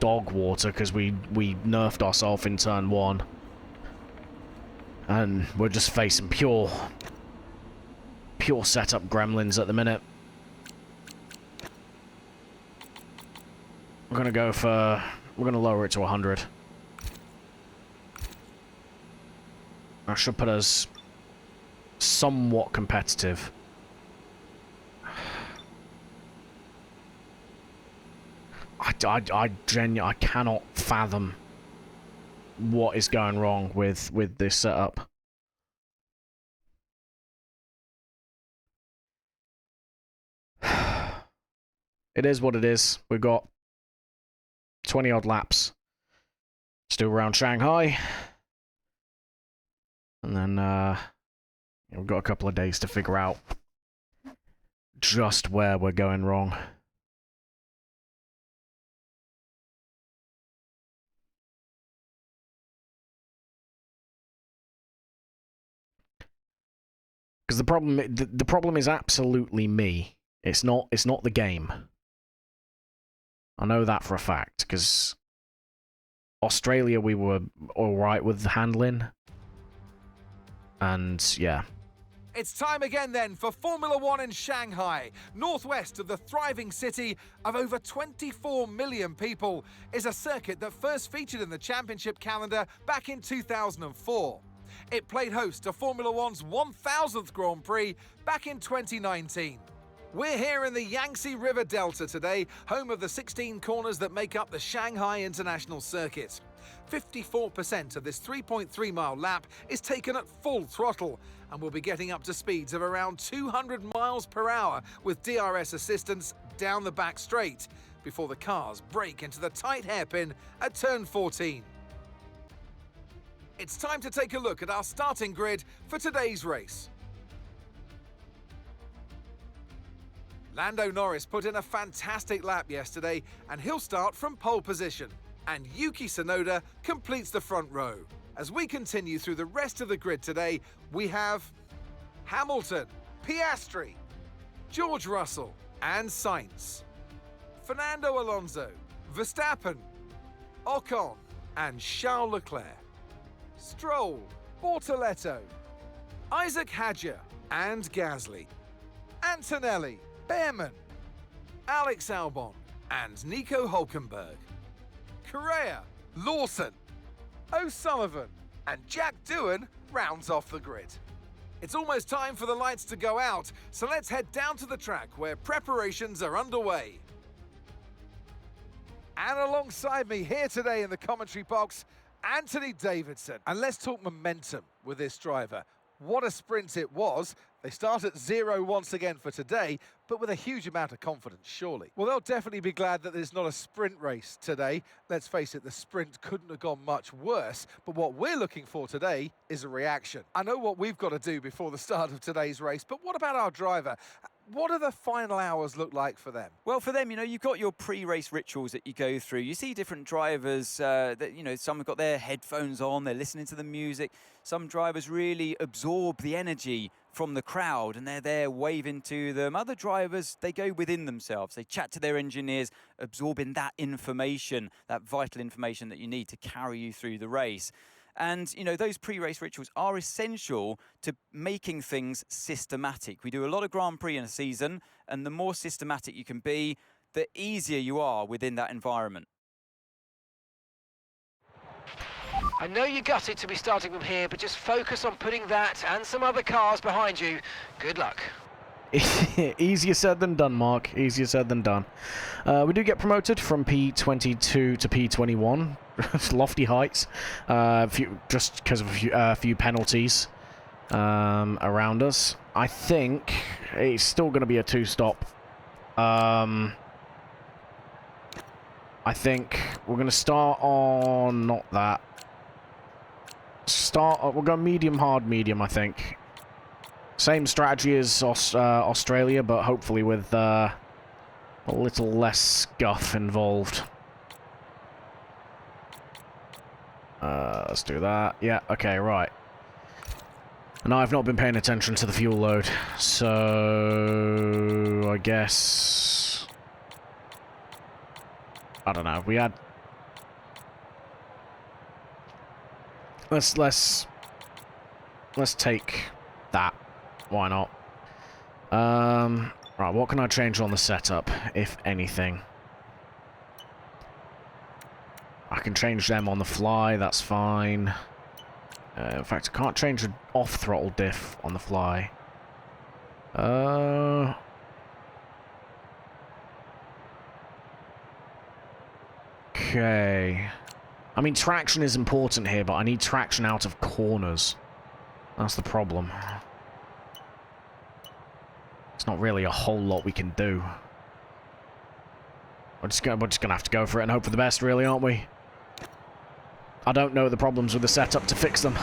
dog water, because we nerfed ourselves in turn 1. And we're just facing pure setup gremlins at the minute. We're going to go for... We're going to lower it to 100. That should put us somewhat competitive. I genuinely cannot fathom what is going wrong with this setup. It is what it is. We've got 20 odd laps still around Shanghai. And then, we've got a couple of days to figure out just where we're going wrong. Because the problem is absolutely me. It's not the game. I know that for a fact, because Australia we were alright with handling. And, yeah. It's time again then for Formula One in Shanghai. Northwest of the thriving city of over 24 million people is a circuit that first featured in the championship calendar back in 2004. It played host to Formula One's 1000th Grand Prix back in 2019. We're here in the Yangtze River Delta today, home of the 16 corners that make up the Shanghai International Circuit. 54% of this 3.3-mile lap is taken at full throttle, and we'll be getting up to speeds of around 200 miles per hour with DRS assistance down the back straight before the cars brake into the tight hairpin at turn 14. It's time to take a look at our starting grid for today's race. Lando Norris put in a fantastic lap yesterday, and he'll start from pole position. And Yuki Tsunoda completes the front row. As we continue through the rest of the grid today, we have Hamilton, Piastri, George Russell and Sainz, Fernando Alonso, Verstappen, Ocon and Charles Leclerc, Stroll, Bortoletto, Isaac Hadjar and Gasly, Antonelli, Behrman, Alex Albon and Nico Hülkenberg, Correa, Lawson, O'Sullivan and Jack Doohan rounds off the grid. It's almost time for the lights to go out, so let's head down to the track where preparations are underway. And alongside me here today in the commentary box, Anthony Davidson. And let's talk momentum with this driver. What a sprint it was. They start at 0 once again for today, but with a huge amount of confidence, surely. Well, they'll definitely be glad that there's not a sprint race today. Let's face it, the sprint couldn't have gone much worse, but what we're looking for today is a reaction. I know what we've got to do before the start of today's race, but what about our driver? What do the final hours look like for them? Well, for them, you've got your pre-race rituals that you go through. You see different drivers that, some have got their headphones on, they're listening to the music. Some drivers really absorb the energy from the crowd and they're there waving to them. Other drivers, they go within themselves. They chat to their engineers, absorbing that information, that vital information that you need to carry you through the race. And, you know, those pre-race rituals are essential to making things systematic. We do a lot of Grand Prix in a season, and the more systematic you can be, the easier you are within that environment. I know you're gutted to be starting from here, but just focus on putting that and some other cars behind you. Good luck. Easier said than done, Mark. Easier said than done. We do get promoted from P22 to P21. Lofty heights. Just because of a few penalties around us. I think it's still going to be a 2-stop. I think we're going to start on... not that. We'll go medium, hard, medium, I think. Same strategy as Australia, but hopefully with a little less scuff involved. Let's do that. Yeah, okay, right. And I've not been paying attention to the fuel load, so I guess... I don't know, we had... Let's take that. Why not? Right, what can I change on the setup, if anything? I can change them on the fly, that's fine. In fact, I can't change an off-throttle diff on the fly. Okay. I mean, traction is important here, but I need traction out of corners. That's the problem. It's not really a whole lot we can do. We're just gonna have to go for it and hope for the best, really, aren't we? I don't know the problems with the setup to fix them.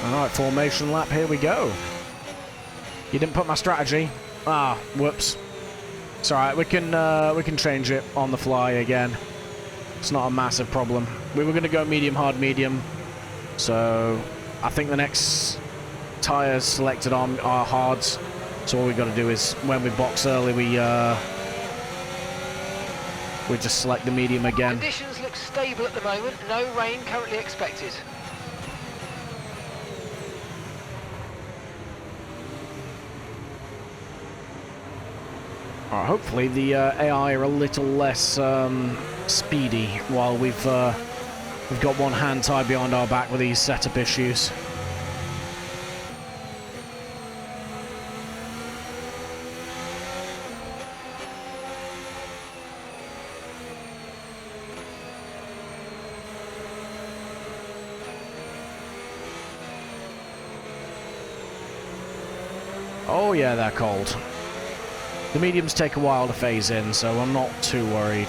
Alright, formation lap, here we go. You didn't put my strategy. Ah, whoops. It's alright, we can change it on the fly again. It's not a massive problem. We were going to go medium, hard, medium. So, I think the next tyres selected on are hards. So all we got to do is, when we box early, we just select the medium again. Conditions look stable at the moment. No rain currently expected. Alright, hopefully the AI are a little less speedy while we've got one hand tied behind our back with these setup issues. Oh yeah, they're cold. The mediums take a while to phase in, so I'm not too worried.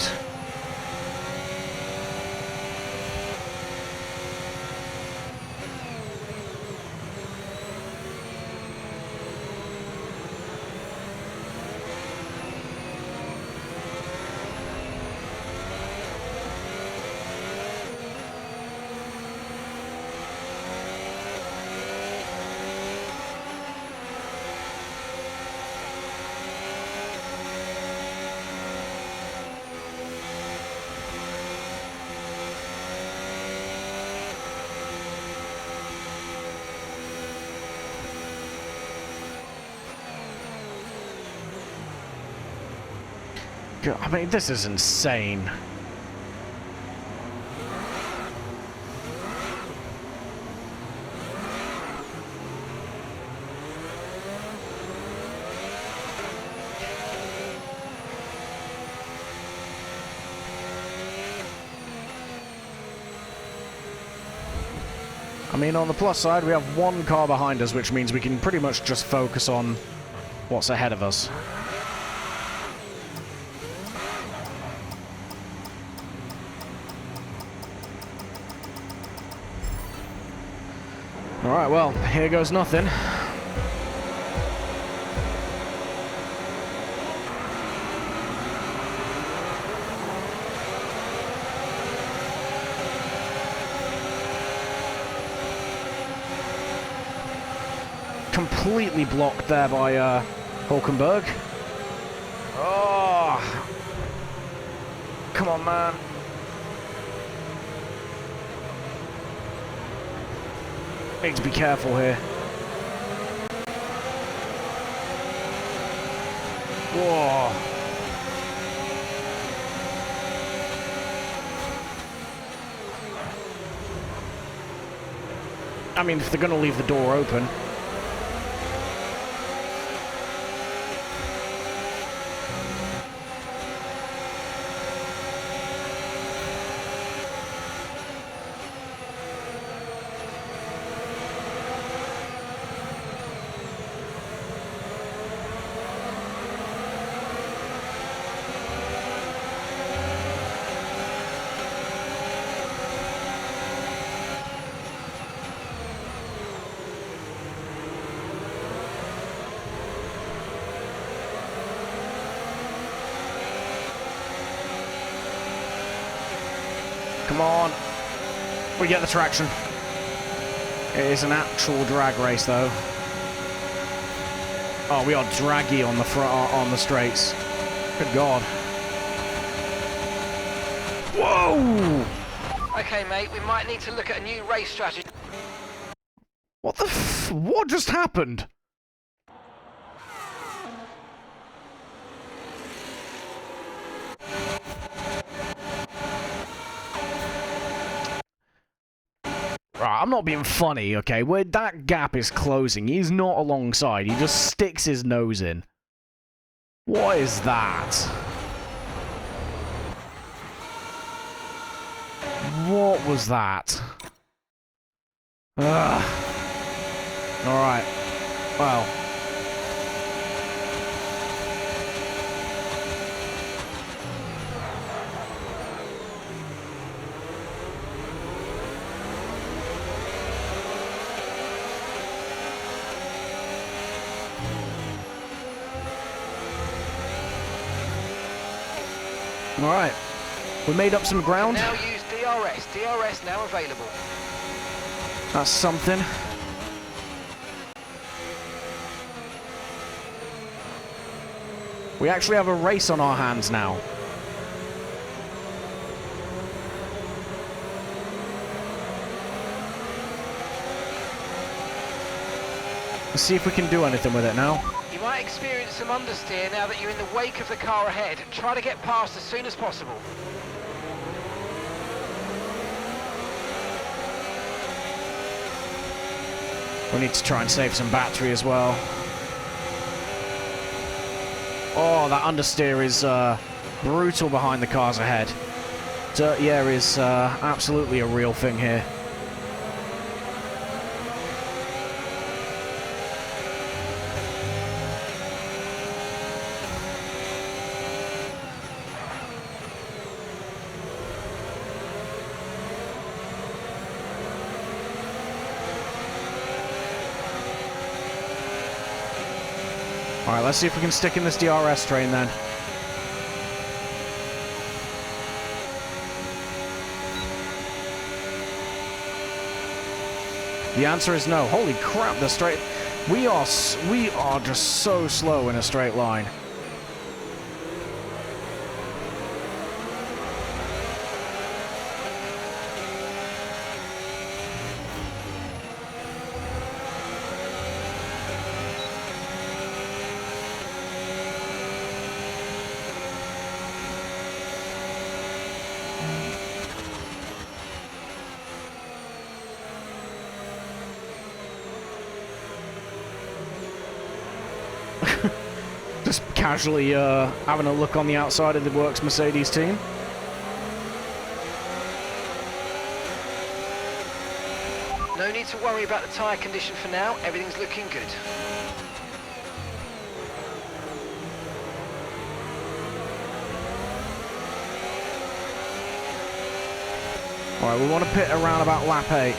I mean, this is insane. I mean, on the plus side, we have one car behind us, which means we can pretty much just focus on what's ahead of us. Alright, well, here goes nothing. completely blocked there by Hulkenberg. Oh! Come on, man. Need to be careful here. Whoa. I mean, if they're going to leave the door open. Come on. We get the traction. It is an actual drag race, though. Oh, we are draggy on the on the straights. Good God. Whoa! Okay, mate, we might need to look at a new race strategy. What the what just happened? I'm not being funny, okay? Where that gap is closing, he's not alongside. He just sticks his nose in. What is that? What was that? Ugh. Alright. Well. Alright, we made up some ground. Now use DRS. DRS now available. That's something. We actually have a race on our hands now. Let's see if we can do anything with it now. You might experience some understeer now that you're in the wake of the car ahead. Try to get past as soon as possible. We need to try and save some battery as well. Oh, that understeer is brutal behind the cars ahead. Dirty air is absolutely a real thing here. Alright, let's see if we can stick in this DRS train then. The answer is no. Holy crap, the straight... We are just so slow in a straight line. Just casually having a look on the outside of the Works Mercedes team. No need to worry about the tyre condition for now. Everything's looking good. Alright, we want to pit around about lap 8.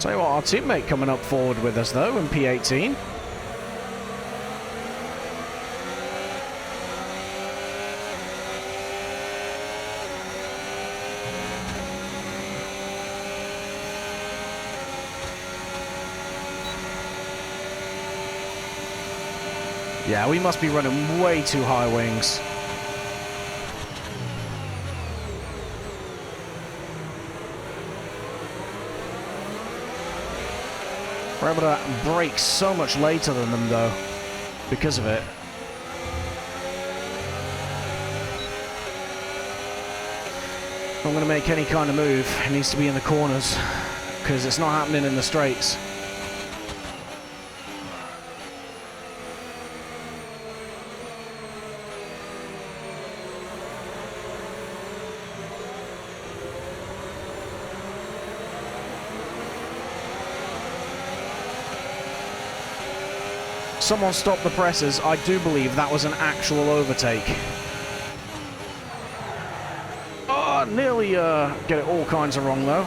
Tell you what, our teammate coming up forward with us though in P18. Yeah, we must be running way too high wings. We're able to brake so much later than them, though, because of it. If I'm going to make any kind of move, it needs to be in the corners, because it's not happening in the straights. Someone stop the presses. I do believe that was an actual overtake. Oh, nearly get it all kinds of wrong though.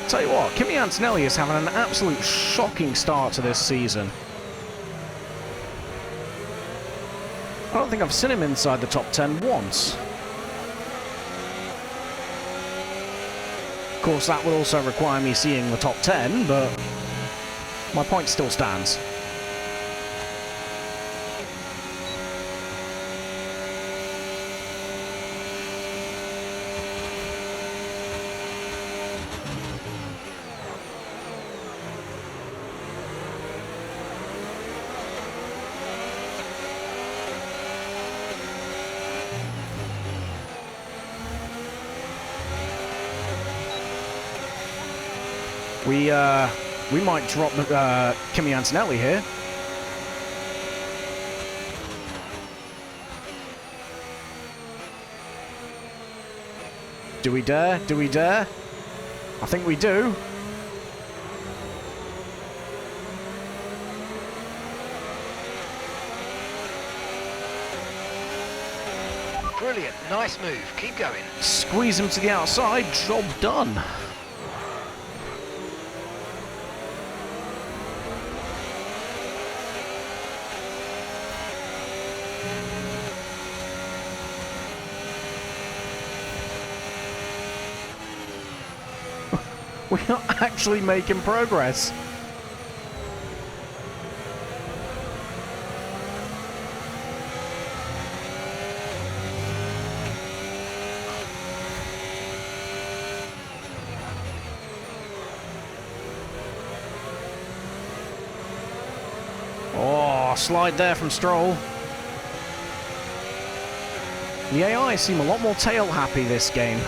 Tell you what, Kimi Antonelli is having an absolute shocking start to this season. I don't think I've seen him inside the top 10 once. Of course, that would also require me seeing the top 10, but my point still stands. We might drop Kimi Antonelli here. Do we dare? Do we dare? I think we do. Brilliant, nice move. Keep going. Squeeze him to the outside. Job done. We are actually making progress. Oh, slide there from Stroll. The AI seem a lot more tail happy this game.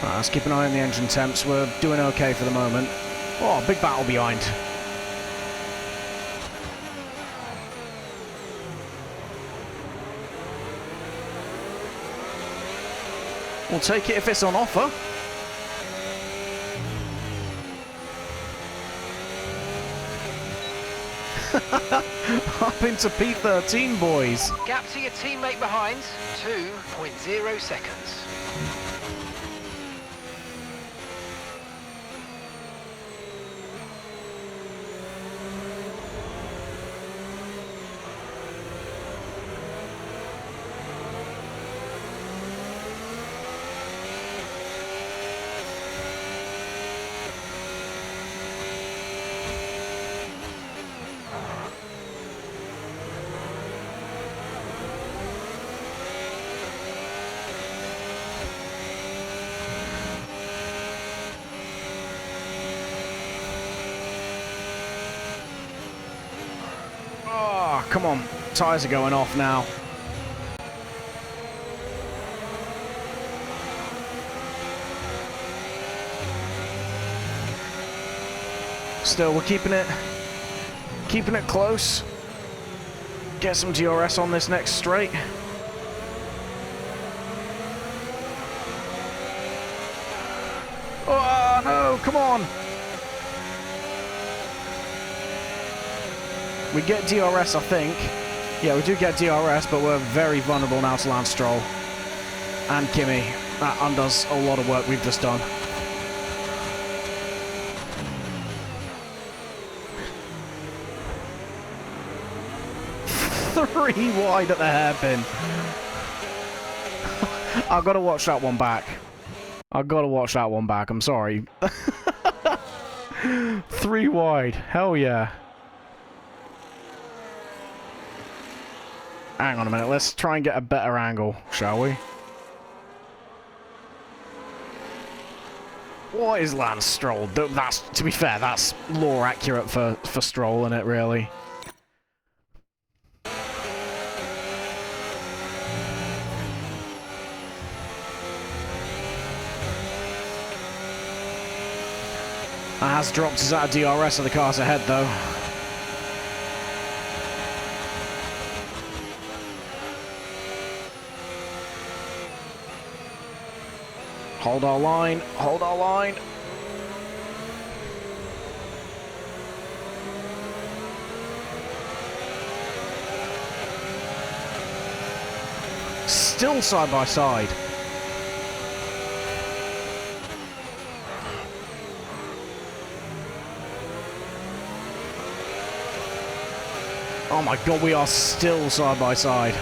Let's keep an eye on the engine temps. We're doing okay for the moment. Oh, big battle behind. We'll take it if it's on offer. Up into P13, boys. Gap to your teammate behind, 2.0 seconds. Come on, tyres are going off now. Still, we're keeping it Keeping it close. Get some DRS on this next straight. Oh, no, come on. We get DRS, I think. Yeah, we do get DRS, but we're very vulnerable now to Lance Stroll and Kimi. That undoes a lot of work we've just done. Three wide at the hairpin. I've got to watch that one back. I've got to watch that one back. I'm sorry. 3 wide. Hell yeah. Hang on a minute. Let's try and get a better angle, shall we? What is Lance Stroll? That's, to be fair, that's lore accurate for Stroll, isn't it, really? Has dropped us out of DRS of the cars ahead, though. Hold our line, hold our line. Still side by side. Oh my god, we are still side by side.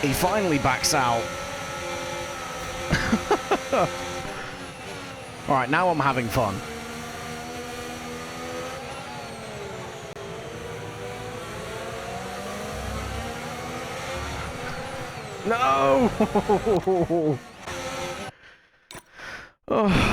He finally backs out. Alright, now I'm having fun. No! Oh.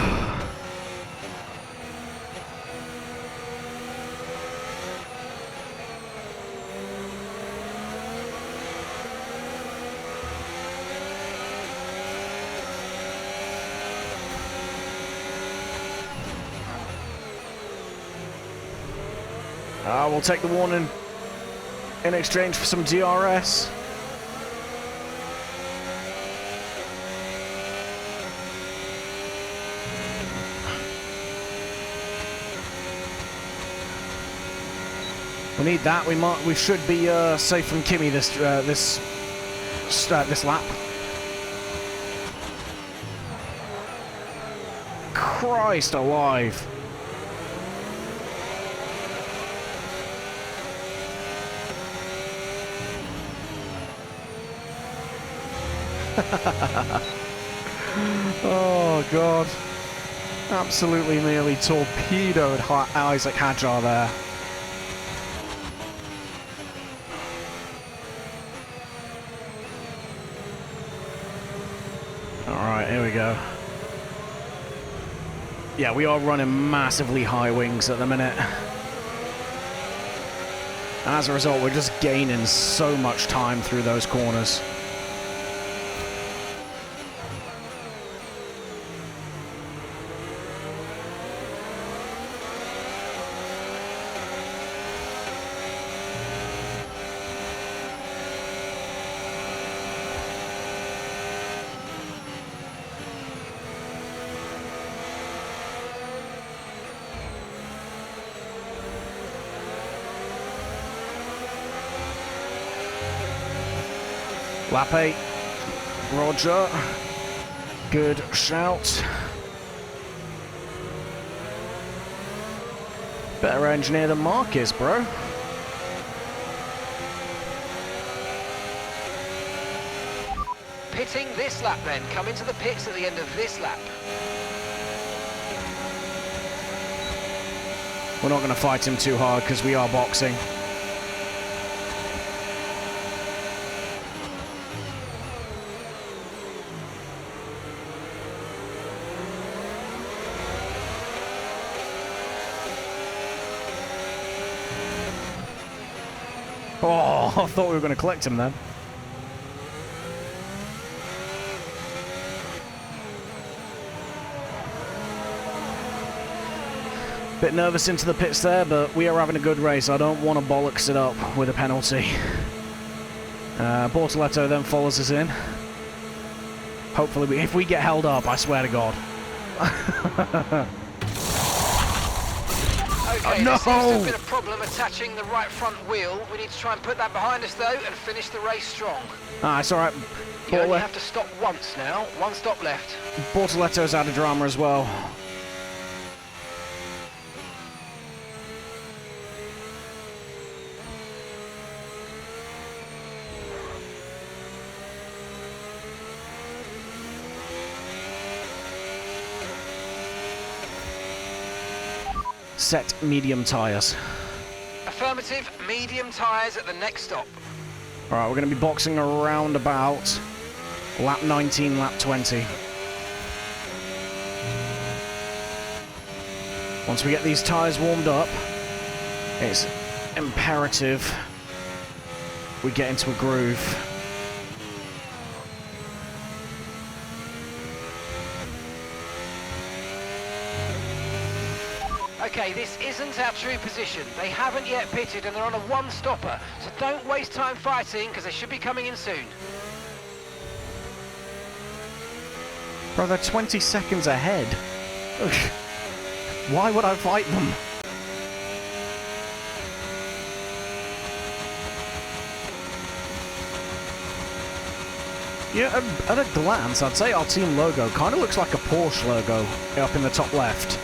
We'll take the warning in exchange for some DRS. We need that. We should be safe from Kimi this lap. Christ alive. Oh god, absolutely nearly torpedoed Isaac Hadjar there. Alright, here we go. Yeah, we are running massively high wings at the minute. And as a result, we're just gaining so much time through those corners. Lap 8, Roger, good shout. Better engineer than Mark is, bro. Pitting this lap then, come into the pits at the end of this lap. We're not going to fight him too hard because we are boxing. Oh, I thought we were going to collect him then. Bit nervous into the pits there, but we are having a good race. I don't want to bollocks it up with a penalty. Bortoletto then follows us in. Hopefully, if we get held up, I swear to God. Okay, no! there seems to have been a problem attaching the right front wheel. We need to try and put that behind us, though, and finish the race strong. Ah, it's alright. You only have to stop once now. One stop left. Bortoletto's out of drama as well. Set medium tyres. Affirmative, medium tyres at the next stop. Alright, we're going to be boxing around about lap 19, lap 20. Once we get these tyres warmed up, it's imperative we get into a groove. Okay, this isn't our true position. They haven't yet pitted and they're on a one-stopper, so don't waste time fighting because they should be coming in soon. Bro, they're 20 seconds ahead. Ugh. Why would I fight them? Yeah, at a glance, I'd say our team logo kind of looks like a Porsche logo up in the top left.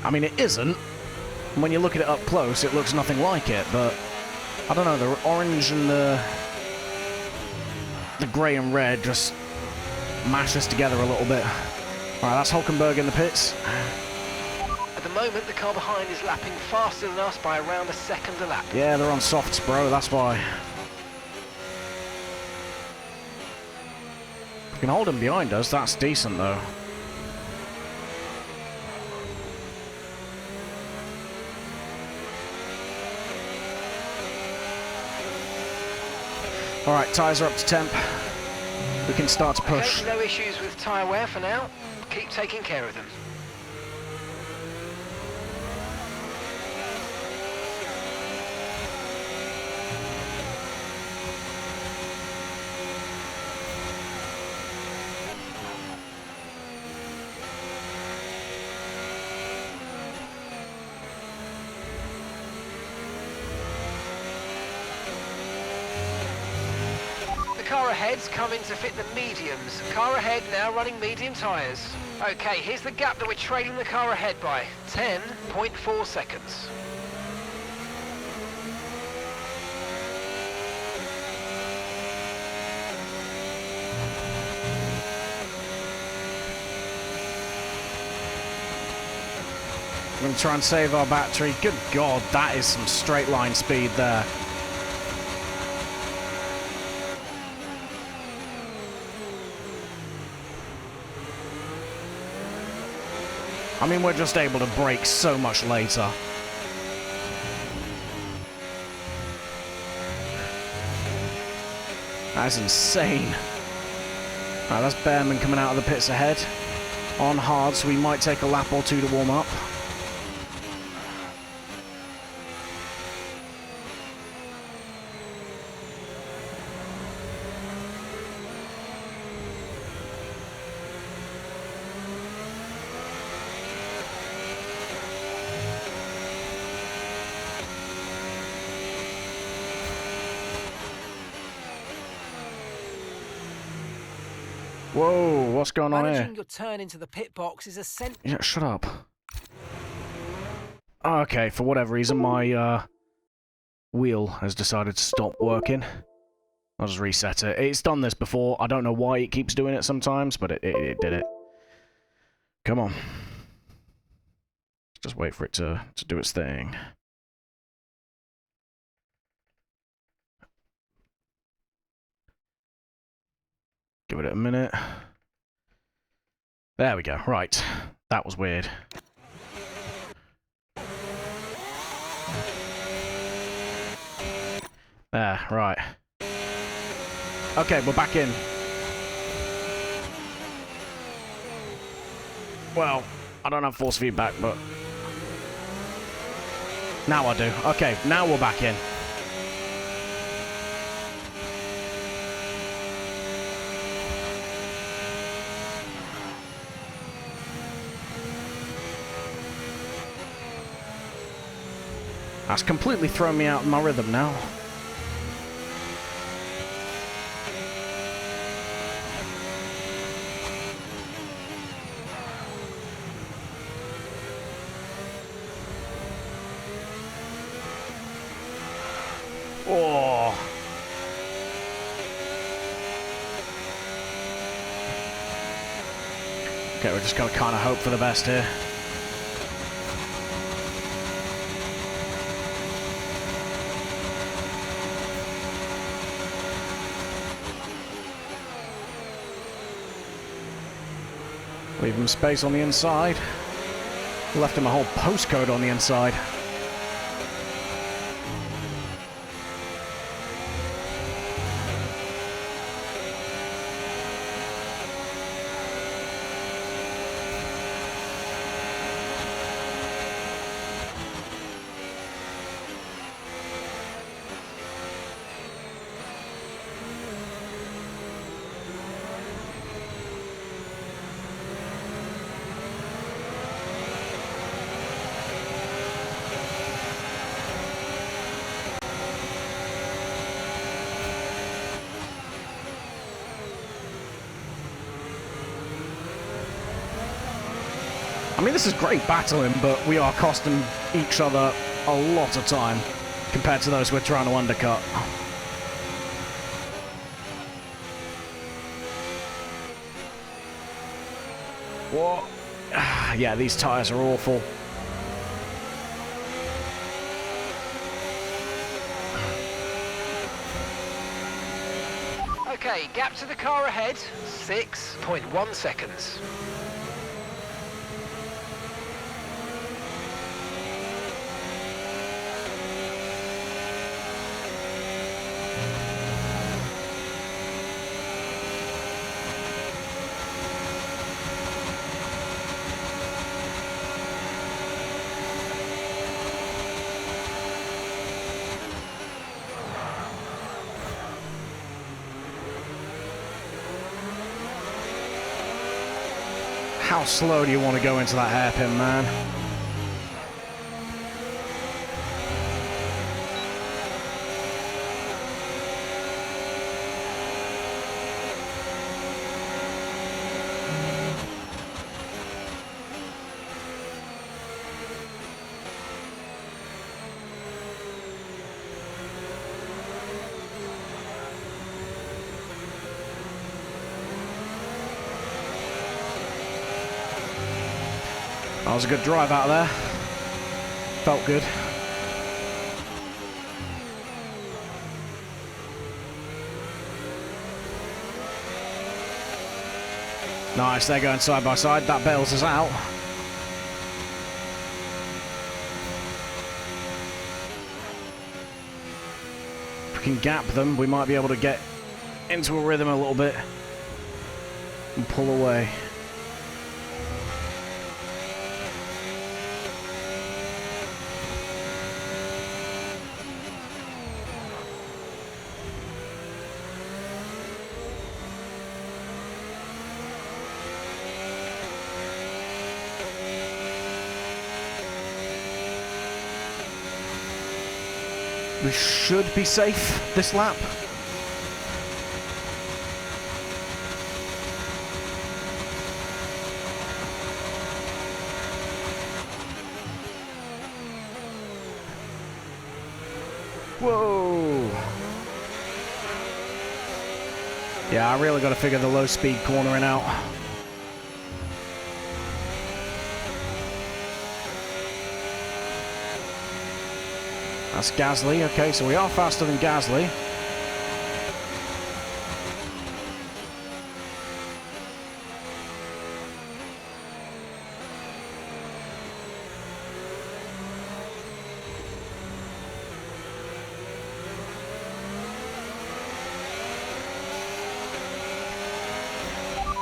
I mean, it isn't. When you look at it up close, it looks nothing like it, but I don't know, the orange and the grey and red just mashes together a little bit. Alright, that's Hulkenberg in the pits. At the moment, the car behind is lapping faster than us by around a second a lap. Yeah, they're on softs, bro, that's why. If we can hold them behind us, that's decent, though. Alright, tyres are up to temp. We can start to push. Okay, no issues with tyre wear for now. Keep taking care of them. Car ahead's coming to fit the mediums. Car ahead now running medium tyres. Okay, here's the gap that we're trailing the car ahead by. 10.4 seconds. We're going to try and save our battery. Good God, that is some straight line speed there. I mean, we're just able to brake so much later. That's insane. Alright, that's Bearman coming out of the pits ahead. On hard, so we might take a lap or two to warm up. Whoa, what's going on here? Managing your turn into the pit box is essential. Yeah, shut up. Okay, for whatever reason, my wheel has decided to stop working. I'll just reset it. It's done this before. I don't know why it keeps doing it sometimes, but it did it. Come on. Just wait for it to do its thing. Give it a minute. There we go. Right. That was weird. There, right. Okay, we're back in. Well, I don't have force feedback, but... Now I do. Okay, now we're back in. That's completely thrown me out of my rhythm now. Oh. Okay, we're just going to kind of hope for the best here. Leave him space on the inside. Left him a whole postcode on the inside. I mean, this is great battling, but we are costing each other a lot of time compared to those we're trying to undercut. What? Yeah, these tires are awful. Okay, gap to the car ahead, 6.1 seconds. How slow do you want to go into that hairpin, man? That was a good drive out of there. Felt good. Nice, they're going side by side. That bails us out. If we can gap them, we might be able to get into a rhythm a little bit and pull away. We should be safe this lap. Whoa. Yeah, I really got to figure the low speed cornering out. That's Gasly. Okay, so we are faster than Gasly.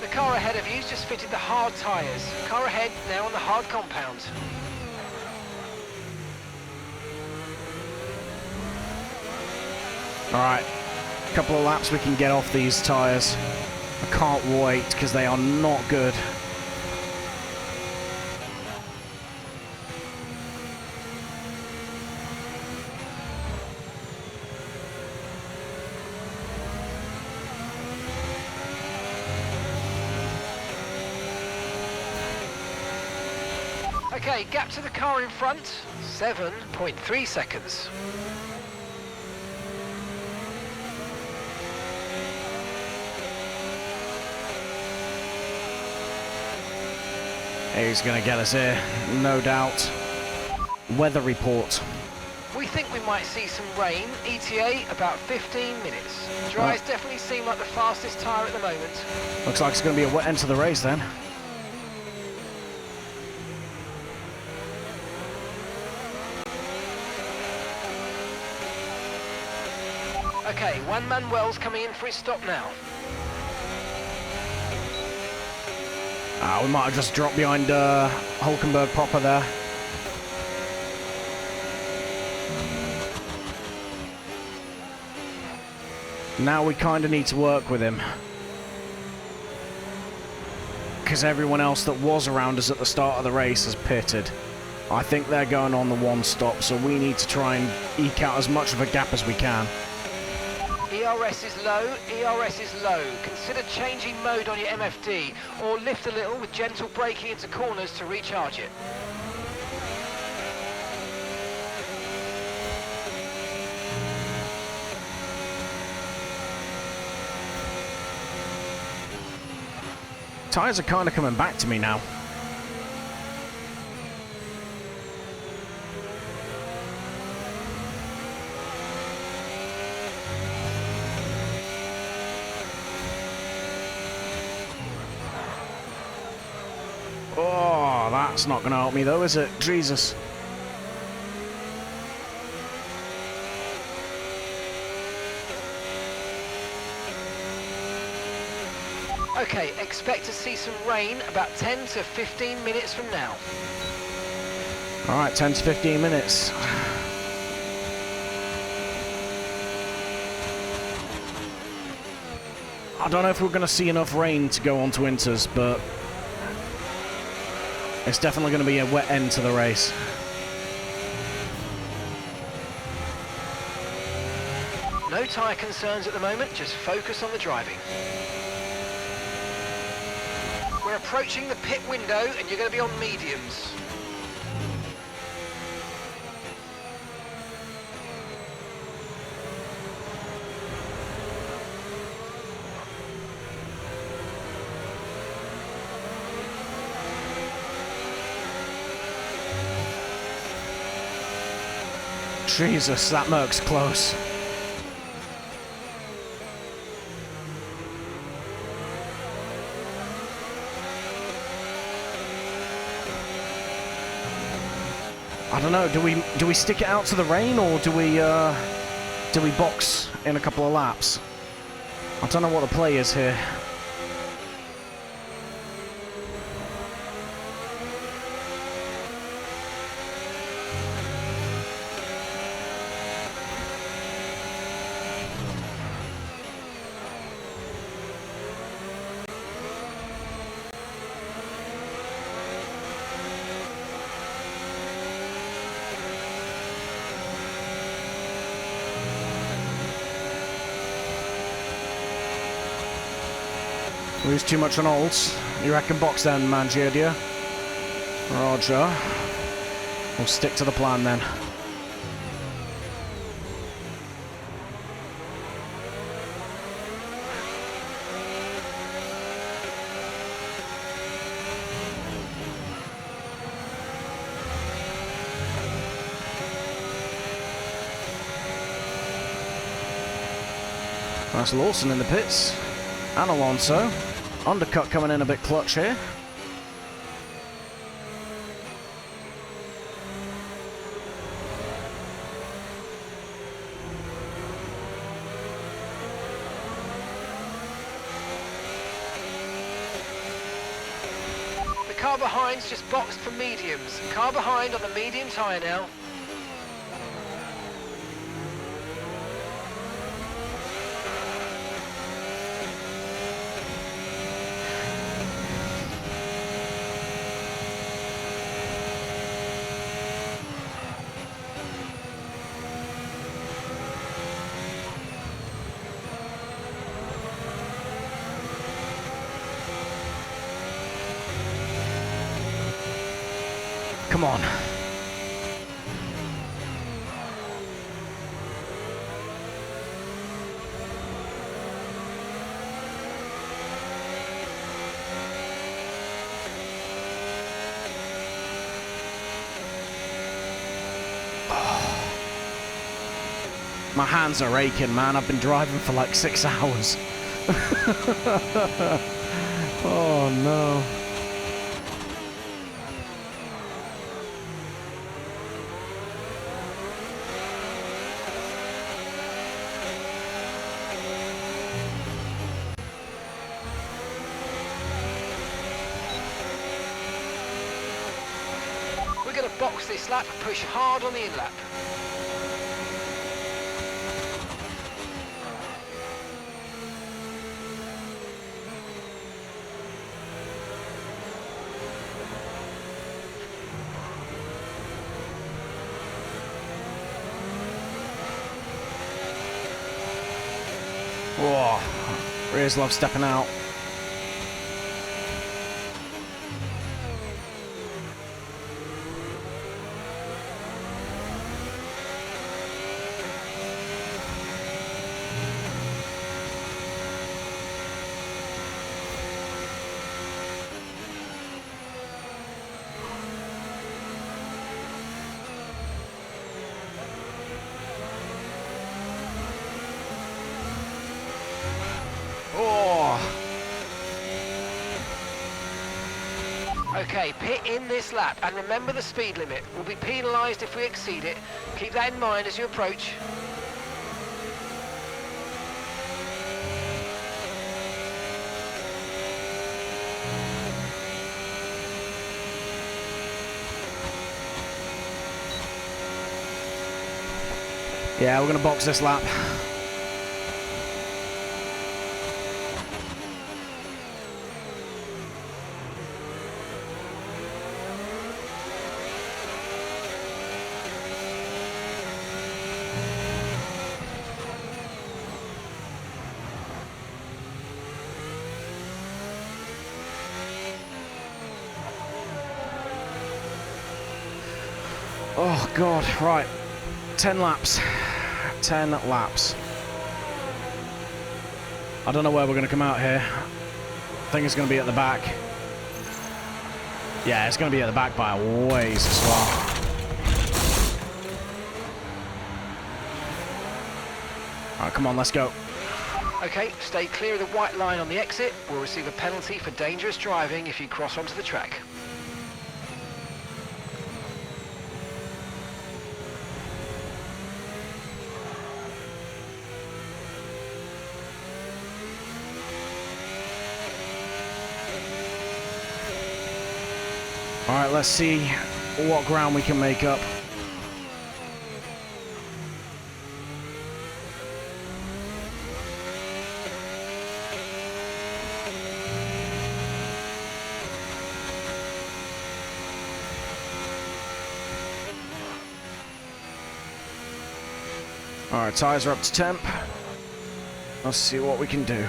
The car ahead ahead of you's just fitted the hard tyres. Car ahead now on the hard compound. Alright, a couple of laps we can get off these tyres. I can't wait, because they are not good. Okay, gap to the car in front, 7.3 seconds. He's going to get us here, no doubt. Weather report. We think we might see some rain. ETA about 15 minutes. Dries definitely seem like the fastest tyre at the moment. Looks like it's going to be a wet end to the race then. Okay, Juan Manuel's coming in for his stop now. We might have just dropped behind Hulkenberg proper there. Now we kind of need to work with him. Because everyone else that was around us at the start of the race has pitted. I think they're going on the one stop, so we need to try and eke out as much of a gap as we can. ERS is low, ERS is low. Consider changing mode on your MFD, or lift a little with gentle braking into corners to recharge it. Tyres are kind of coming back to me now. Oh, that's not going to help me though, is it? Jesus. Okay, expect to see some rain about 10 to 15 minutes from now. Alright, 10 to 15 minutes. I don't know if we're going to see enough rain to go on to Inters, but it's definitely going to be a wet end to the race. No tyre concerns at the moment, just focus on the driving. We're approaching the pit window and you're going to be on mediums. Jesus, that Merc's close. I don't know. Do we stick it out to the rain, or do we box in a couple of laps? I don't know what the play is here. Lose too much on olds. You reckon box then, Mangiadia? Roger. We'll stick to the plan then. That's Lawson in the pits. And Alonso. Undercut coming in a bit clutch here. car behind's just boxed for mediums. Car behind on the medium tyre now. Come on. My hands are aching, man. I've been driving for like 6 hours. Oh no. We're going to box this lap and push hard on the in-lap. Whoa. Rears love stepping out. Okay, pit in this lap and remember the speed limit. We'll be penalised if we exceed it. Keep that in mind as you approach. Yeah, we're gonna box this lap. Oh God, right. 10 laps. 10 laps. I don't know where we're going to come out here. I think it's going to be at the back. Yeah, it's going to be at the back by a ways as well. Alright, come on, let's go. Okay, stay clear of the white line on the exit. We'll receive a penalty for dangerous driving if you cross onto the track. Alright, let's see what ground we can make up. Alright, tyres are up to temp. Let's see what we can do.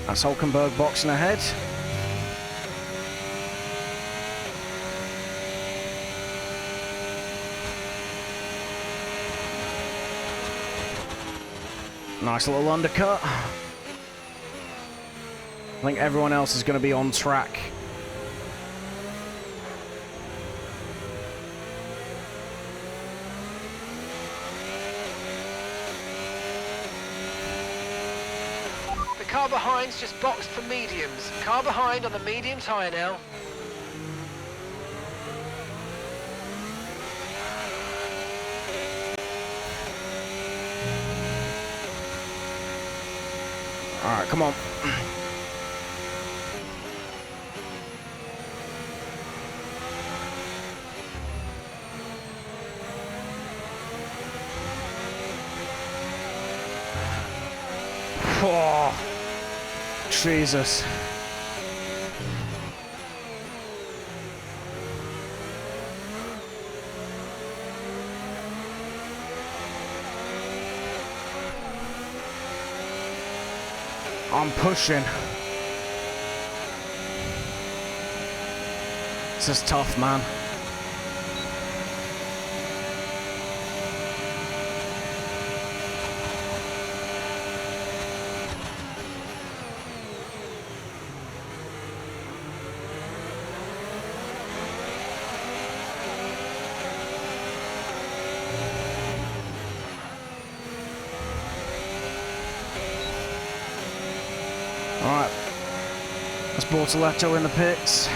That's Hulkenberg boxing ahead. Nice little undercut. I think everyone else is going to be on track. The car behind's just boxed for mediums. Car behind on the medium tyre now. Alright, come on. Oh, Jesus. I'm pushing. This is tough, man. Alright, that's Bortoletto in the pits.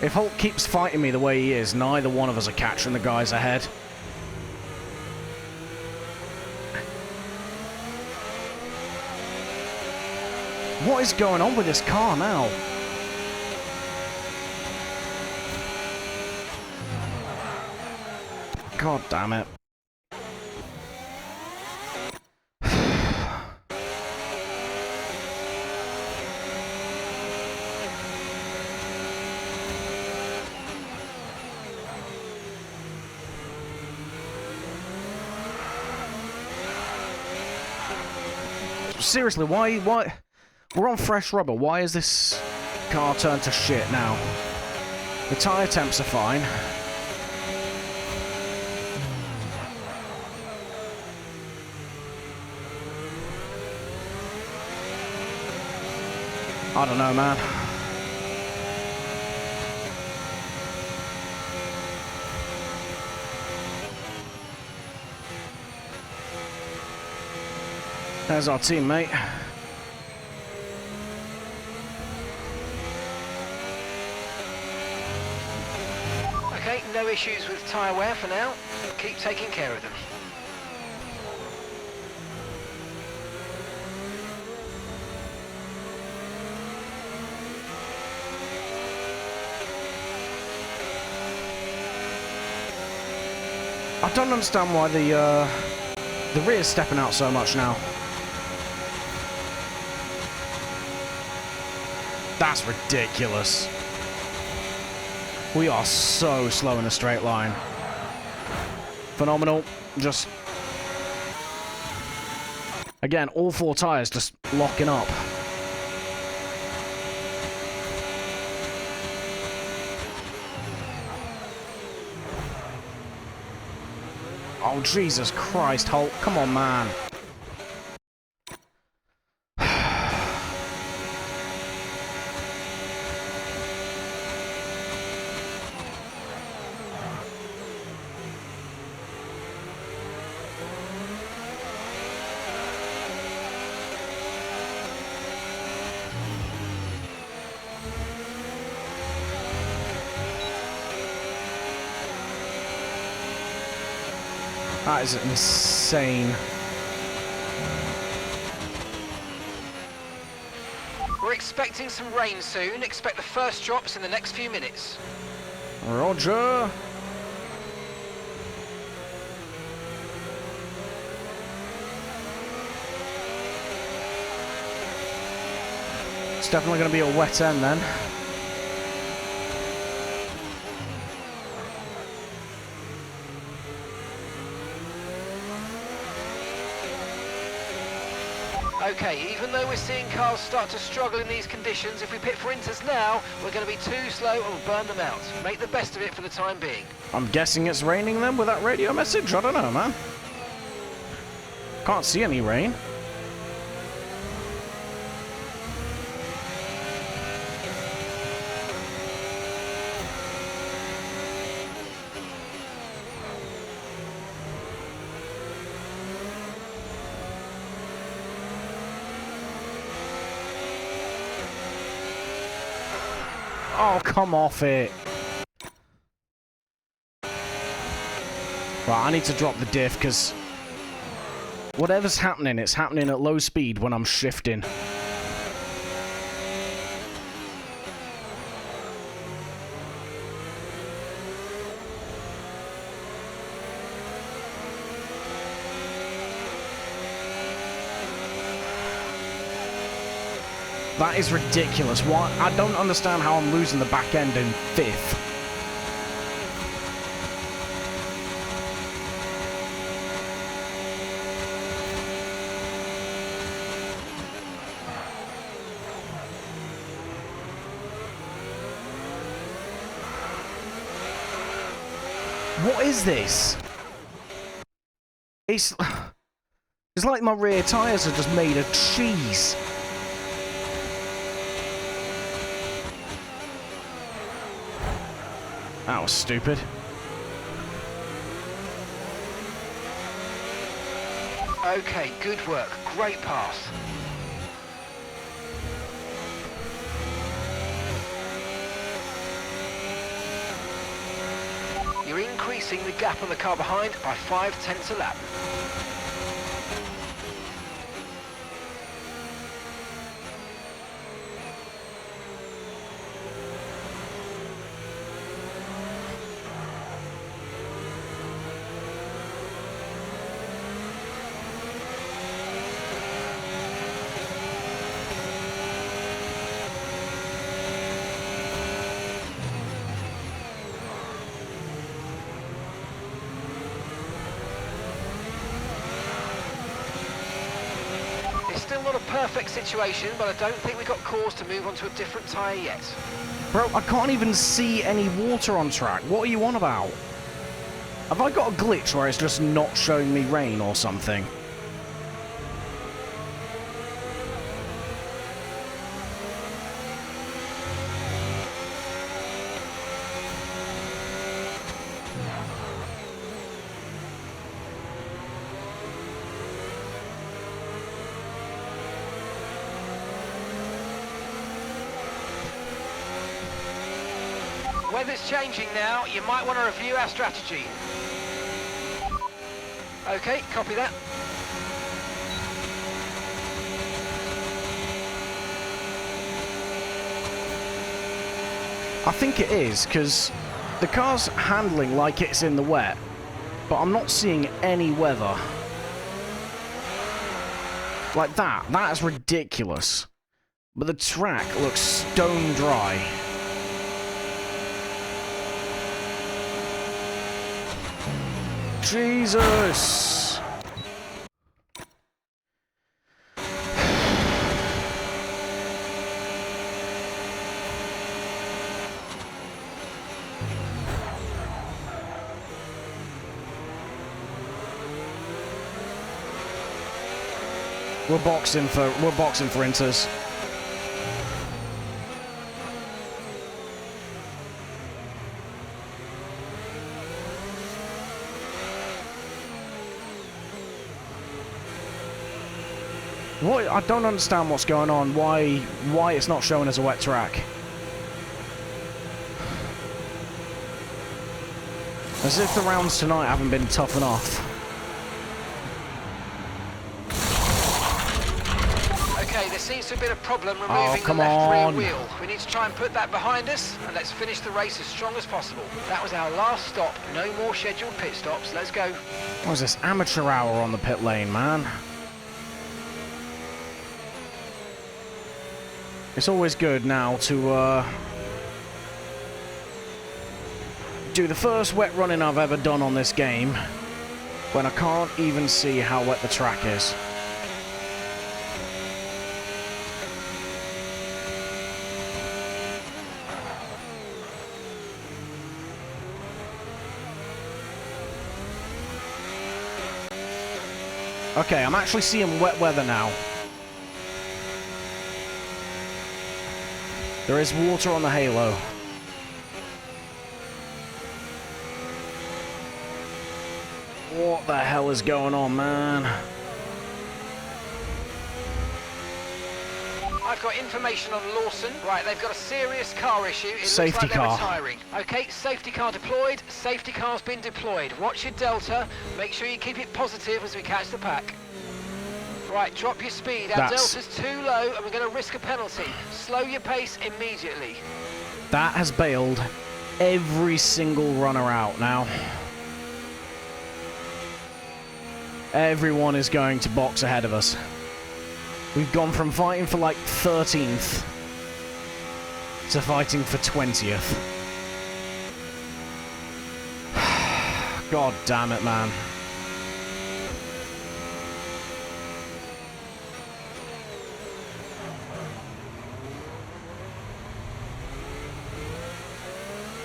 If Hulk keeps fighting me the way he is, neither one of us are catching the guys ahead. What is going on with this car now? God damn it. Seriously, why? We're on fresh rubber. Why is this car turned to shit now? The tyre temps are fine. I don't know, man. There's our teammate. Okay, no issues with tyre wear for now. Keep taking care of them. I don't understand why the rear's stepping out so much now. That's ridiculous. We are so slow in a straight line. Phenomenal. Just... Again, all four tyres just locking up. Oh, Jesus Christ, Hulk. Come on, man. That is insane. We're expecting some rain soon. Expect the first drops in the next few minutes. Roger. It's definitely going to be a wet end then. Okay, even though we're seeing cars start to struggle in these conditions, if we pit for inters now, we're going to be too slow and we'll burn them out. Make the best of it for the time being. I'm guessing it's raining then with that radio message? I don't know, man. Can't see any rain. Oh, come off it. Right, I need to drop the diff, because whatever's happening, it's happening at low speed when I'm shifting. That is ridiculous. Why? I don't understand how I'm losing the back end in 5th. What is this? It's like my rear tyres are just made of cheese. That was stupid. Okay, good work. Great pass. You're increasing the gap on the car behind by 0.5 a lap. Still not a perfect situation, but I don't think we got cause to move on to a different tyre yet. Bro, I can't even see any water on track. What are you on about? Have I got a glitch where it's just not showing me rain or something? Weather's changing now. You might want to review our strategy. Okay, copy that. I think it is, because the car's handling like it's in the wet, but I'm not seeing any weather. Like that. That is ridiculous. But the track looks stone dry. Jesus! We're boxing for inters. What? I don't understand what's going on. Why it's not showing as a wet track? As if the rounds tonight haven't been tough enough. Okay, there seems to have been a problem removing the left rear wheel. We need to try and put that behind us, and let's finish the race as strong as possible. That was our last stop. No more scheduled pit stops. Let's go. What is this amateur hour on the pit lane, man? It's always good now to do the first wet running I've ever done on this game when I can't even see how wet the track is. Okay, I'm actually seeing wet weather now. There is water on the halo. What the hell is going on, man? I've got information on Lawson. Right, they've got a serious car issue. It Safety looks like car. they're retiring. Okay, safety car deployed. Safety car's been deployed. Watch your delta. Make sure you keep it positive as we catch the pack. Right, drop your speed. Our delta's too low and we're going to risk a penalty. Slow your pace immediately. That has bailed every single runner out now. Everyone is going to box ahead of us. We've gone from fighting for like 13th to fighting for 20th. God damn it, man.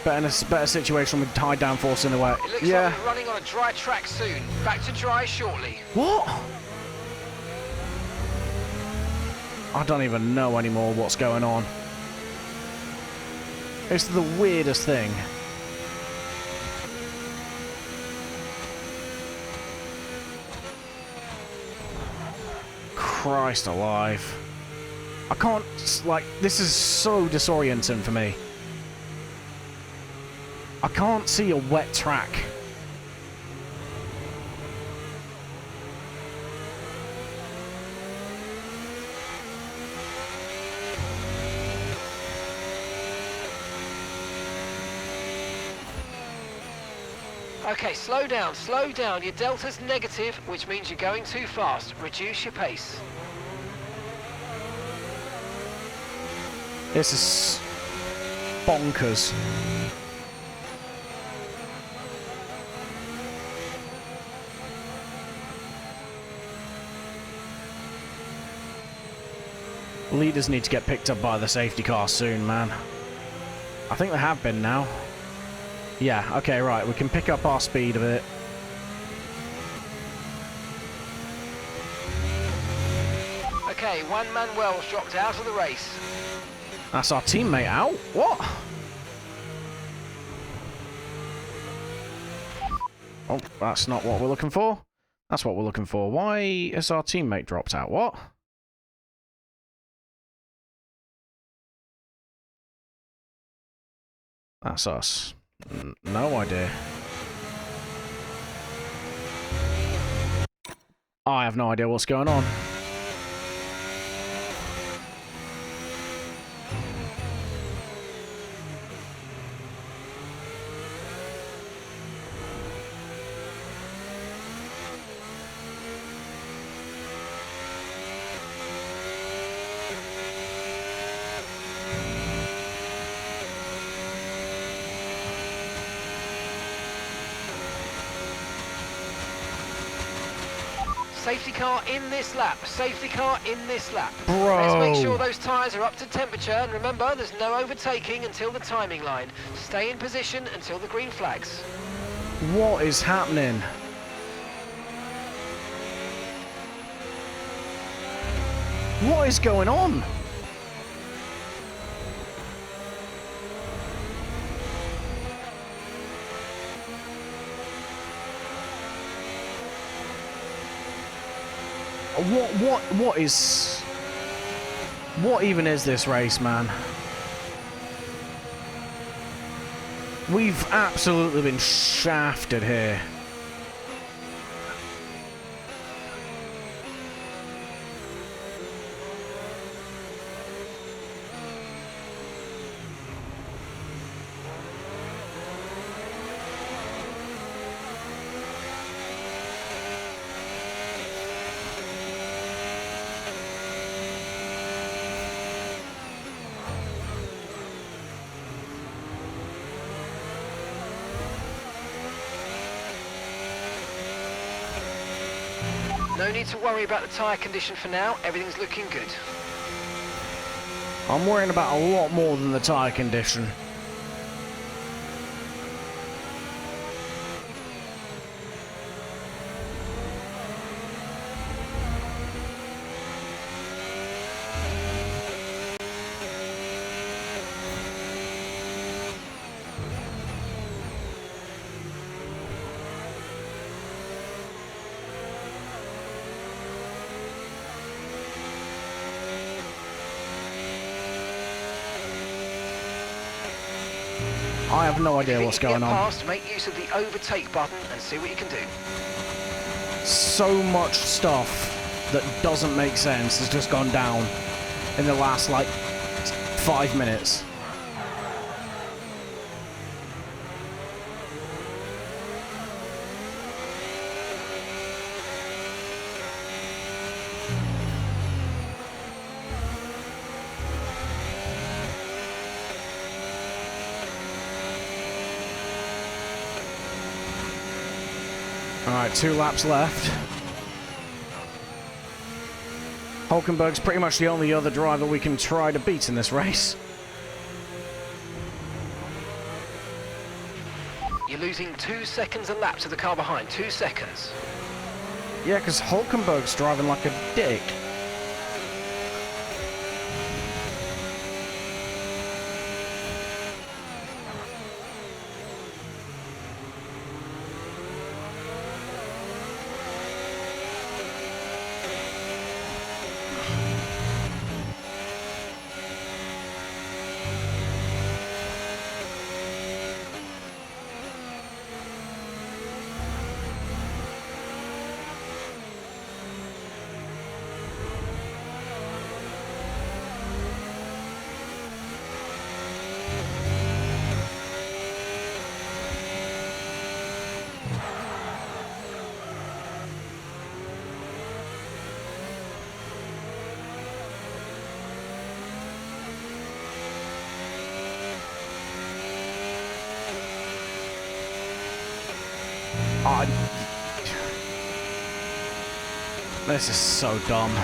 Better situation with high downforce in the way. It looks like we're running on a dry track soon. Back to dry shortly. What? I don't even know anymore what's going on. It's the weirdest thing. Christ alive. I can't, like, this is so disorienting for me. I can't see a wet track. Okay, slow down, slow down. Your delta's negative, which means you're going too fast. Reduce your pace. This is bonkers. Leaders need to get picked up by the safety car soon, man. I think they have been now. Yeah, okay, right. We can pick up our speed a bit. Okay, one Manuel's dropped out of the race. That's our teammate out? What? Oh, that's not what we're looking for. That's what we're looking for. Why has our teammate dropped out? What? That's us. No idea. I have no idea what's going on. Safety car in this lap. Safety car in this lap. Bro. Let's make sure those tyres are up to temperature. And remember, there's no overtaking until the timing line. Stay in position until the green flags. What is happening? What is going on? What even is this race, man? We've absolutely been shafted here. No need to worry about the tyre condition for now. Everything's looking good. I'm worrying about a lot more than the tyre condition. I have no idea what's going on. Past, make use of the overtake button and see what you can do. So much stuff that doesn't make sense has just gone down in the last, like, 5 minutes. Alright, 2 laps left. Hulkenberg's pretty much the only other driver we can try to beat in this race. You're losing 2 seconds a lap to the car behind. 2 seconds. Yeah, because Hulkenberg's driving like a dick. This is so dumb.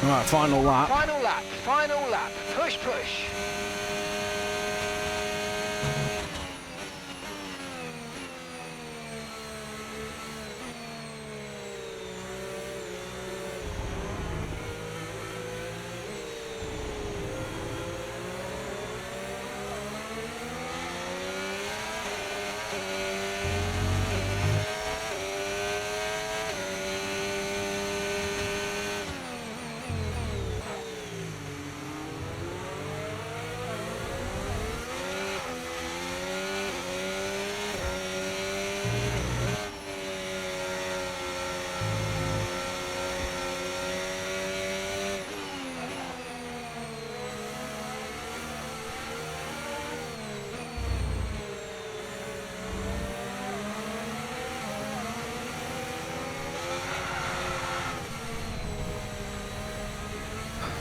Alright, final lap. Final lap, final lap. Push, push.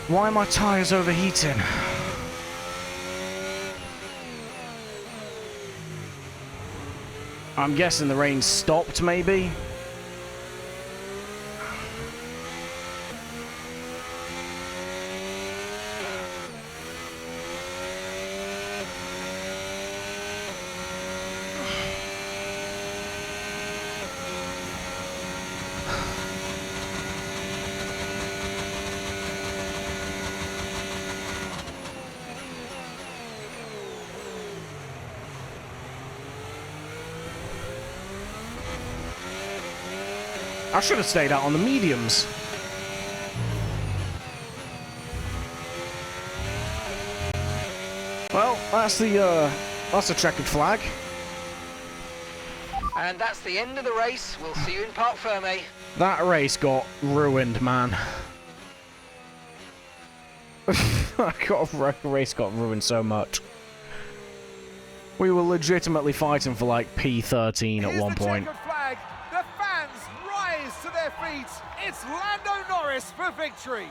Why are my tyres overheating? I'm guessing the rain stopped, maybe? I should have stayed out on the mediums. Well, that's the checkered flag. And that's the end of the race. We'll see you in Parc Ferme. That race got ruined, man. Race got ruined so much. We were legitimately fighting for like P13 at one point. Flag. The fans rise to their feet. It's Lando Norris for victory.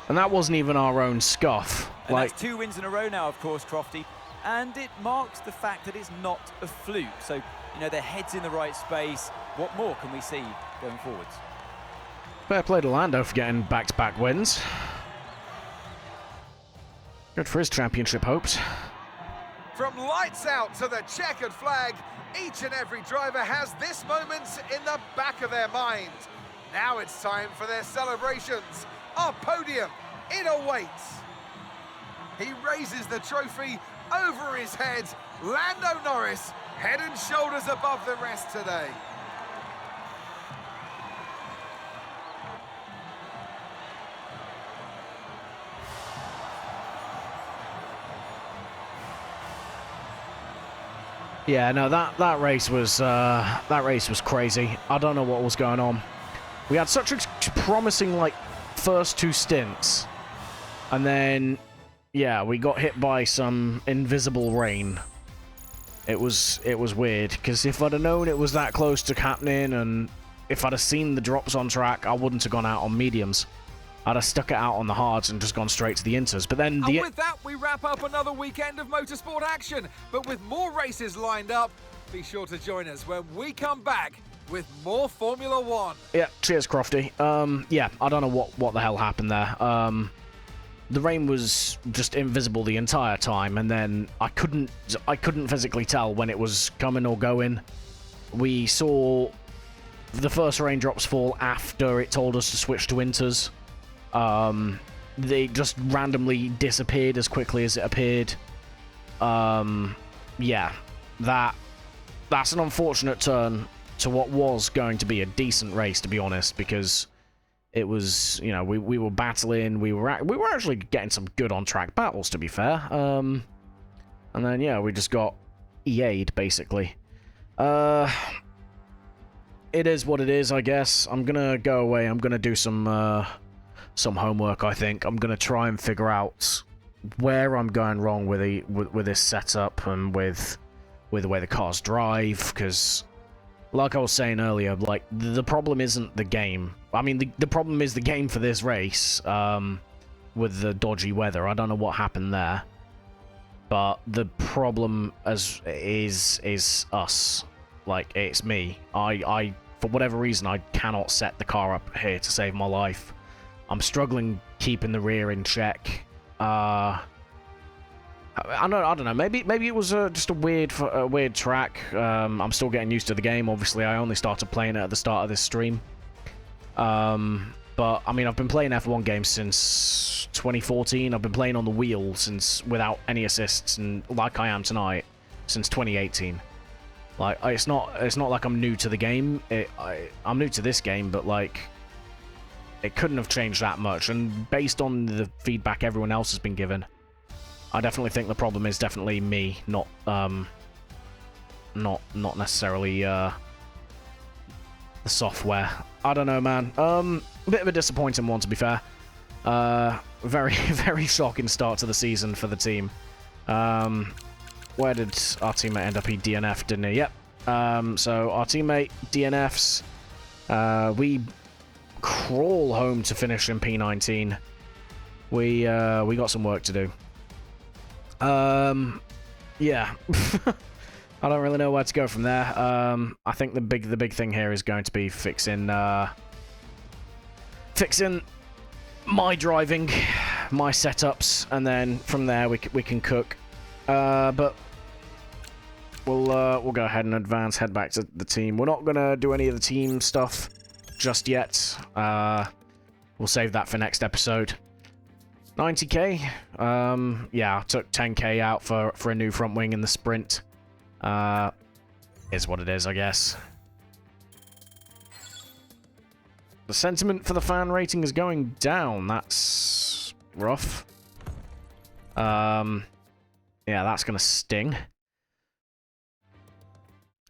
And that wasn't even our own scuff. And that's 2 wins in a row now, of course, Crofty. And it marks the fact that it's not a fluke. So, you know, their head's in the right space. What more can we see going forwards? Fair play to Lando for getting back-to-back wins. Good for his championship hopes. From lights out to the checkered flag, each and every driver has this moment in the back of their mind. Now it's time for their celebrations. Our podium, it awaits. He raises the trophy over his head. Lando Norris, head and shoulders above the rest today. Yeah, no, that race was crazy. I don't know what was going on. We had such a promising like first two stints, and then yeah, we got hit by some invisible rain. It was weird, because if I'd have known it was that close to happening, and if I'd have seen the drops on track, I wouldn't have gone out on mediums. I'd have stuck it out on the hards and just gone straight to the inters. But then and with that, we wrap up another weekend of motorsport action. But with more races lined up, be sure to join us when we come back with more Formula One. Yeah, cheers, Crofty. Yeah, I don't know what the hell happened there. The rain was just invisible the entire time, and then I couldn't physically tell when it was coming or going. We saw the first raindrops fall after it told us to switch to inters. They just randomly disappeared as quickly as it appeared. Yeah, that's an unfortunate turn to what was going to be a decent race, to be honest, because it was, you know, we were battling, we were actually getting some good on-track battles, to be fair. And then, yeah, we just got EA'd, basically. It is what it is, I guess. I'm gonna go away. I'm gonna do some homework, I think. I'm gonna try and figure out where I'm going wrong with this setup and with the way the cars drive, because like I was saying earlier, like, the problem isn't the game. I mean, the problem is the game for this race, with the dodgy weather. I don't know what happened there, but the problem is us. Like, it's me. I for whatever reason, I cannot set the car up here to save my life. I'm struggling keeping the rear in check. I don't know. Maybe it was just a weird track. I'm still getting used to the game. Obviously, I only started playing it at the start of this stream. But I mean, I've been playing F1 games since 2014. I've been playing on the wheel since without any assists, and like I am tonight, since 2018. Like, it's not like I'm new to the game. I'm new to this game, but like, it couldn't have changed that much. And based on the feedback everyone else has been given, I definitely think the problem is definitely me, not necessarily the software. I don't know, man. A bit of a disappointing one, to be fair. Very, very shocking start to the season for the team. Where did our teammate end up? He DNF'd, didn't he? Yep. So our teammate DNFs. We crawl home to finish in P19. We got some work to do. Yeah. I don't really know where to go from there. I think the big thing here is going to be fixing my driving, my setups, and then from there we can cook. But we'll go ahead and head back to the team. We're not gonna do any of the team stuff just yet. We'll save that for next episode. 90k. Yeah, I took 10k out for a new front wing in the sprint. Is what it is, I guess. The sentiment for the fan rating is going down. That's rough. Yeah, that's gonna sting.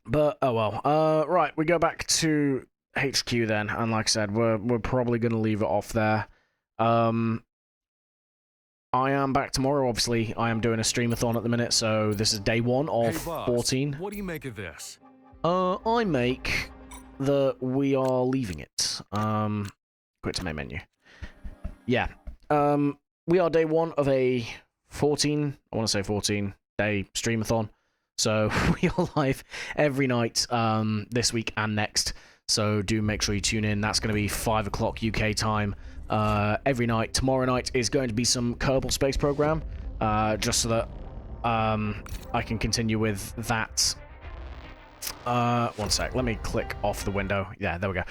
But oh well. Right, we go back to HQ then, and like I said, we're probably gonna leave it off there. I am back tomorrow. Obviously, I am doing a streamathon at the minute, so this is day 1 of Hey, boss, 14. What do you make of this? I make that we are leaving it. Quit to main menu. Yeah. We are day 1 of a 14-day streamathon. So we are live every night this week and next. So do make sure you tune in. That's going to be 5 o'clock UK time every night. Tomorrow night is going to be some Kerbal Space Program, just so that I can continue with that. One sec. Let me click off the window. Yeah, there we go.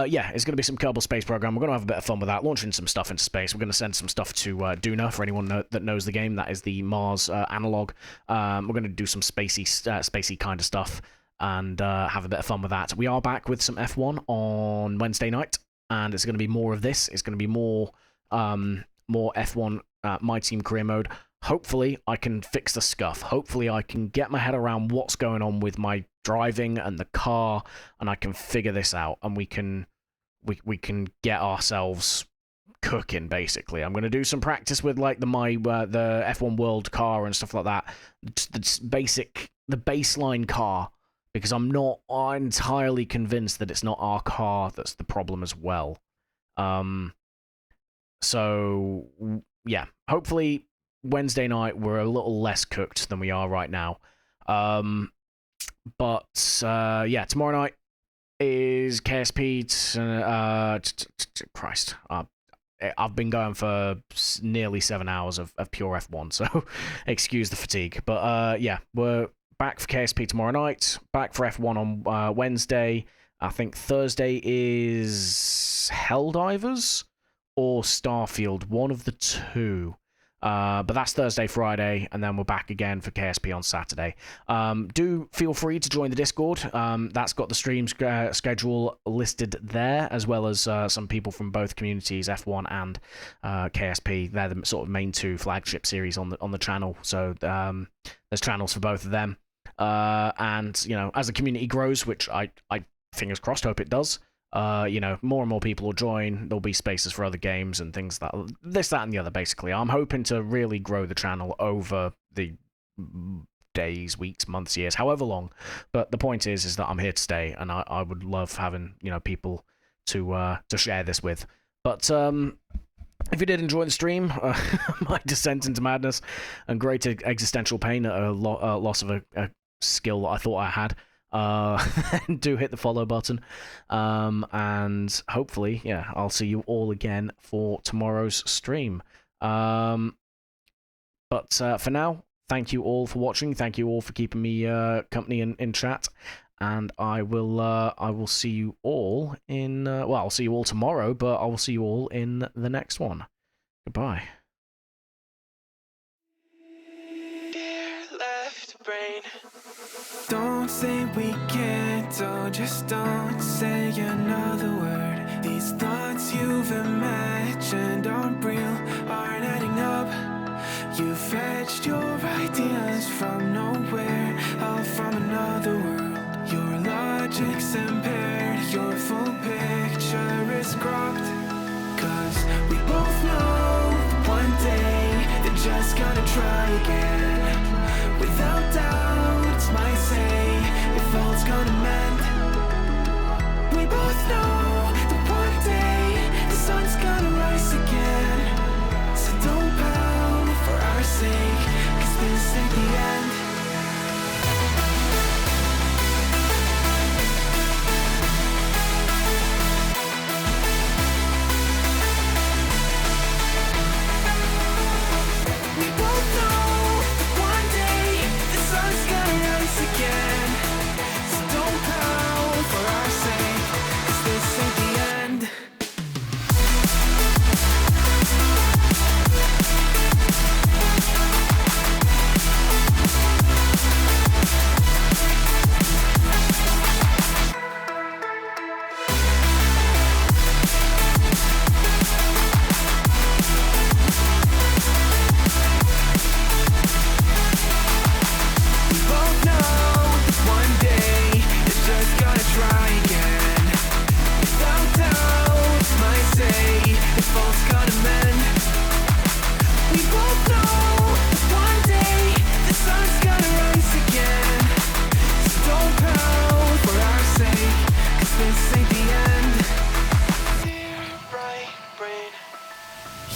Yeah, it's going to be some Kerbal Space Program. We're going to have a bit of fun with that, launching some stuff into space. We're going to send some stuff to Duna, for anyone that knows the game. That is the Mars analog. We're going to do some spacey kind of stuff and have a bit of fun with that. We are back with some F1 on Wednesday night, and it's going to be more of this. It's going to be more F1 My Team career mode. Hopefully, I can fix the scuff. Hopefully, I can get my head around what's going on with my driving and the car, and I can figure this out, and we can get ourselves cooking. Basically, I'm going to do some practice with like the F1 World car and stuff like that. The baseline car, because I'm not entirely convinced that it's not our car that's the problem as well. So yeah, hopefully Wednesday night we're a little less cooked than we are right now. But yeah, tomorrow night is KSP. Christ, I've been going for nearly 7 hours of pure F1, so excuse the fatigue. But yeah, we're back for KSP tomorrow night, back for F1 on Wednesday. I think Thursday is Helldivers or Starfield, one of the two. But that's Thursday, Friday, and then we're back again for KSP on Saturday. Do feel free to join the Discord. That's got the stream schedule listed there, as well as some people from both communities, F1 and KSP. They're the sort of main two flagship series on the channel. So there's channels for both of them. And you know, as the community grows, which I fingers crossed hope it does. You know, more and more people will join. There'll be spaces for other games and things that and the other, basically. I'm hoping to really grow the channel over the days, weeks, months, years, however long. But the point is that I'm here to stay, and I would love having, you know, people to share this with. But if you did enjoy the stream, my descent into madness and great existential pain at a loss of a skill that I thought I had, do hit the follow button, and hopefully, yeah, I'll see you all again for tomorrow's stream. But for now, thank you all for watching. Thank you all for keeping me company in chat, and I will see you all in well, I'll see you all tomorrow, but I will see you all in the next one. Goodbye. Dear left brain, don't say we can't, don't say another word. These thoughts you've imagined aren't real, aren't adding up. You fetched your ideas from nowhere, all from another world. Your logic's impaired, your full picture is cropped. 'Cause we both know one day they're just gonna try again. Without doubt, might say if all's gonna mend. We both know that one day the sun's gonna rise again. So don't pound for our sake, 'cause this ain't the end.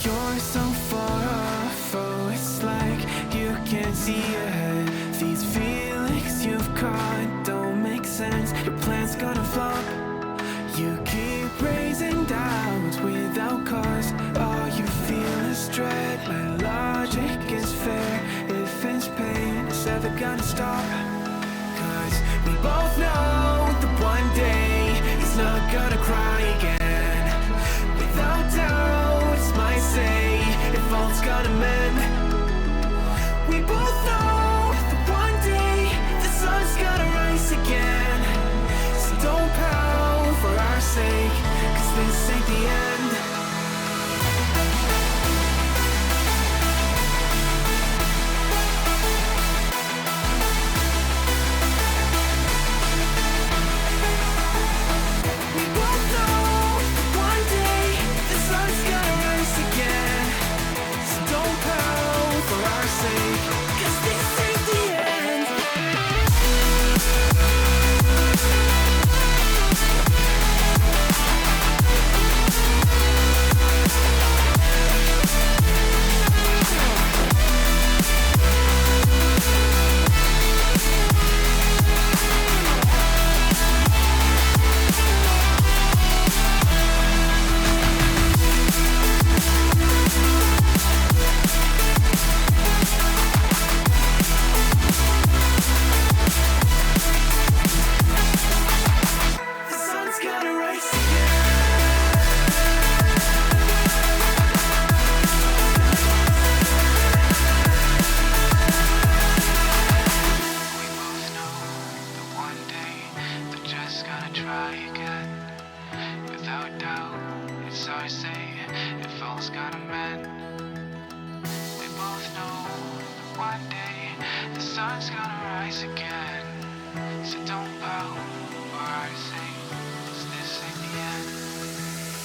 You're so far off, oh, it's like you can't see ahead. These feelings you've caught don't make sense. Your plan's gonna flop. You keep raising doubts without cause. All you feel is dread. My logic is fair if it's pain. ever gonna stop. 'Cause we both know that one day he's not gonna cry again. Without doubt, might say if all's gonna mend. We both know that one day the sun's gonna rise again. So don't pout for our sake, 'cause this ain't the end. We both know one day the sun's gonna rise again. So don't pout for our sake, 'cause this ain't the end. The sun's gonna rise one day they're just gonna try again. Without doubt, it's our say if all's gonna mend. We both know that one day the sun's gonna rise again. So don't pout for our sake.